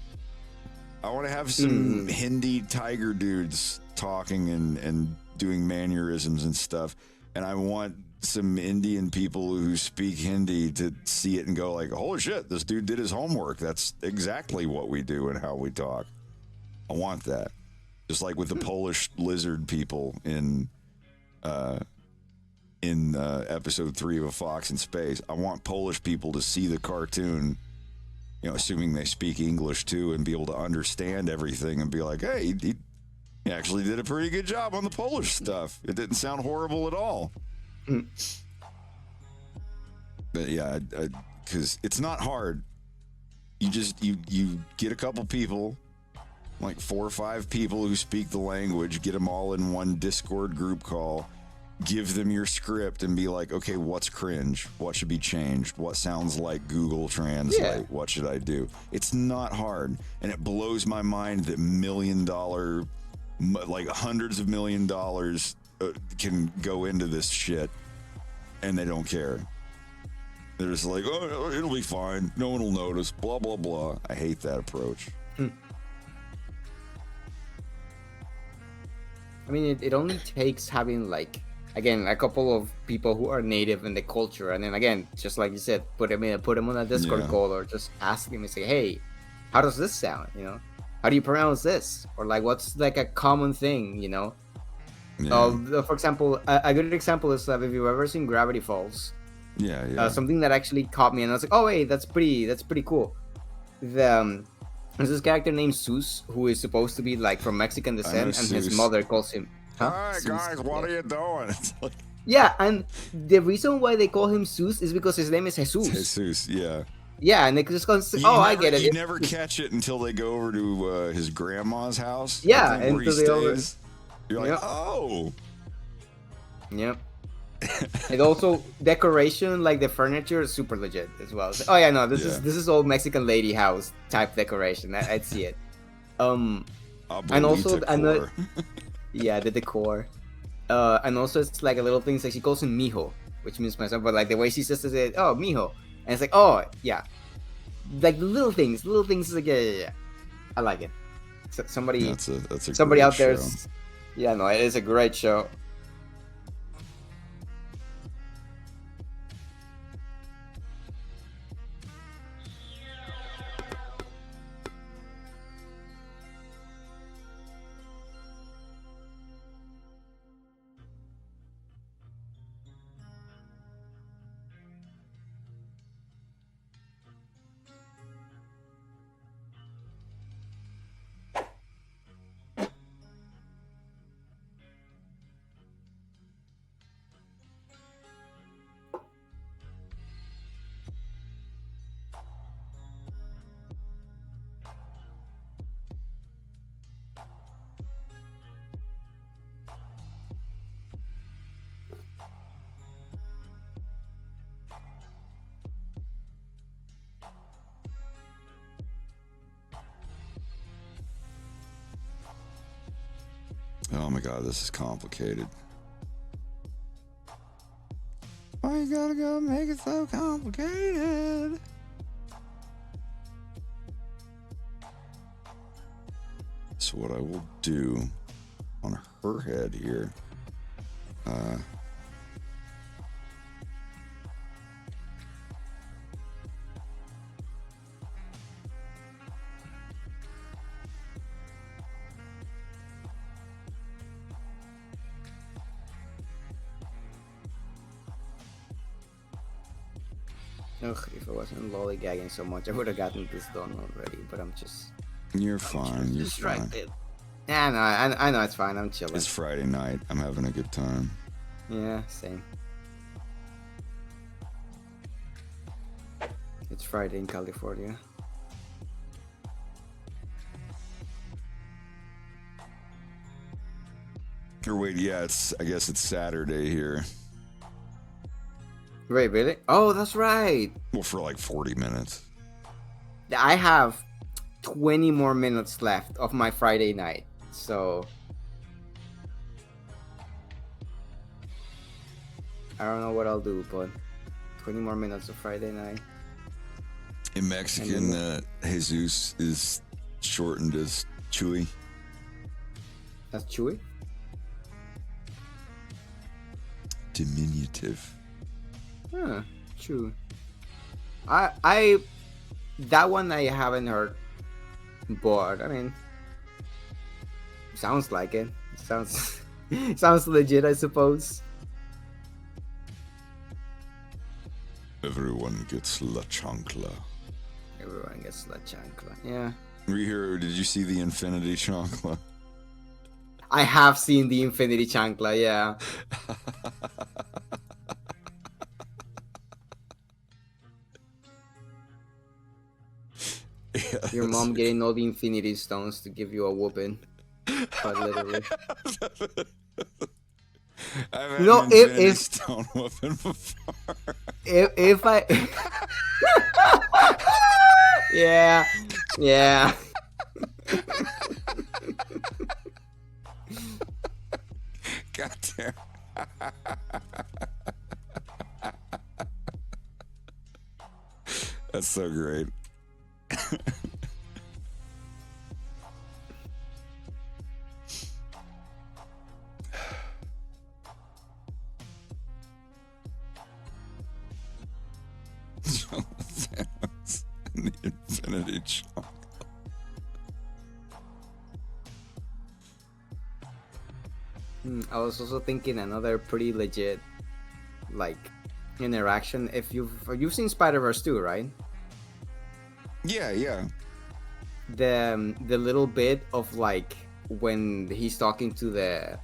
I want to have some Hindi tiger dudes talking and doing mannerisms and stuff, and I want some Indian people who speak Hindi to see it and go like, holy shit, this dude did his homework. That's exactly what we do and how we talk. I want that. Just like with the Polish lizard people in episode 3 of A Fox in Space. I want Polish people to see the cartoon, you know, assuming they speak English too, and be able to understand everything and be like, hey, he actually did a pretty good job on the Polish stuff. It didn't sound horrible at all. But yeah, because it's not hard. You just you get a couple people, like 4 or 5 people who speak the language, get them all in one Discord group call, give them your script and be like, okay, what's cringe? What should be changed? What sounds like Google Translate? Yeah. What should I do? It's not hard. And it blows my mind that $1 million, like hundreds of $1 million can go into this shit and they don't care. They're just like, oh, it'll be fine. No one will notice. Blah, blah, blah. I hate that approach. I mean, it only takes having, like, again, a couple of people who are native in the culture, and then again, just like you said, put them on a Discord call, or just ask them and say, hey, how does this sound? You know, how do you pronounce this? Or like, what's like a common thing? You know, For example, a good example is if you've ever seen Gravity Falls. Yeah, yeah. Something that actually caught me, and I was like, "Oh, wait, that's pretty cool." There's this character named Zeus who is supposed to be like from Mexican descent, and his mother calls him. Huh? Hi guys, what are you doing? It's like... Yeah, and the reason why they call him Zeus is because his name is Jesus. Jesus, yeah. Yeah, and they just go, I get it. You never catch it until they go over to his grandma's house. Yeah, where he stays. You're like, yep. oh. Yep. And also decoration, like the furniture, is super legit as well. It's like, oh yeah, no, this is old Mexican lady house type decoration. I'd see it. And also yeah, the decor. And also it's like a little thing. Like she calls him mijo, which means my son, but like the way she says it, oh mijo, and it's like, oh yeah, like the little things like yeah. I like it. So somebody out there. Yeah, no, it is a great show. Oh my god, this is complicated. Why you gotta go make it so complicated? So what I will do on her head here, Ugh, if I wasn't lollygagging so much, I would have gotten this done already. But I'm just. You're fine. You're distracted. fine. Yeah, no, I know it's fine. I'm chilling. It's Friday night. I'm having a good time. Yeah, same. It's Friday in California. Or wait, yeah, I guess it's Saturday here. Wait, really? Oh, that's right. Well, for like 40 minutes. I have 20 more minutes left of my Friday night, so I don't know what I'll do, but 20 more minutes of Friday night. In Mexican, Jesus is shortened as Chuy. That's Chuy? Diminutive. Huh, Chuy. I that one I haven't heard, but I mean, sounds like it. Sounds legit, I suppose. Everyone gets la chancla. Everyone gets la chancla. Yeah. Did you see the Infinity Chancla? I have seen the Infinity Chancla, yeah. Yes. Your mom getting all the Infinity Stones to give you a whooping. Quite literally. I've had an Infinity Stone whooping before. If I... Yeah. God damn. That's so great. The Infinity Chocolate. I was also thinking another pretty legit, like, interaction. If you've seen Spider-Verse 2, right? Yeah. The little bit of like when he's talking to the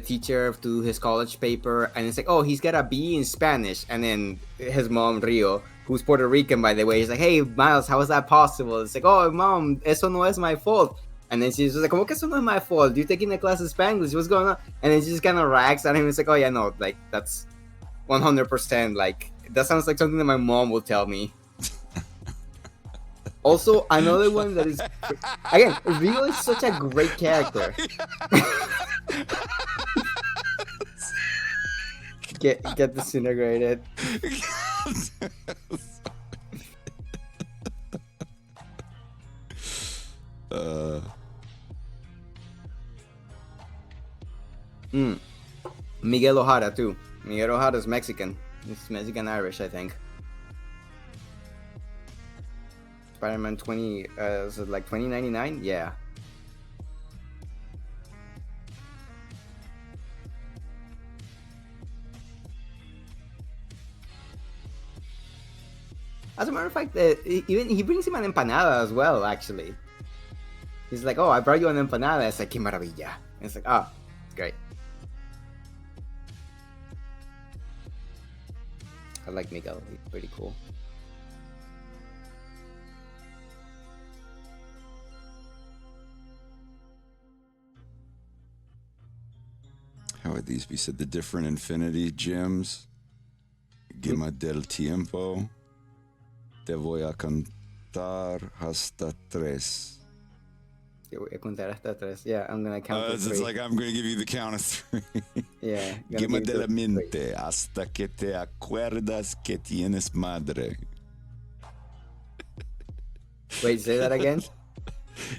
teacher to do his college paper, and it's like, oh, he's got a B in Spanish, and then his mom Rio, who's Puerto Rican by the way, is like, hey Miles, how is that possible? It's like, oh mom, eso no es my fault. And then she's just like, como que eso no es my fault? You're taking a class of Spanglish, what's going on? And then she just kind of rags at him. It's like, oh yeah, no, like that's 100%, like that sounds like something that my mom will tell me. Also, another one that is, again, Rio is such a great character. Get disintegrated. Miguel Ojara too. Miguel Ojara is Mexican. He's Mexican Irish, I think. Spider-Man 20, is it like 2099? Yeah. As a matter of fact, even he brings him an empanada as well, actually. He's like, oh, I brought you an empanada. It's like, que maravilla. And it's like, oh, it's great. I like Miguel. He's pretty cool. How would these be said? The different infinity gems. Gema del tiempo. Te voy a contar hasta tres. Te voy a contar hasta tres. Yeah, I'm gonna count to three. It's like I'm gonna give you the count of three. Yeah. Gema de la mente hasta que te acuerdas que tienes madre. Wait, say that again?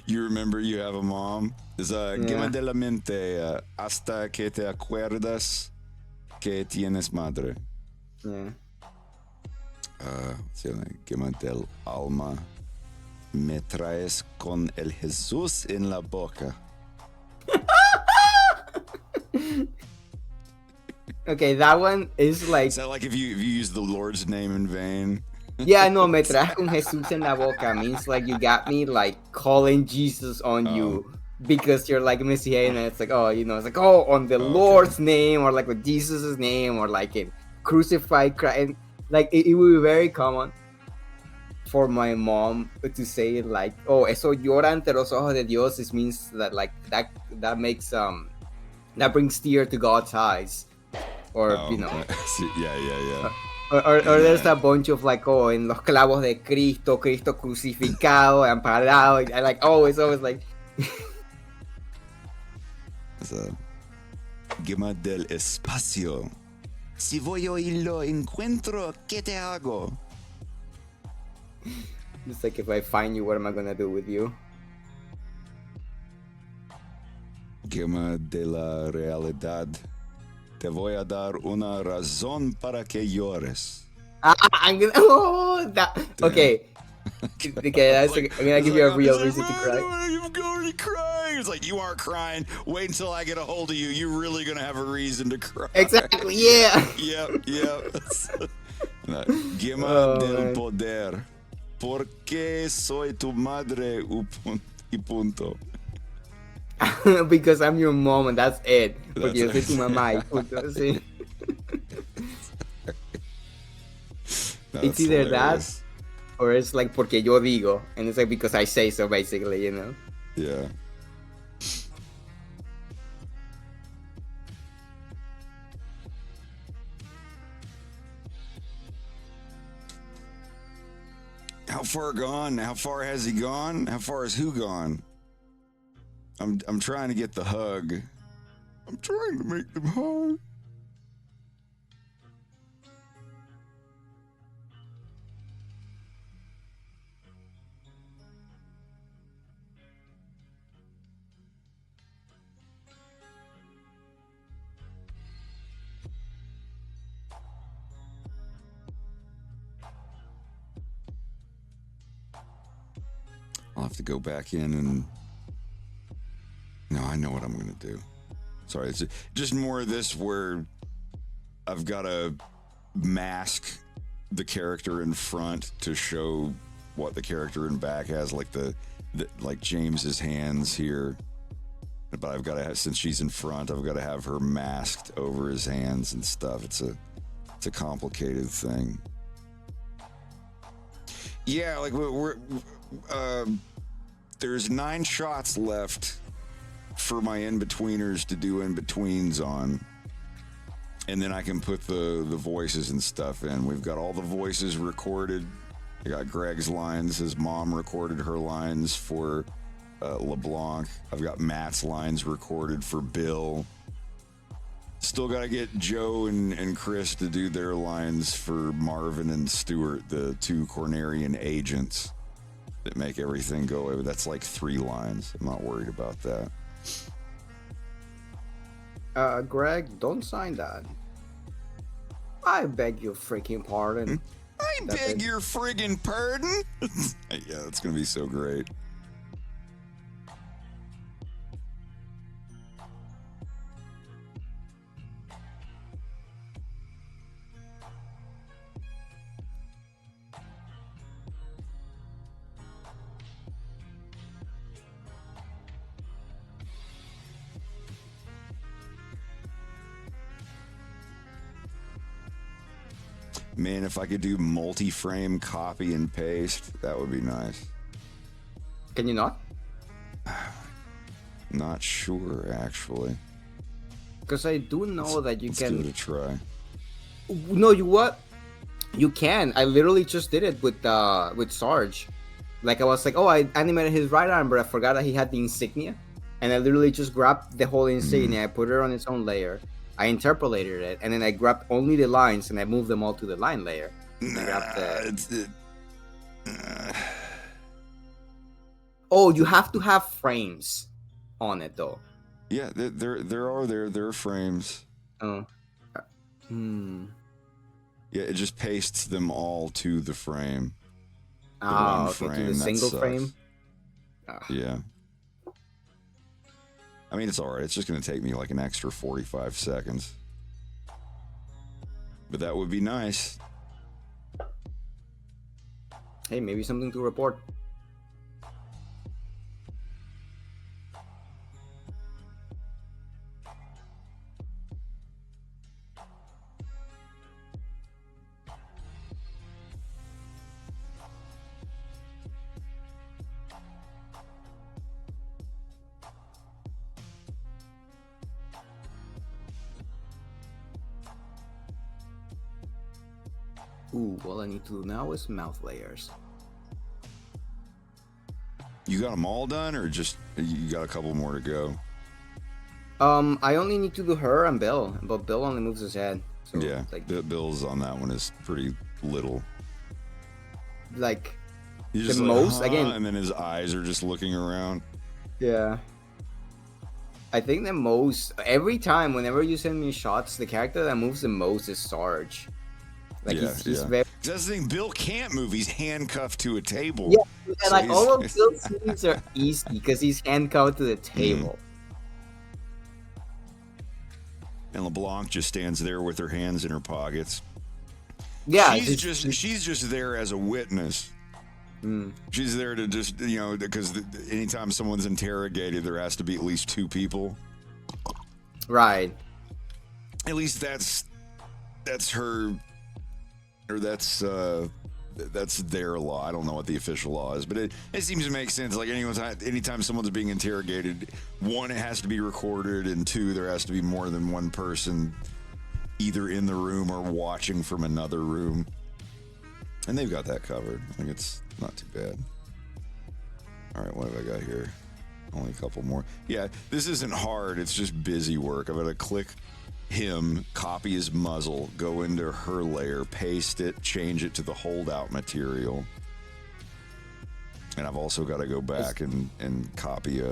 You remember you have a mom? It's Gema de la mente hasta que te acuerdas que tienes madre. Yeah. Gema del alma. Me traes con el Jesús en la boca. Okay, that one is like. Is that like if you use the Lord's name in vain? Yeah, no, me traes con Jesús en la boca means like you got me like calling Jesus on you because you're like Messiah, and it's like, oh, you know, it's like, oh, on the Lord's name, or like with Jesus' name, or like in crucified Christ. And, like it would be very common for my mom to say like, oh, eso llora ante los ojos de Dios. It means that like that makes that brings tear to God's eyes, or you know. Yeah. Or there's a bunch of like, oh, en los clavos de Cristo crucificado, amparado. I like, oh, it's always like. Gema del espacio. Si voy y lo encuentro, ¿qué te hago? It's like, if I find you, what am I gonna do with you? Gema de la realidad. Te voy a dar una razón para que llores. I'm gonna. Oh, that. Okay. Okay, I'm gonna give you a real reason to cry. I'm going to cry. It's like, you aren't crying. Wait until I get a hold of you. You're really gonna have a reason to cry. Exactly. Yeah. Yep. Gema del poder. Porque soy tu madre y punto. Because I'm your mom and that's it. Porque yo soy tu mamá y punto. Sí. It's either hilarious. that or it's like porque yo digo, and it's like because I say so, basically, you know. Yeah. How far gone? How far has he gone? How far is who gone? I'm trying to get the hug. I'm trying to make them hug. I'll have to go back in and... No, I know what I'm going to do. Sorry, it's just more of this where I've got to mask the character in front to show what the character in back has, like like James's hands here. But I've got to have, since she's in front, I've got to have her masked over his hands and stuff. It's a complicated thing. Yeah, like there's 9 shots left for my in-betweeners to do in-betweens on. And then I can put the voices and stuff in. We've got all the voices recorded. I got Greg's lines. His mom recorded her lines for LeBlanc. I've got Matt's lines recorded for Bill. Still got to get Joe and Chris to do their lines for Marvin and Stuart, the 2 Cornerian agents that make everything go away. That's like 3 lines. I'm not worried about that. Greg, don't sign that. I beg your freaking pardon. I beg your friggin' pardon? Yeah, that's gonna be so great. Man, if I could do multi-frame copy and paste, that would be nice. Can you not? Not sure, actually. Because I do know that you can... Let's give it a try. No, you what? You can. I literally just did it with Sarge. Like, I was like, oh, I animated his right arm, but I forgot that he had the insignia. And I literally just grabbed the whole insignia, I put it on its own layer. I interpolated it, and then I grabbed only the lines, and I moved them all to the line layer. Oh, you have to have frames on it, though. Yeah, there are frames. Oh. Yeah, it just pastes them all to the frame. Okay, to the single frame? Yeah. I mean, it's all right. It's just going to take me like an extra 45 seconds. But that would be nice. Hey, maybe something to report. Ooh, all I need to do now is mouth layers. You got them all done, or just you got a couple more to go? I only need to do her and Bill, but Bill only moves his head. So, yeah, like Bill's on that one is pretty little. Like the most again, and then his eyes are just looking around. Yeah. I think the most every time, whenever you send me shots, the character that moves the most is Sarge. Like he's very... That's the thing. Bill can't move. He's handcuffed to a table. Yeah, so like all of Bill's scenes are easy because he's handcuffed to the table. And LeBlanc just stands there with her hands in her pockets. Yeah, she's just there as a witness. She's there to just because anytime someone's interrogated, there has to be at least 2 people. Right. At least that's her. Or that's their law. I don't know what the official law is, but it seems to make sense. Like anytime someone's being interrogated, 1, it has to be recorded, and 2, there has to be more than one person either in the room or watching from another room. And they've got that covered. I think it's not too bad. All right, what have I got here? Only a couple more. Yeah, this isn't hard. It's just busy work. I've got to click him, copy his muzzle, go into her layer, paste it, change it to the holdout material. And I've also got to go back and copy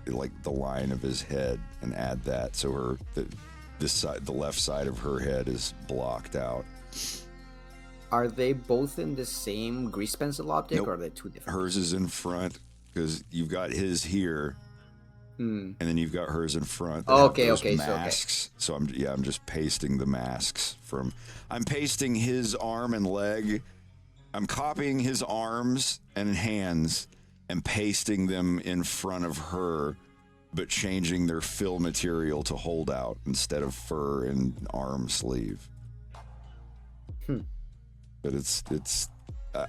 like the line of his head and add that so the left side of her head is blocked out. Are they both in the same grease pencil optic, or are they 2 different? Hers is in front because you've got his here. Hmm. and then you've got hers in front. Oh, that have okay, those okay. masks. So I'm just pasting the masks from. I'm pasting his arm and leg. I'm copying his arms and hands and pasting them in front of her, but changing their fill material to hold out instead of fur and arm sleeve. But it's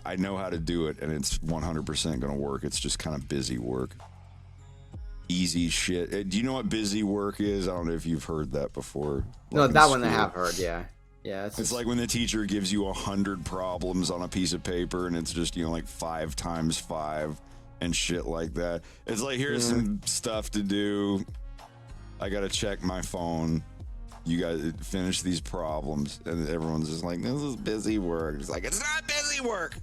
I know how to do it, and it's 100% going to work. It's just kind of busy work. Easy shit. Do you know what busy work is? I don't know if you've heard that before. No, Like in that one I school. have heard. Yeah. Yeah. It's like when the teacher gives you 100 problems on a piece of paper, and it's just, like 5 times 5 and shit like that. It's like, here's some stuff to do. I got to check my phone. You guys finish these problems. And everyone's just like, this is busy work. It's like, it's not busy work.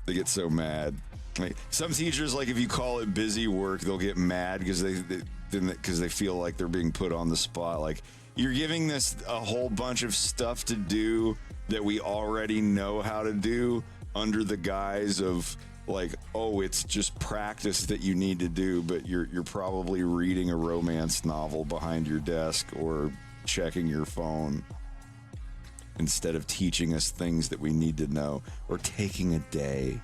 They get so mad. Like, some teachers, like, if you call it busy work, they'll get mad because they feel like they're being put on the spot. Like, you're giving this a whole bunch of stuff to do that we already know how to do under the guise of, like, oh, it's just practice that you need to do, but you're probably reading a romance novel behind your desk or checking your phone instead of teaching us things that we need to know or taking a day.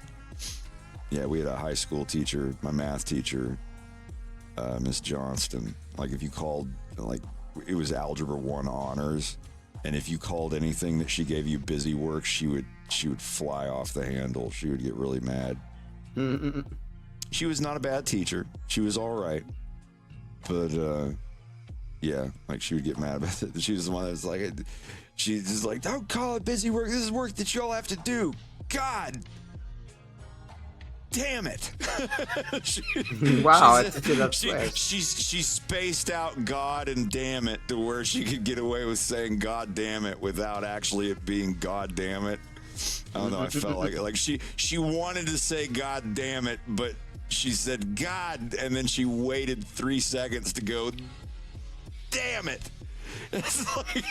Yeah, we had a high school teacher, my math teacher, Miss Johnston. Like, if you called, like, it was Algebra 1 honors, and if you called anything that she gave you busy work, she would fly off the handle. She would get really mad. She was not a bad teacher. She was all right. But, yeah, like, she would get mad about it. She was the one that was like, she's just like, don't call it busy work. This is work that you all have to do. God damn it. Wow, she spaced out God and damn it to where she could get away with saying God damn it without actually it being God damn it. I don't know, I felt like it. Like, she wanted to say God damn it, but she said God, and then she waited 3 seconds to go damn it. It's like,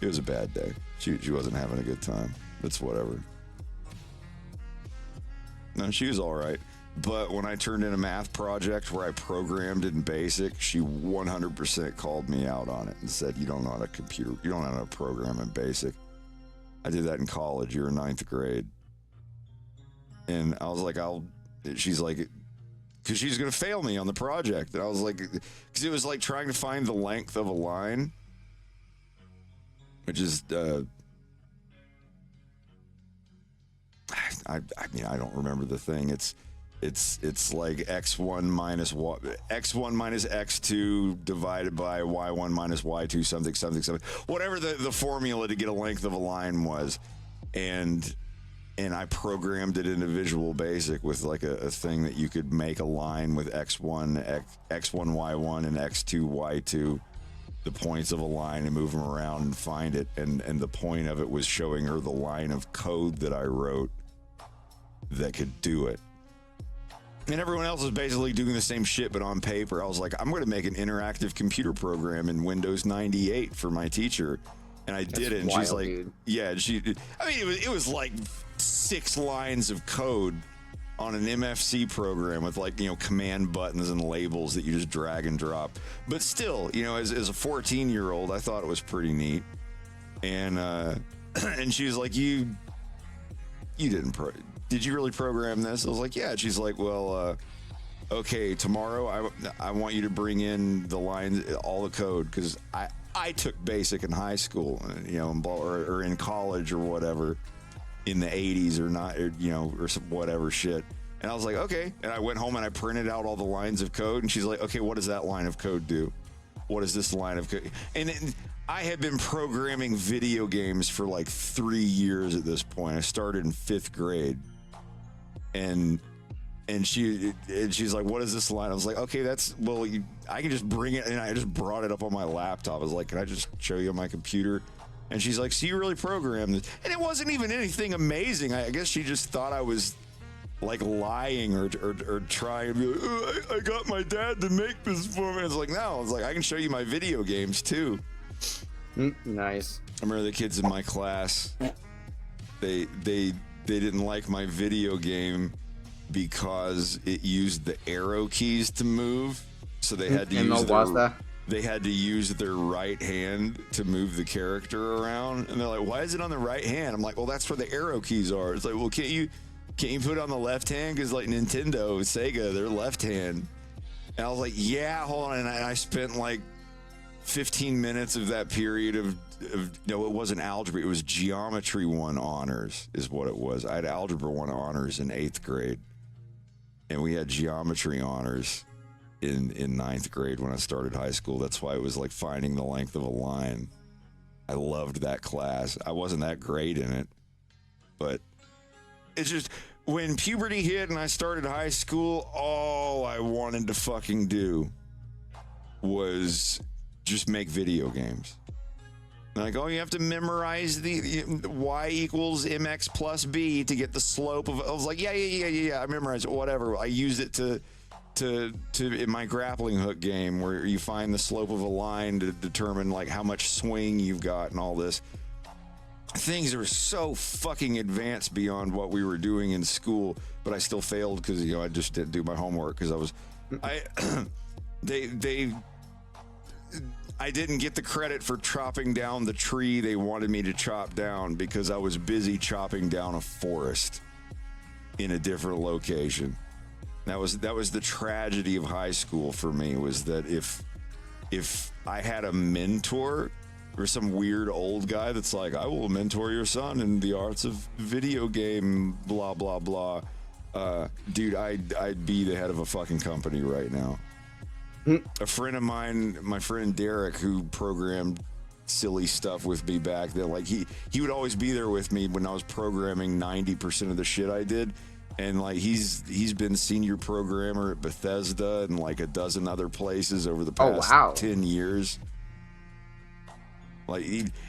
it was a bad day. She wasn't having a good time. It's whatever. No, she was all right. But when I turned in a math project where I programmed in BASIC, she 100% called me out on it and said, you don't know how to program in BASIC. I did that in college. You're in 9th grade. And I was like, she's like, because she's going to fail me on the project. And I was like, because it was like trying to find the length of a line, which is, I mean, I don't remember the thing. It's like x1 minus x2 divided by y1 minus y2 something. Whatever the formula to get a length of a line was. And I programmed it into Visual Basic with like a thing that you could make a line with x1, y1, and x2, y2, the points of a line, and move them around and find it. And the point of it was showing her the line of code that I wrote that could do it. And everyone else was basically doing the same shit, but on paper. I was like, I'm going to make an interactive computer program in Windows 98 for my teacher. And I did it. And wild, she's like, dude. yeah, it was like 6 lines of code on an MFC program with, like, command buttons and labels that you just drag and drop. But still, as a 14-year-old, I thought it was pretty neat. And and she was like, you didn't did you really program this? I was like, yeah. She's like, well, okay, tomorrow I want you to bring in the lines, all the code, because I took BASIC in high school, or in college or whatever, in the 80s or not, or some whatever shit. And I was like, okay. And I went home and I printed out all the lines of code. And she's like, okay, what does that line of code do? What is this line of code? And I had been programming video games for like 3 years at this point. I started in 5th grade. And she's like, what is this line? I was like, okay, I can just bring it. And I just brought it up on my laptop. I was like, can I just show you on my computer? And she's like, so you really programmed this? And it wasn't even anything amazing. I guess she just thought I was like lying or trying to be like, I got my dad to make this for me. It's like, no, I was like, I can show you my video games too. Nice. I remember the kids in my class, they didn't like my video game because it used the arrow keys to move, so they had to they had to use their right hand to move the character around. And they're like, why is it on the right hand? I'm like, well, that's where the arrow keys are. It's like, well, can't you put it on the left hand? Because like Nintendo, Sega, they're left hand. And I was like, yeah, hold on. And I spent like 15 minutes of that period of no, it wasn't algebra. It was Geometry 1 honors is what it was. I had Algebra 1 honors in 8th grade. And we had Geometry honors in 9th grade when I started high school. That's why it was like finding the length of a line. I loved that class. I wasn't that great in it, but it's just when puberty hit and I started high school, all I wanted to fucking do was just make video games. Like, oh, you have to memorize the y equals mx plus b to get the slope of. I was like, yeah. I memorized it, whatever. I used it to in my grappling hook game where you find the slope of a line to determine like how much swing you've got and all this. Things are so fucking advanced beyond what we were doing in school, but I still failed because I just didn't do my homework because I didn't get the credit for chopping down the tree they wanted me to chop down because I was busy chopping down a forest in a different location. That was the tragedy of high school for me, was that if I had a mentor or some weird old guy that's like, I will mentor your son in the arts of video game, blah, blah, blah. Dude, I'd be the head of a fucking company right now. A friend of mine, my friend Derek, who programmed silly stuff with me back then, like he would always be there with me when I was programming 90% of the shit I did. And like he's been senior programmer at Bethesda and like a dozen other places over the past 10 years. Like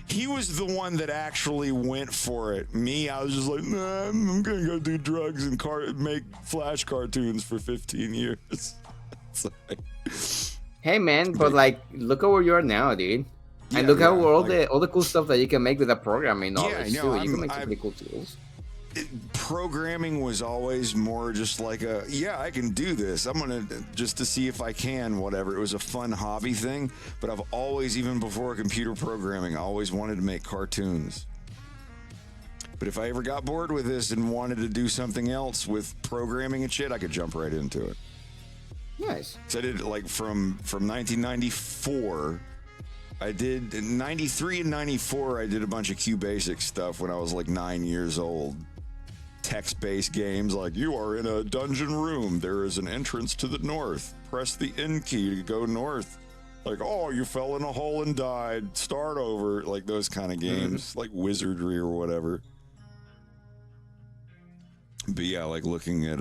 he was the one that actually went for it. Me, I was just like, nah, I'm gonna go do drugs and make Flash cartoons for 15 years. It's like, hey man, but like, look at where you are now, dude. And look how all the cool stuff that you can make with the programming knowledge too. You can make some pretty cool tools. Programming was always more just like I can do this. I'm gonna just to see if I can, whatever. It was a fun hobby thing, but I've always, even before computer programming, I always wanted to make cartoons. But if I ever got bored with this and wanted to do something else with programming and shit, I could jump right into it. Nice. So I did like from 1994. I did in 93 and 94. I did a bunch of QBasic stuff when I was like 9 years old. Text-based games like, you are in a dungeon room. There is an entrance to the north. Press the N key to go north. Like, oh, you fell in a hole and died. Start over. Like those kind of games, like Wizardry or whatever. But yeah, like looking at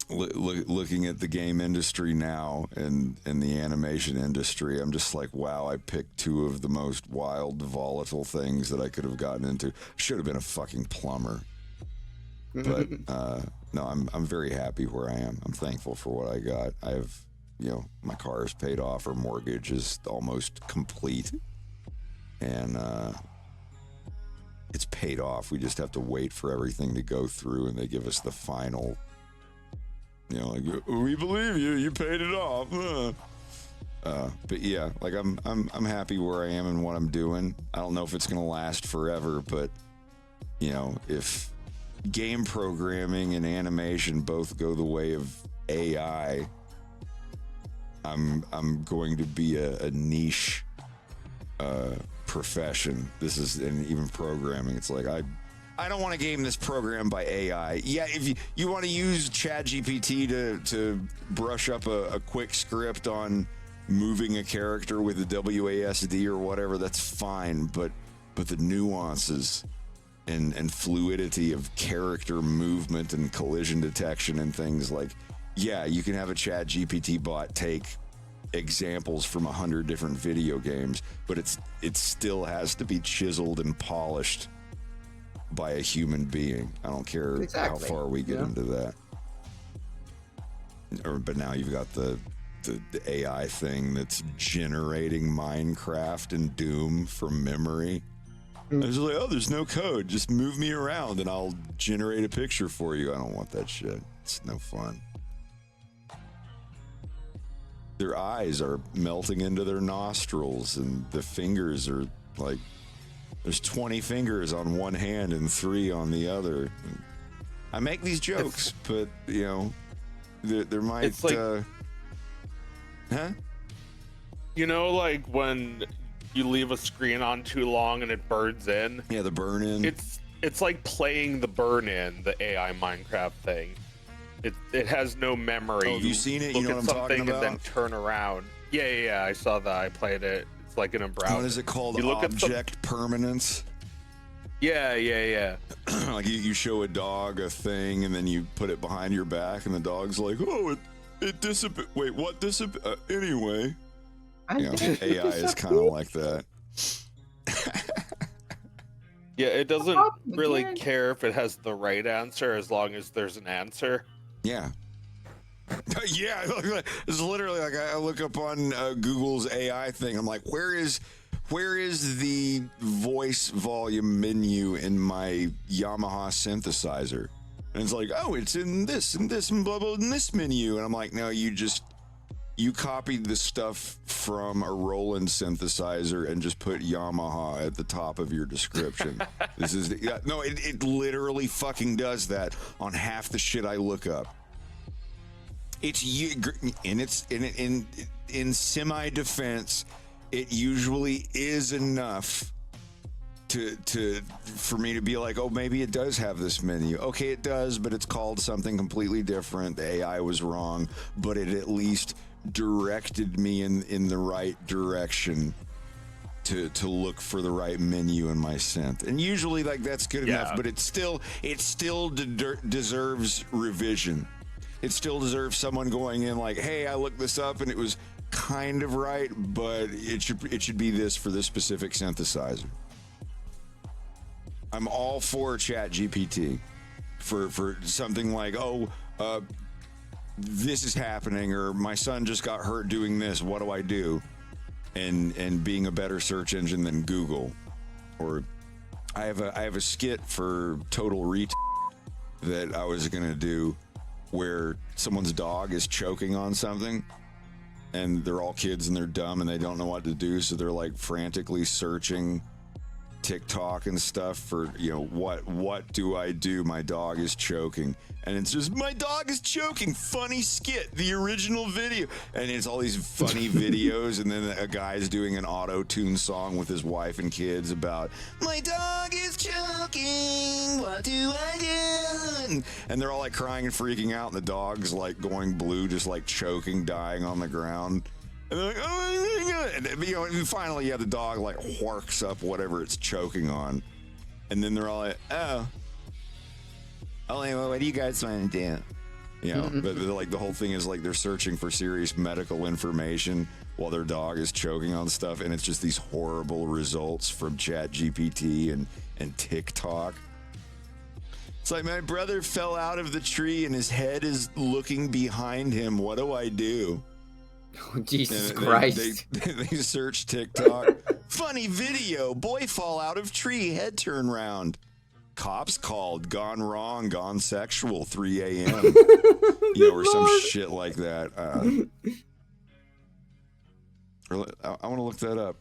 looking at the game industry now and the animation industry, I'm just like, wow, I picked two of the most wild, volatile things that I could have gotten into. Should have been a fucking plumber. But no, I'm very happy where I am. I'm thankful for what I got. I have, my car is paid off, our mortgage is almost complete. And it's paid off. We just have to wait for everything to go through and they give us the final, like, we believe you. You paid it off. But yeah, like I'm happy where I am and what I'm doing. I don't know if it's gonna last forever, but if game programming and animation both go the way of AI, I'm going to be a niche profession. This is, and even programming. It's like I don't want a game that's programmed by AI. Yeah, if you want to use ChatGPT to brush up a quick script on moving a character with a WASD or whatever, that's fine. But the nuances and fluidity of character movement and collision detection and things like, yeah, you can have a ChatGPT bot take examples from 100 different video games, but it still has to be chiseled and polished by a human being. I don't care how far we get into that. But now you've got the AI thing that's generating Minecraft and Doom from memory. I was like, oh, there's no code. Just move me around and I'll generate a picture for you. I don't want that shit. It's no fun. Their eyes are melting into their nostrils, and the fingers are like, there's 20 fingers on one hand and 3 on the other. I make these jokes, but, you know, there might... It's like, huh? You know, like when you leave a screen on too long and it burns in? Yeah, the burn in. It's like playing the burn in, the AI Minecraft thing. It has no memory. Oh, have you seen it? You know what I'm talking about? And then turn around. Yeah, I saw that. I played it. It's like in a browser. What is it called? You look Object permanence? Yeah. Like you show a dog a thing and then you put it behind your back and the dog's like, oh, it dissipated. Wait, what dissipated? Anyway. You know, AI is kind of like that. Yeah, it doesn't really care if it has the right answer as long as there's an answer. Yeah. Yeah, it's literally like I look up on Google's AI thing. I'm like, where is the voice volume menu in my Yamaha synthesizer? And it's like, oh, it's in this and this and blah blah in this menu. And I'm like, no, you copied the stuff from a Roland synthesizer and just put Yamaha at the top of your description. This is no, it literally fucking does that on half the shit I look up. It's in semi defense, it usually is enough for me to be like, oh, maybe it does have this menu. Okay, it does, but it's called something completely different. The AI was wrong, but it at least directed me in the right direction to look for the right menu in my synth. And usually like that's good enough, but it still deserves revision. It still deserves someone going in like, hey, I looked this up and it was kind of right, but it should be this for this specific synthesizer. I'm all for ChatGPT for something like, this is happening, or my son just got hurt doing this. What do I do? And being a better search engine than Google. Or I have a skit for Total Ret that I was gonna do where someone's dog is choking on something, and they're all kids and they're dumb and they don't know what to do, so they're like frantically searching TikTok and stuff for, you know, what do I do? My dog is choking. And it's just, my dog is choking. Funny skit, the original video. And it's all these funny videos. And then a guy's doing an auto-tune song with his wife and kids about, my dog is choking. What do I do? And they're all like crying and freaking out. And the dog's like going blue, just like choking, dying on the ground. And they're like, oh my God. And, you know, and finally, the dog like wharks up whatever it's choking on. And then they're all like, oh, what do you guys want to do? You know, but like the whole thing is like they're searching for serious medical information while their dog is choking on stuff. And it's just these horrible results from ChatGPT and TikTok. It's like, my brother fell out of the tree and his head is looking behind him. What do I do? Oh, Jesus Christ. They search TikTok. Funny video. Boy fall out of tree. Head turn round. Cops called. Gone wrong. Gone sexual. 3 a.m. You know, or some shit like that. I want to look that up.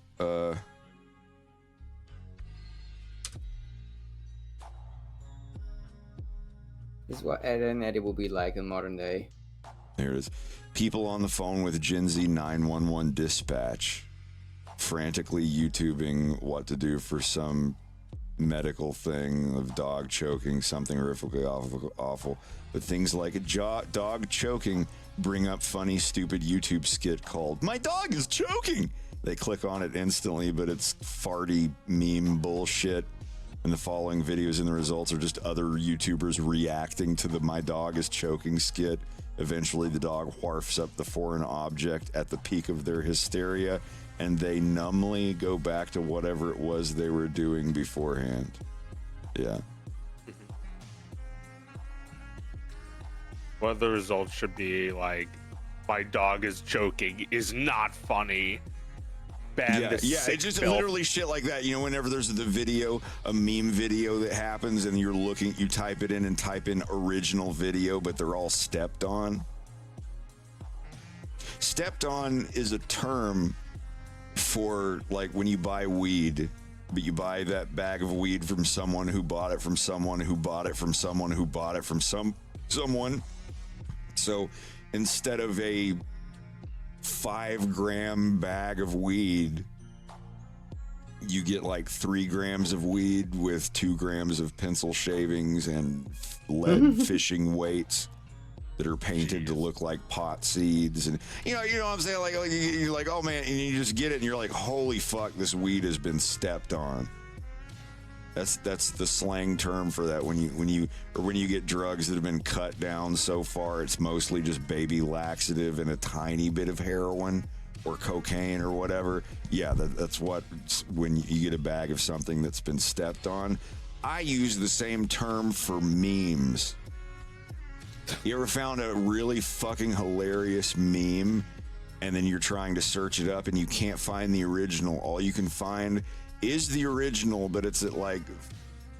This is what Ed and Eddie will be like in modern day. There it is. People on the phone with Gen Z 911 dispatch, frantically YouTubing what to do for some medical thing of dog choking, something horrifically awful. But things like dog choking bring up funny, stupid YouTube skit called "My Dog is Choking." They click on it instantly, but it's farty meme bullshit. And the following videos and the results are just other YouTubers reacting to the "My Dog is Choking" skit. Eventually, the dog wharfs up the foreign object at the peak of their hysteria, and they numbly go back to whatever it was they were doing beforehand. Yeah. One of the results should be like, my dog is choking is not funny. ban Yeah, this yeah, sick it's just filth. literally shit like that. You know, whenever there's the video, a meme video that happens, and you're looking, you type it in and type in original video, but they're all stepped on. Stepped on is a term for like when you buy weed, but you buy that bag of weed from someone who bought it from someone who bought it from someone who bought it from someone. So instead of a 5-gram bag of weed, you get like 3 grams of weed with 2 grams of pencil shavings and lead fishing weights that are painted to look like pot seeds. And you know what I'm saying? Like you're like, oh man, and you just get it and you're like, holy fuck, this weed has been stepped on. That's the slang term for that. When you get drugs that have been cut down so far, it's mostly just baby laxative and a tiny bit of heroin or cocaine or whatever. Yeah, that's what, when you get a bag of something that's been stepped on. I use the same term for memes. You ever found a really fucking hilarious meme and then you're trying to search it up and you can't find the original? All you can find is the original, but it's at like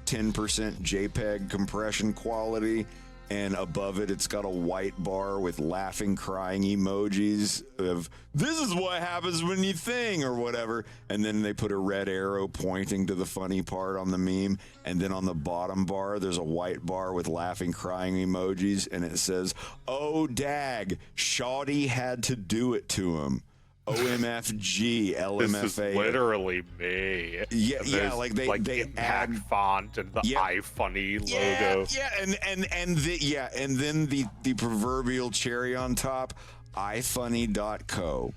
10% JPEG compression quality, and above it, it's got a white bar with laughing, crying emojis of "this is what happens when you think" or whatever, and then they put a red arrow pointing to the funny part on the meme, and then on the bottom bar, there's a white bar with laughing, crying emojis, and it says, "Oh, dag, Shawty had to do it to him. OMFG, LMFA." This is literally me. Yeah, And yeah, there's, like they impact add font and the iFunny logo. Yeah, and then the proverbial cherry on top, iFunny.co.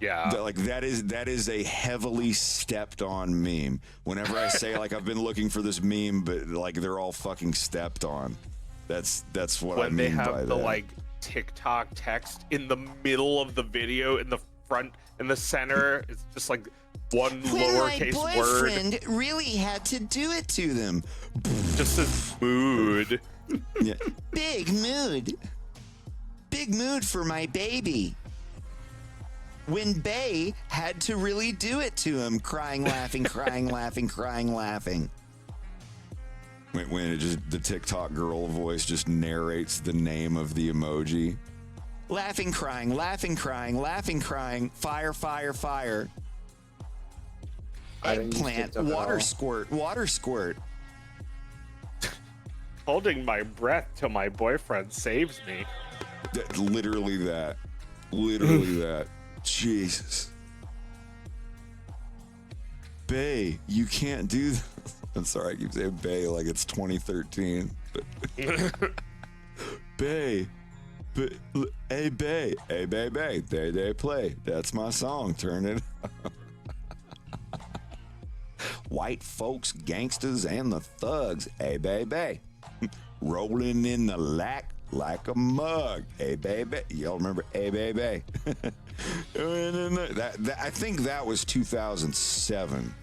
Yeah. That is a heavily stepped on meme. Whenever I say like I've been looking for this meme, but like they're all fucking stepped on. That's what I mean by that. When they have the like TikTok text in the middle of the video, in the front, in the center, it's just like one lowercase my word. boyfriend really had to do it to them. Just a mood. Yeah. Big mood. Big mood for my baby. When Bay had to really do it to him, crying, laughing, crying, laughing, crying, laughing. When it just, the TikTok girl voice just narrates the name of the emoji. Laughing, crying, laughing, crying, laughing, crying, fire, fire, fire. Eggplant, water squirt, water squirt. Holding my breath till my boyfriend saves me. Literally that. Literally that. Jesus. Bay, you can't do that. I'm sorry, I keep saying Bay like it's 2013. But Bay, hey Bay, hey Bay, Bay, they play. That's my song. Turn it up. White folks, gangsters, and the thugs. Hey Bay, rolling in the lack like a mug. Hey baby, y'all remember? Hey baby. I think that was 2007.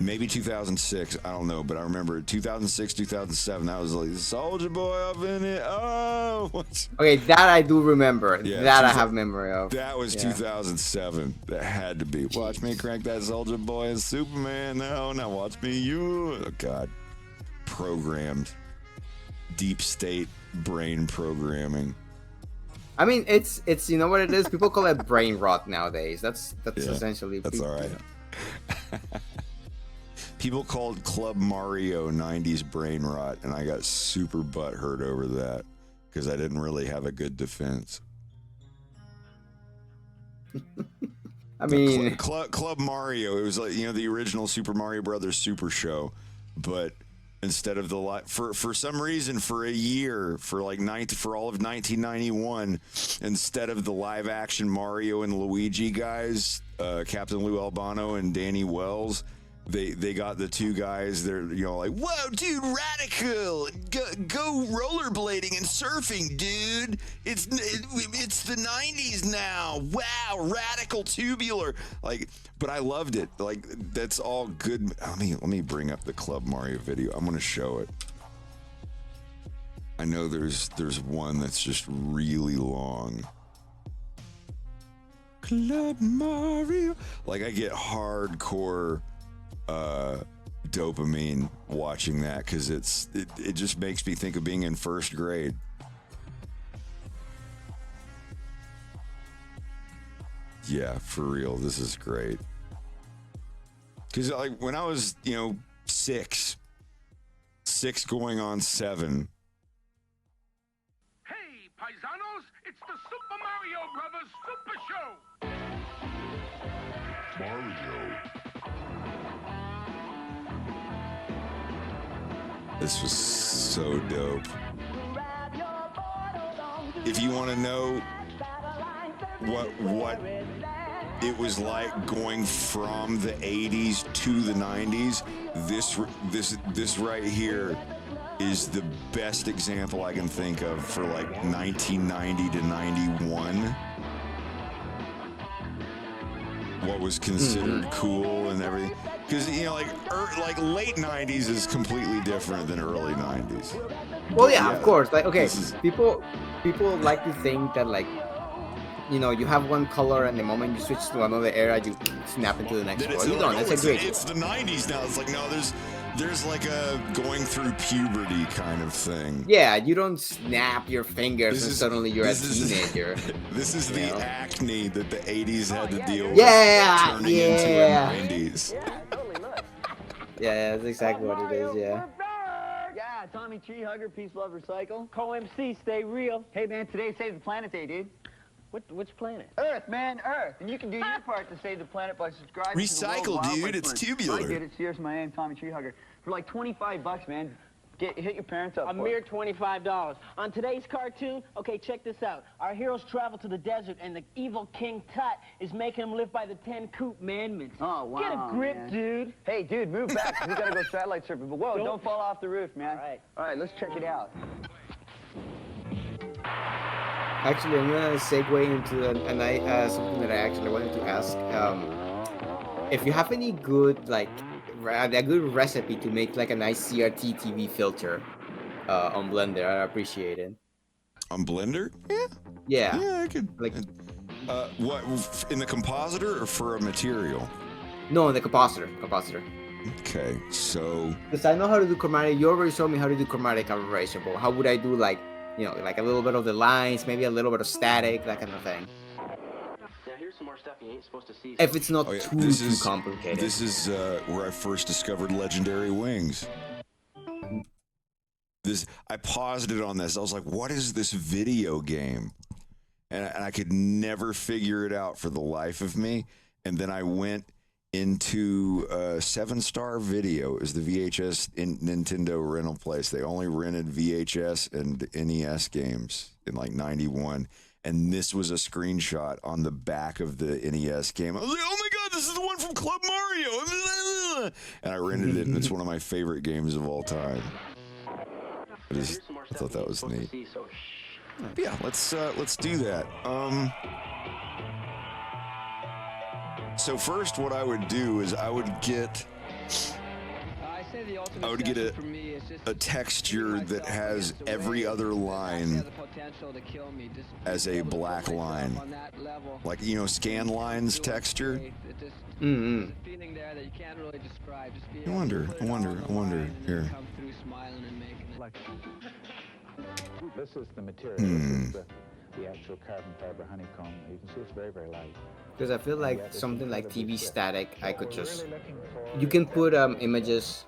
Maybe 2006, I don't know, but I remember 2006, 2007. That was like Soldier Boy up in it. Oh, okay, that I do remember. Yeah, that I have memory of. That was 2007. That had to be. Watch me crank that Soldier Boy and Superman. No, now watch me. You. Oh God, programmed, deep state brain programming. I mean, it's you know what it is. People call it brain rot nowadays. That's essentially. That's all right. People called Club Mario 90s brain rot, and I got super butthurt over that because I didn't really have a good defense. I mean, Club Mario, it was like, you know, the original Super Mario Brothers Super Show, but instead of the for some reason for a year for all of 1991, instead of the live action Mario and Luigi guys, Captain Lou Albano and Danny Wells, they got the two guys. They're, you know, like, whoa, dude, radical, go rollerblading and surfing, dude. It's the 90s now. Wow, radical tubular. Like, but I loved it. Like, that's all good. Let me bring up the Club Mario video. I'm gonna show it. I know there's one that's just really long. Club Mario. Like I get hardcore dopamine watching that because it just makes me think of being in first grade. Yeah, for real, this is great. Because like when I was, six going on 7. Hey, paisanos, it's the Super Mario Brothers Super Show. This was so dope. If you want to know what it was like going from the 80s to the 90s, this right here is the best example I can think of for like 1990 to 91. What was considered cool and everything. Because, like late 90s is completely different than early 90s. Well, yeah, of course. Like, okay, people like to think that, like, you have one color, and the moment you switch to another era, you snap into the next one. You don't. That's a great. It's the 90s now. It's like, no, there's like a going through puberty kind of thing. Yeah, you don't snap your fingers and suddenly you're a teenager. This is the acne that the 80s had to deal with. Turning into the 90s. Yeah, that's exactly what it is. Yeah. Yeah, Tommy Tree Hugger, Peace, Love, Recycle. Co-MC, stay real. Hey, man, today's Save the Planet Day, dude. Which planet? Earth, man, Earth. And you can do your part to save the planet by subscribing Recycle, to the World dude. Wildlife It's Fund. tubular. I did it. Here's my name, Tommy Tree Hugger. For like $25, man. Hit your parents up. A mere $25. On today's cartoon, okay, check this out. Our heroes travel to the desert, and the evil King Tut is making them live by the 10 commandments. Oh, wow, Get a grip, man. dude. Hey, dude, move back. We gotta go satellite surfing. But whoa, don't fall off the roof, man. All right, let's check it out. Actually, I'm gonna segue into something that I actually wanted to ask. If you have any good a good recipe to make like a nice CRT TV filter on Blender, I'd appreciate it. On Blender? Yeah. Yeah, I could. Like, what in the compositor or for a material? No, in the compositor. Okay, so. Because I know how to do chromatic. You already showed me how to do chromatic aberration, but how would I do like a little bit of the lines, maybe a little bit of static, that kind of thing. Now here's some more stuff you ain't supposed to see. If it's not too complicated. This is where I first discovered Legendary Wings. I paused it on this. I was like, what is this video game? And I could never figure it out for the life of me. And then I went into 7-Star Video is the VHS in Nintendo rental place. They only rented VHS and NES games in like 91. And this was a screenshot on the back of the NES game. I was like, oh my God, this is the one from Club Mario. And I rented it, and it's one of my favorite games of all time. I thought that was neat. Yeah, let's do that. So first, what I would do is I would get a texture that has every other line as a black line, like scan lines texture. I wonder. Here. This is the material. This is the actual carbon fiber honeycomb. You can see it's very, very light. Because I feel like something like TV static, I could just... You can put images...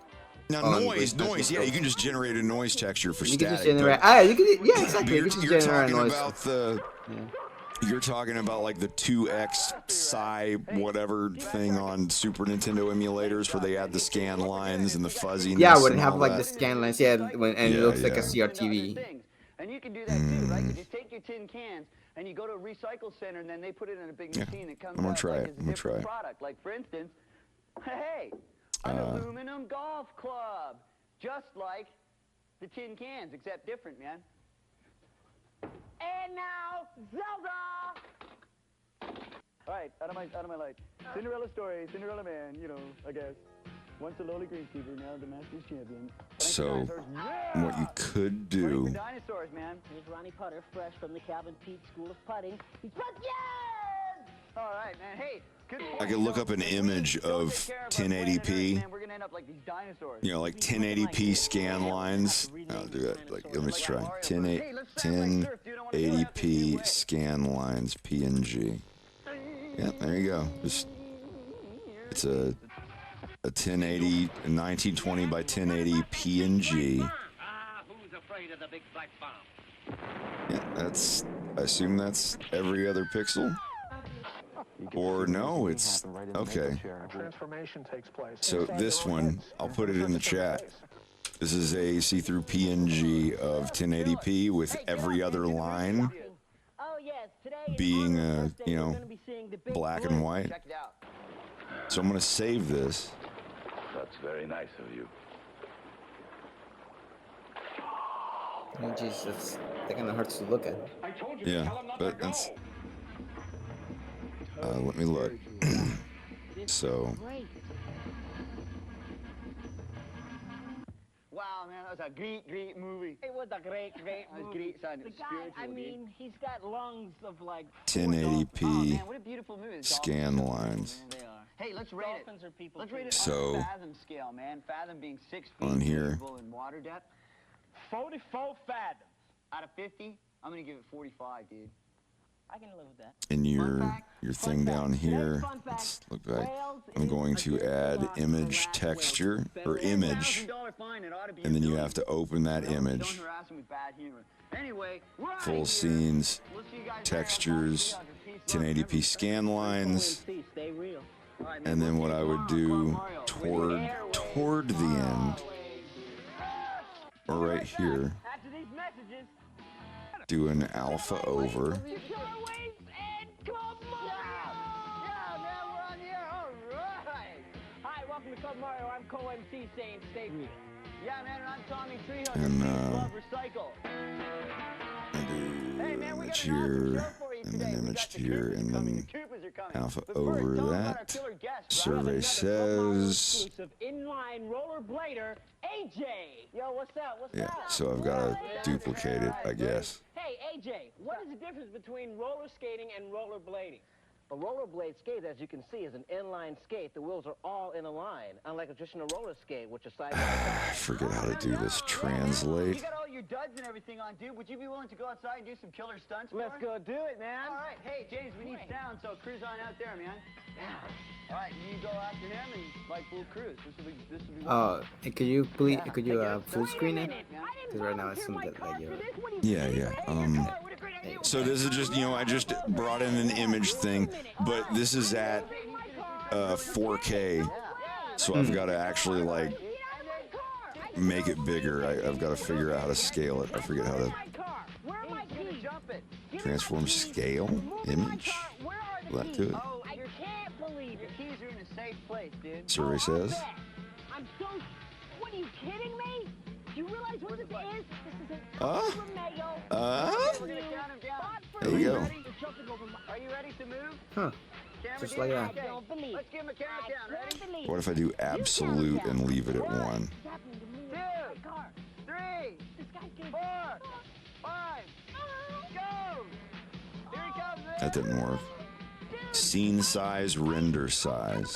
Now noise, yeah, you can just generate a noise texture for static. You can just generate... yeah, exactly. You can just generate a noise. You're talking about like the 2X Psi whatever thing on Super Nintendo emulators where they add the scan lines and the fuzziness. Yeah, where they have like the scan lines, and it looks like a CRTV. And you can do that too, right? You just take your tin cans and you go to a recycle center, and then they put it in a big machine that comes out like it's a different product. Like for instance, hey, an aluminum golf club, just like the tin cans, except different, man. And now, Zelda! All right, out of my light. Cinderella story, Cinderella man, I guess. Once a lowly greenkeeper, now the Masters champion. So, what you could do... Dinosaurs, man. Here's Ronnie Putter, fresh from the Calvin Pete School of Putting. He's put, All right, man. Hey, good point. I could look up an image of 1080p. Man, we're gonna end up like these dinosaurs. You know, like 1080p scan lines. I'll do that. Like, let me try 1080p scan lines PNG. Yeah, there you go. It's a 1080 1920 by 1080 PNG. Yeah, that's. I assume that's every other pixel. Or no, it's okay. Transformation takes place. So this one, I'll put it in the chat. This is a see-through PNG of 1080p with every other line being, you know, black and white. So I'm gonna save this. That's very nice of you. Oh, jeez, that's kind of hard to look at. Yeah, but that's. Let me look. So. Wow, man, that was a great movie. It was a great movie. Great, son. The guy, I mean, he's got lungs of like 1080p man, what a beautiful movie. scan lines. Hey, let's rate it. Let's rate it So, on a Fathom scale, man. Fathom being 6 feet on here. in water depth. 44 fathoms. Out of 50, I'm gonna give it 45, dude. I can live with that. In your thing down here, let's look back. I'm going to add image texture or image, and then you have to open that image. Full scenes, textures, 1080p scan lines, and then what I would do toward the end, or right here, do an alpha over. Hi, welcome to Club Mario. I'm co-MC saying stay real. Yeah, man, and I'm Tommy Treehugger. And Recycle. I do image here, and then image here, and then alpha over that. Survey says. Inline rollerblader, AJ. Yo, what's up? Yeah, so I've got to duplicate it, I guess. Hey, AJ, what is the difference between roller skating and rollerblading? A rollerblade skate, as you can see, is an inline skate. The wheels are all in a line, unlike a traditional roller skate, which is side by side. I forget how to do this. Translate. You got all your duds and everything on, dude. Would you be willing to go outside and do some killer stunts? Let's go do it, man. All right. Hey, James, we need sound, so cruise on out there, man. Yeah. All right, you go after him and like full cruise. This will be. Could you please, full screen it? Because right now it's some bit like Yeah. So this is just, you know, I just brought in an image thing, but this is at 4K, so I've got to actually like make it bigger. I've got to figure out how to scale it. I forget how to transform scale image. Will that do it? Survey says. I'm so. What are you kidding me? Do you realize what this is? This is There you go. Are you ready to move? Huh. Just like that. Let's give him a countdown. Ready? What if I do absolute and leave it at 1? 2, 3, 4, 5. Go! Here he comes. That didn't work. Scene size, render size.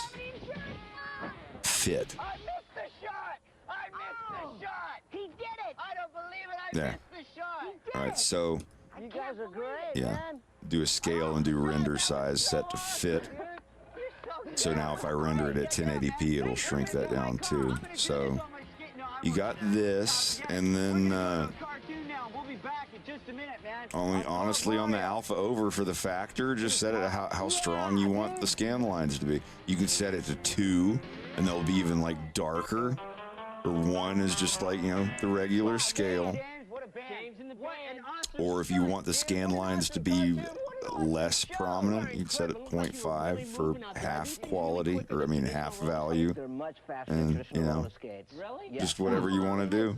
Fit. I missed the shot! I missed the shot! He did it! I don't believe it! I There. missed the shot! All right, so You guys are great, yeah, man. do a scale and do render size set to fit. So now if I render it at 1080p, it'll shrink that down too. So you got this, and then honestly on the alpha over for the factor, just set it how strong you want the scan lines to be. You could set it to 2, and they'll be even like darker, or 1 is just like, you know, the regular scale. Or if you want the scan lines to be less prominent, you'd set it 0.5 for half quality, or I mean half value, and you know, just whatever you want to do.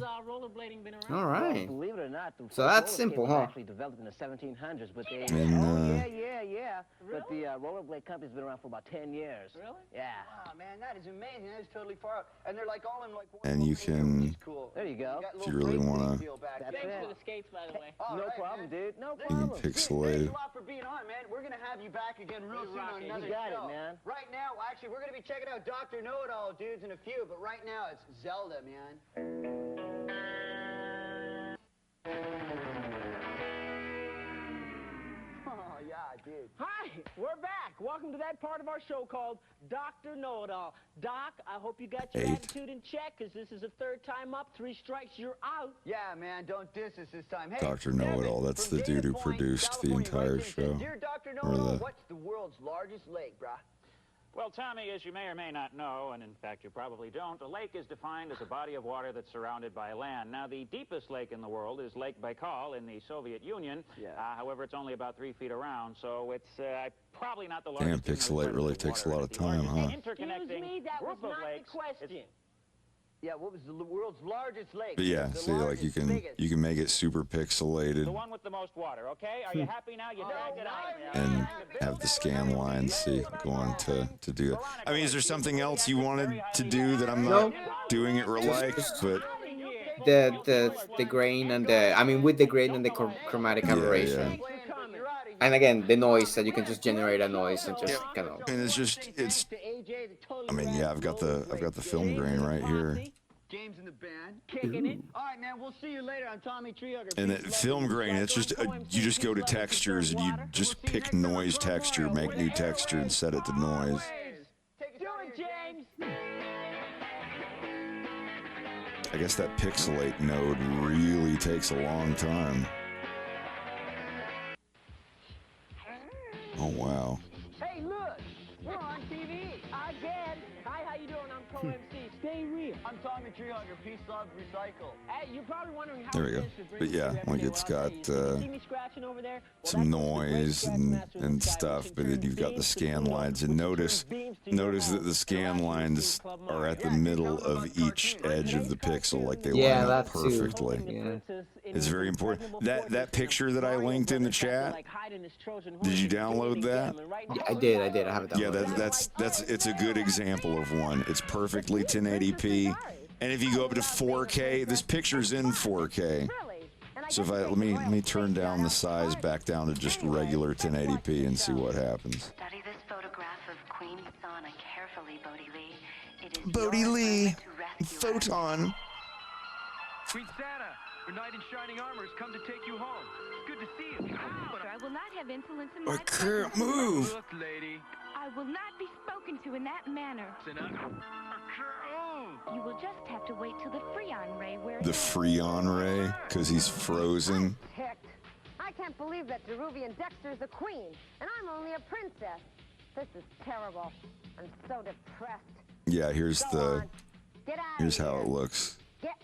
All right. Believe it or not, So that's simple, huh? Actually developed in the 1700s, but they. And, Yeah. But the rollerblade company's been around for about 10 years. Really? Yeah. Wow, man, that is amazing. That is totally far out. And they're like all in like. and you can, There you go. if you really want to, Thanks for the skates, by the way. No problem, dude. No you can problem. pixelate it. being on, man. We're gonna have you back again real soon on another You got show. it, man. Right now, actually, we're gonna be checking out Dr. Know-It-All dudes in a few, but right now it's Zelda, man. Oh yeah, dude. Hi, we're back. Welcome to that part of our show called Dr. Know-It-All. Doc, I hope you got your attitude in check, because this is the third time up. 3 strikes, you're out. Yeah, man, don't diss us this time. Hey, Dr. Know-It-All, that's the dude who produced the entire show. Dear Dr. Or Know-It-all, the what's the world's largest lake, brah? Well, Tommy, as you may or may not know, and in fact you probably don't, a lake is defined as a body of water that's surrounded by land. Now, the deepest lake in the world is Lake Baikal in the Soviet Union. However, it's only about 3 feet around, so it's probably not the largest. damn, Pixelate really takes a lot of time, huh? Excuse me, that was not the question. Yeah, what was the world's largest lake? But yeah, The see, like largest, you can biggest. make it super pixelated The one with the most water, okay? Are you happy now? You dragged it out. and have the scan lines. See, go on to do it. I mean, is there something else you wanted to do that I'm not doing it real like? But The grain and the, I mean, with the grain and the chromatic aberration. And again, the noise, that you can just generate a noise and just kind of. And it's. I mean, yeah, I've got the film grain right here. James and the band kicking it. All right, man. We'll see you later on Tommy Treehugger. And that film grain, it's just you just go to textures and you just pick noise texture, make new texture, and set it to noise. Do it, James. I guess that pixelate node really takes a long time. Oh wow. Hey, look, we're on TV again. Hi, how you doing? I'm co-MC. Stay real. I'm Tommy Treehugger. Peace, love, recycle. Hey, you're probably wondering how There we go. But yeah, like it's got some noise and stuff, but then you've got the scan lines. And notice that the scan lines are at the middle of each edge of the pixel, like they line up perfectly. It's very important. That picture that I linked in the chat, did you download that? Yeah, I did. I have it downloaded. Yeah, it's a good example of one. It's perfectly 1080p, and if you go up to 4K, this picture's in 4K. So if let me turn down the size back down to just regular 1080p and see what happens. Study this photograph of Queen Sana carefully, Bodhi Lee. It is Bodhi Lee, photon. Queen Santa, your knight in shining armor has come to take you home. It's good to see you. I will not have insolence in I my can't move. Look, lady. I will not be spoken to in that manner. You will just have to wait till the Freon ray wears The Freon ray, because he's frozen. Ticked. I can't believe that Deruvian Dexter's the queen, and I'm only a princess. This is terrible. I'm so depressed. Yeah, here's Get out here's of how here. it looks. Get.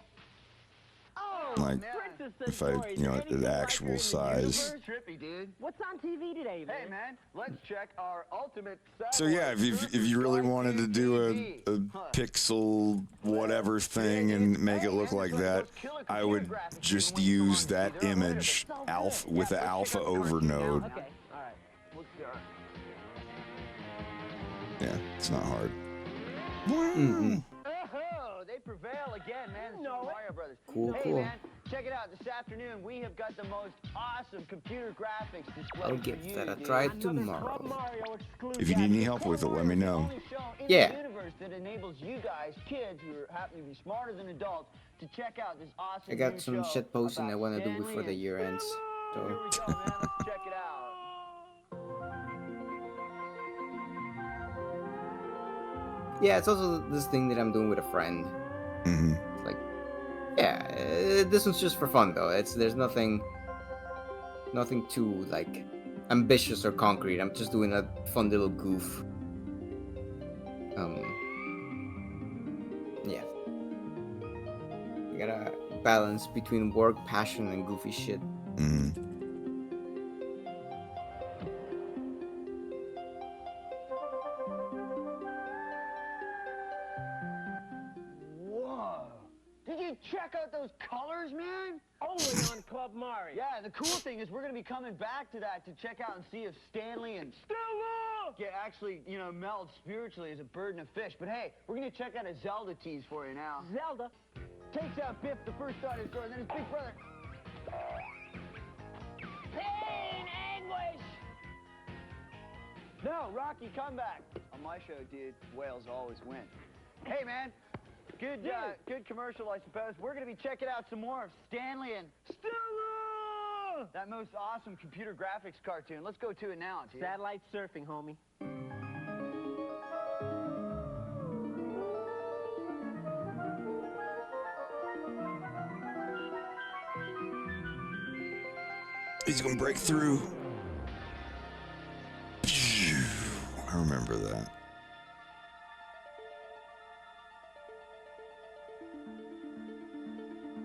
Oh, Like if I, at actual size. Trippy, dude. What's on TV today, man? Hey, man, let's check our ultimate. So yeah, if you really wanted to do a pixel whatever thing and make it look like that, I would just use that image with the alpha over node. Okay, all right. We'll start. Yeah, it's not hard. Oh, they prevail again, man. The Super Mario Brothers. Cool, hey, cool. man, check it out. This afternoon, we have got the most awesome computer graphics displayed I'll for give you, that a dude. try tomorrow. If you need any help with it, let me know. Yeah. The universe that enables you guys, kids who happen to be smarter than adults, to check out this awesome I got new some show shit posting I want to do Stanley before the and year ends. So. Here we go, man. Let's check it out. Yeah, it's also this thing that I'm doing with a friend. Like, yeah, this one's just for fun though. There's nothing too like ambitious or concrete. I'm just doing a fun little goof. Yeah. You gotta balance between work, passion, and goofy shit. Whoa! Did you check out those colors, man? Only on Club Mario. Yeah, the cool thing is we're gonna be coming back to that to check out and see if Stanley and actually, meld spiritually as a bird and a fish. But hey, we're gonna check out a Zelda tease for you now. Zelda takes out Biff, the first star of his and then his big brother. Pain, anguish, No, Rocky, come back. On my show, dude, whales always win. Hey, man. Good commercial, I suppose. We're going to be checking out some more of Stanley and Stella! That most awesome computer graphics cartoon. Let's go to it now, dude. Satellite surfing, homie. He's gonna break through. I remember that.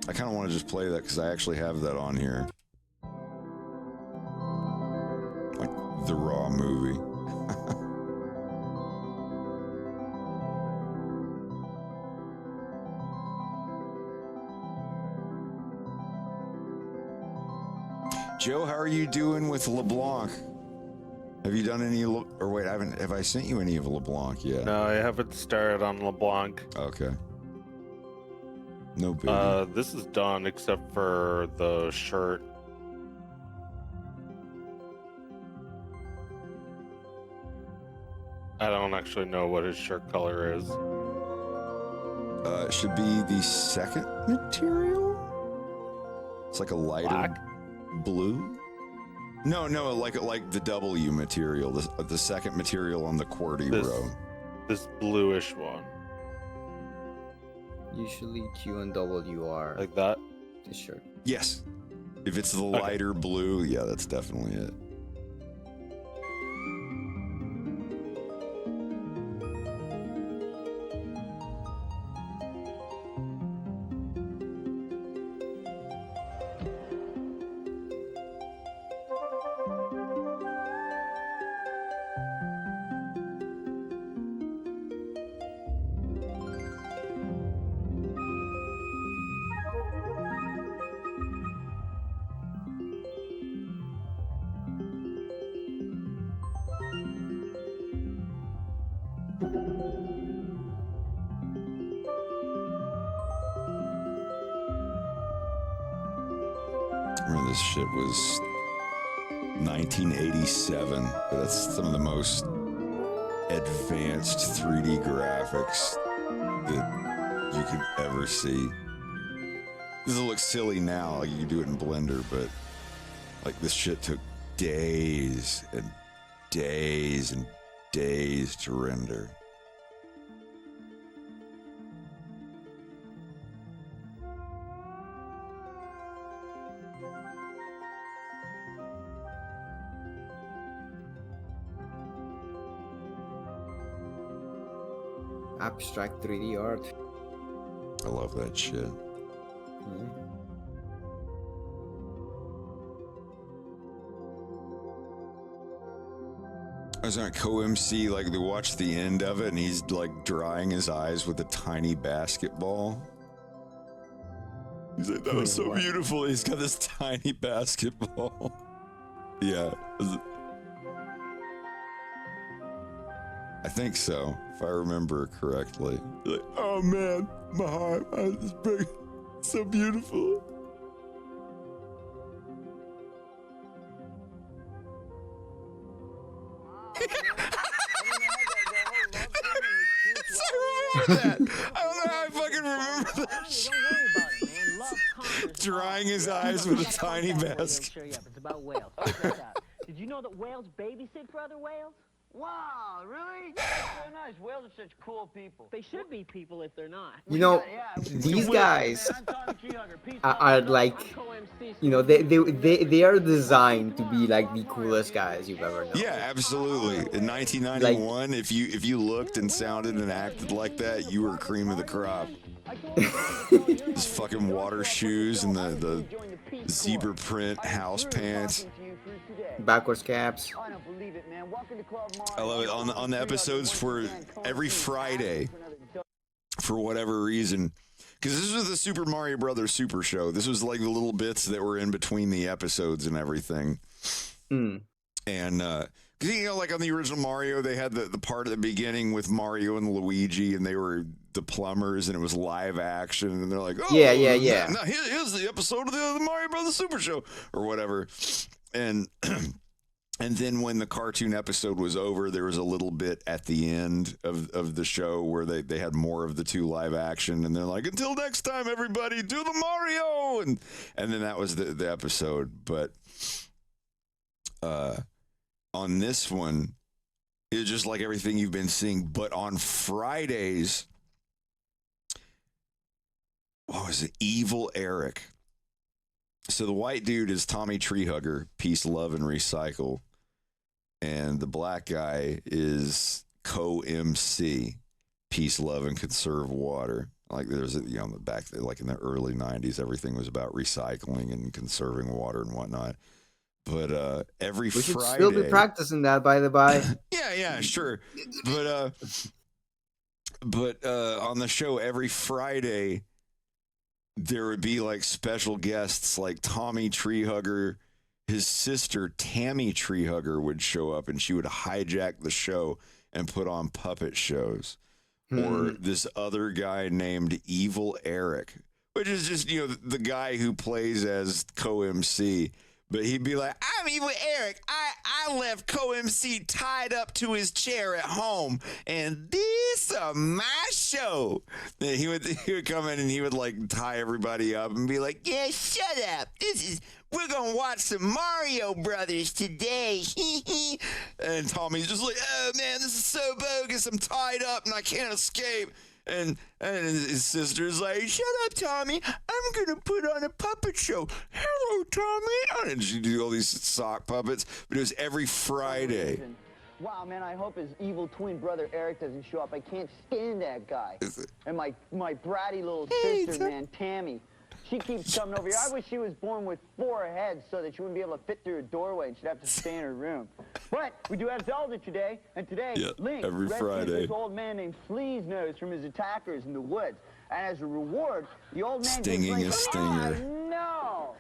I kind of want to just play that because I actually have that on here. Like the Raw movie. Joe, how are you doing with LeBlanc? Have you done any, or wait, have I sent you any of LeBlanc yet? No, I haven't started on LeBlanc. Okay. No biggie. This is done except for the shirt. I don't actually know what his shirt color is. It should be the second material? It's like a lighter Black? Blue? No, like the W material, the second material on the QWERTY row. This bluish one. Usually Q and W are like that. This shirt. Yes. If it's the lighter blue, yeah, that's definitely it. Remember this shit was 1987, but that's some of the most advanced 3D graphics that you could ever see. This will look silly now, like you can do it in Blender, but like this shit took days and days and days to render. Abstract 3D art. I love that shit. I was on co-MC, like they watched the end of it and he's like drying his eyes with a tiny basketball. He's like, that was so beautiful. He's got this tiny basketball. Yeah. I think so, if I remember correctly. Like, oh man, my heart is big, so beautiful. I don't know how I fucking remember that shit. Drying his eyes with a tiny basket. It's about whales. Check this out. Did you know that whales babysit for other whales? Wow, really? That's so nice. Whales are such cool people. They should be people if they're not. You know, these guys are like, you know, they are designed to be like the coolest guys you've ever known. Yeah, absolutely. In 1991, if you looked and sounded and acted like that, you were cream of the crop. His fucking water shoes and the zebra print house pants. Backwards caps. I don't believe it, man. Welcome to Club Mars. I love it. On the episodes for every Friday, for whatever reason, because this was the Super Mario Brothers Super Show. This was like the little bits that were in between the episodes and everything. And because you know, like on the original Mario, they had the part at the beginning with Mario and Luigi, and they were the plumbers, and it was live action, and they're like, oh yeah. Now here's the episode of the Mario Brothers Super Show or whatever. And And then when the cartoon episode was over, there was a little bit at the end of the show where they had more of the 2 live action, and they're like, until next time, everybody, do the Mario, and then that was the episode. But on this one, it's just like everything you've been seeing. But on Fridays, what was it? Evil Eric. So the white dude is Tommy Treehugger, Peace, Love, and Recycle. And the black guy is Co-MC, Peace, Love, and Conserve Water. Like there's, on the back, like in the early 90s, everything was about recycling and conserving water and whatnot. But every we should Friday... still be practicing that, by the by. Yeah, sure. But on the show every Friday, there would be like special guests like Tommy Treehugger. His sister, Tammy Treehugger, would show up and she would hijack the show and put on puppet shows. Or this other guy named Evil Eric, which is just, the guy who plays as Co-MC. But he'd be like, I'm Evil Eric. I left Co-MC tied up to his chair at home, and this is my show. And he would come in and he would like tie everybody up and be like, yeah, shut up. We're going to watch some Mario Brothers today. And Tommy's just like, oh man, this is so bogus. I'm tied up and I can't escape. And his sister's like, shut up, Tommy. I'm going to put on a puppet show. Hello, Tommy. And she'd do all these sock puppets. But it was every Friday. Wow, man, I hope his evil twin brother Eric doesn't show up. I can't stand that guy. And my bratty little sister, man, Tammy. She keeps coming over here. I wish she was born with 4 heads so that she wouldn't be able to fit through a doorway and she'd have to stay in her room. But we do have Zelda today, and today Link rescues this old man named Sleaze Nose from his attackers in the woods. And as a reward, the old man stinging a stinger. Oh, no!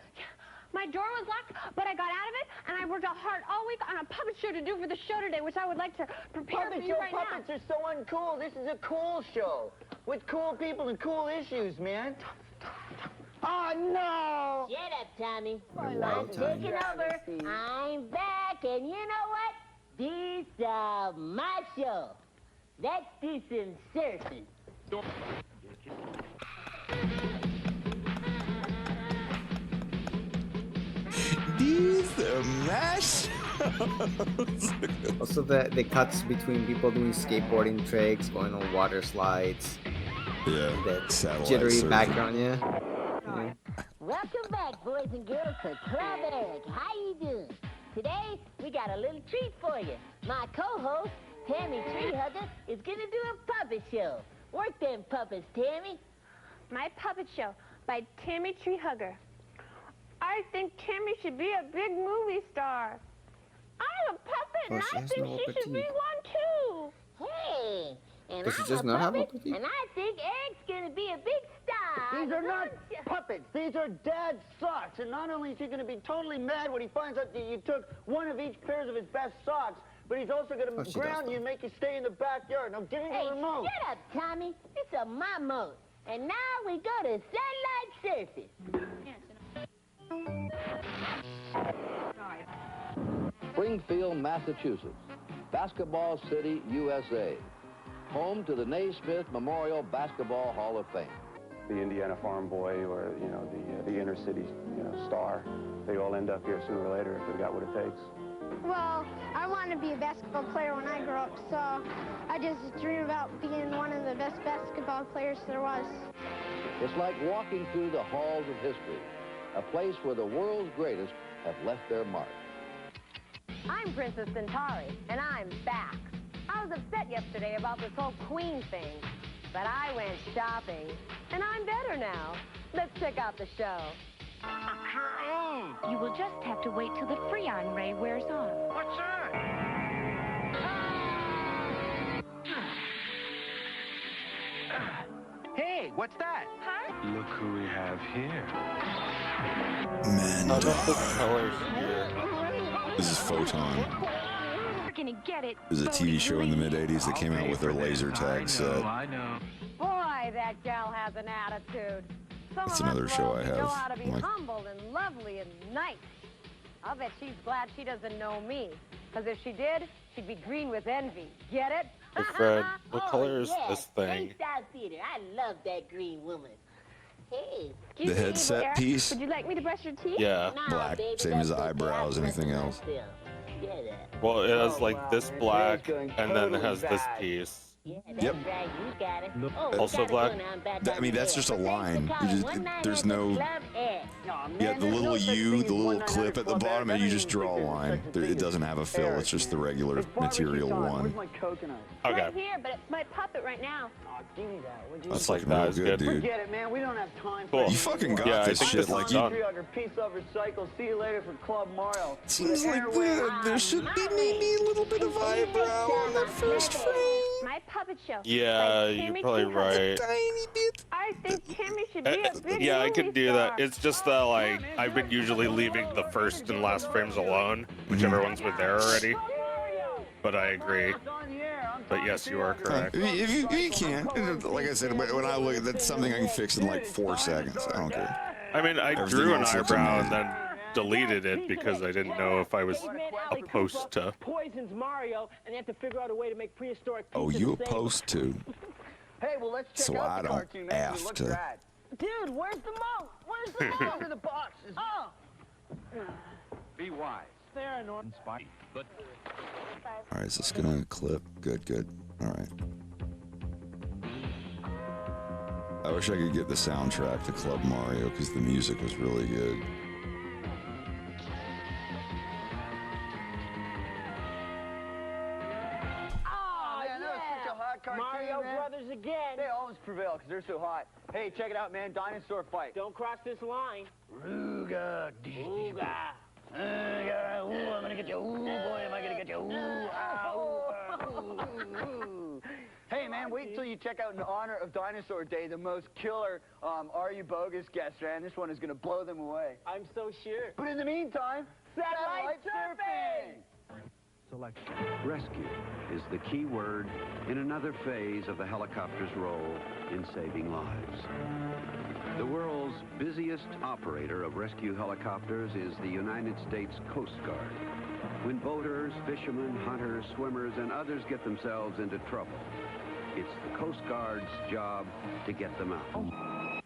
My door was locked, but I got out of it, and I worked hard all week on a puppet show to do for the show today, which I would like to prepare for you right now. Puppets are so uncool. This is a cool show with cool people and cool issues, man. Oh, no! Shut up, Tommy. Wow, I'm taking over. I'm back, and you know what? This is my show. Let's do some surfing. These are my shows. Also, the cuts between people doing skateboarding tricks, going on water slides. Yeah, that jittery surfing. background, yeah. Welcome back, boys and girls, to Club Eric. How you doing? Today, we got a little treat for you. My co-host, Tammy Treehugger, is gonna do a puppet show. Work them puppets, Tammy. My puppet show by Tammy Treehugger. I think Tammy should be a big movie star. I'm a puppet, and I think she should be one too. Hey, and Does she I'm just a not have a puppet, petite? and I think Eric's gonna be a big star. These are not puppets. These are dad's socks. And not only is he going to be totally mad when he finds out that you took one of each pair of his best socks, but he's also going to ground you and make you stay in the backyard. Now give him the remote. Shut up, Tommy. It's a my mode. And now we go to satellite surfing. Springfield, Massachusetts, Basketball City, USA, home to the Naismith Memorial Basketball Hall of Fame. The Indiana farm boy or, the inner city, star, they all end up here sooner or later if they've got what it takes. Well, I want to be a basketball player when I grow up, so I just dream about being one of the best basketball players there was. It's like walking through the halls of history, a place where the world's greatest have left their mark. I'm Princess Centauri, and I'm back. I was upset yesterday about this whole queen thing, but I went shopping, and I'm better now. Let's check out the show. You will just have to wait till the Freon ray wears off. What's that? Hey, what's that? Huh? Look who we have here. This is Photon. We're gonna get it. There's a TV show in the mid-'80s that came out with their laser tag set. I know. Boy, that gal has an attitude. Some That's of us another show I girls know have. how to be I'm like- humble and lovely and nice. I'll bet she's glad she doesn't know me. Because if she did, she'd be green with envy. Get it? Hey Fred, what color is this thing? South Theater. I love that green woman. Hey. The headset piece? Would you like me to brush your teeth? Yeah. Black, same as eyebrows, anything else. Well, it has like this black, and then it has this piece. Yep. Right, you got it. Also black. I mean, that's just a line. There's no. Yeah, the little U, the little clip at the bottom, and you just draw a line. It doesn't have a fill. It's just the regular material one. Okay. Right here, but it's my puppet right now. Oh, give me that, would you? That's like no good, dude. Forget it, man. We don't have time Cool. for You fucking got this shit like you. 300 piece of recycle. See you later for Club Mario. Seems like there should be maybe a little bit of eyebrow on that first frame. My puppet show. Yeah, you're probably right. Tiny bit. I think Timmy should be a big Yeah, I could movie do that. star. It's just that, like, I've been usually leaving the first and last frames alone, whichever ones were there already. But I agree. But yes, you are correct. If you can, like I said, when I look at that's something I can fix in like 4 seconds. I don't care. I mean, I Everything drew an else looks eyebrow and amazing. then deleted it because I didn't know if I was opposed to. Poisons Mario, and they have to figure out a way to make prehistoric Oh, pizza you the same. opposed to? Hey, well, let's check So out I the don't cartoon, man. have It looks to. rad. Dude, where's the moat? Where's the moat? Under the box. Oh. Be wise. Fair enough. Inspire. But All right, is this gonna clip? Good, good. All right. I wish I could get the soundtrack to Club Mario because the music was really good. Oh, man, that was such a hot cartoon, Mario man. Brothers again. They always prevail because they're so hot. Hey, check it out, man. Dinosaur fight. Don't cross this line. Ruga. Ooga. Ooh, I'm gonna get you. Ooh, boy, am I gonna get you. Ooh, ooh. Hey, man, wait until you check out in honor of Dinosaur Day, the most killer Are You Bogus guest, man. This one is gonna blow them away. I'm so sure. But in the meantime, Satellite surfing! Selection. Rescue is the key word in another phase of the helicopter's role in saving lives. The world's busiest operator of rescue helicopters is the United States Coast Guard. When boaters, fishermen, hunters, swimmers, and others get themselves into trouble, it's the Coast Guard's job to get them out.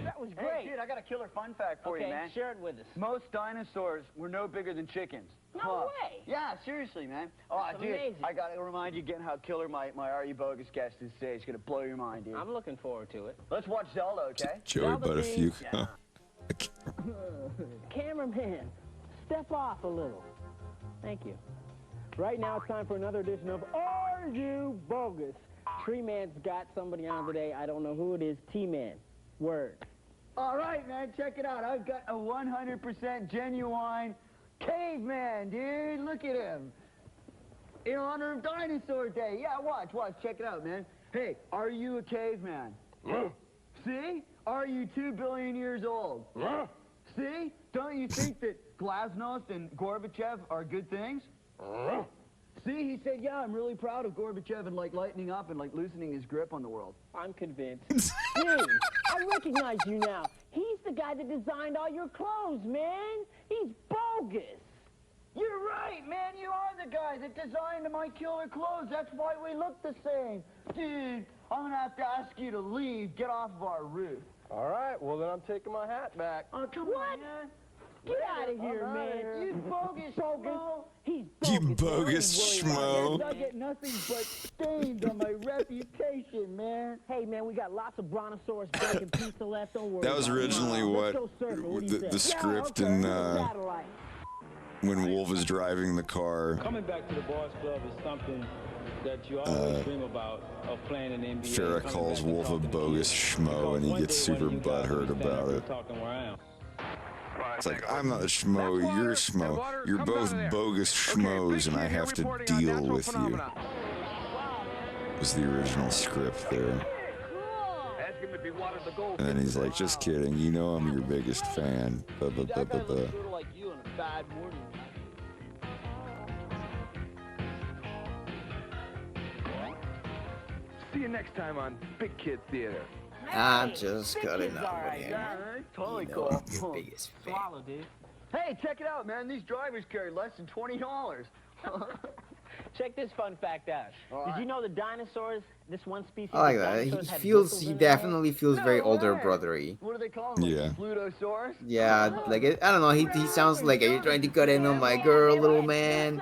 That was great. Hey, dude, I got a killer fun fact for you, man. Share it with us. Most dinosaurs were no bigger than chickens. No way. Yeah, seriously, man. Oh, That's dude, amazing. I got to remind you again how killer my Are You Bogus guest is today. It's going to blow your mind, dude. I'm looking forward to it. Let's watch Zelda, okay? Joey Butterfuge. Yeah. Cameraman, step off a little. Thank you. Right now it's time for another edition of Are You Bogus? Tree Man's got somebody on today. I don't know who it is. T-Man. Word. All right, man, check it out. I've got a 100% genuine caveman, dude. Look at him. In honor of Dinosaur Day. Yeah, watch, check it out, man. Hey, are you a caveman? See? Are you 2 billion years old? See? Don't you think that Glasnost and Gorbachev are good things? See, he said, yeah, I'm really proud of Gorbachev and, like, lightening up and, like, loosening his grip on the world. I'm convinced. Dude, I recognize you now. He's the guy that designed all your clothes, man. He's bogus. You're right, man. You are the guy that designed my killer clothes. That's why we look the same. Dude, I'm going to have to ask you to leave. Get off of our roof. All right, well, then I'm taking my hat back. Oh, come on, man. Get out of here, man. You bogus schmo. He's You bogus schmo. I get nothing but stains on my reputation, man. Hey, man, we got lots of Brontosaurus bacon pizza left. Don't worry. That was about it. originally Let's what go surfing. What do you the say? script Yeah, okay. in Satellite. when Wolf is driving the car. Coming back to the Boys Club is something that you always dream about of playing in the NBA. Farrah calls Wolf a bogus schmo, and he gets super butthurt about it. It's like, I'm not a schmo, you're a schmo. You're both bogus schmoes, and I have to deal with you. Was the original script there. And then he's like, just kidding, you know I'm your biggest fan. Blah, blah, blah, blah, blah. See you next time on Big Kid Theater. I'm just cutting Kid's up all right, here. yeah, Totally You know, cool. I'm your biggest fan. Swallow, dude. Hey, check it out, man. These drivers carry less than $20. Check this fun fact out. Did you know the dinosaurs, this one species I like of that. dinosaurs had He whistles in their heads? definitely feels very older brothery. What do they call them? Yeah. Plutosaurus? Yeah, like I don't know. He sounds like, are you trying to cut in on my girl, little man?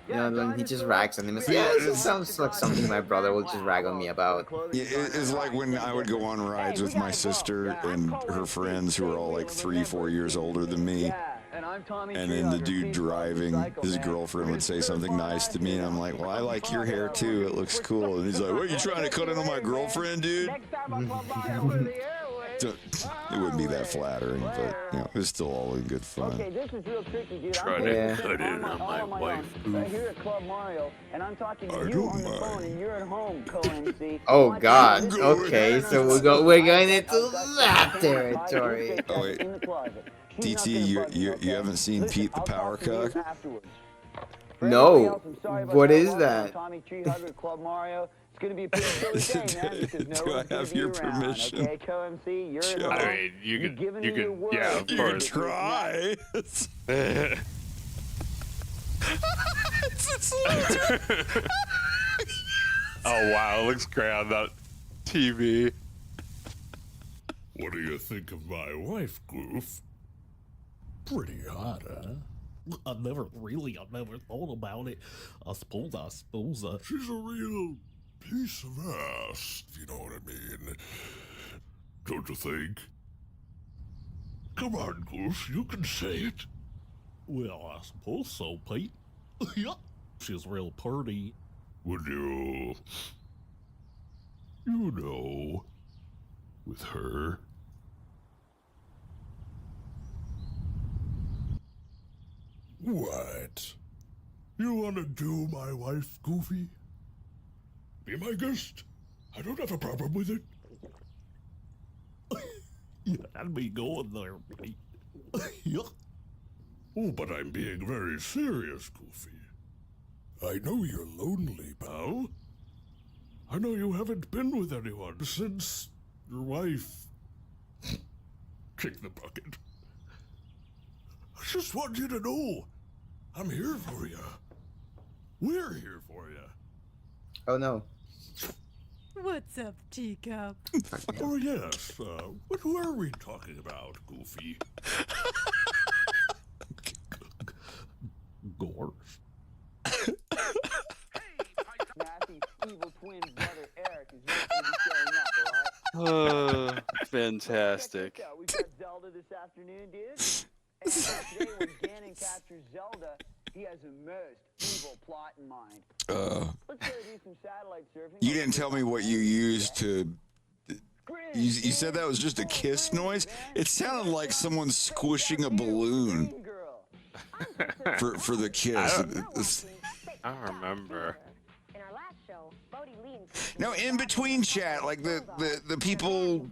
You know, when he just rags on him. It's, yeah, it sounds like something my brother will just rag on me about. Yeah, it's like when I would go on rides with my sister and her friends who are all like 3-4 years older than me. And then the dude driving, his girlfriend would say something nice to me, and I'm like, well, I like your hair too. It looks cool. And he's like, what, are you trying to cut in on my girlfriend, dude? It wouldn't be that flattering, but you know, it was still all in good fun. Okay, this is real tricky, dude. Trying to cut in on my wife. Right here at Club Mario, and I'm talking to you on the phone, and you're at home, co-MC. Oh God. Okay, so we're going into that territory. Oh wait, DT, you haven't seen Pete the Power Cock? No. What is that? Tommy Tree Hugger, Club Mario. It's gonna be a pretty silly day, man, because no Do I one's gonna have be your around, permission? okay, co-MC, you're at home. I mean, you could, yeah, of You course. can try. Oh wow, it looks great on that TV. What do you think of my wife, Goof? Pretty hot, huh? I've never thought about it. I suppose. She's a real piece of ass, if you know what I mean. Don't you think? Come on, Goose, you can say it. Well, I suppose so, Pete. Yeah, she's real pretty. Would you... You know... with her... What? You want to do my wife, Goofy? Be my guest. I don't have a problem with it. Yeah, I'd be going there, Pete. Yeah. Oh, but I'm being very serious, Goofy. I know you're lonely, pal. I know you haven't been with anyone since your wife kicked the bucket. I just want you to know, I'm here for you. We're here for you. Oh no. What's up, Teacup? Oh yes, what were we talking about, Goofy? Gore. Matthew's evil twin brother Eric is going to be showing up, alright? Fantastic. Check this out. We've got Zelda this afternoon, dude. And today when Ganon captures Zelda, he has a most evil plot in mind. Let's go do some satellite surfing. You didn't tell me what you used to... You said that was just a kiss noise? It sounded like someone squishing a balloon for the kiss. I don't remember. In our last show, Bodie Lee. No, in between chat, like the people...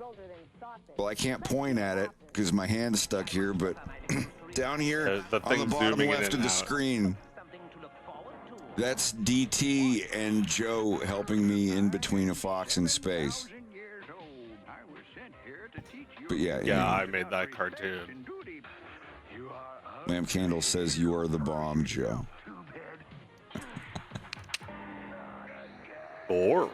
Well, I can't point at it because my hand's stuck here, but down here The on the thing bottom zooming in left of and the out. screen, that's DT and Joe helping me in between a Fox and space. But yeah, Yeah, anyway. I made that cartoon. Lamp Candle says you are the bomb, Joe. Or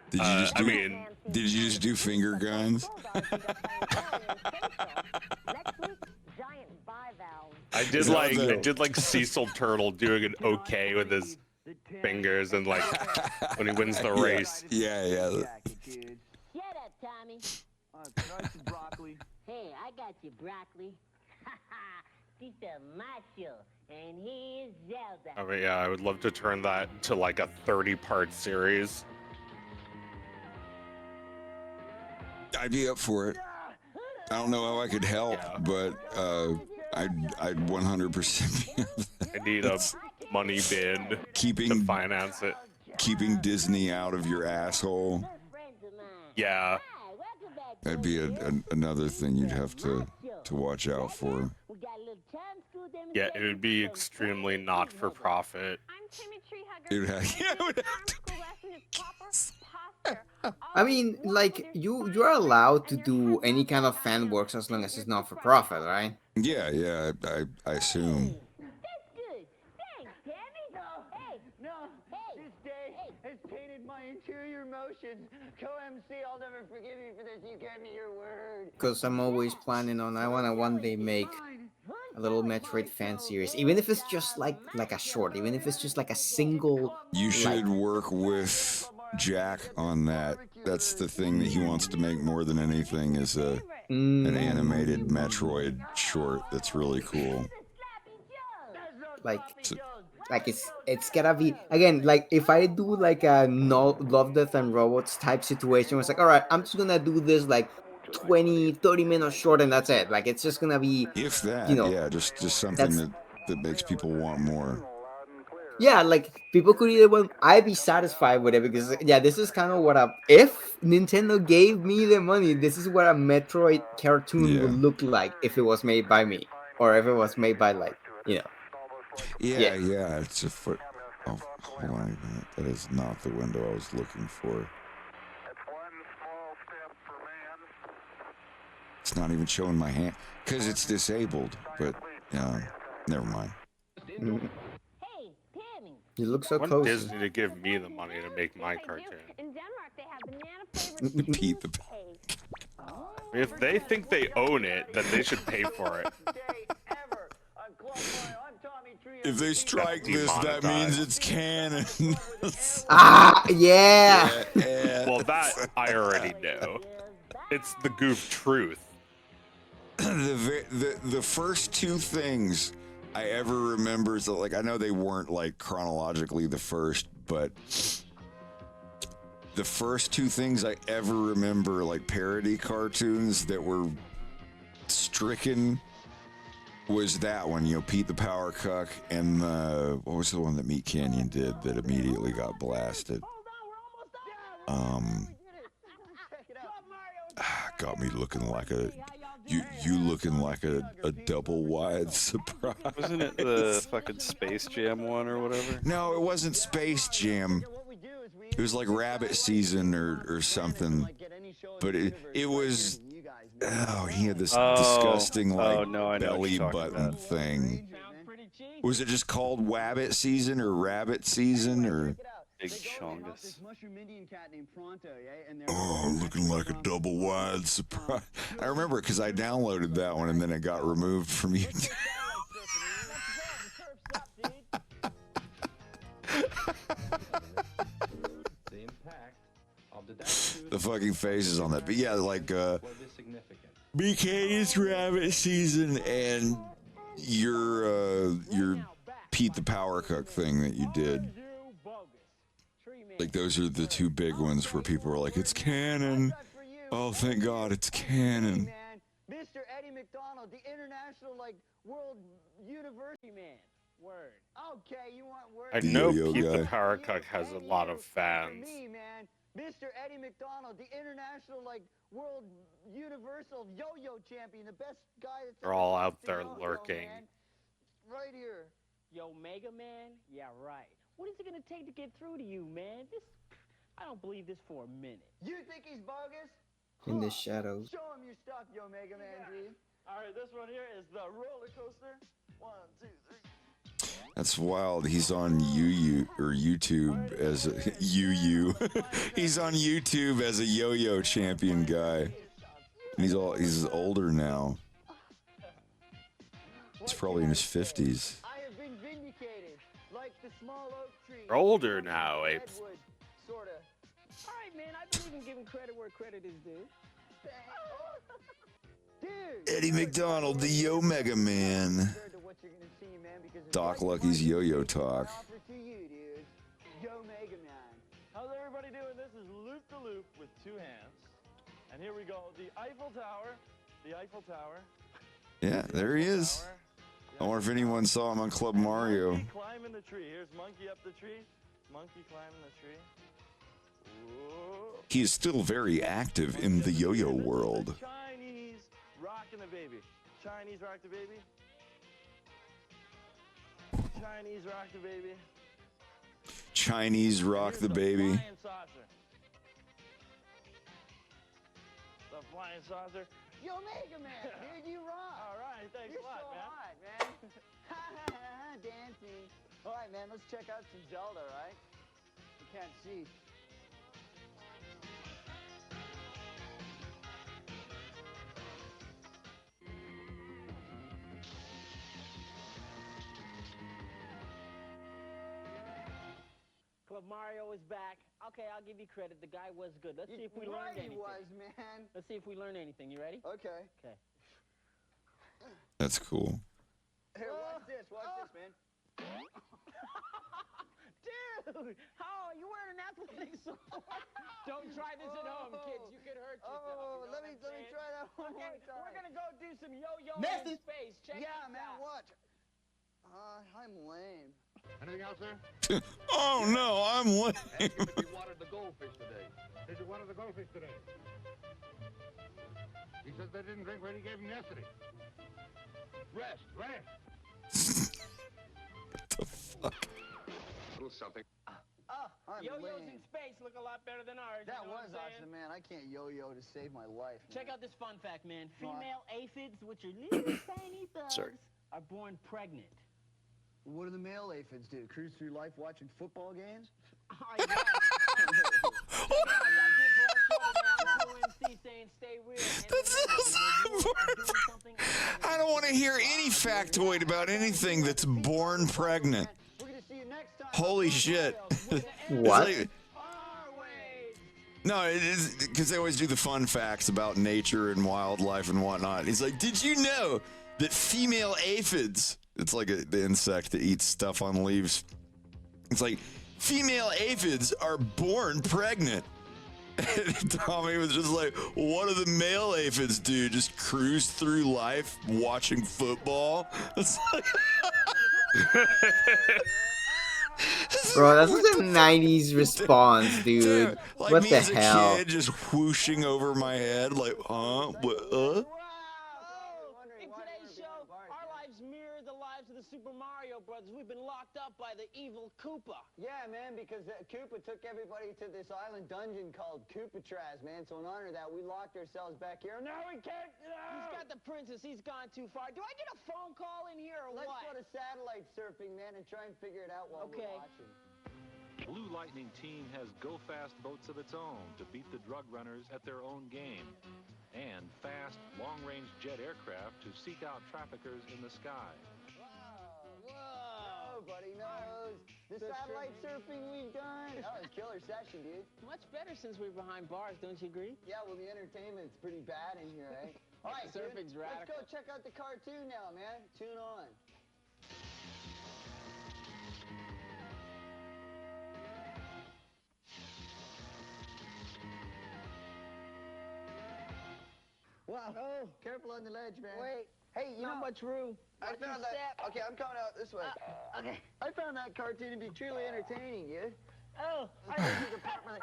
Did you just do? I mean, did you just do finger guns? I did like Cecil Turtle doing an okay with his fingers and like when he wins the race. Yeah. Shut up, Tommy. Can I have some broccoli? Hey, I got you, broccoli. This is my show, and here's Zelda. I mean, yeah, I would love to turn that into like a 30-part series. I'd be up for it. I don't know how I could help, but I'd 100% be up there. I need a money bin to finance it. Keeping Disney out of your asshole. Yeah. That'd be another thing you'd have to watch out for. Yeah, it would be extremely not for profit. It would have, yeah, it would have I mean, like you are allowed to do any kind of fan works as long as it's not for profit, right? Yeah, I assume. That's good. Thanks, Tammy. No, this day has tainted my interior emotions. Co-MC, I'll never forgive you for this. You gave me your word. Because I'm always planning on, I want to one day make a little Metroid fan series, even if it's just like a short, even if it's just like a single. You should work with Jack on that. That's the thing that he wants to make more than anything is an animated Metroid short that's really cool. Like it's gotta be again, like if I do like a no Love, Death and Robots type situation, it's like, all right, I'm just gonna do this like 20-30 minutes short and that's it. Like it's just gonna be, if that, you know, yeah, just something that makes people want more. Yeah, like people could either want, I'd be satisfied with it because yeah, this is kind of what if Nintendo gave me the money, this is what a Metroid cartoon would look like if it was made by me, or if it was made by like, you know. Yeah, it's a foot. Oh, hold on a minute. That is not the window I was looking for. It's not even showing my hand because it's disabled. But never mind. You look so I want cozy. Disney to give me the money to make my cartoon. In Denmark, they have banana flavored. Pete the. If they think they own it, then they should pay for it. If they strike this, that means it's canon. Yeah. Well, that I already know. It's the goof truth. The first two things I ever remember is that, like, I know they weren't like chronologically the first, but the first two things I ever remember, like parody cartoons that were stricken, was that one, Pete the Power Cuck, and what was the one that Meat Canyon did that immediately got blasted? Got me looking like you looking like a double wide surprise. Wasn't it the fucking Space Jam one or whatever? No, it wasn't Space Jam. It was like Rabbit Season or something. But it was. Oh, he had this disgusting belly button thing. Was it just called Wabbit Season or Rabbit Season or? Big Chongus. Oh, looking like a double wide surprise. I remember it because I downloaded that one and then it got removed from YouTube. The fucking faces on that. But yeah, like BK's Rabbit Season and your Pete the Power Cook thing that you did. Like those are the two big ones where people were like, it's canon. Oh, thank God, it's canon. Mr. Eddie McDonald, the international world university man. Word. Okay, you want word? I know Pete the Power Cuck has a lot of fans. Mr. Eddie McDonald, the international world universal yo-yo champion, the best guy that's They're all out there lurking. Right here. Yo, Mega Man? Yeah, right. What is it gonna take to get through to you, man? I don't believe this for a minute. You think he's bogus? In the shadows. Show him your stuff, yo, Mega Man G. All right, this one here is the roller coaster. 1, 2, 3. That's wild. He's on YouTube as a He's on YouTube as a yo-yo champion guy. And he's older now. He's probably in his 50s. I have been vindicated, like the small oak tree. They're older now, apes. Sorta. All right, man. I believe in giving credit where credit is due. Dude. Eddie McDonald, the Yo Mega Man. Doc Lucky's Yo-Yo Talk. Yo Mega Man. How's everybody doing? This is Loop the Loop with 2 hands. And here we go. The Eiffel Tower. The Eiffel Tower. Yeah, there he is. I wonder if anyone saw him on Club Mario. Monkey climbing the tree. Here's Monkey up the tree. Monkey climbing the tree. Whoa. He is still very active in the yo-yo world. Chinese rockin' the baby. Chinese rock the baby. Chinese rock the baby. Chinese rock the baby. The flying saucer. Yo, Mega Man, dude, you rock. All right, thanks You're a lot, so man. hot, man. Dancing. All right, man, let's check out some Zelda, right? You can't see. Club Mario is back. Okay, I'll give you credit. The guy was good. Let's see if we learned anything. He was, man. Let's see if we learn anything. You ready? Okay. Okay. That's cool. Here, watch this, man. Dude, how are you wearing an athletic sport? Don't try this at home, kids. You could hurt yourself. Oh, let me try that one more Okay, time. we're gonna go do some yo-yo Message. in space. Check Yeah, this man, out. watch. I'm lame. Anything else, sir? Oh no, I'm lame. If you wanted the goldfish today. Did you wanted the goldfish today? He says they didn't drink what he gave them yesterday. Rest. What the fuck? A little something. I'm Yo-yos lame. in space look a lot better than ours. That you know was what I'm awesome, saying? man. I can't yo-yo to save my life. Check out this fun fact, man. Go on. Female aphids, which are little tiny bugs, Sorry. are born pregnant. What do the male aphids do? Cruise through life watching football games? I guess. I don't want to hear any factoid about anything that's born pregnant. We're gonna see you next time. Holy shit. What? It's like- no, it is because they always do the fun facts about nature and wildlife and whatnot. He's like, did you know that female aphids, it's like the insect that eats stuff on leaves. It's like, female aphids are born pregnant. And Tommy was just like, what do the male aphids do? Just cruise through life watching football? It's like Bro, that's such a 90s response, dude. like What me the as a hell? kid just whooshing over my head like, what, In today's show, our lives mirror the lives of the Super Mario Brothers. We've been locked up by the evil Koopa. Yeah, man, because Koopa took everybody to this island dungeon called Koopatraz, man. So in honor of that, we locked ourselves back here. Now we can't get out! He's got the princess. He's gone too far. Do I get a phone call in here or Let's what? go to satellite surfing, man, and try and figure it out while we're watching. Blue Lightning Team has go-fast boats of its own to beat the drug runners at their own game. And fast, long-range jet aircraft to seek out traffickers in the sky. Nobody knows the satellite surfing we've done. That was a killer session, dude. Much better since we're behind bars, don't you agree? Yeah, well, the entertainment's pretty bad in here, eh? All right, Surfing's dude, let's radical. go check out the cartoon now, man. Tune on. Wow. Oh, careful on the ledge, man. Wait. Hey, you Not know, much room. I Watch your found that. step. Okay, I'm coming out this way. Okay. I found that cartoon to be truly entertaining, dude. Oh, I think there's a part where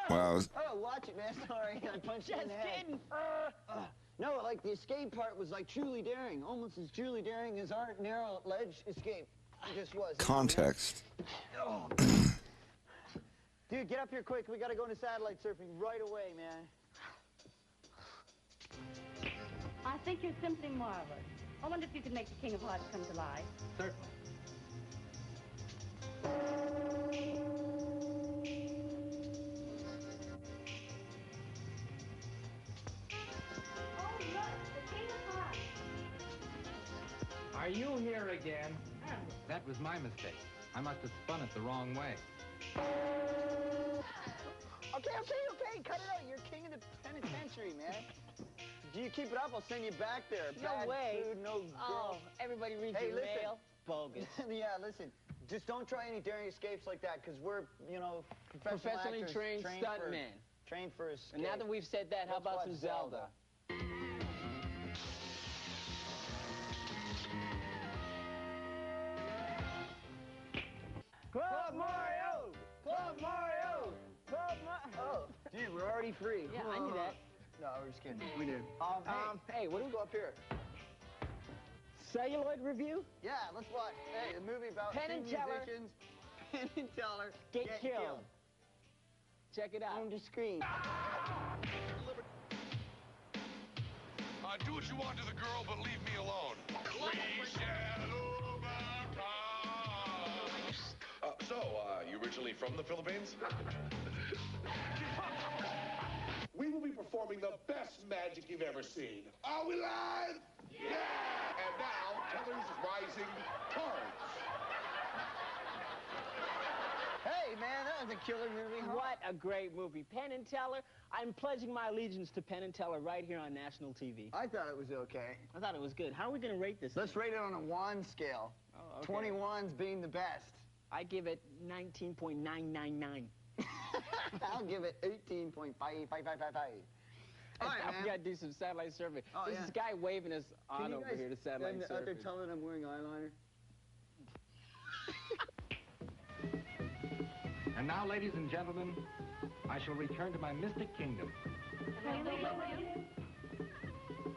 Wow. Oh, watch it, man. Sorry, I punched you in the head. kidding. No, like the escape part was like truly daring, almost as truly daring as our narrow ledge escape. It just was. Context. Oh. Dude, get up here quick. We gotta go into satellite surfing right away, man. I think you're simply marvelous. I wonder if you could make the King of Hearts come to life. Certainly. Are you here again? That was my mistake. I must have spun it the wrong way. Okay. Cut it out. You're king of the penitentiary, man. Do you keep it up? I'll send you back there. No Bad way. food, no Oh, girls. everybody reads Hey, your listen. mail. Bogus. Yeah, listen. Just don't try any daring escapes like that, because we're, you know, Professionally actors trained stuntmen. Trained for escape. And now that we've said that, how Let's about watch some Zelda? Club Mario! Club Mario! Club Mario! Oh, dude, we're already free. Yeah, I knew that. No, we're just kidding. We did. Hey, what do we Go up here. Celluloid review? Yeah, let's watch. Hey, a movie about Penn two and Teller. musicians. Penn and Teller Get killed. Check it out. On the screen. Do what you want to the girl, but leave me alone. You originally from the Philippines? We will be performing the best magic you've ever seen. Are we live? Yeah! And now, Teller's Rising Cards. Hey, man, that was a killer movie, huh? What a great movie. Penn and Teller, I'm pledging my allegiance to Penn and Teller right here on national TV. I thought it was okay. I thought it was good. How are we going to rate this? Let's rate it on a 1 scale. Oh, okay. 21's being the best. I give it 19.999. I'll give it 18.5555. All right, man. We got to do some satellite survey. Oh, There's this guy waving us on over here to satellite survey. Out there telling I'm wearing eyeliner. And now, ladies and gentlemen, I shall return to my mystic kingdom.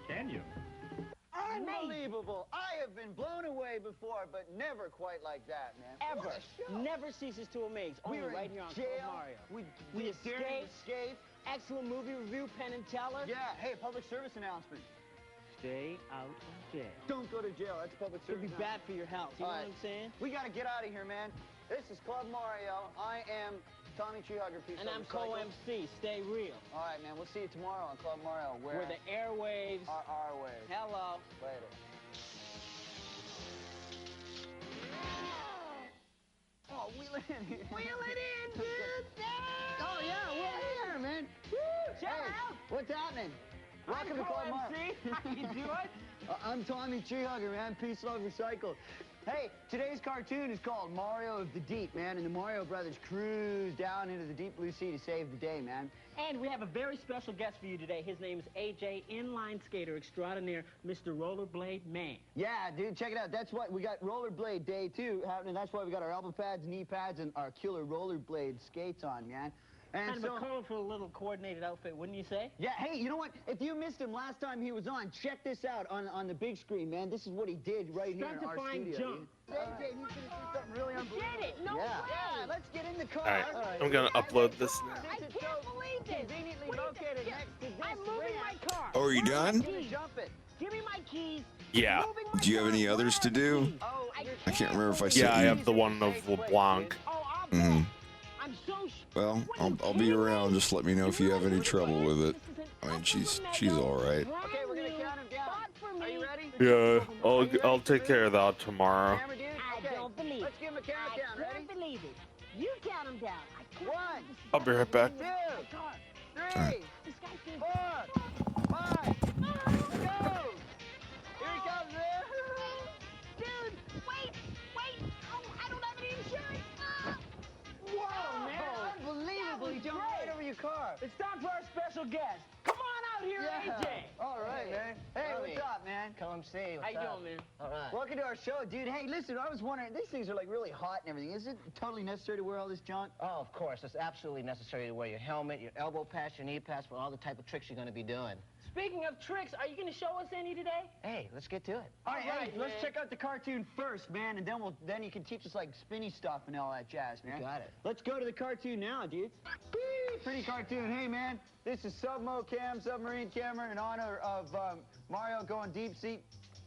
Can you? Unbelievable. I have been blown away before, but never quite like that, man. Ever. Never ceases to amaze. Only right here on Club Mario. We escape. Excellent movie review, Penn and Teller. Yeah. Hey, public service announcement. Stay out of jail. Don't go to jail. That's public service. It'll be bad for your health. You know what I'm saying? We got to get out of here, man. This is Club Mario. I am Tommy Treehugger. And I'm co-MC. Stay real. All right, man. We'll see you tomorrow on Club Mario. Where the airwaves are our waves. Hello. Later. Oh, wheel it in here. Wheel it in, dude. Oh, yeah, wheel it in, man. Woo! Shout Hey, out. what's happening? Welcome to Club Mario. How you doing? I'm Tommy Treehugger, man. Peace, love, recycle. Hey, today's cartoon is called Mario of the Deep, man, and the Mario Brothers cruise down into the deep blue sea to save the day, man. And we have a very special guest for you today. His name is AJ, inline skater extraordinaire, Mr. Rollerblade Man. Yeah, dude, check it out. That's why we got Rollerblade Day 2 happening. That's why we got our elbow pads, knee pads, and our killer rollerblade skates on, man. And kind of a colorful little coordinated outfit, wouldn't you say? Yeah, hey, you know what? If you missed him last time he was on, check this out on the big screen, man. This is what he did right here in our studio. Jump. AJ, he's going to do something really unbelievable. Did it? No way. Yeah, let's get in the car. All right, I'm going to upload this now. I can't believe this. Conveniently located next to this I'm moving my car. Oh, are you done? Jump it. Give me my keys. Yeah. Do you have any others to do? Oh, I can't remember if I said. Yeah, I have the one of LeBlanc. Mm-hmm. I'm so Well, I'll be around. Just let me know if you have any trouble with it. I mean, she's all right. Okay, we're gonna count him down. Are you ready? Yeah, I'll take care of that tomorrow. Camera, dude? I don't believe Let's give him a countdown. I Ready? can't believe it. You count them down. I can't 1, I'll be right back. 2, 3, Right. 4, 5. Go! Here he comes. Dude, wait. Oh, I don't have any insurance. Whoa, man! Unbelievable! He jumped right over your car. It's time for our special guest. Come on out here, AJ. All right, man. Hey, what's up, man? Come see. How you doing, man? All right. Welcome to our show, dude. Hey, listen, I was wondering, these things are like really hot and everything. Is it totally necessary to wear all this junk? Oh, of course. It's absolutely necessary to wear your helmet, your elbow pads, your knee pads for all the type of tricks you're going to be doing. Speaking of tricks, are you going to show us any today? Hey, let's get to it. All right, All right, let's man. check out the cartoon first, man, and then you can teach us like spinny stuff and all that jazz, man. You got it. Let's go to the cartoon now, dudes. Whee, pretty cartoon. Hey, man, this is submarine camera, in honor of Mario going deep sea.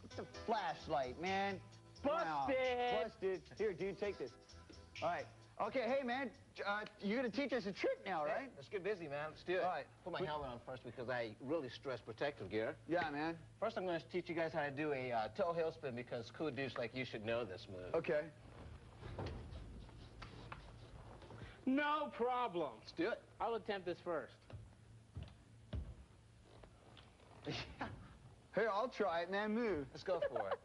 It's a flashlight, man. Wow. Busted. Here, dude, take this. All right. Okay, hey, man, you're going to teach us a trick now, right? Hey, let's get busy, man. Let's do it. All right. Put my helmet on first because I really stress protective gear. Yeah, man. First, I'm going to teach you guys how to do a toe heel spin because cool dudes like you should know this move. Okay. No problem. Let's do it. I'll attempt this first. Here, I'll try it, man. Move. Let's go for it.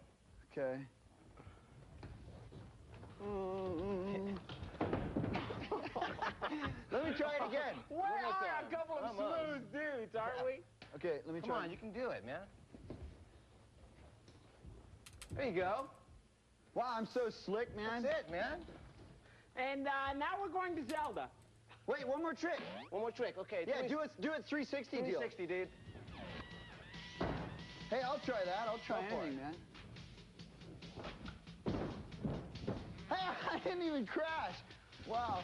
Okay. Let me try it again. We are a couple of smooth dudes, aren't we? Okay, let me try. Come on, you can do it, man. There you go. Wow, I'm so slick, man. That's it, man. And now we're going to Zelda. Wait, one more trick. One more trick. Okay. Yeah, do it 360 deal. 360, dude. Hey, I'll try that. I'll try Go for anything, it. man. Hey, I didn't even crash. Wow.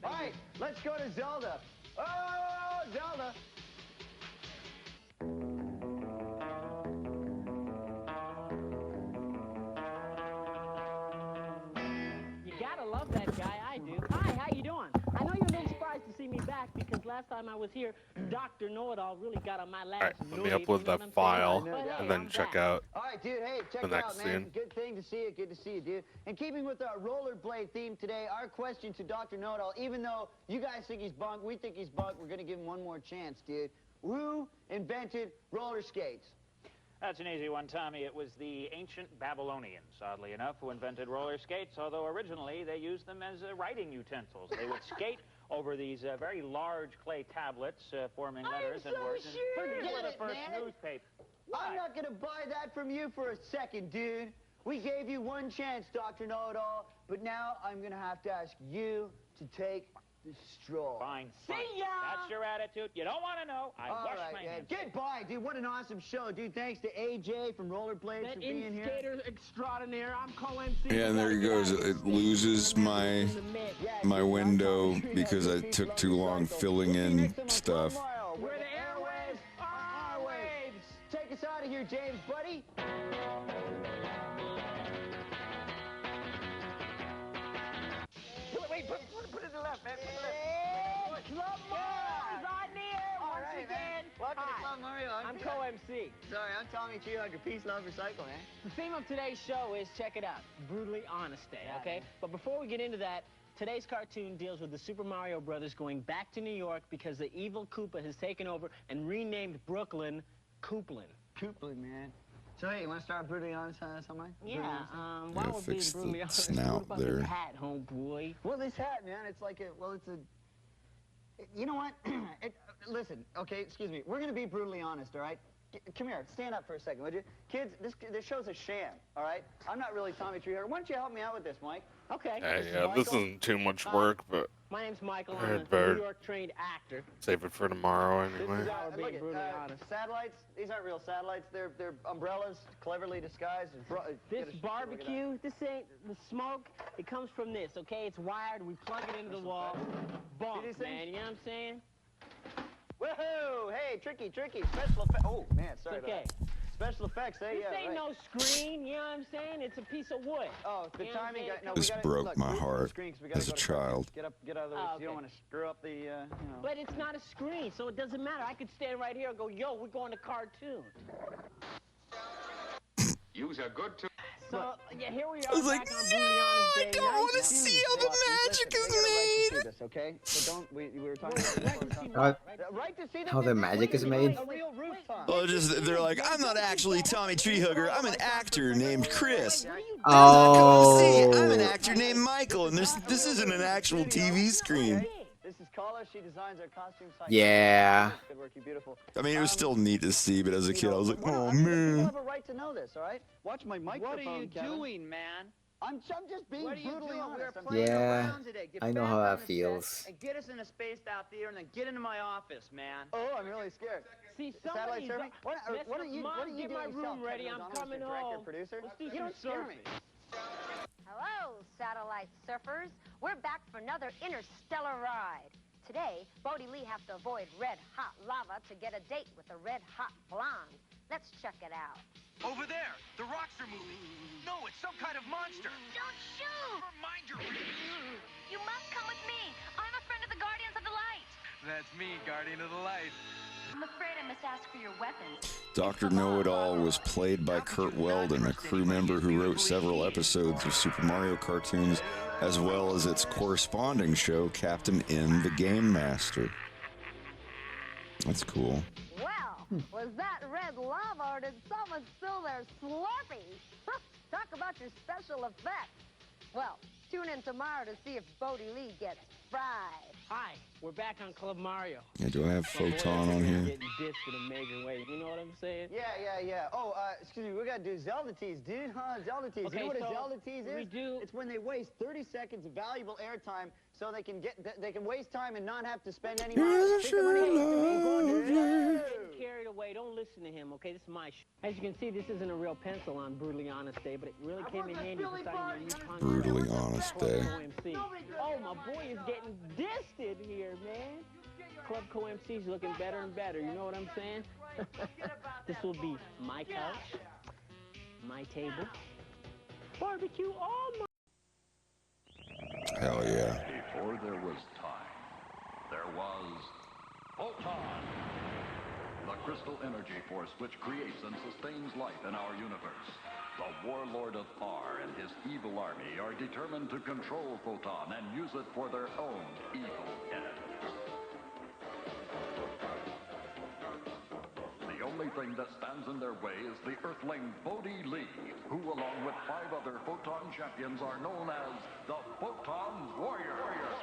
All right, let's go to Zelda. Oh, Zelda. You gotta love that guy, I do. Hi, how you doing? I know you're a little surprised to see me back because last time I was here, Dr. Know-It-All really got on my last Alright, let me nerve, upload you know what that I'm saying? file But hey, and then I'm check back. out All right, dude. Hey, check the it out, next man. scene. Good thing to see you. Good to see you, dude. In keeping with our rollerblade theme today, our question to Dr. Know-It-All, even though you guys think he's bunk, we think he's bunk, we're going to give him one more chance, dude. Who invented roller skates? That's an easy one, Tommy. It was the ancient Babylonians, oddly enough, who invented roller skates, although originally they used them as writing utensils. They would skate over these very large clay tablets, forming letters and words. Forget These were the it, first man. newspaper. I'm not going to buy that from you for a second, dude. We gave you one chance, Dr. Know-It-All, but now I'm going to have to ask you to take the straw. Fine. See ya! That's your attitude. You don't want to know. I All wash right, my yeah. hands. Goodbye, dude. What an awesome show, dude. Thanks to AJ from Rollerblades That for being here. skater extraordinaire, I'm co-MC. Yeah, and there he goes. It loses my window because I took too long filling in stuff. Where the airwaves are our waves. Take us out of here, James, buddy. Wait, put it to the left, man. Put it to the left. Club Mario's on the air once right, again. Welcome to Club Mario. I'm co-MC. Sorry, I'm Tommy Treehugger. Peace, love, recycle, man. The theme of today's show is, check it out, Brutally Honest Day, okay? But before we get into that, today's cartoon deals with the Super Mario Brothers going back to New York because the evil Koopa has taken over and renamed Brooklyn Koopland. Koopland, man. So, hey, you want to start Brutally Honest on something? Yeah, Yeah, while we're being fix brutally the honest, snout what about there. this hat, homeboy? Well, this hat, man, it's like a, well, it's a, you know what? Listen, okay, excuse me. We're going to be brutally honest, all right? Come here, stand up for a second, would you? Kids, this show's a sham, all right? I'm not really Tommy Treehugger. Why don't you help me out with this, Mike? Okay. Hey, yeah, this isn't too much work, but My name's Michael. I'd I'm a better New York-trained actor. save it for tomorrow anyway. Being brutally honest. Satellites, these aren't real satellites. They're umbrellas cleverly disguised. This barbecue, this ain't the smoke. It comes from this, okay? It's wired. We plug it into the wall. Bump, man. You know what I'm saying? Woohoo! Hey, tricky. Special effects. Oh, man, sorry It's okay. about that. Special effects, hey, This yeah, ain't right. no screen, you know what I'm saying? It's a piece of wood. Oh, the You know what I'm timing saying? got, no, This we gotta, broke look, my we heart screen 'cause we gotta as a go to child. Get out of the way. You don't want to screw up the, you know. But it's not a screen, so it doesn't matter. I could stand right here and go, yo, we're going to cartoon. Use a good tool. So, yeah, here we are. I was like, back on Brutally Honest Day. I don't want to see how the magic is made. This, okay? So don't, we were talking right to see How the magic is made? a real rooftop. Well, they're like, I'm not actually Tommy Treehugger. I'm an actor named Chris. Oh. I'm an actor named Michael, and this isn't an actual TV screen. This is Carla. She designs our costumes. Yeah. Good work. You're beautiful. I mean, it was still neat to see, but as a kid, I was like, oh You man. have a right to know this, all right? Watch my microphone, What are you Kevin. doing, man? I'm just being What are you brutally doing? We're honest. playing Yeah, around today. Get I know back how on that the set feels. And get us in a spaced out theater and then get into my office, man. Oh, I'm really scared. See, Satellite somebody's surfing? What are you Mom, doing get my yourself, room ready. Kevin I'm O'Donnell, coming Mr. Director, home. Producer? Let's do You some don't scare me. Hello, satellite surfers. We're back for another interstellar ride. Today, Bodie Lee has to avoid red-hot lava to get a date with a red-hot blonde. Let's check it out. Over there! The rocks are moving! No, it's some kind of monster! Don't shoot! Mind your... You must come with me. I'm a friend of the Guardians of the Light. That's me, Guardian of the Light. I'm afraid I must ask for your weapons. Dr. Know-It-All was played by Kurt Weldon, a crew member who wrote several episodes of Super Mario cartoons, as well as its corresponding show, Captain N, the Game Master. That's cool. Well, was that red lava or did someone spill their Slurpee? Talk about your special effects. Well, tune in tomorrow to see if Bodie Lee gets fried. Hi, we're back on Club Mario. Yeah, do I have Photon on here? Getting dissed in a major way. You know what I'm saying? Yeah. Oh, excuse me, we gotta do Zelda tease, dude. Huh? Zelda tease. Okay, you know what so a Zelda tease is? we do- It's when they waste 30 seconds of valuable airtime so they can waste time and not have to spend any money. Take the money. Getting carried away. Don't listen to him, okay? This is my show. As you can see, this isn't a real pencil on Brutally Honest Day, but it really came in handy for starting a new concept. Brutally Honest Day. OMC. Oh, my boy is getting dissed in here, man. club co-MCs looking better and better. You know what I'm saying? This will be my couch, my table, barbecue all my... Hell yeah. Before there was time, there was Photon, the crystal energy force which creates and sustains life in our universe. The warlord of R and his evil army are determined to control Photon and use it for their own evil ends. The only thing that stands in their way is the Earthling Bodhi Lee, who along with 5 other Photon champions are known as the Photon Warriors.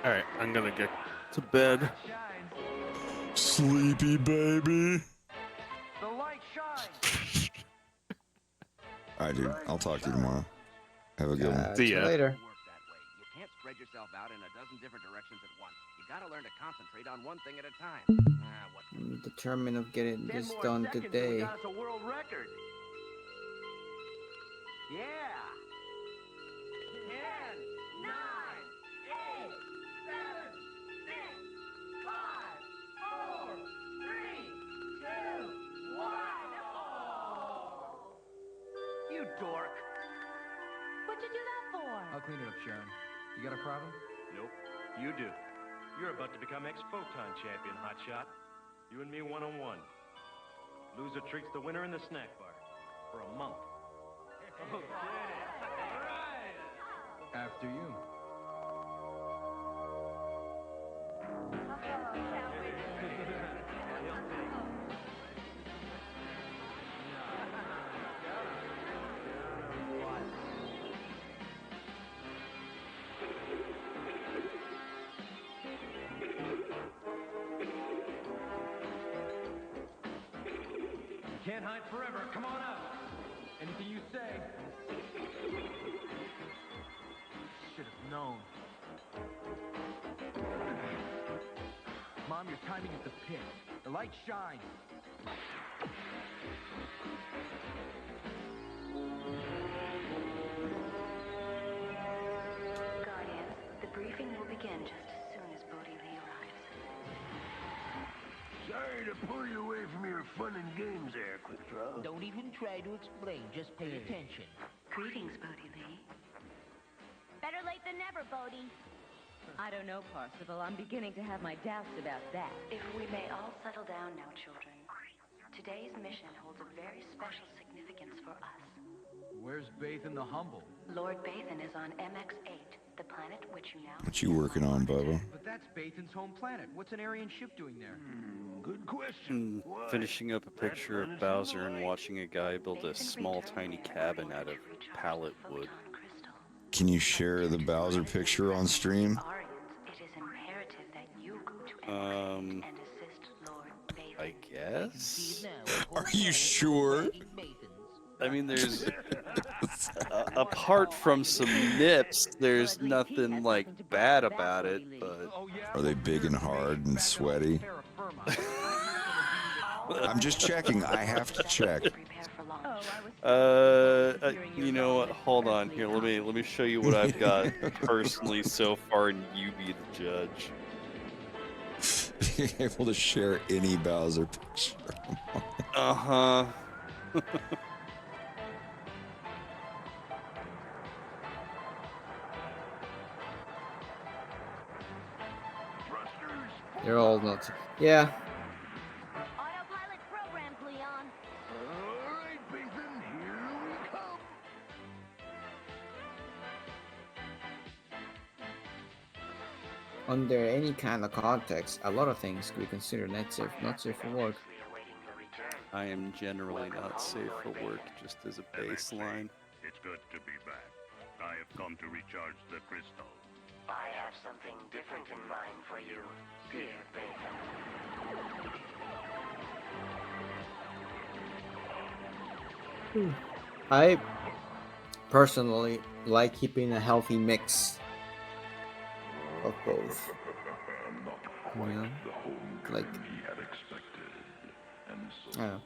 Alright, I'm gonna get to bed. Sleepy baby. The light shines. Alright, dude. I'll talk to you tomorrow. Have a good one. See ya. Later. You can't spread yourself out in a dozen different directions at once. You gotta learn to concentrate on one thing at a time. I'm determined of getting 10 this more done seconds and today. we got us a world record. Yeah. 10, 9, 8, 7, 6, 5, 4, 3, 2, 1. Oh! You dork. What'd you do that for? I'll clean it up, Sharon. You got a problem? Nope, you do. You're about to become ex-Photon champion, Hotshot. You and me one-on-one. Loser treats the winner in the snack bar for a month. Okay. After you. Can't hide forever. Come on out. Anything you say. Should have known. Mom, your timing is the pick. The light shines. Guardians, the briefing will begin just as soon as Bodhi Lee arrives. Sorry to pull you away from your fun and games there, Quick Draw. Don't even try to explain, just pay attention. Greetings, Bodhi Lee. Better late than never, Bodhi. I don't know, Parsifal. I'm beginning to have my doubts about that. If we may all settle down now, children. Today's mission holds a very special significance for us. Where's Bathan the Humble? Lord Bathan is on MX-8, the planet which you now... What you working on, Bubba? But that's Bathan's home planet. What's an Aryan ship doing there? Good question. Finishing up a picture of Bowser and watching a guy build a small tiny cabin out of pallet wood. Can you share the Bowser picture on stream? It is imperative that you go to and assist Lord Bathan. I guess? Are you sure? I mean, there's... apart from some nips, there's nothing, like, bad about it, but... Are they big and hard and sweaty? I'm just checking. I have to check. You know what? Hold on here. Let me show you what I've got personally so far, and you be the judge. Being able to share any Bowser picture. Uh-huh. They're all nuts. Yeah. Autopilot programs, Leon. All right, Bathan, here we come. Under any kind of context, a lot of things could be considered not safe for work. I am generally not safe for work, just as a baseline. It's good to be back. I have come to recharge the crystal. I have something different in mind for you, dear Bathan. I personally like keeping a healthy mix of both. You know? Like, I don't know.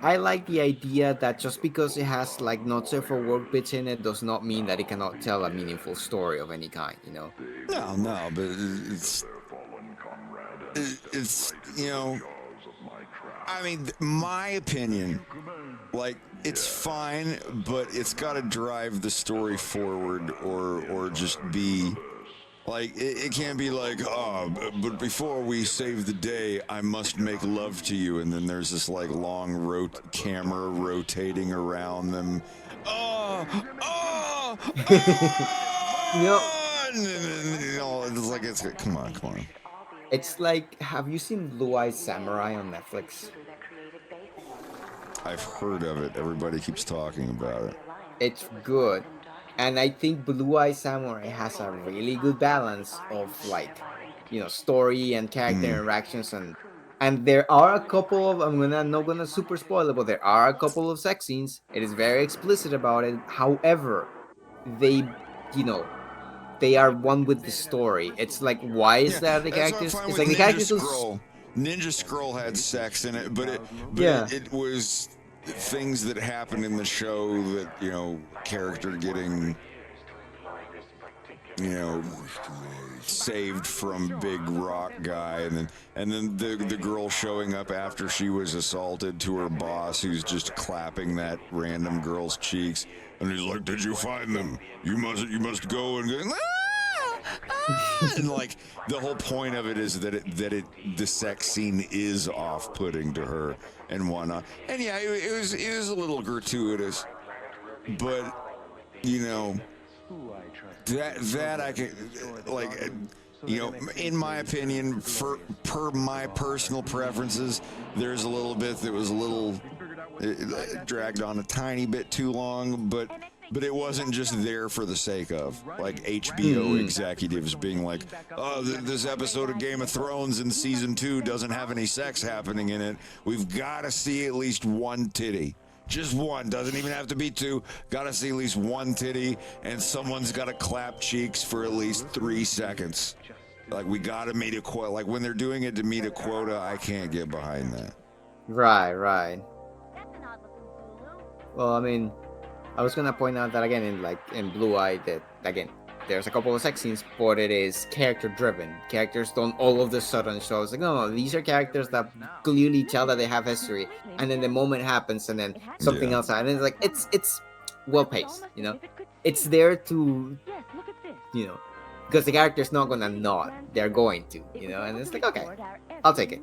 I like the idea that just because it has like not safe for work bits in it does not mean that it cannot tell a meaningful story of any kind, you know? No, but it's you know, I mean, my opinion, like, it's fine, but it's got to drive the story forward, or just be like, it can't be like, oh, but before we save the day, I must make love to you, and then there's this like long camera rotating around them. It's like, come on. It's like, have you seen Blue Eye Samurai on Netflix? I've heard of it. Everybody keeps talking about it. It's good. And I think Blue Eye Samurai has a really good balance of, like, you know, story and character interactions, and there are a couple of, I'm not gonna super spoil it, but there are a couple of sex scenes. It is very explicit about it. However, they, you know, they are one with the story. It's like, why is that the characters? It's like the characters. Ninja Scroll had sex in it, but it was things that happened in the show that, you know, character getting, you know, saved from big rock guy, and then the girl showing up after she was assaulted to her boss, who's just clapping that random girl's cheeks, and he's like, "Did you find them? You must go and go." And like, the whole point of it is that the sex scene is off-putting to her and whatnot. And yeah, it was a little gratuitous, but, you know, that I can, like, you know, in my opinion, per my personal preferences, there's a little bit that was a little dragged on a tiny bit too long, but it wasn't just there for the sake of, like, HBO executives being like, oh, this episode of Game of Thrones in season 2 doesn't have any sex happening in it. We've got to see at least one titty. Just one. Doesn't even have to be 2. Got to see at least one titty, and someone's got to clap cheeks for at least 3 seconds. Like, we got to meet a quota. Like, when they're doing it to meet a quota, I can't get behind that. Right. Well, I mean, I was gonna point out that again in Blue Eye, that again there's a couple of sex scenes, but it is character driven. Characters don't all of a sudden show. It's like, no, these are characters that clearly tell that they have history, and then the moment happens, and then something else happens. And it's like, it's well paced, you know. It's there to, you know, because the character's not gonna not, they're going to, you know, and it's like, okay, I'll take it.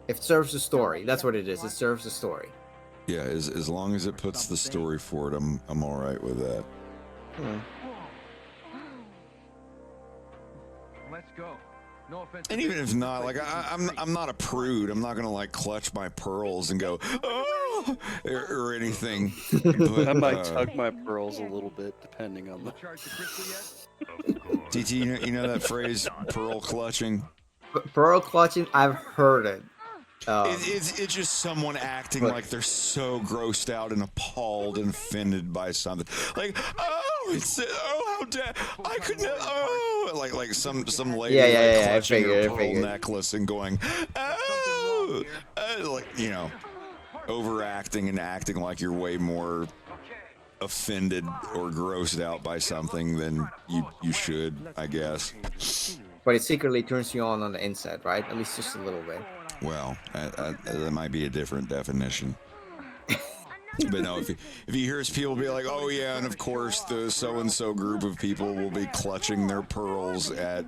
If it serves the story, that's what it is. It serves the story. Yeah, as long as it puts the story forward, I'm all right with that. Let's go. No offense. And even if not, like, I'm not a prude. I'm not gonna like clutch my pearls and go, oh, or anything. But, I might tug my pearls a little bit, depending on the. DT, you know that phrase, pearl clutching? Pearl clutching, I've heard it. It's just someone acting like they're so grossed out and appalled and offended by something. Like, how dare I could never, like some lady clutching her pearl necklace and going, like, you know, overacting and acting like you're way more offended or grossed out by something than you should, I guess. But it secretly turns you on the inside, right? At least just a little bit. Well, that might be a different definition. But no, if you hear people be like, oh yeah, and of course the so-and-so group of people will be clutching their pearls at,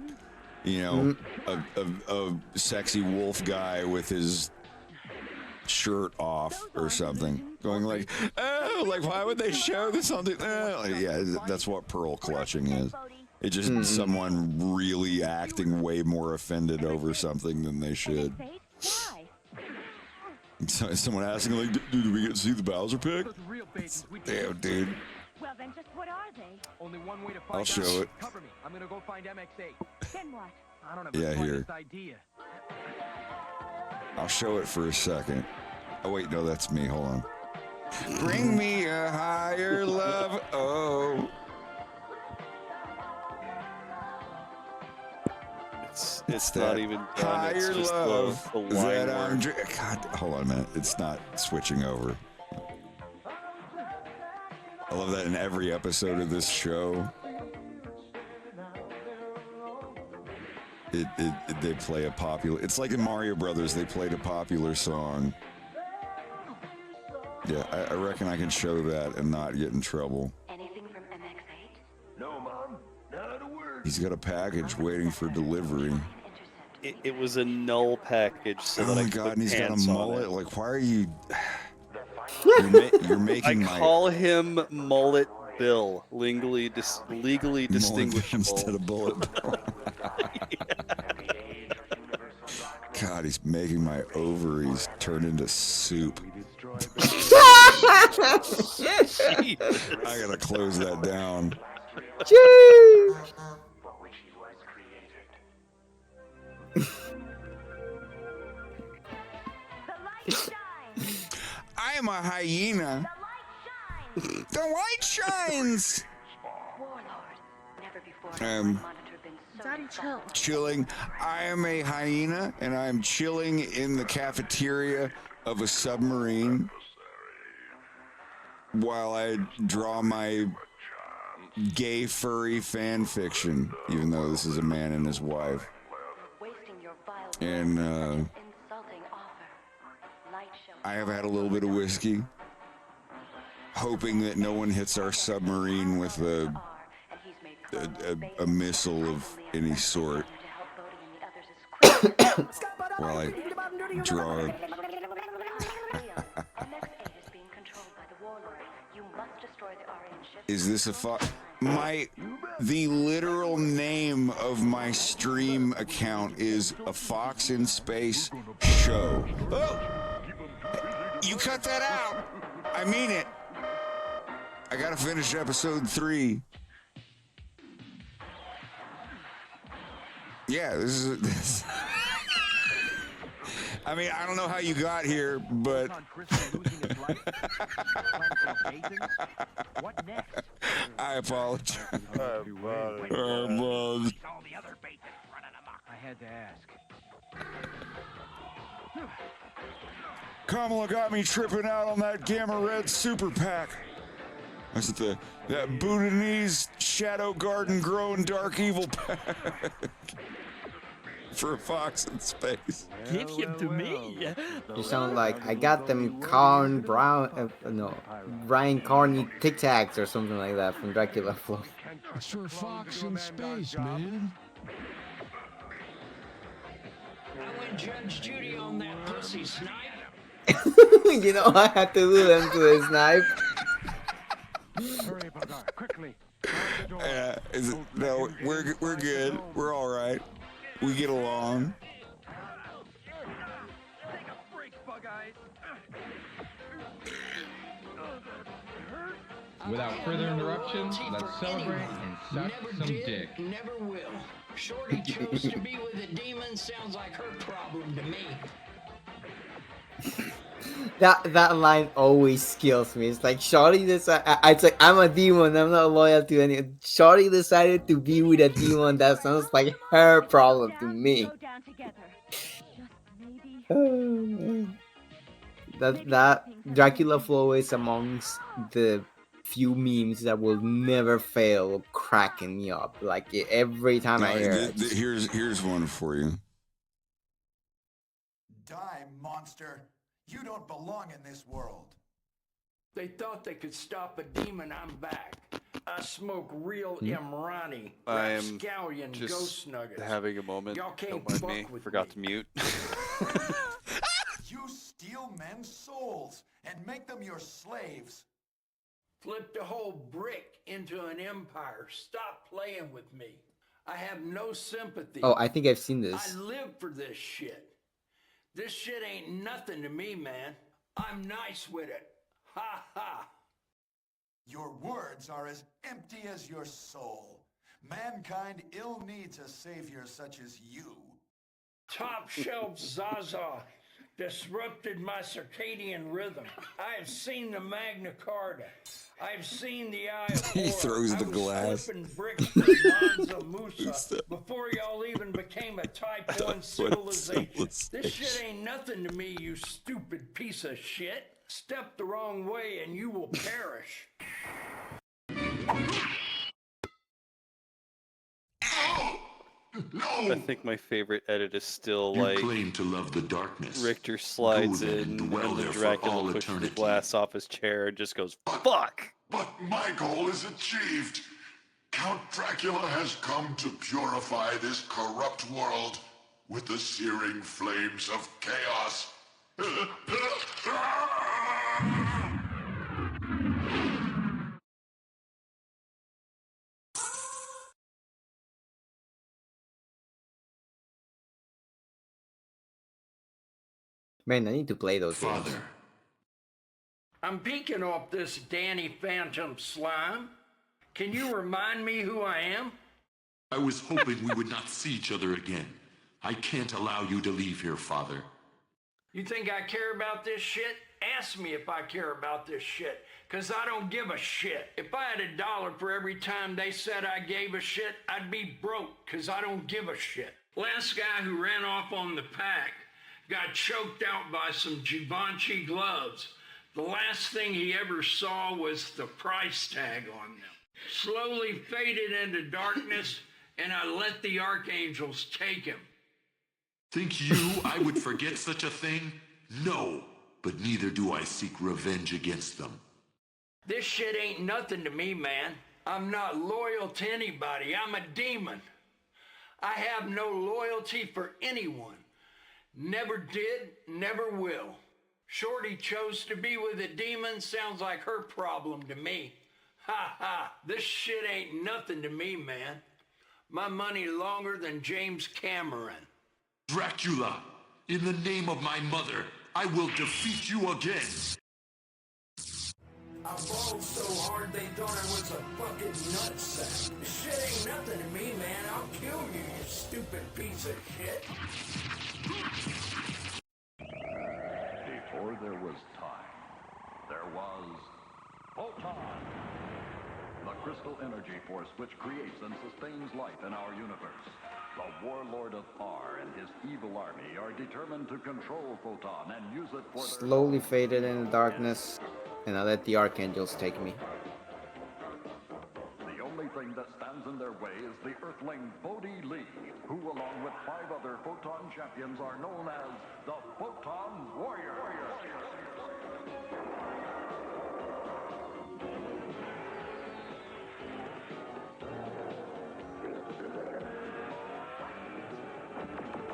you know, a sexy wolf guy with his shirt off or something, going like, oh, like, why would they show this on the, yeah, that's what pearl clutching is. It's just someone really acting way more offended over something than they should. So, someone asking, like, do we get to see the Bowser pick? Damn, dude. Well, then just what are they? Only one way to find I'll show it. Cover me. I'm gonna go find MX8. Then what? I don't have Yeah, the here. slightest idea. I'll show it for a second. Oh wait, no, that's me. Hold on. Bring me a higher love. Oh. It's not even done. It's Higher just love the line that I'm work. God, hold on a minute. It's not switching over. I love that in every episode of this show. They play a popular. It's like in Mario Brothers. They played a popular song. Yeah, I reckon I can show that and not get in trouble. Anything from MX8? No, Mom. Not a word. He's got a package waiting for delivery. It was a null package so Oh that I my could god, put and he's got a pants on mullet. it. Like, why are you? You're making I call him Mullet Bill, legally distinguishable. instead of Bullet Bill. God, he's making my ovaries turn into soup. I gotta close that down. I am a hyena. The light shines. Daddy, chill. Chilling. I am a hyena, and I'm chilling in the cafeteria of a submarine while I draw my gay furry fan fiction, even though this is a man and his wife. And I have had a little bit of whiskey, hoping that no one hits our submarine with a missile of any sort while I draw. Is this the literal name of my stream account is AFoxInSpaceShow. Oh! You cut that out! I mean it. I gotta finish episode 3. Yeah, this is. I mean, I don't know how you got here, but. I apologize. I had to ask. Kamala got me tripping out on that Gamma Red Super Pack. That's that Bhutanese Shadow Garden grown dark evil pack for a fox in space. Give him to me. You sound like I got them Ryan Carney Tic Tacs or something like that from Dracula Flow. It's for Fox in space, man. I went Judge Judy on that pussy snipe. You know, I had to do them to a snipe. Hurry, Bugger, quickly. No, we're good. We're all right. We get along. Without further interruption, let's celebrate and suck some dick. Never will. Shorty chose to be with a demon sounds like her problem to me. That line always kills me. It's like Shorty decided. It's like I'm a demon. I'm not loyal to anyone. Shorty decided to be with a demon. That sounds like her problem to me. That Dracula Flow is amongst the few memes that will never fail cracking me up. Like every time I hear it. Here's one for you. Die, monster. You don't belong in this world. They thought they could stop a demon. I'm back. I smoke real Imrani. I am Rapscallion just ghost nuggets. having a moment. Y'all can't Don't mind fuck me. with Forgot to mute. You steal men's souls and make them your slaves. Flip the whole brick into an empire. Stop playing with me. I have no sympathy. Oh, I think I've seen this. I live for this shit. This shit ain't nothing to me, man. I'm nice with it. Ha ha. Your words are as empty as your soul. Mankind ill needs a savior such as you. Top shelf Zaza. disrupted my circadian rhythm. I have seen the Magna Carta. I've seen the Eye of He throws the glass. I was flipping bricks for Mansa Musa before y'all even became a Type 1 civilization. This shit ain't nothing to me, you stupid piece of shit. Step the wrong way and you will perish. I think my favorite edit is still like claim to love the darkness. Richter slides Go then in and dwell and then there for Dracula all pushes eternity. the glass off his chair and just goes, fuck! But my goal is achieved. Count Dracula has come to purify this corrupt world with the searing flames of chaos. Man, I need to play those games. I'm peeking off this Danny Phantom slime. Can you remind me who I am? I was hoping we would not see each other again. I can't allow you to leave here, Father. You think I care about this shit? Ask me if I care about this shit, cause I don't give a shit. If I had $1 for every time they said I gave a shit, I'd be broke, cause I don't give a shit. Last guy who ran off on the pack got choked out by some Givenchy gloves. The last thing he ever saw was the price tag on them. Slowly faded into darkness, and I let the archangels take him. Think you I would forget such a thing? No, but neither do I seek revenge against them. This shit ain't nothing to me, man. I'm not loyal to anybody. I'm a demon. I have no loyalty for anyone. Never did, never will. Shorty chose to be with a demon, sounds like her problem to me. Ha ha, this shit ain't nothing to me, man. My money longer than James Cameron. Dracula, in the name of my mother, I will defeat you again. I balled so hard they thought I was a fucking nutsack. This shit ain't nothing to me, man. I'll kill you, you stupid piece of shit. Before there was time, there was Photon, the crystal energy force which creates and sustains life in our universe. The warlord of R and his evil army are determined to control Photon and use it for Slowly faded in the darkness, and I let the archangels take me. The only thing that stands in their way is the Earthling VOD League, who along with 5 other Photon champions are known as the Photon Warriors.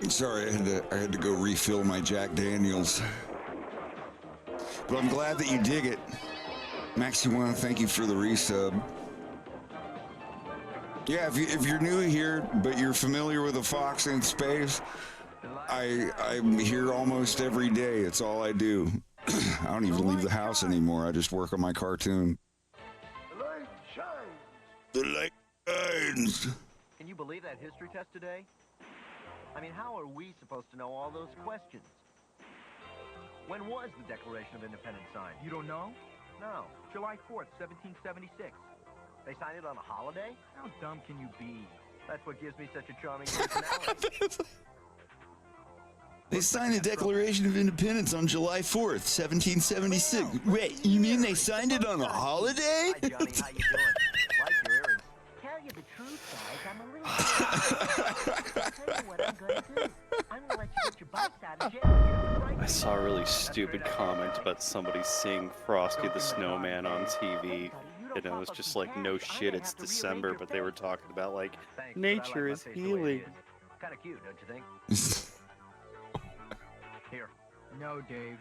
Sorry, I had to go refill my Jack Daniels. But I'm glad that you dig it. Max, you want to thank you for the resub. Yeah, if you're new here, but you're familiar with AFox in Space, I'm here almost every day. It's all I do. I don't even leave the house anymore. I just work on my cartoon. The light shines. The light shines. Can you believe that history test today? I mean, how are we supposed to know all those questions? When was the Declaration of Independence signed? You don't know? No. July 4th, 1776. They signed it on a holiday? How dumb can you be? That's what gives me such a charming personality. They signed the Declaration of Independence on July 4th, 1776. Wait, you mean they signed it on a holiday? Hi, Johnny. How you doing? Like your earrings. Tell you the truth, guys. I'm a little I'll tell you what I'm going to do. I'm going to let you get your bikes out of jail. I saw a really stupid comment about somebody seeing Frosty the Snowman on TV. And it was just like, no shit, it's December, but they were talking about like, nature is healing. Kind of cute, don't you think? Here. No, Dave.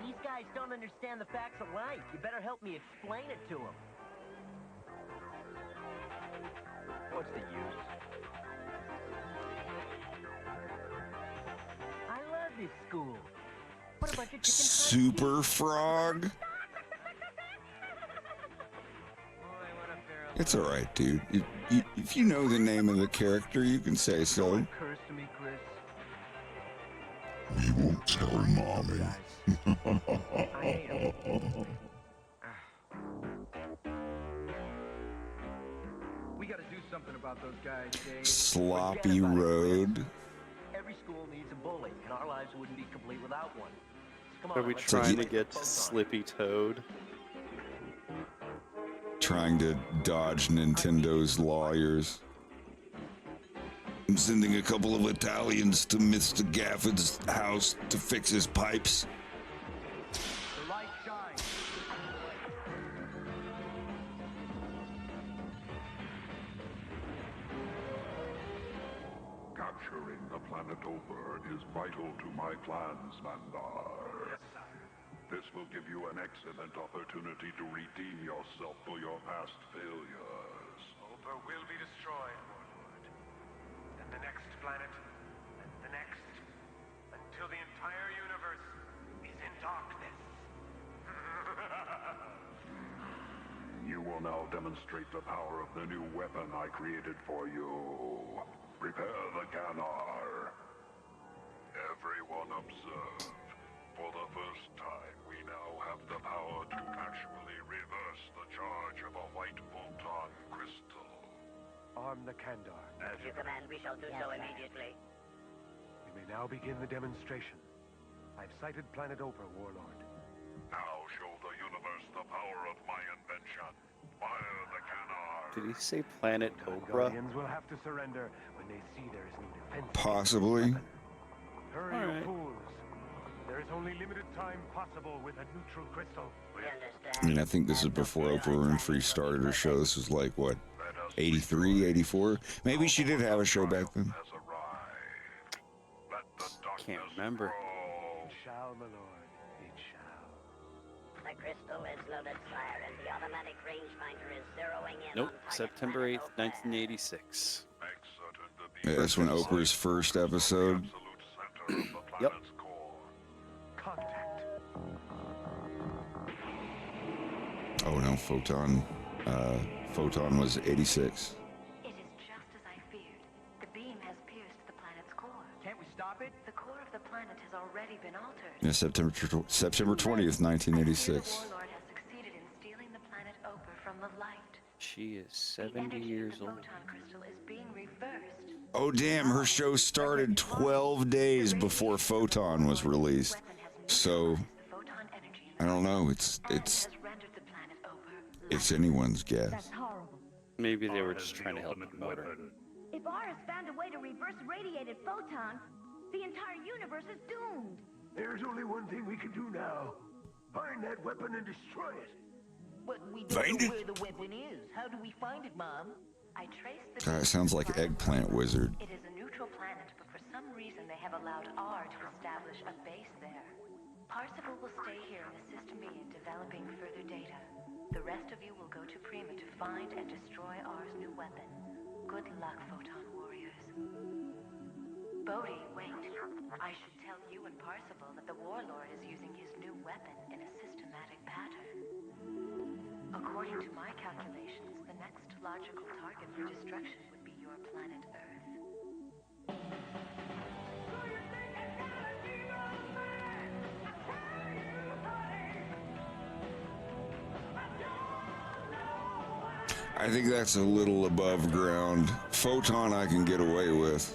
These guys don't understand the facts of life. You better help me explain it to them. What's the use? I love this school. What a bunch of chicken Super Frog? It's alright, dude. If you know the name of the character, you can say so. Curse to me, Chris. We won't tell Mommy. We gotta do something about those guys, Dave. Sloppy road. Every school needs a bully, and our lives wouldn't be complete without one. Come Are on, we let's trying to get Slippy Toad? Trying to dodge Nintendo's lawyers. I'm sending a couple of Italians to Mr. Gafford's house to fix his pipes. The light shines. Capturing the planet Oper is vital to my plans, Mandar. This will give you an excellent opportunity to redeem yourself for your past failures. Oper will be destroyed, Warlord. And the next planet, and the next, until the entire universe is in darkness. You will now demonstrate the power of the new weapon I created for you. Prepare the Ganar. Everyone observe. For the first time, we now have the power to actually reverse the charge of a white photon crystal. Arm the Kandar. As you command, we shall do so immediately. We may now begin the demonstration. I've sighted Planet Oper, Warlord. Now show the universe the power of my invention. Fire the Ganar. Did he say Planet Oprah? Guardians will have to surrender when they see there is no defense. Possibly. Hurry, All you right. fools. There is only limited time possible with a neutral crystal. I mean, I think this is before Oprah Winfrey started her show. This was like, what, 83, 84? Maybe she did have a show back then. Can't remember. It shall, my lord. It shall. The crystal is loaded, sire, and the automatic rangefinder is zeroing in Nope, on September 8th, 1986. Yeah, that's when Oprah's first episode. Yep. Oh no, Photon was 86. It is just as I feared. The beam has pierced the planet's core. Can't we stop it? The core of the planet has already been altered. Yeah, September 20th, 1986. Warlord has succeeded in stealing the planet Oper from the light. She is 70 years old. Photon crystal is being reversed. Oh damn, her show started 12 days before Photon was released. So I don't know, it's anyone's guess. Maybe they were just trying to help promote her. If AFIS found a way to reverse radiated photons, the entire universe is doomed. There's only one thing we can do now. Find that weapon and destroy it. But we don't Find know it? where the weapon is. How do we find it, Mom? I traced the That sounds like Eggplant Wizard. It is a neutral planet, but for some reason they have allowed R to establish a base there. Parsifal will stay here and assist me in developing further data. The rest of you will go to Prima to find and destroy R's new weapon. Good luck, Photon Warriors. Bodhi, wait. I should tell you and Parsifal that the Warlord is using his new weapon in a systematic pattern. According to my calculations, the next logical target for destruction would be your planet Earth. I think that's a little above ground. Photon I can get away with.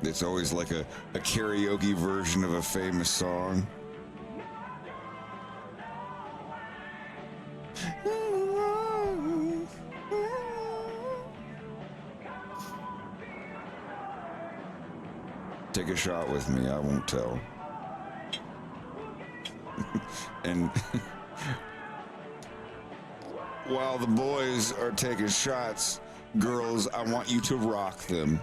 It's always like a karaoke version of a famous song. Take a shot with me, I won't tell. And while the boys are taking shots, girls, I want you to rock them.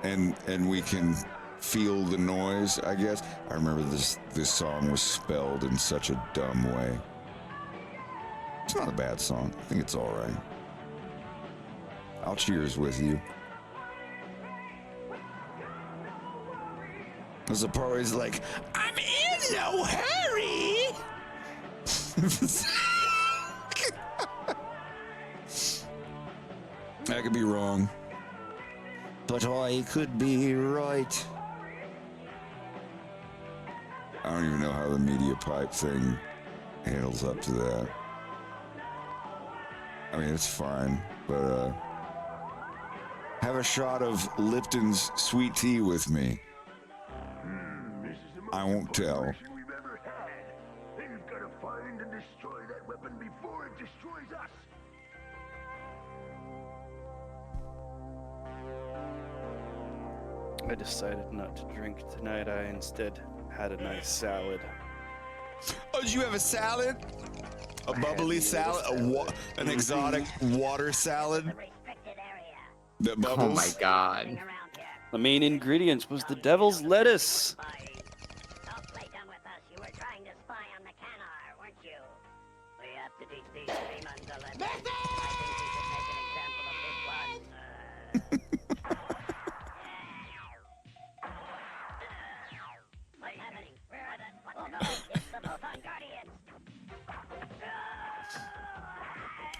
And we can feel the noise, I guess. I remember this song was spelled in such a dumb way. It's not a bad song. I think it's all right. I'll cheers with you. There's a part where he's like, I'm in no hurry. I could be wrong. But I could be right. I don't even know how the media pipe thing handles up to that. I mean, it's fine, but have a shot of Lipton's sweet tea with me. I won't tell. We've ever had. They've got to find and destroy that weapon before it destroys us. I decided not to drink tonight. I instead had a nice salad. Oh, did you have a salad? A bubbly salad? An exotic water salad? That bubbles? Oh my god. The main ingredients was the devil's lettuce.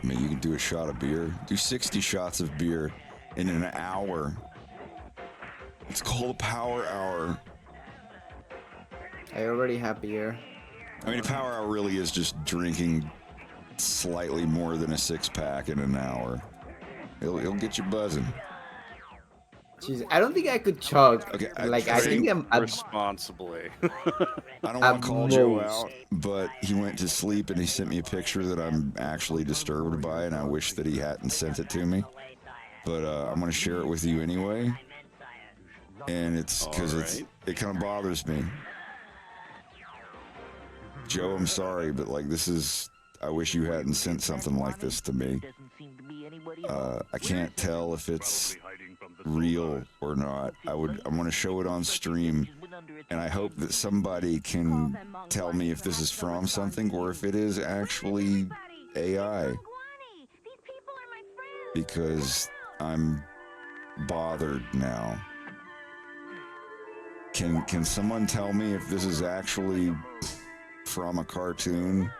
I mean, you can do a shot of beer. Do 60 shots of beer in an hour. It's called a power hour. I already have beer. I mean, a power hour really is just drinking slightly more than a 6-pack in an hour. It'll get you buzzing. Jeez, I don't think I could chug. Okay, like I think I'm responsibly. I don't want to call Joe out, but he went to sleep and he sent me a picture that I'm actually disturbed by, and I wish that he hadn't sent it to me. But I'm going to share it with you anyway. And it's because it kind of bothers me. Joe, I'm sorry, but like I wish you hadn't sent something like this to me. I can't tell if it's real or not. I'm going to show it on stream, and I hope that somebody can tell me if this is from something or if it is actually AI. Because I'm bothered now. Can someone tell me if this is actually from a cartoon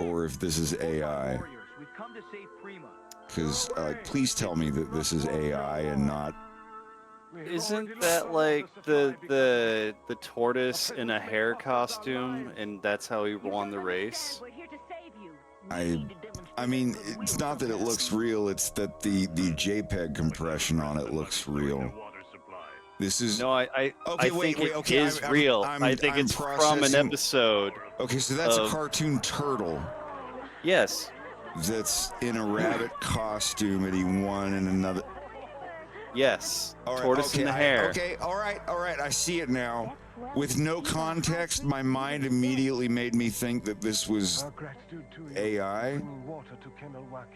or if this is AI? Because, please tell me that this is AI and not... Isn't that like the tortoise in a hair costume, and that's how he won the race? I mean, it's not that it looks real, it's that the JPEG compression on it looks real. This is... No, I think it is real. I think it's from an episode. Okay, so that's a cartoon turtle. Yes. That's in a rabbit costume and he won in another... Yes. All right, tortoise in the hair. All right, I see it now. With no context, my mind immediately made me think that this was AI.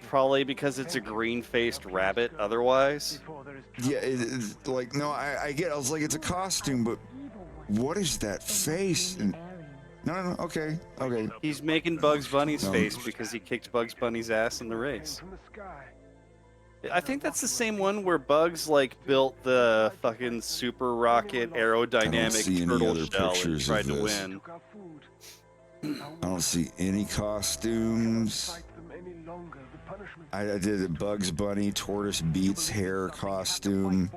Probably because it's a green-faced rabbit otherwise. Yeah, it's like, no, I get it. I was like, it's a costume, but what is that face? And no, okay. He's making Bugs Bunny's face because he kicked Bugs Bunny's ass in the race. I think that's the same one where Bugs built the fucking super rocket aerodynamic turtle shell and tried to win. I don't see any costumes. I did a Bugs Bunny Tortoise Beats hair costume.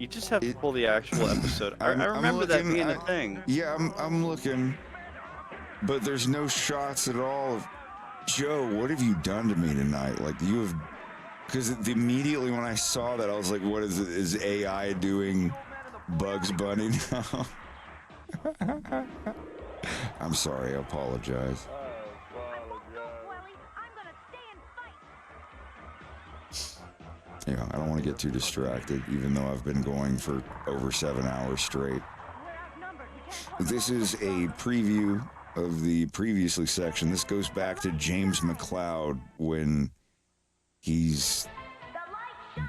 You just have to pull the actual episode. I remember that being a thing. Yeah, I'm looking, but there's no shots at all. Joe, what have you done to me tonight? Like you have, because immediately when I saw that, I was like, "What is it? Is AI doing Bugs Bunny now?" I'm sorry. I apologize. Yeah, I don't want to get too distracted, even though I've been going for over 7 hours straight. This is a preview of the previously section. This goes back to James McLeod when he's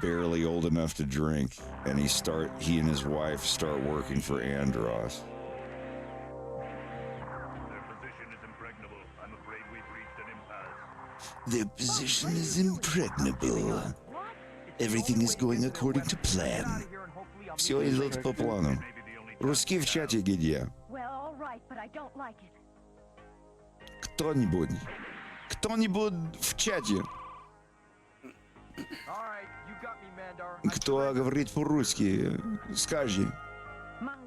barely old enough to drink, and he and his wife start working for Andros. Their position is impregnable. Everything is going according to plan. Все идет по плану. Русский в чате где? Well, all right, but I don't like it. Кто-нибудь в чате, Кто говорит по-русски? Скажи.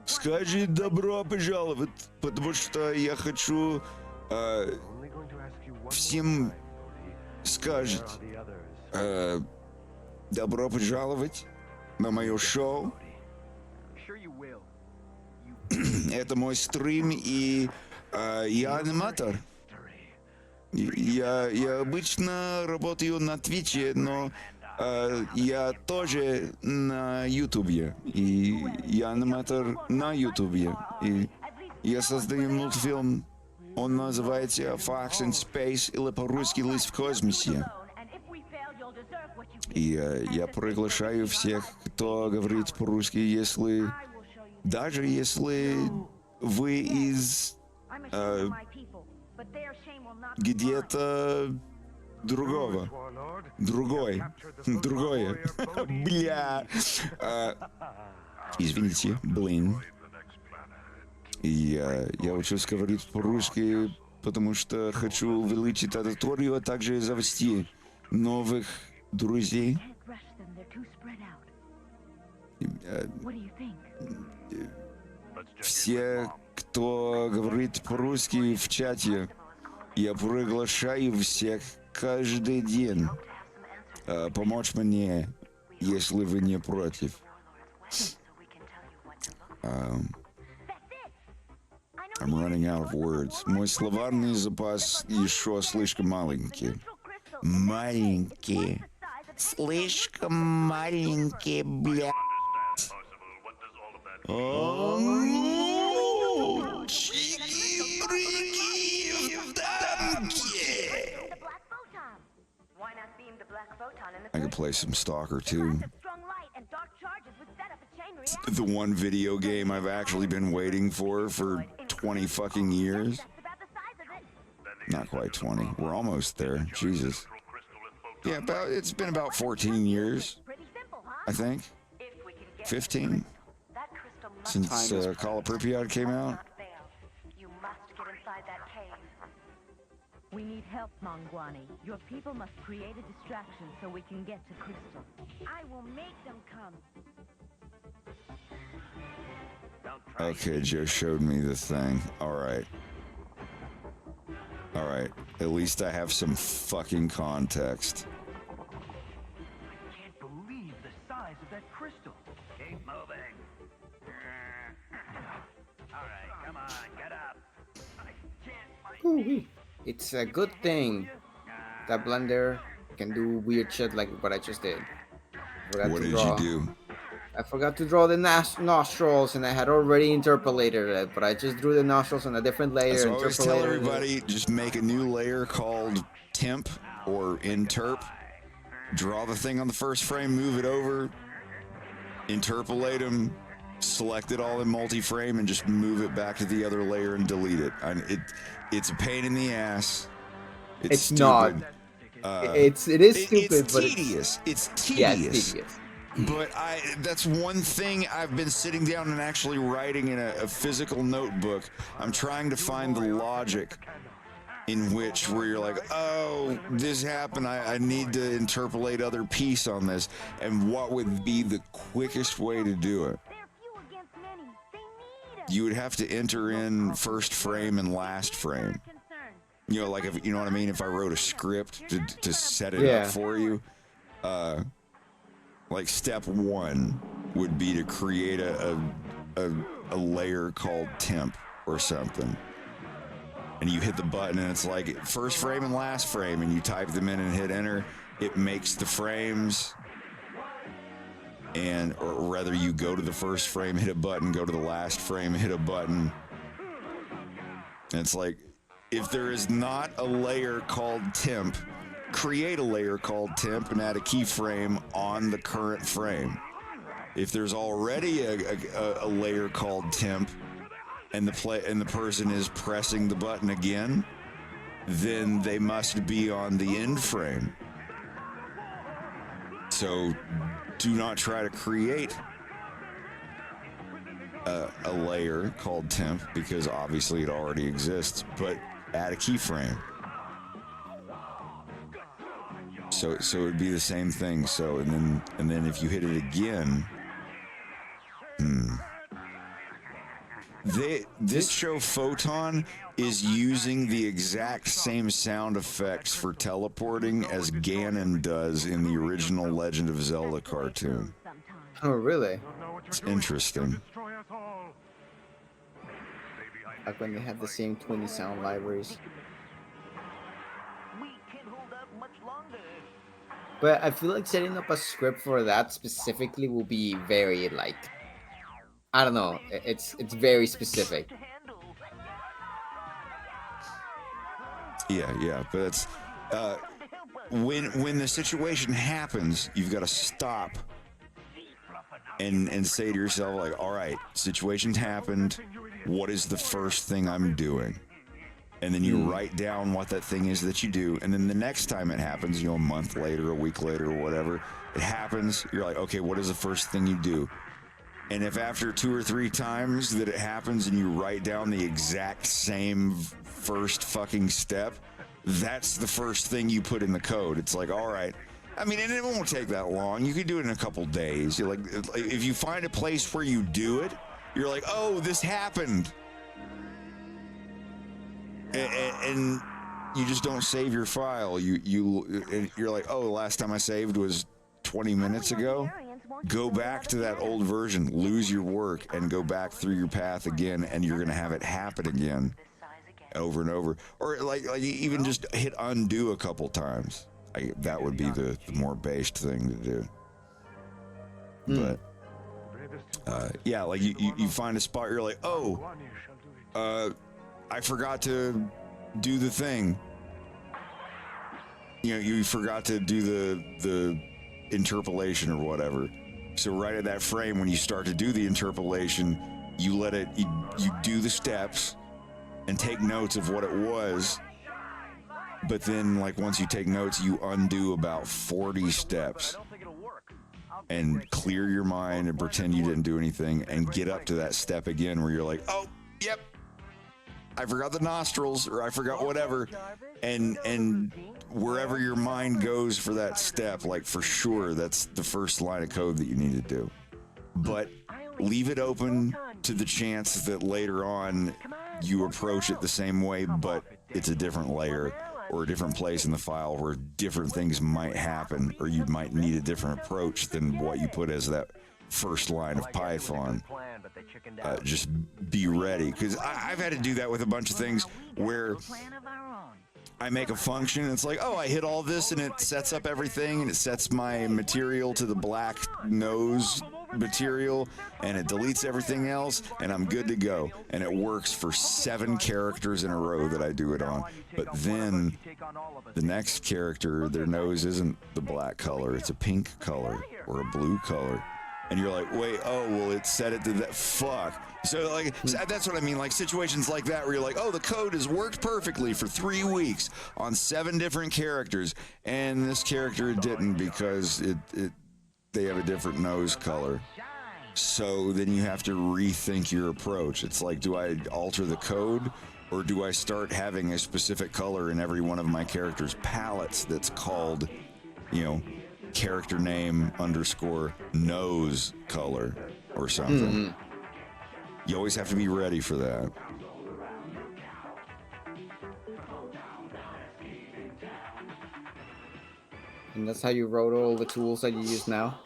Скажи добро пожаловать, потому что я хочу всем сказать добро пожаловать на мое шоу. Это мой стрим, и я аниматор. Я обычно работаю на Твиче, но я тоже на Ютубе. И я аниматор на Ютубе. И я создаю мультфильм. Он называется AFoxInSpace, или по-русски «Лис в космосе». И я приглашаю всех, кто говорит по-русски, даже если вы из где-то другое. Бля. Извините, блин. Я учусь говорить по-русски, потому что хочу увеличить аудиторию, а также завести новых друзей. Все, кто говорит по-русски в чате, я приглашаю всех каждый день помочь мне, если вы не против. I'm running out of words. Мой словарный запас еще слишком маленький. Маленький. Слишком маленький, блядь. I could play some Stalker too. The one video game I've actually been waiting for 20 fucking years. Not quite 20. We're almost there. Jesus. Yeah, it's been about 14 years, I think. 15 since Call of Pripyat came out. We need help, Mangwani. Your people must create a distraction so we can get to Crystal. I will make them come. Okay, Joe showed me the thing. Alright. Alright. At least I have some fucking context. I can't believe the size of that crystal. Keep moving. Alright, come on, get up. Ooh-wee. It's a good thing that Blender can do weird shit like what I just did. What did you do? I forgot to draw the nostrils, and I had already interpolated it, but I just drew the nostrils on a different layer. So I always tell everybody, just make a new layer called temp or interp. Draw the thing on the first frame, move it over, interpolate them, select it all in multi-frame, and just move it back to the other layer and delete it. It's a pain in the ass. It's stupid. Not. It is stupid, it's but tedious. It's tedious. Yeah, it's tedious. But that's one thing I've been sitting down and actually writing in a physical notebook. I'm trying to find the logic in which where you're like, oh, this happened, I need to interpolate other piece on this, and what would be the quickest way to do it. You would have to enter in first frame and last frame. You know, like, if you know what I mean, if I wrote a script to set it up for you, like step one would be to create a layer called temp or something. And you hit the button and it's like first frame and last frame, and you type them in and hit enter. It makes the frames, or rather you go to the first frame, hit a button, go to the last frame, hit a button. And it's like, if there is not a layer called temp, create a layer called temp and add a keyframe on the current frame. If there's already a layer called temp and the person is pressing the button again, then they must be on the end frame. So do not try to create a layer called temp, because obviously it already exists, but add a keyframe. So it would be the same thing. So and then if you hit it again, this show Photon is using the exact same sound effects for teleporting as Ganon does in the original Legend of Zelda cartoon. Oh, really? It's interesting. Like when they have the same 20 sound libraries. But I feel like setting up a script for that specifically will be very, like, I don't know, it's very specific. Yeah, but it's when the situation happens, you've got to stop and say to yourself, like, all right, situation's happened. What is the first thing I'm doing? And then you write down what that thing is that you do. And then the next time it happens, a month later, a week later, or whatever, it happens. You're like, okay, what is the first thing you do? And if after 2 or 3 times that it happens and you write down the exact same first fucking step, that's the first thing you put in the code. It's like, all right. I mean, and it won't take that long. You can do it in a couple days. You're like, if you find a place where you do it, you're like, oh, this happened. And you just don't save your file. You're like, oh, the last time I saved was 20 minutes ago. Go back to that old version, lose your work, and go back through your path again, and you're gonna have it happen again, over and over. Or like even just hit undo a couple times. That would be the more based thing to do. But yeah, like you find a spot, you're like, oh, I forgot to do the thing. You forgot to do the interpolation or whatever. So right at that frame, when you start to do the interpolation, you let it, you do the steps and take notes of what it was. But then, like, once you take notes, you undo about 40 steps and clear your mind and pretend you didn't do anything and get up to that step again where you're like, oh, yep, I forgot the nostrils, or I forgot whatever. And wherever your mind goes for that step, like, for sure, that's the first line of code that you need to do. But leave it open to the chance that later on you approach it the same way, but it's a different layer or a different place in the file where different things might happen, or you might need a different approach than what you put as that first line of Python. Just be ready, because I've had to do that with a bunch of things where I make a function and it's like, oh, I hit all this and it sets up everything and it sets my material to the black nose material and it deletes everything else and I'm good to go. And it works for 7 characters in a row that I do it on. But then the next character, their nose isn't the black color, it's a pink color or a blue color. And you're like, wait, oh, well, it set it to that. Fuck. So, like, that's what I mean. Like, situations like that where you're like, oh, the code has worked perfectly for 3 weeks on 7 different characters. And this character didn't because they have a different nose color. So then you have to rethink your approach. It's like, do I alter the code? Or do I start having a specific color in every one of my characters' palettes that's called, character name _ nose color or something. You always have to be ready for that. And that's how you wrote all the tools that you use now?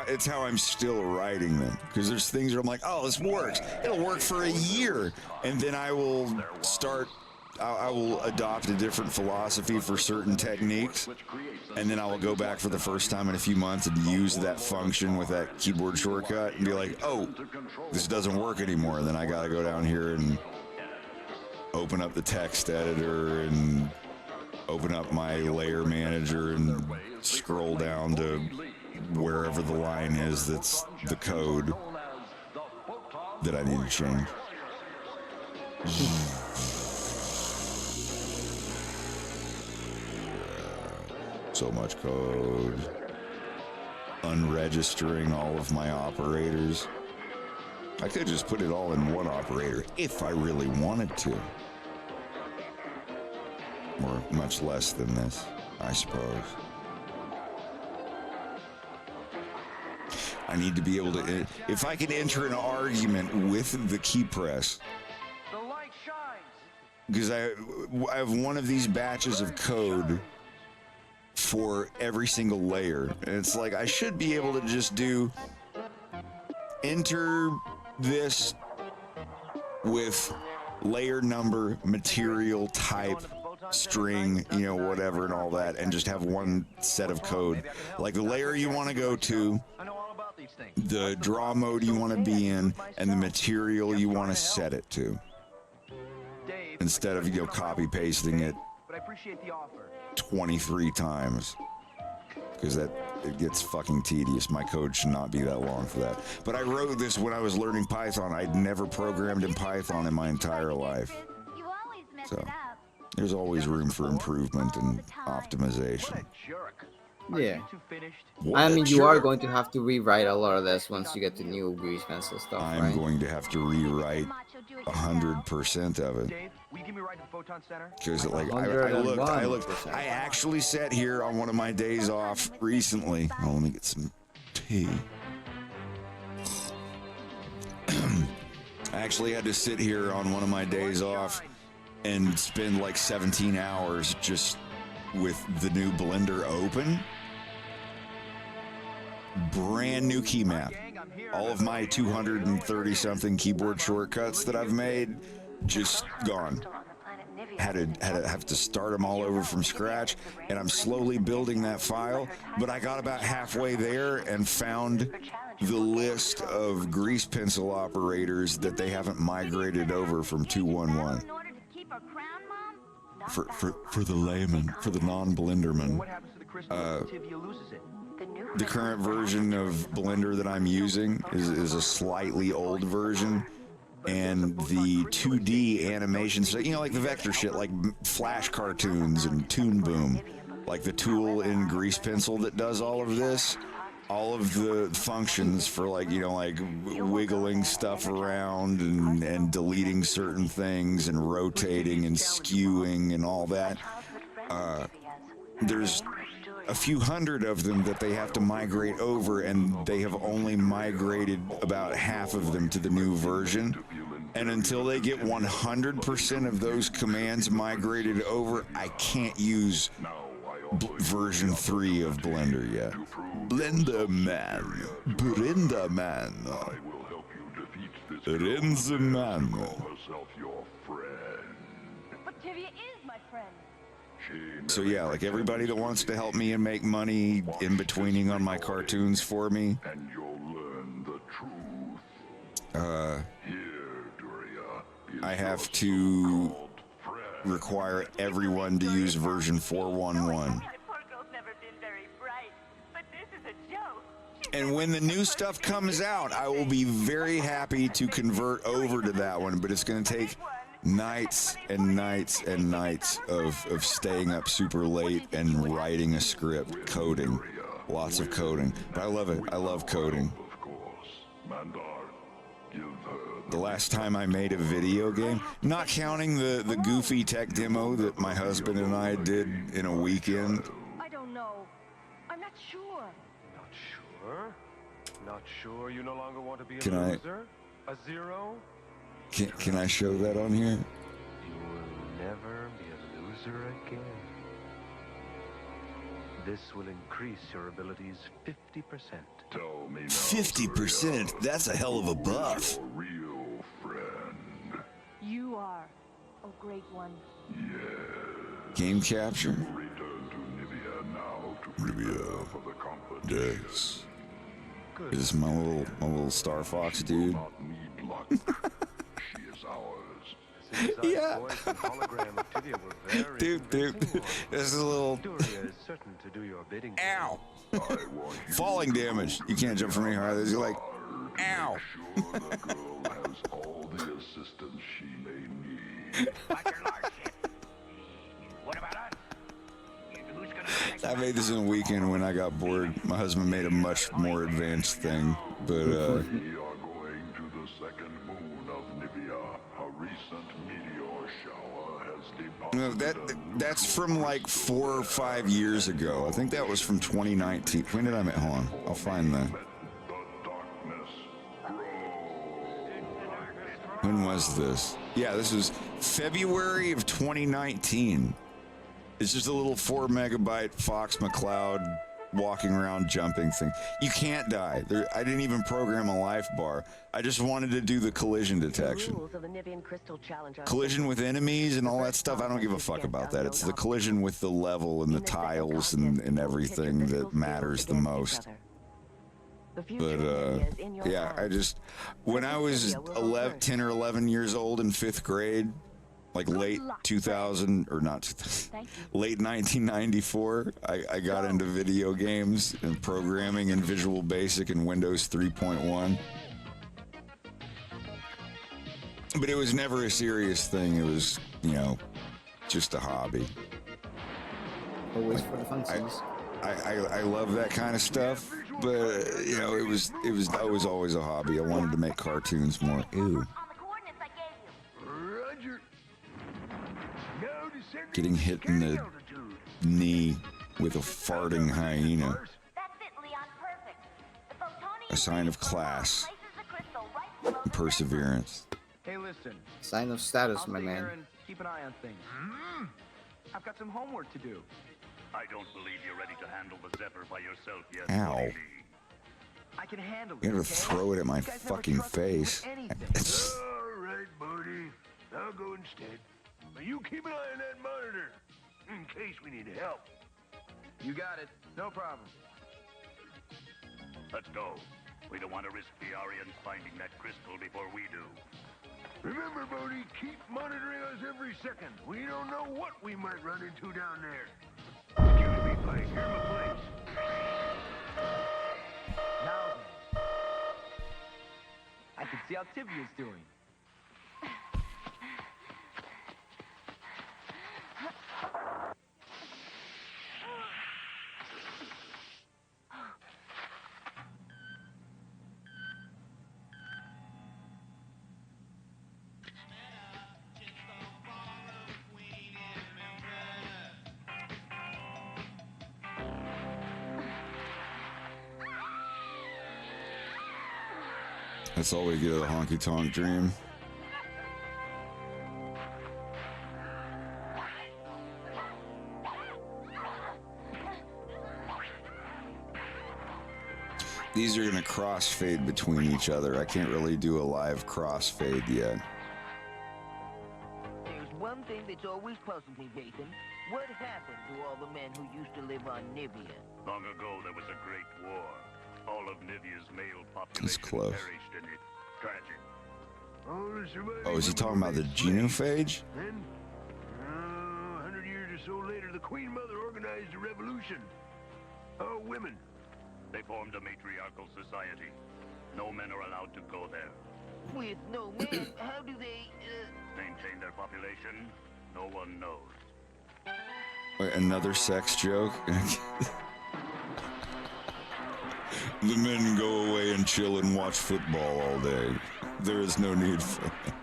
It's how I'm still writing them, because there's things where I'm like, oh, this works. It'll work for a year, and then I will adopt a different philosophy for certain techniques, and then I will go back for the first time in a few months and use that function with that keyboard shortcut and be like, oh, this doesn't work anymore. And then I got to go down here and open up the text editor and open up my layer manager and scroll down to wherever the line is that's the code that I need to change. So much code. Unregistering all of my operators. I could just put it all in one operator if I really wanted to. Or much less than this. I suppose. I need to be able to, if I can enter an argument with the key press, because I have one of these batches of code for every single layer, and it's like I should be able to just do enter this with layer number, material type, string, you know, whatever, and all that, and just have one set of code. Like the layer you want to go to, the draw mode you want to be in, and the material you want to set it to. Instead of, you know, copy pasting it 23 times. Because it gets fucking tedious. My code should not be that long for that. But I wrote this when I was learning Python. I'd never programmed in Python in my entire life. So there's always room for improvement and optimization. Yeah. I mean, you are going to have to rewrite a lot of this once you get the new grease pencil stuff, right? I'm going to have to rewrite 100% of it. Because like I looked. I actually sat here on one of my days off recently. Oh, let me get some tea. I actually had to sit here on one of my days off and spend like 17 hours just with the new Blender open. Brand new key map. All of my 230 something keyboard shortcuts that I've made just gone. Had to have to start them all over from scratch, and I'm slowly building that file, but I got about halfway there and found the list of grease pencil operators that they haven't migrated over from 2.1.1. For the layman, for the non-Blenderman. The current version of Blender that I'm using is a slightly old version, and the 2D animation stuff, you know, like the vector shit, like Flash cartoons and Toon Boom, like the tool in Grease Pencil that does all of this, all of the functions for, like, you know, like wiggling stuff around and deleting certain things and rotating and skewing and all that. There's a few hundred of them that they have to migrate over, and they have only migrated about half of them to the new version. And until they get 100% of those commands migrated over, I can't use version 3 of Blender yet. Blenderman, Brinderman, Rinzeman. But Tivia is my friend. So yeah, like everybody that wants to help me and make money in betweening on my cartoons for me, I have to require everyone to use version 4.1.1. And when the new stuff comes out, I will be very happy to convert over to that one, but it's going to take nights and nights and nights of staying up super late and writing a script, coding, lots of coding. But I love it. I love coding. The last time I made a video game, not counting the goofy tech demo that my husband and I did in a weekend. I don't know. I'm not sure. Not sure? Not sure you no longer want to be a Can I- loser? A zero? Can I show that on here? You will never be a loser again. This will increase your abilities 50%. Tell me now, 50%? That's a hell of a buff. real friend. You are a great one. Game capture? Return to Nivea now to prepare for the competition. Yes. This is my little Star Fox dude. She is ours. Yeah. Dude. This is a little. Ow. Falling damage. You can't jump from any higher. You're like, ow. The girl has all the assistance she may need. I made this in a weekend when I got bored. My husband made a much more advanced thing, but We are going to the second moon of Nivea. A recent meteor shower has deposited No, that's from like 4 or 5 years ago. I think that was from 2019. When did I make? Hold on, I'll find the. When was this? Yeah, this was February of 2019. It's just a little 4 megabyte Fox McCloud walking around jumping thing. You can't die. I didn't even program a life bar. I just wanted to do the collision detection. Collision with enemies and all that stuff, I don't give a fuck about that. It's the collision with the level and the tiles and everything that matters the most. But yeah, when I was 10 or 11 years old in 5th grade, like late 2000 or not 2000, late 1994, I got into video games and programming in Visual Basic and Windows 3.1. But it was never a serious thing. It was, just a hobby. Always for the funsies. I love that kind of stuff, but it was always a hobby. I wanted to make cartoons more. Ew. Getting hit in the knee with a farting hyena. A sign of class and perseverance. Hey, listen. Sign of status, my man. Keep an eye on things. I've got some homework to do. I don't believe you're ready to handle the Zephyr by yourself yet. Ow. I can handle it. You're gonna throw it at my fucking face. All right, buddy. I'll go instead. Now you keep an eye on that monitor in case we need help. You got it. No problem. Let's go. We don't want to risk the Aryans finding that crystal before we do. Remember, Bodhi, keep monitoring us every second. We don't know what we might run into down there. Excuse me, Pike. Here's my place. Now then. I can see how Tibia's doing. That's all we get of the honky-tonk dream. These are going to crossfade between each other. I can't really do a live crossfade yet. There's one thing that's always puzzled me, Nathan. What happened to all the men who used to live on Nivea? Long ago, there was a great war. All of Nivea's male It's population close. perished in it. Tragic. Oh, is he talking about the genophage? Then, 100 years or so later, the Queen Mother organized a revolution. Women. They formed a matriarchal society. No men are allowed to go there. With no men, how do they, Maintain their population? No one knows. Wait, another sex joke? The men go away and chill and watch football all day. There is no need for that.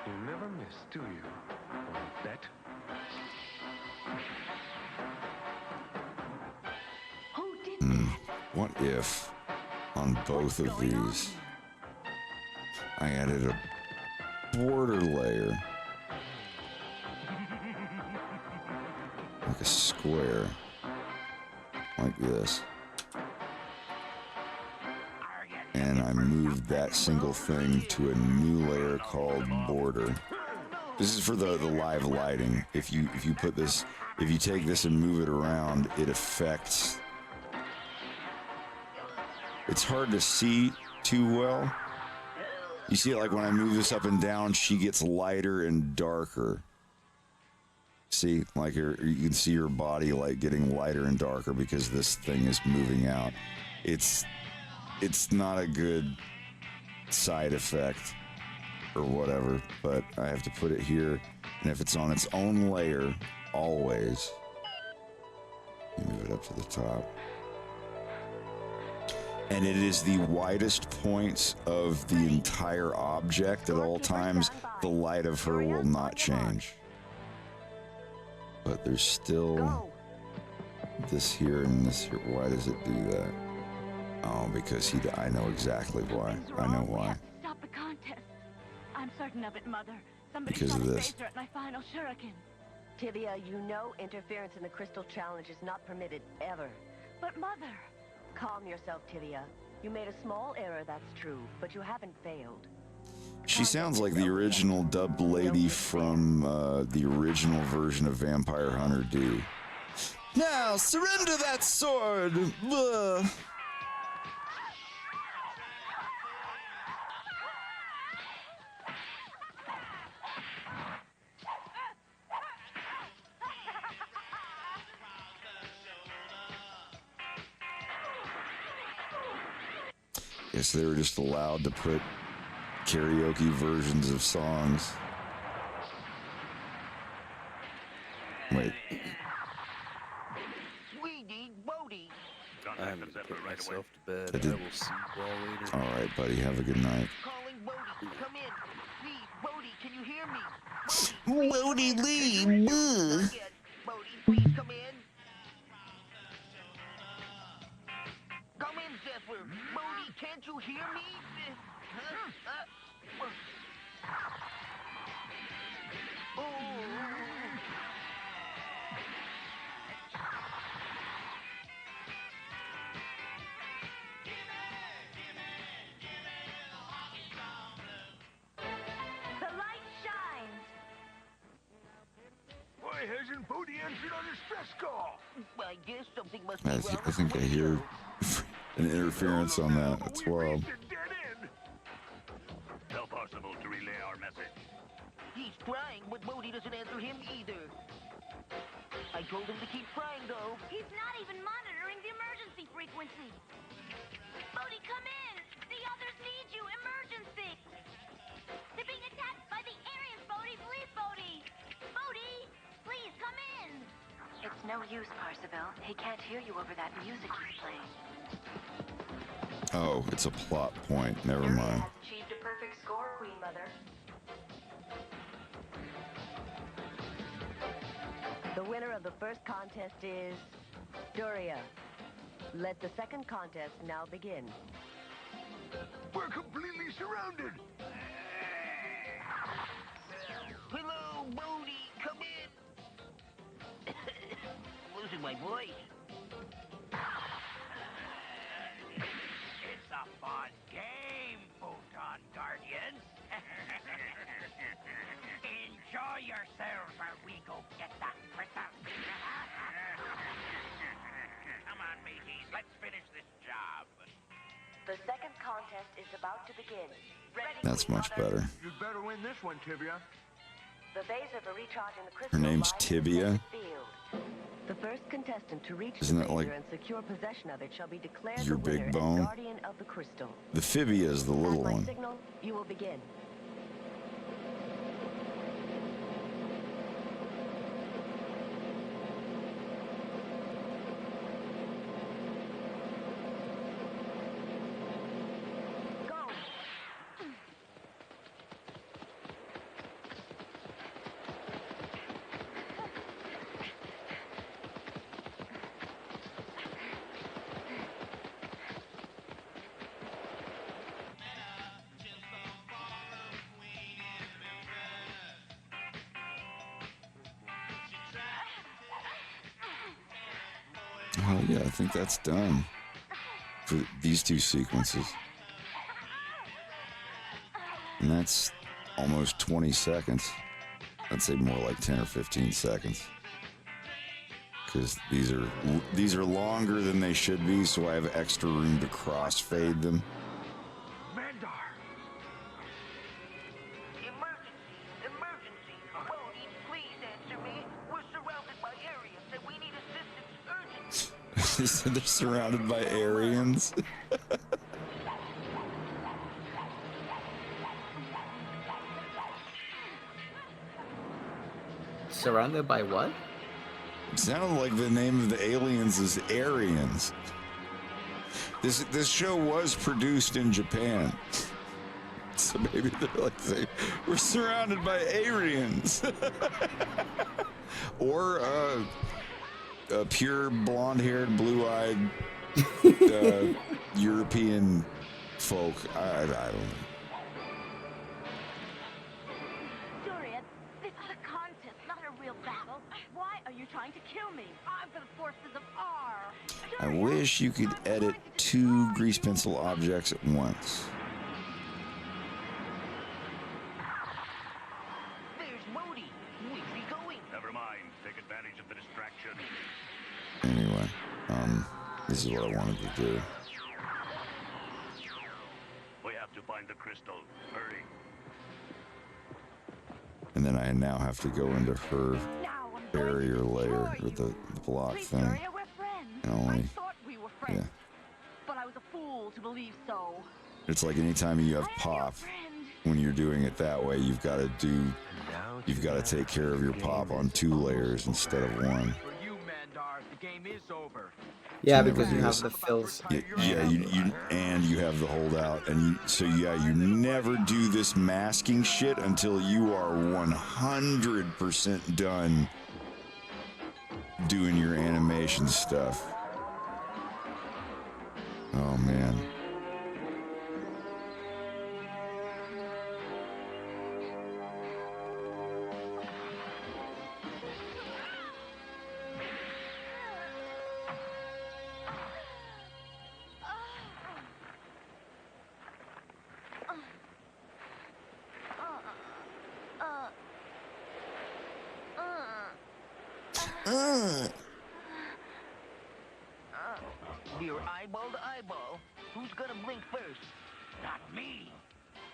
You never miss, do you? Bet. What if on both of these I added a border layer, like a square, like this, and I moved that single thing to a new layer called border. This is for the live lighting. If you take this and move it around, it affects. It's hard to see too well. You see it like when I move this up and down, she gets lighter and darker. See, like you can see her body like getting lighter and darker because this thing is moving out. It's not a good side effect or whatever, but I have to put it here And if it's on its own layer, always, you move it up to the top. And it is the widest points of the entire object at all times. The light of her will not change. But there's still this here and this here. Why does it do that? Oh, because I know exactly why. I know why. Stop the contest. I'm certain of it, Mother. Because of this. At my final shuriken. Tibia, you know interference in the Crystal Challenge is not permitted, ever. But Mother... Calm yourself, Tibia. You made a small error, that's true, but you haven't failed. She sounds like the original dubbed lady from the original version of Vampire Hunter D. Now, surrender that sword! Ugh. Guess they were just allowed to put karaoke versions of songs. Wait. I'm gonna put myself to bed. I did. I will see you all later. All right, buddy. Have a good night. Calling Bodhi. Come in. Please, Bodhi, can you hear me? Bodhi, leave. Not yet. Bodhi, please come in. Come in, Zephyr. Bodhi, can't you hear me? The light shines. Why hasn't Bodhi answered on his stress call? I guess something must be I think I hear an interference on that. That's wild. How possible to relay our message? He's trying, but Bodhi doesn't answer him either. I told him to keep trying, though. He's not even monitoring the emergency frequency. Bodhi, come in. The others need you. Emergency. They're being attacked by the Aryans, Bodhi. Please, Bodhi. Bodhi, please come in. It's no use, Parzival. He can't hear you over that music he's playing. Oh, it's a plot point. Never mind. Achieved a perfect score, Queen Mother. The winner of the first contest is Duria. Let the second contest now begin. We're completely surrounded. Hello, Bodhi. Come in. I'm losing my voice. It's a fun game, Photon Guardians. Enjoy yourselves while we go get that crystal. Come on, mateys, let's finish this job. The second contest is about to begin. Ready, That's Queen much Mother? better. You'd better win this one, Tibia. The phaser for recharging the crystal Her name's lies in the Tibia. sacred field. The first contestant to reach Isn't the that like phaser and secure possession of it shall be declared your the winner big and bone? guardian of the crystal. The Fibia is the little At my one. signal, you will begin. Oh yeah, I think that's done for these two sequences. And that's almost 20 seconds. I'd say more like 10 or 15 seconds. Because these are longer than they should be, so I have extra room to crossfade them. Emergency! Bodhi, please answer me. We're surrounded by Aryans and we need assistance urgently. They're surrounded by Aryans. Surrounded by what? It sounded like the name of the aliens is Aryans. This show was produced in Japan. So maybe they're like, we're surrounded by Aryans. Or pure blonde-haired, blue-eyed European folk. I don't know. Durian, this is a contest, not a real battle. Why are you trying to kill me? I'm for the forces of R. I wish you could edit 2 grease pencil objects at once. There's Modi. Where's he going? Never mind. Take advantage of the distraction. Anyway, this is what I wanted to do. We have to find the crystal. Hurry. And then I now have to go into her barrier layer with the block thing. And only, yeah. But I was a fool to believe so. It's like anytime you have pop, when you're doing it that way, you've got to take care of your pop on 2 layers instead of 1. For you, Mandar, the game is over. Yeah, because you have the fills. Yeah, you have the holdout, and you never do this masking shit until you are 100% done doing your animation stuff. Oh man. Near eyeball to eyeball. Who's gonna blink first? Not me.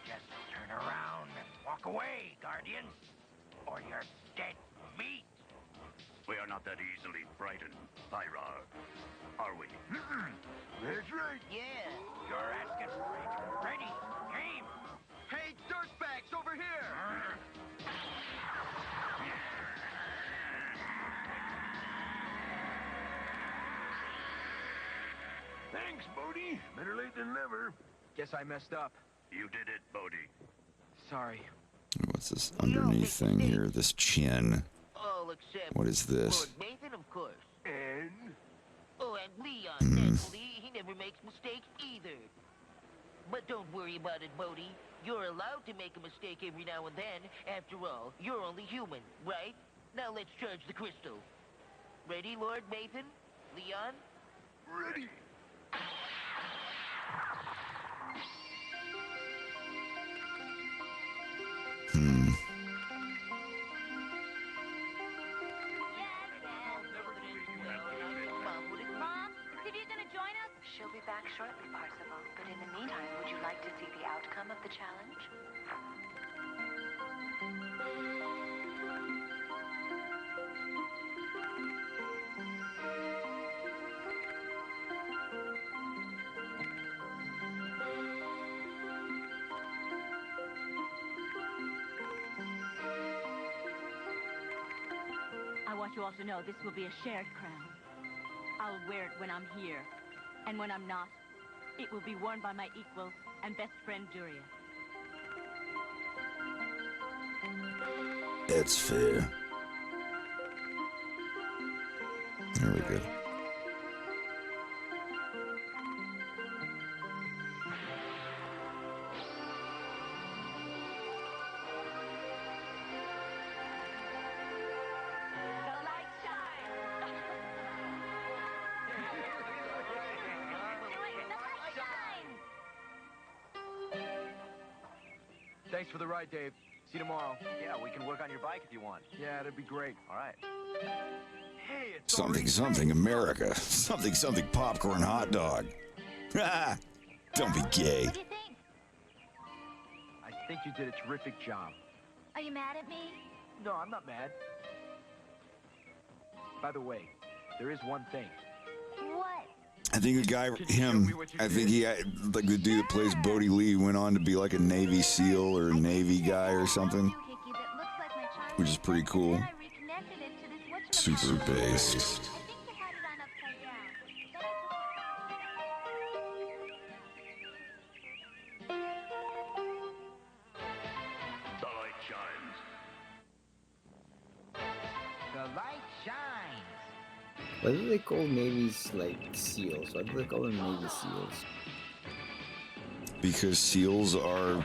Just turn around and walk away, Guardians. Or you're dead meat. We are not that easily frightened, Pyra. Are we? That's right. Yeah. You're asking for it. Ready. Aim. Hey, dirtbags, over here! Thanks, Bodhi. Better late than never. Guess I messed up. You did it, Bodhi. Sorry. What's this underneath thing here? This chin. All except What is this? Lord Nathan, of course. And? Oh, and Leon, naturally. He never makes mistakes either. But don't worry about it, Bodhi. You're allowed to make a mistake every now and then. After all, you're only human, right? Now let's charge the crystal. Ready, Lord Nathan? Leon? Ready. Mom, is Vivian gonna join us? She'll be back shortly, Parzival. But in the meantime, would you like to see the outcome of the challenge? I want you all to know this will be a shared crown. I'll wear it when I'm here. And when I'm not, it will be worn by my equal and best friend Duria. It's fair. There we go. Thanks for the ride, Dave. See you tomorrow. Yeah, we can work on your bike if you want. Yeah, that'd be great. All right. Hey, it's Something America. Something popcorn hot dog. Ah, don't be gay. What do you think? I think you did a terrific job. Are you mad at me? No, I'm not mad. By the way, there is one thing. What? I think the guy, I think he, like the dude that plays Bodhi Lee, went on to be like a Navy SEAL or a Navy guy or something, which is pretty cool. super based. The light shines. The light shines. What do they call navies like seals? Why do they call them Navy SEALs? Because seals are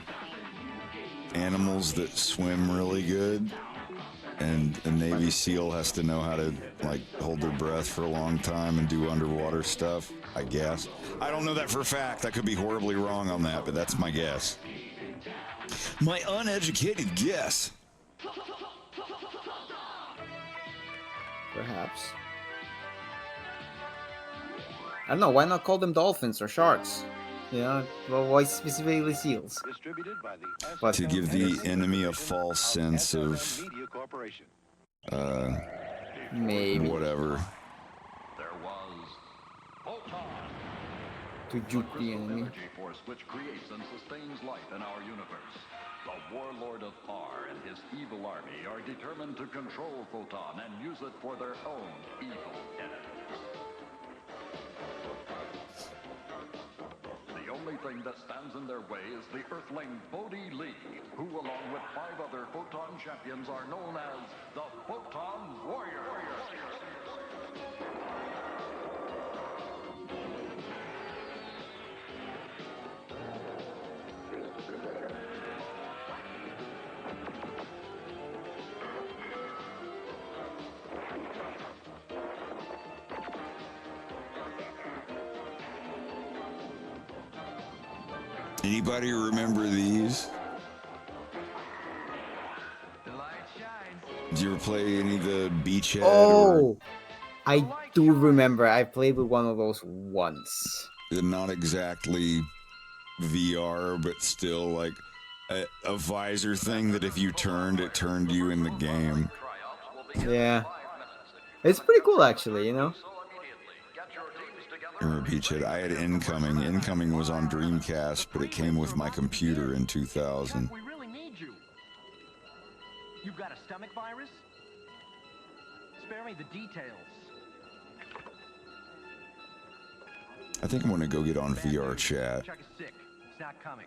animals that swim really good, and a Navy SEAL has to know how to like hold their breath for a long time and do underwater stuff, I guess. I don't know that for a fact. I could be horribly wrong on that, but that's my guess. My uneducated guess. Perhaps. I don't know, why not call them dolphins or sharks? Yeah, well, why specifically seals? But To give the enemy a false sense of maybe whatever. There was Photon, to juke the enemy. energy force which creates and sustains life in our universe. The warlord of R and his evil army are determined to control Photon and use it for their own evil ends. The only thing that stands in their way is the Earthling Bodhi Lee, who along with 5 other Photon champions are known as the Photon Warriors. Anybody remember these? Did you ever play any of the Beachhead? Oh! I do remember. I played with one of those once. Not exactly VR, but still like a visor thing that if you turned, it turned you in the game. Yeah. It's pretty cool, actually, you know? I remember Beachhead. I had Incoming. Incoming was on Dreamcast, but it came with my computer in 2000. We really need you. You've got a stomach virus? Spare me the details. I think I'm gonna go get on VR chat. Chuck is sick. He's not coming.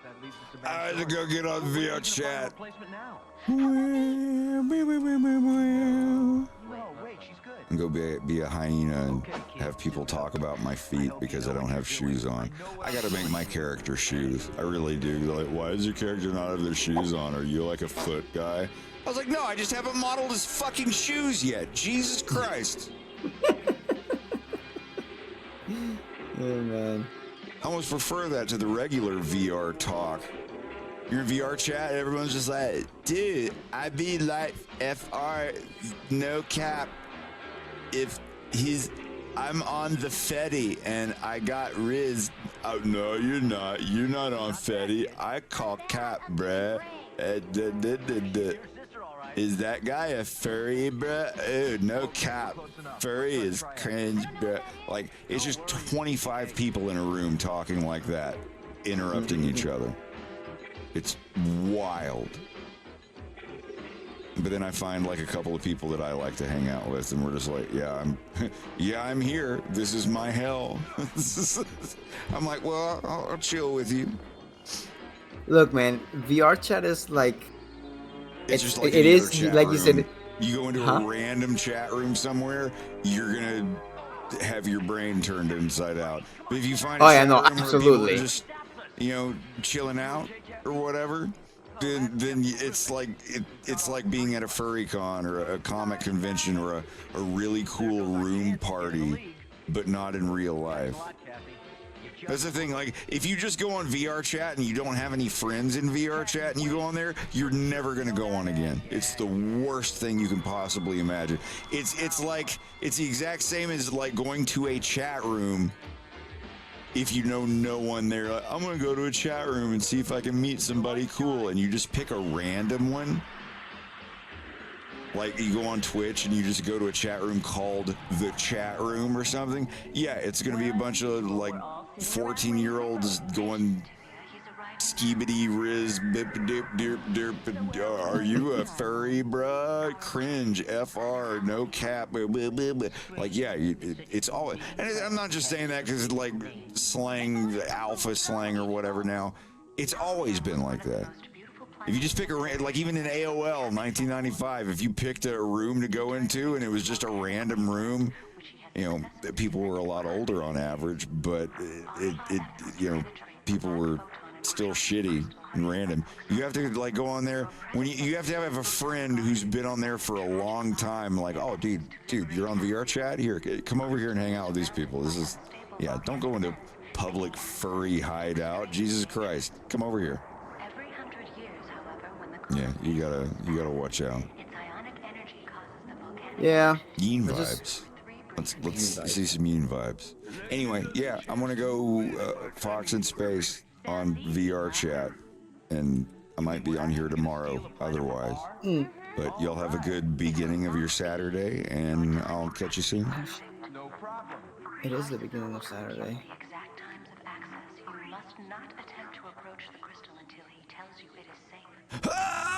That leaves us to I had to go get on VR chat. replacement now. And go be a hyena and have people talk about my feet because I don't have shoes on. I gotta make my character shoes. I really do. They're like, why does your character not have their shoes on? Are you like a foot guy? I was like, no, I just haven't modeled his fucking shoes yet. Jesus Christ. Oh, man. I almost prefer that to the regular VR talk. You're in VR chat, and everyone's just like, dude, I be like FR, no cap. If I'm on the Fetty and I got Riz. Oh, no, you're not. You're not on Fetty. I call cap, bruh. Is that guy a furry, bruh? Ew, no cap. Furry is cringe, bruh. Like, it's just 25 people in a room talking like that, interrupting each other. It's wild. But then I find like a couple of people that I like to hang out with, and we're just like, yeah, I'm here. This is my hell. I'm like, well, I'll chill with you. Look, man, VR chat is like... It's just like it is, chat like room. you said... You go into a random chat room somewhere, you're gonna have your brain turned inside out. But if you find a chat room where people are just, chilling out or whatever, then it's like being at a furry con or a comic convention or a really cool room party, but not in real life. That's the thing, like, if you just go on VR chat and you don't have any friends in VR chat and you go on there, you're never gonna go on again. It's the worst thing you can possibly imagine. It's the exact same as like going to a chat room if you know no one there. Like, I'm gonna go to a chat room and see if I can meet somebody cool, and you just pick a random one. Like, you go on Twitch and you just go to a chat room called The Chat Room or something. Yeah, it's going to be a bunch of, like, 14-year-olds going skibidi riz bip dip dip dip. Are you a furry, bruh? Cringe. FR. No cap. Blah, blah, blah, blah. Like, yeah, it's all. And I'm not just saying that because like slang, alpha slang or whatever. Now, it's always been like that. If you just pick a like even in AOL 1995, if you picked a room to go into and it was just a random room, you know, people were a lot older on average, but it you know, people were still shitty and random. You have to like go on there when you have to have a friend who's been on there for a long time. Like, oh, dude, you're on VR chat here. Come over here and hang out with these people. This is, yeah. Don't go into public furry hideout. Jesus Christ, come over here. Yeah, you gotta watch out. Yeah. Yin vibes. Let's see some yin vibes. Anyway, yeah, I'm gonna go Fox in Space on VR chat, and I might be on here tomorrow otherwise. But y'all have a good beginning of your Saturday, and I'll catch you soon. It is the beginning of Saturday. The exact times of access, you must not attempt to approach the crystal until he tells you it is safe.